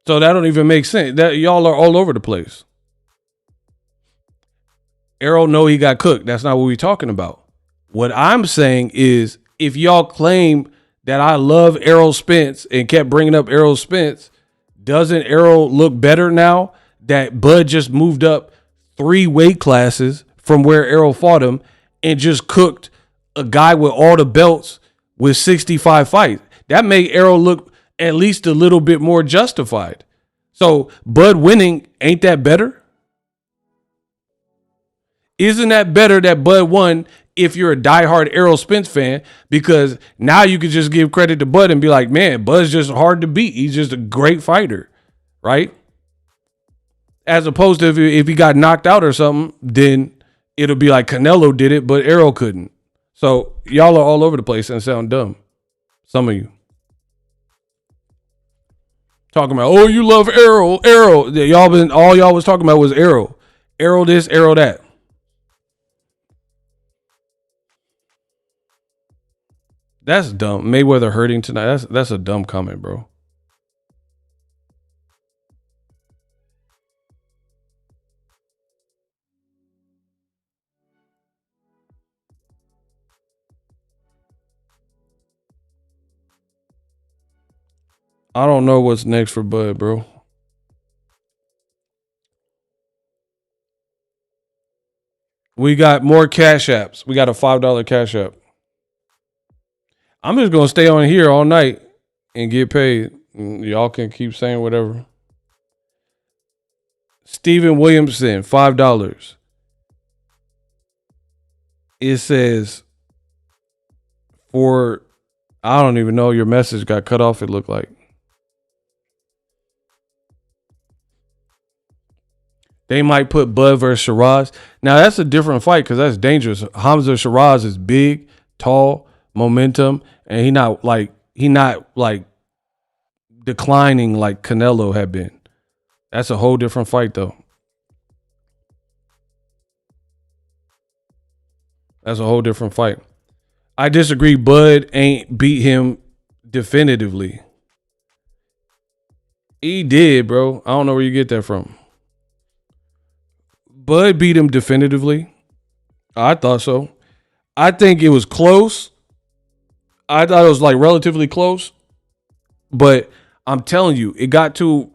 So that don't even make sense. That y'all are all over the place. Errol know he got cooked. That's not what we're talking about. What I'm saying is, if y'all claim that I love Errol Spence and kept bringing up Errol Spence, doesn't Errol look better now that Bud just moved up 3 weight classes from where Errol fought him and just cooked a guy with all the belts with 65 fights? That made Errol look at least a little bit more justified. So Bud winning, ain't that better? Isn't that better that Bud won if you're a diehard Errol Spence fan? Because now you can just give credit to Bud and be like, man, Bud's just hard to beat. He's just a great fighter, right? As opposed to if he got knocked out or something, then it'll be like Canelo did it, but Errol couldn't. So y'all are all over the place and sound dumb. Some of you. Talking about, oh, you love Errol. All y'all was talking about was Errol. Errol this, Errol that. That's dumb. Mayweather hurting tonight. That's a dumb comment, bro. I don't know what's next for Bud, bro. We got more cash apps. We got a $5 cash app. I'm just going to stay on here all night and get paid. Y'all can keep saying whatever. Steven Williamson, $5. It says, I don't even know, your message got cut off, it looked like. They might put Bud versus Shiraz. Now, that's a different fight because that's dangerous. Hamza Shiraz is big, tall, momentum, and he not like declining like Canelo had been. That's a whole different fight, though. That's a whole different fight. I disagree. Bud ain't beat him definitively. He did, bro. I don't know where you get that from. Bud beat him definitively. I thought so. I think it was close. I thought it was like relatively close. But I'm telling you, it got to,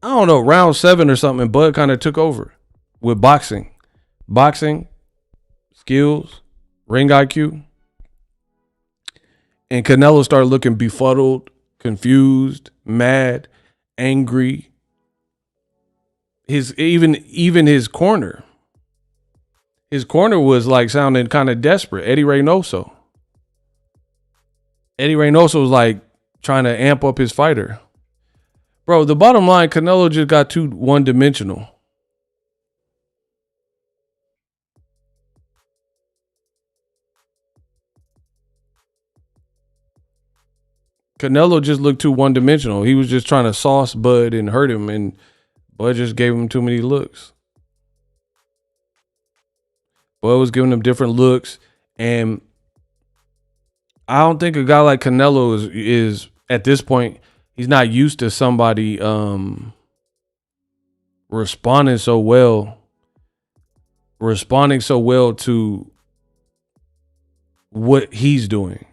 I don't know, round 7 or something, and Bud kind of took over with boxing. Boxing, skills, ring IQ. And Canelo started looking befuddled, confused, mad, angry. Even his corner. His corner was like sounding kind of desperate. Eddie Reynoso was like trying to amp up his fighter. Bro, the bottom line, Canelo just got too one-dimensional. Canelo just looked too one-dimensional. He was just trying to sauce Bud and hurt him, and Bud just gave him too many looks. Bud was giving him different looks, and I don't think a guy like Canelo is at this point, he's not used to somebody responding so well to what he's doing.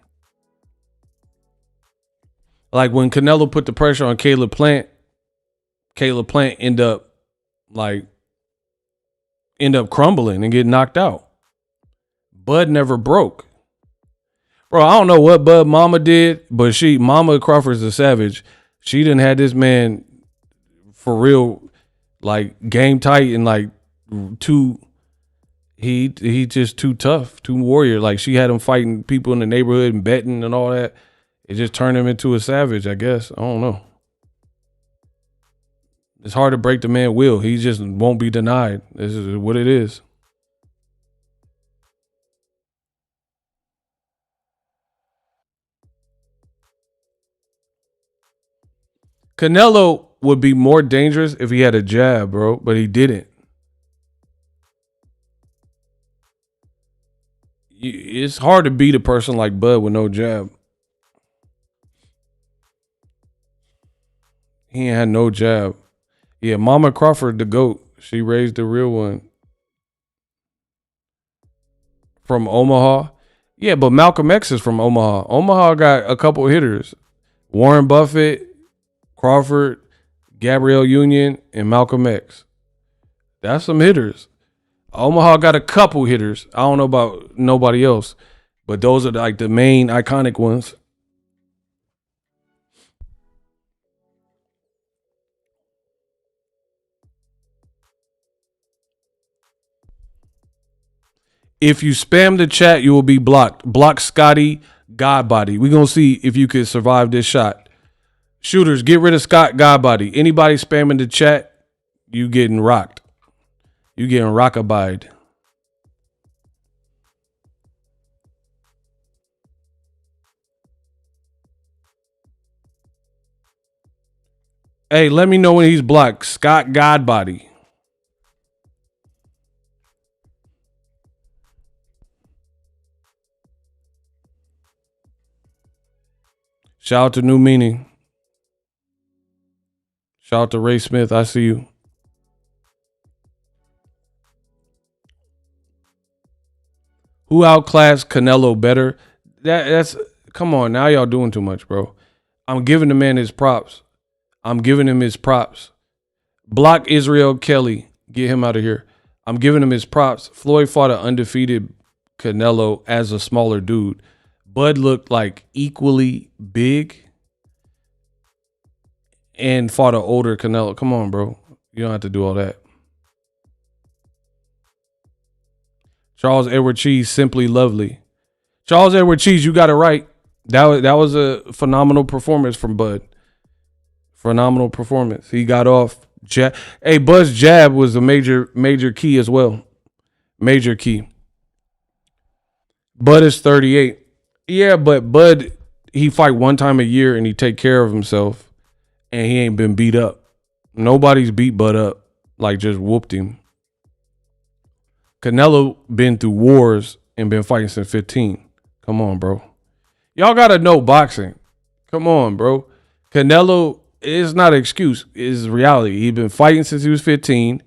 Like when Canelo put the pressure on Caleb Plant end up crumbling and get knocked out. Bud never broke. Bro, I don't know what Bud Mama did, but Mama Crawford's a savage. She done had this man for real, like game tight and like he just too tough, too warrior. Like she had him fighting people in the neighborhood and betting and all that. It just turned him into a savage, I guess. I don't know. It's hard to break the man's will. He just won't be denied. This is what it is. Canelo would be more dangerous if he had a jab, bro, but he didn't. It's hard to beat a person like Bud with no jab. He ain't had no jab. Yeah, Mama Crawford, the GOAT. She raised the real one. From Omaha. Yeah, but Malcolm X is from Omaha. Omaha got a couple hitters. Warren Buffett, Crawford, Gabrielle Union, and Malcolm X. That's some hitters. Omaha got a couple hitters. I don't know about nobody else. But those are like the main iconic ones. If you spam the chat, you will be blocked. Block Scotty Godbody. We're going to see if you can survive this shot. Shooters, get rid of Scott Godbody. Anybody spamming the chat, you getting rocked. You getting rockabide. Hey, let me know when he's blocked. Scott Godbody. Shout out to New Meaning. Shout out to Ray Smith. I see you. Who outclassed Canelo better? That's come on. Now y'all doing too much, bro. I'm giving the man his props. I'm giving him his props. Block Israel Kelly. Get him out of here. I'm giving him his props. Floyd fought an undefeated Canelo as a smaller dude. Bud looked like equally big and fought an older Canelo. Come on, bro. You don't have to do all that. Charles Edward Cheese, simply lovely. Charles Edward Cheese, you got it right. That was a phenomenal performance from Bud. Phenomenal performance. He got off. Hey, Bud's jab was a major key as well. Major key. Bud is 38. Yeah, but Bud, he fight one time a year and he take care of himself and he ain't been beat up. Nobody's beat Bud up, like just whooped him. Canelo been through wars and been fighting since 15. Come on, bro. Y'all got to know boxing. Come on, bro. Canelo is not an excuse. It's reality. He been fighting since he was 15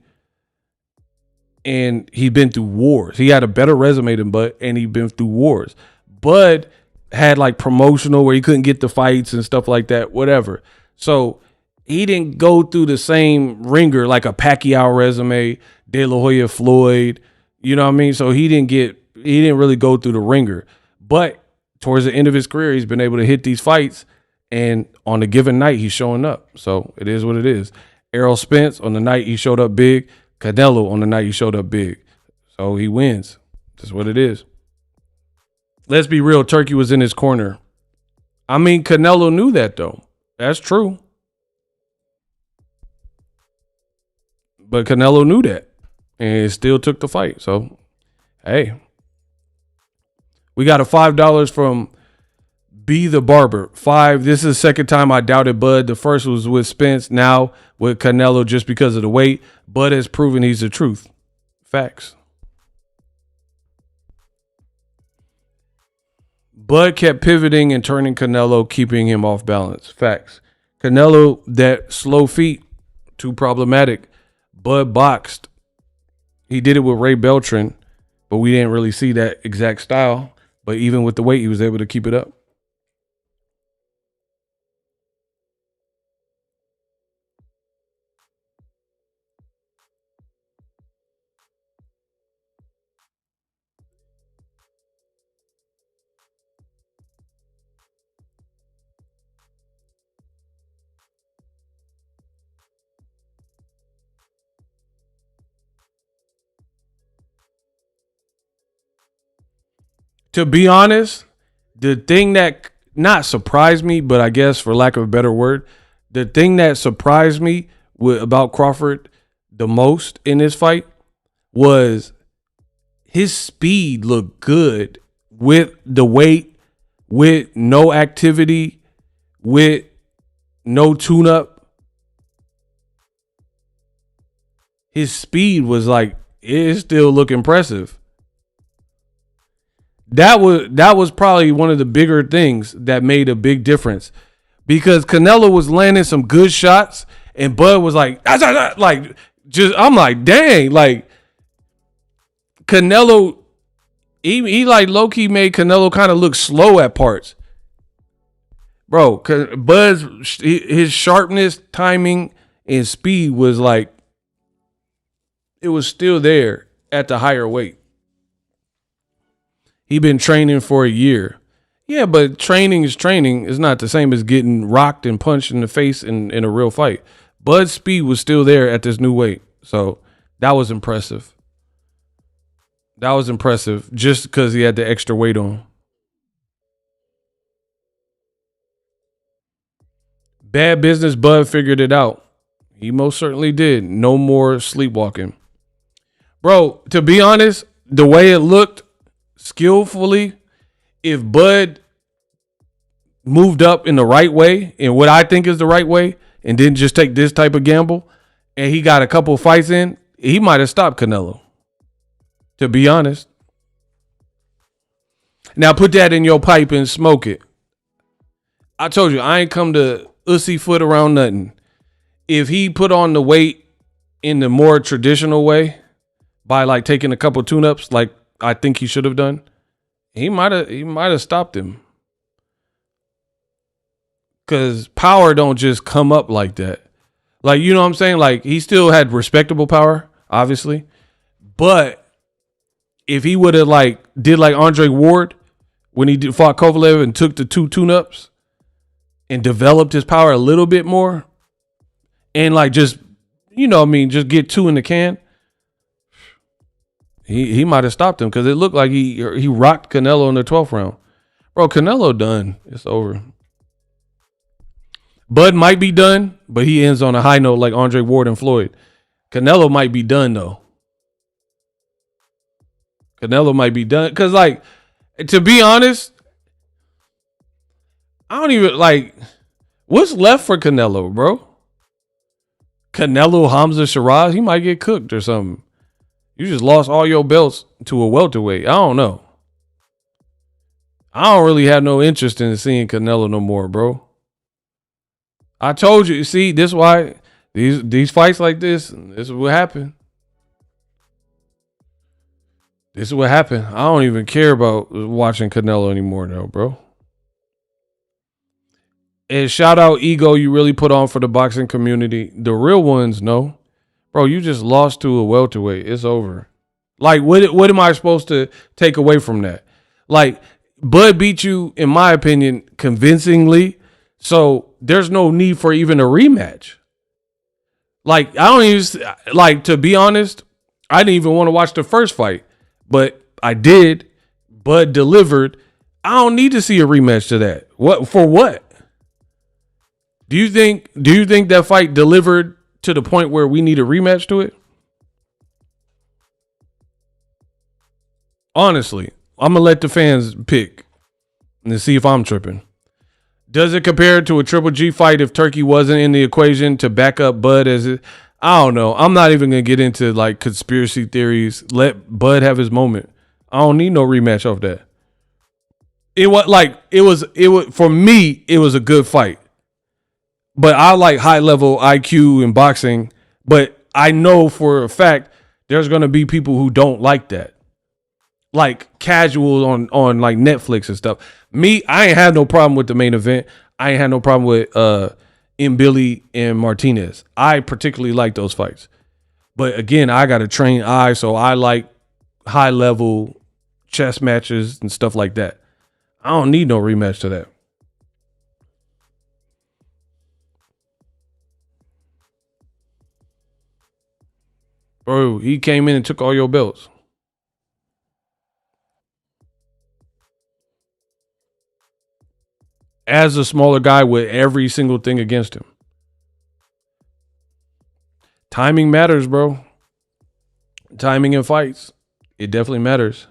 and he been through wars. He had a better resume than Bud and he been through wars. Bud had like promotional where he couldn't get the fights and stuff like that, whatever. So he didn't go through the same ringer like a Pacquiao resume, De La Hoya Floyd, you know what I mean? So he didn't really go through the ringer. But towards the end of his career, he's been able to hit these fights and on a given night, he's showing up. So it is what it is. Errol Spence, on the night he showed up big. Canelo, on the night he showed up big. So he wins. That's what it is. Let's be real. Turkey was in his corner. I mean, Canelo knew that, though. That's true. But Canelo knew that and still took the fight. So, hey. We got a $5 from B the Barber. 5. This is the second time I doubted Bud. The first was with Spence. Now with Canelo just because of the weight. Bud has proven he's the truth. Facts. Bud kept pivoting and turning Canelo, keeping him off balance. Facts. Canelo, that slow feet, too problematic. Bud boxed. He did it with Ray Beltran, but we didn't really see that exact style. But even with the weight, he was able to keep it up. To be honest, the thing that not surprised me, but I guess for lack of a better word, the thing that surprised me about Crawford the most in this fight was his speed looked good with the weight, with no activity, with no tune-up. His speed was like, it still look impressive. That was probably one of the bigger things that made a big difference, because Canelo was landing some good shots and Bud was like, like, just, I'm like, dang, like Canelo, he like low-key made Canelo kind of look slow at parts. Bro, Bud's, his sharpness, timing, and speed was like, it was still there at the higher weight. He been training for a year. Yeah, but training is training. It's not the same as getting rocked and punched in the face in a real fight. Bud's speed was still there at this new weight. So that was impressive. That was impressive just because he had the extra weight on. Bad business, Bud figured it out. He most certainly did. No more sleepwalking. Bro, to be honest, the way it looked skillfully, if Bud moved up in the right way, and what I think is the right way, and didn't just take this type of gamble, and he got a couple fights in, he might have stopped Canelo. To be honest. Now put that in your pipe and smoke it. I told you, I ain't come to ussy foot around nothing. If he put on the weight in the more traditional way, by like taking a couple tune-ups like I think he should have done, he might have stopped him. Cause power don't just come up like that. Like, you know what I'm saying? Like, he still had respectable power, obviously. But if he would have like did like Andre Ward when he fought Kovalev and took the 2 tune-ups and developed his power a little bit more, and like just, you know what I mean, just get 2 in the can, he might have stopped him, because it looked like he rocked Canelo in the 12th round. Bro, Canelo done. It's over. Bud might be done, but he ends on a high note like Andre Ward and Floyd. Canelo might be done, though. Canelo might be done. Because, like, to be honest, I don't even, like, what's left for Canelo, bro? Canelo, Hamza, Shiraz, he might get cooked or something. You just lost all your belts to a welterweight. I don't know. I don't really have no interest in seeing Canelo no more, bro. I told you, see, this is why these fights like this is what happened. This is what happened. I don't even care about watching Canelo anymore though, bro. And shout out Ego, you really put on for the boxing community. The real ones, no. Bro, you just lost to a welterweight. It's over. Like, what am I supposed to take away from that? Like, Bud beat you, in my opinion, convincingly. So there's no need for even a rematch. Like, I don't even, like, to be honest, I didn't even want to watch the first fight, but I did. Bud delivered. I don't need to see a rematch to that. What for? What? Do you think that fight delivered to the point where we need a rematch to it? Honestly, I'm gonna let the fans pick and see if I'm tripping. Does it compare to a Triple G fight if Turki wasn't in the equation to back up Bud as it? I don't know. I'm not even gonna get into like conspiracy theories. Let Bud have his moment. I don't need no rematch off that. It was for me, it was a good fight. But I like high level IQ in boxing, but I know for a fact there's gonna be people who don't like that. Like casual on like Netflix and stuff. Me, I ain't have no problem with the main event. I ain't had no problem with Billy and Martinez. I particularly like those fights. But again, I got a trained eye, so I like high level chess matches and stuff like that. I don't need no rematch to that. Bro, he came in and took all your belts. As a smaller guy with every single thing against him. Timing matters, bro. Timing in fights. It definitely matters.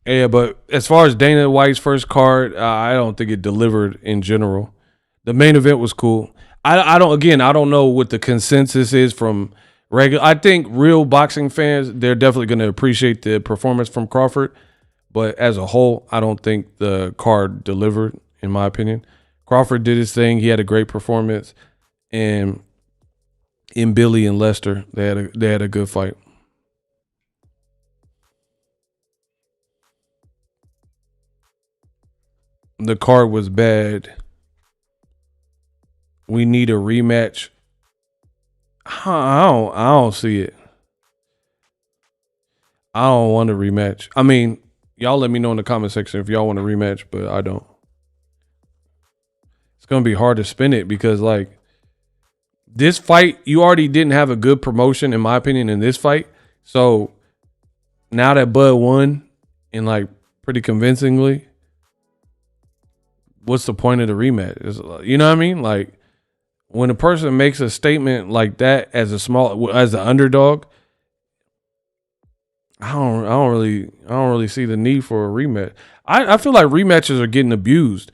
Yeah, but as far as Dana White's first card, I don't think it delivered in general. The main event was cool. I don't know what the consensus is from regular. I think real boxing fans, they're definitely going to appreciate the performance from Crawford. But as a whole, I don't think the card delivered, in my opinion. Crawford did his thing. He had a great performance. And in Billy and Lester, they had a good fight. The card was bad. We need a rematch. I don't see it. I don't want a rematch. I mean, y'all let me know in the comment section if y'all want a rematch, but I don't. It's going to be hard to spin it because, like, this fight, you already didn't have a good promotion, in my opinion, in this fight. So now that Bud won, and, like, pretty convincingly, what's the point of the rematch? You know what I mean? Like, when a person makes a statement like that as the underdog, I don't really see the need for a rematch. I feel like rematches are getting abused.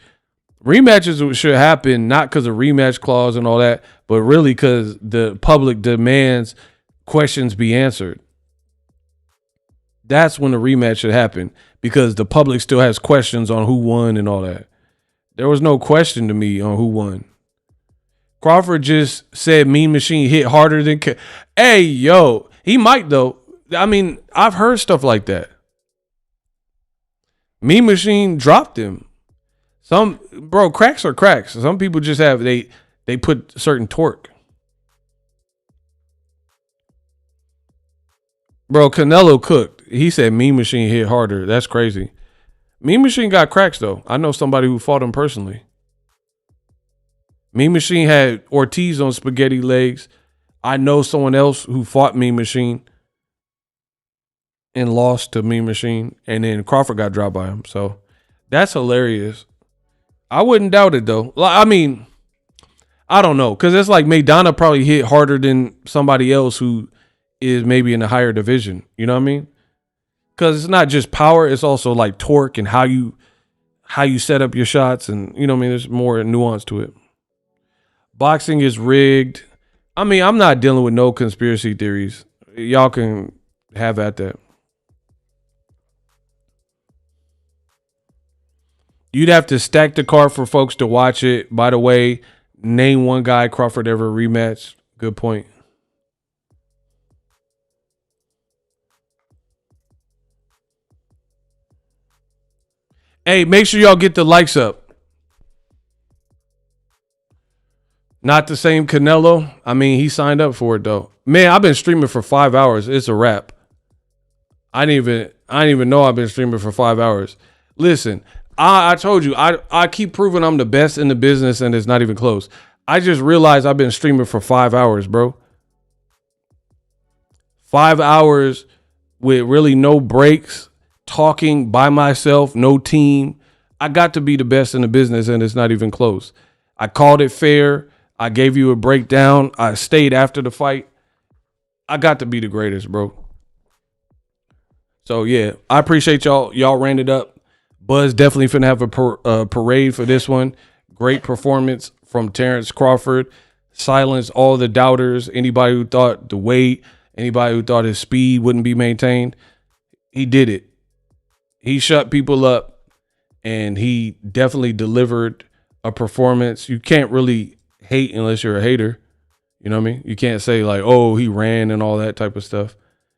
Rematches should happen not because of rematch clause and all that, but really because the public demands questions be answered. That's when the rematch should happen because the public still has questions on who won and all that. There was no question to me on who won. Crawford just said Mean Machine hit harder than Hey, yo, he might though. I mean, I've heard stuff like that. Mean Machine dropped him. Cracks are cracks. Some people just have they put certain torque. Bro, Canelo cooked. He said Mean Machine hit harder. That's crazy. Mean Machine got cracks though. I know somebody who fought him personally. Mean Machine had Ortiz on spaghetti legs. I know someone else who fought Mean Machine and lost to Mean Machine, and then Crawford got dropped by him. So that's hilarious. I wouldn't doubt it though. I mean, I don't know, because it's like Maidana probably hit harder than somebody else who is maybe in a higher division. You know what I mean? Because it's not just power; it's also like torque and how you set up your shots, and you know what I mean. There's more nuance to it. Boxing is rigged. I mean, I'm not dealing with no conspiracy theories. Y'all can have at that. You'd have to stack the card for folks to watch it. By the way, name one guy Crawford ever rematched. Good point. Hey, make sure y'all get the likes up. Not the same Canelo. I mean, he signed up for it though. Man, I've been streaming for 5 hours. It's a wrap. I didn't even know I've been streaming for 5 hours. Listen, I told you, I keep proving I'm the best in the business and it's not even close. I just realized I've been streaming for 5 hours, bro. 5 hours with really no breaks, talking by myself, no team. I got to be the best in the business and it's not even close. I called it fair. I gave you a breakdown. I stayed after the fight. I got to be the greatest, bro. So, yeah, I appreciate y'all. Y'all ran it up. Buzz definitely finna have a parade for this one. Great performance from Terence Crawford. Silenced all the doubters. Anybody who thought the weight, anybody who thought his speed wouldn't be maintained. He did it. He shut people up, and he definitely delivered a performance. You can't really hate unless you're a hater. You know what I mean? You can't say like, oh, he ran and all that type of stuff.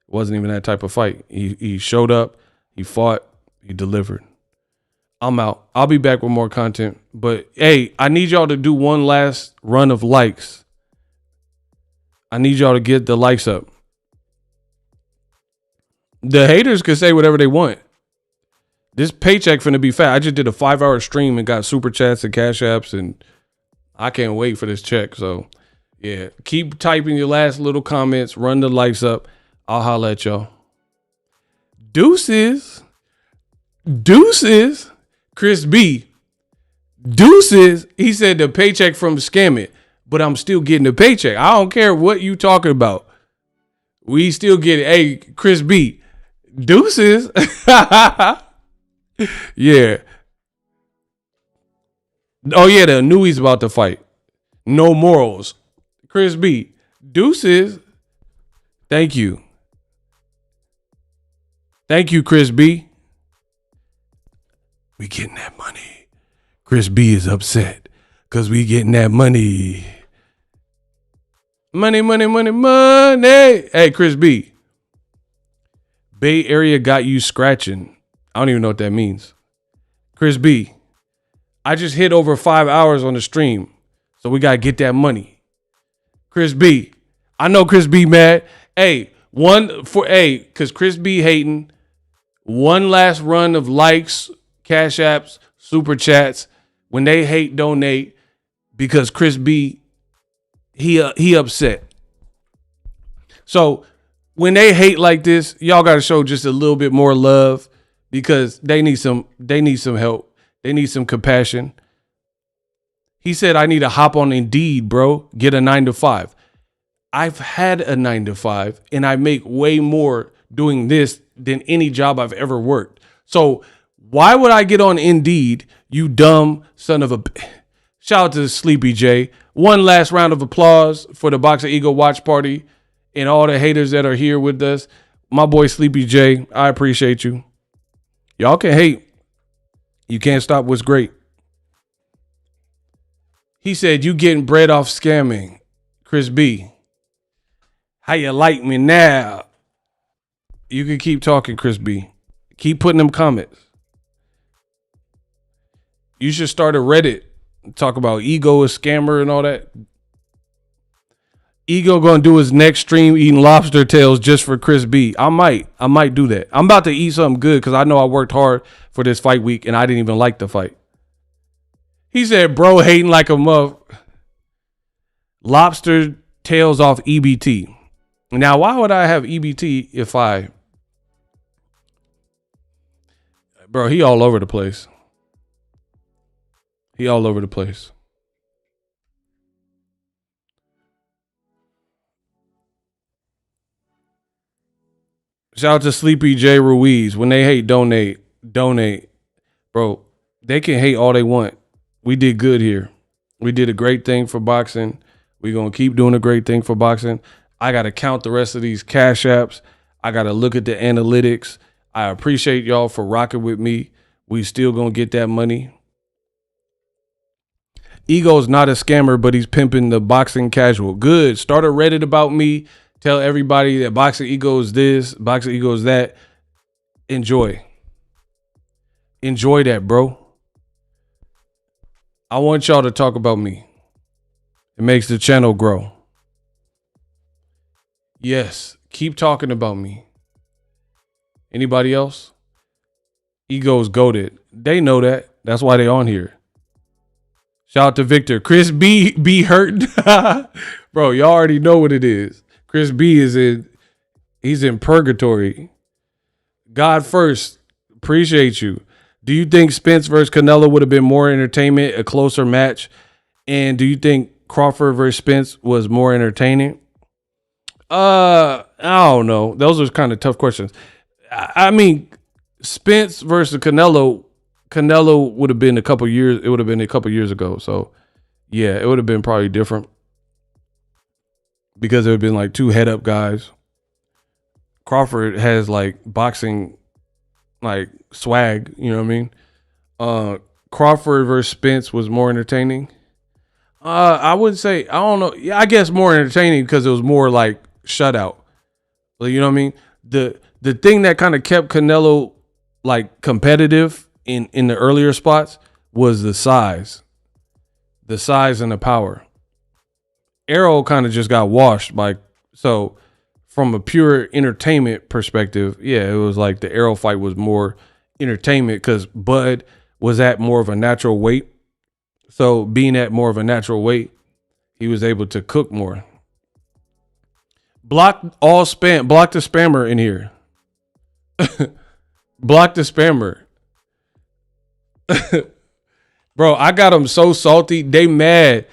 It wasn't even that type of fight. He showed up, he fought, he delivered. I'm out. I'll be back with more content. But hey, I need y'all to do one last run of likes. I need y'all to get the likes up. The haters could say whatever they want. This paycheck finna be fat. I just did a 5-hour stream and got super chats and cash apps, and I can't wait for this check. So yeah, keep typing your last little comments. Run the likes up. I'll holla at y'all. Deuces. Chris B. Deuces. He said the paycheck from scamming, but I'm still getting the paycheck. I don't care what you talking about. We still get it. Hey, Chris B. Deuces. Yeah. Oh yeah, the knew he's about to fight. No morals. Chris B. Deuces. Thank you. Thank you, Chris B. We getting that money. Chris B is upset because we getting that money. Money. Hey, Chris B. Bay Area got you scratching. I don't even know what that means. Chris B. I just hit over 5 hours on the stream, so we got to get that money. Chris B. I know Chris B mad. Hey, because Chris B hating. One last run of likes, cash apps, super chats. When they hate, donate, because Chris B, he upset. So when they hate like this, y'all got to show just a little bit more love, because they need some help. They need some compassion. He said, I need to hop on Indeed, bro. Get a 9-to-5. I've had a 9-to-5 and I make way more doing this than any job I've ever worked. So why would I get on Indeed, you dumb son of a... Shout out to Sleepy J. One last round of applause for the Boxingego watch party and all the haters that are here with us. My boy Sleepy J, I appreciate you. Y'all can hate. You can't stop what's great. He said, you getting bread off scamming. Chris B. How you like me now? You can keep talking, Chris B. Keep putting them comments. You should start a Reddit. Talk about Ego, a scammer, and all that. Ego gonna do his next stream eating lobster tails just for Chris B. I might do that. I'm about to eat something good because I know I worked hard for this fight week and I didn't even like the fight. He said, bro, hating like a muff. Lobster tails off EBT. Now, why would I have EBT if I... Bro, he all over the place. He all over the place. Shout out to Sleepy J Ruiz. When they hate, donate. Bro, they can hate all they want. We did good here. We did a great thing for boxing. We're going to keep doing a great thing for boxing. I got to count the rest of these cash apps. I got to look at the analytics. I appreciate y'all for rocking with me. We still going to get that money. Ego's not a scammer, but he's pimping the boxing casual. Good. Start a Reddit about me. Tell everybody that Boxingego is this, Boxingego is that. Enjoy. Enjoy that, bro. I want y'all to talk about me. It makes the channel grow. Yes, keep talking about me. Anybody else? Ego's goated. They know that. That's why they on here. Shout out to Victor. Chris B be hurt. Bro, y'all already know what it is. Chris B he's in purgatory. God first. Appreciate you. Do you think Spence versus Canelo would have been more entertainment, a closer match? And do you think Crawford versus Spence was more entertaining? I don't know. Those are kind of tough questions. I mean, Spence versus Canelo would have been a couple years. It would have been a couple years ago. So yeah, it would have been probably different because it would have been like two head up guys. Crawford has like boxing, like swag, you know what I mean? Crawford versus Spence was more entertaining. I wouldn't say, I don't know. Yeah, I guess more entertaining because it was more like shutout. You know what I mean? The thing that kind of kept Canelo like competitive in the earlier spots was the size and the power. Arrow kind of just got washed by, so from a pure entertainment perspective, yeah, it was like the Arrow fight was more entertainment because Bud was at more of a natural weight. So being at more of a natural weight, he was able to cook more. Block the spammer in here. Block the spammer. Bro, I got them so salty. They mad.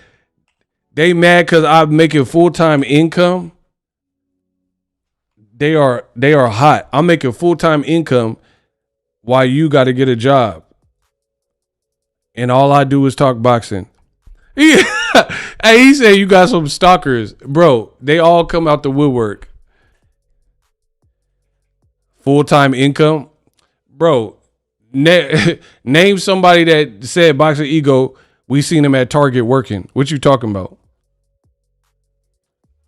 They mad because I'm making full-time income. They are hot. I'm making full-time income while you got to get a job. And all I do is talk boxing. Hey, he said you got some stalkers. Bro, they all come out the woodwork. Full-time income. Bro, name somebody that said Boxingego, we seen him at Target working. What you talking about?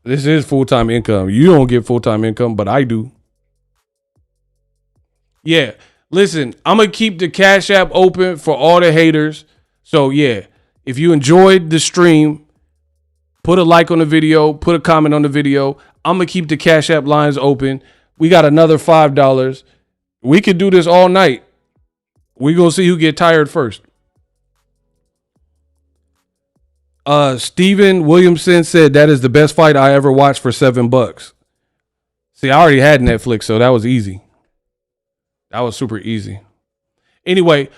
This is full-time income. You don't get full-time income, but I do. Yeah. Listen, I'm going to keep the Cash App open for all the haters. So, yeah, if you enjoyed the stream, put a like on the video, put a comment on the video. I'm going to keep the Cash App lines open. We got another $5. We could do this all night. We're going to see who get tired first. Steven Williamson said that is the best fight I ever watched for $7. See, I already had Netflix, so that was easy. That was super easy. Anyway,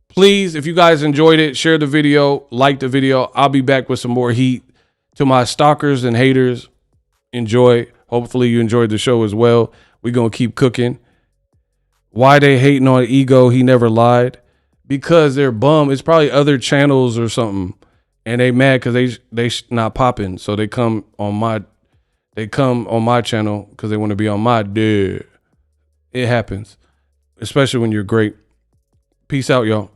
please, if you guys enjoyed it, share the video, like the video. I'll be back with some more heat. To my stalkers and haters, enjoy. Hopefully you enjoyed the show as well. We're going to keep cooking. Why they hating on Ego? He never lied. Because they're bum. It's probably other channels or something. And they mad because they not popping. So they come on my channel because they want to be on my dude. It happens. Especially when you're great. Peace out, y'all.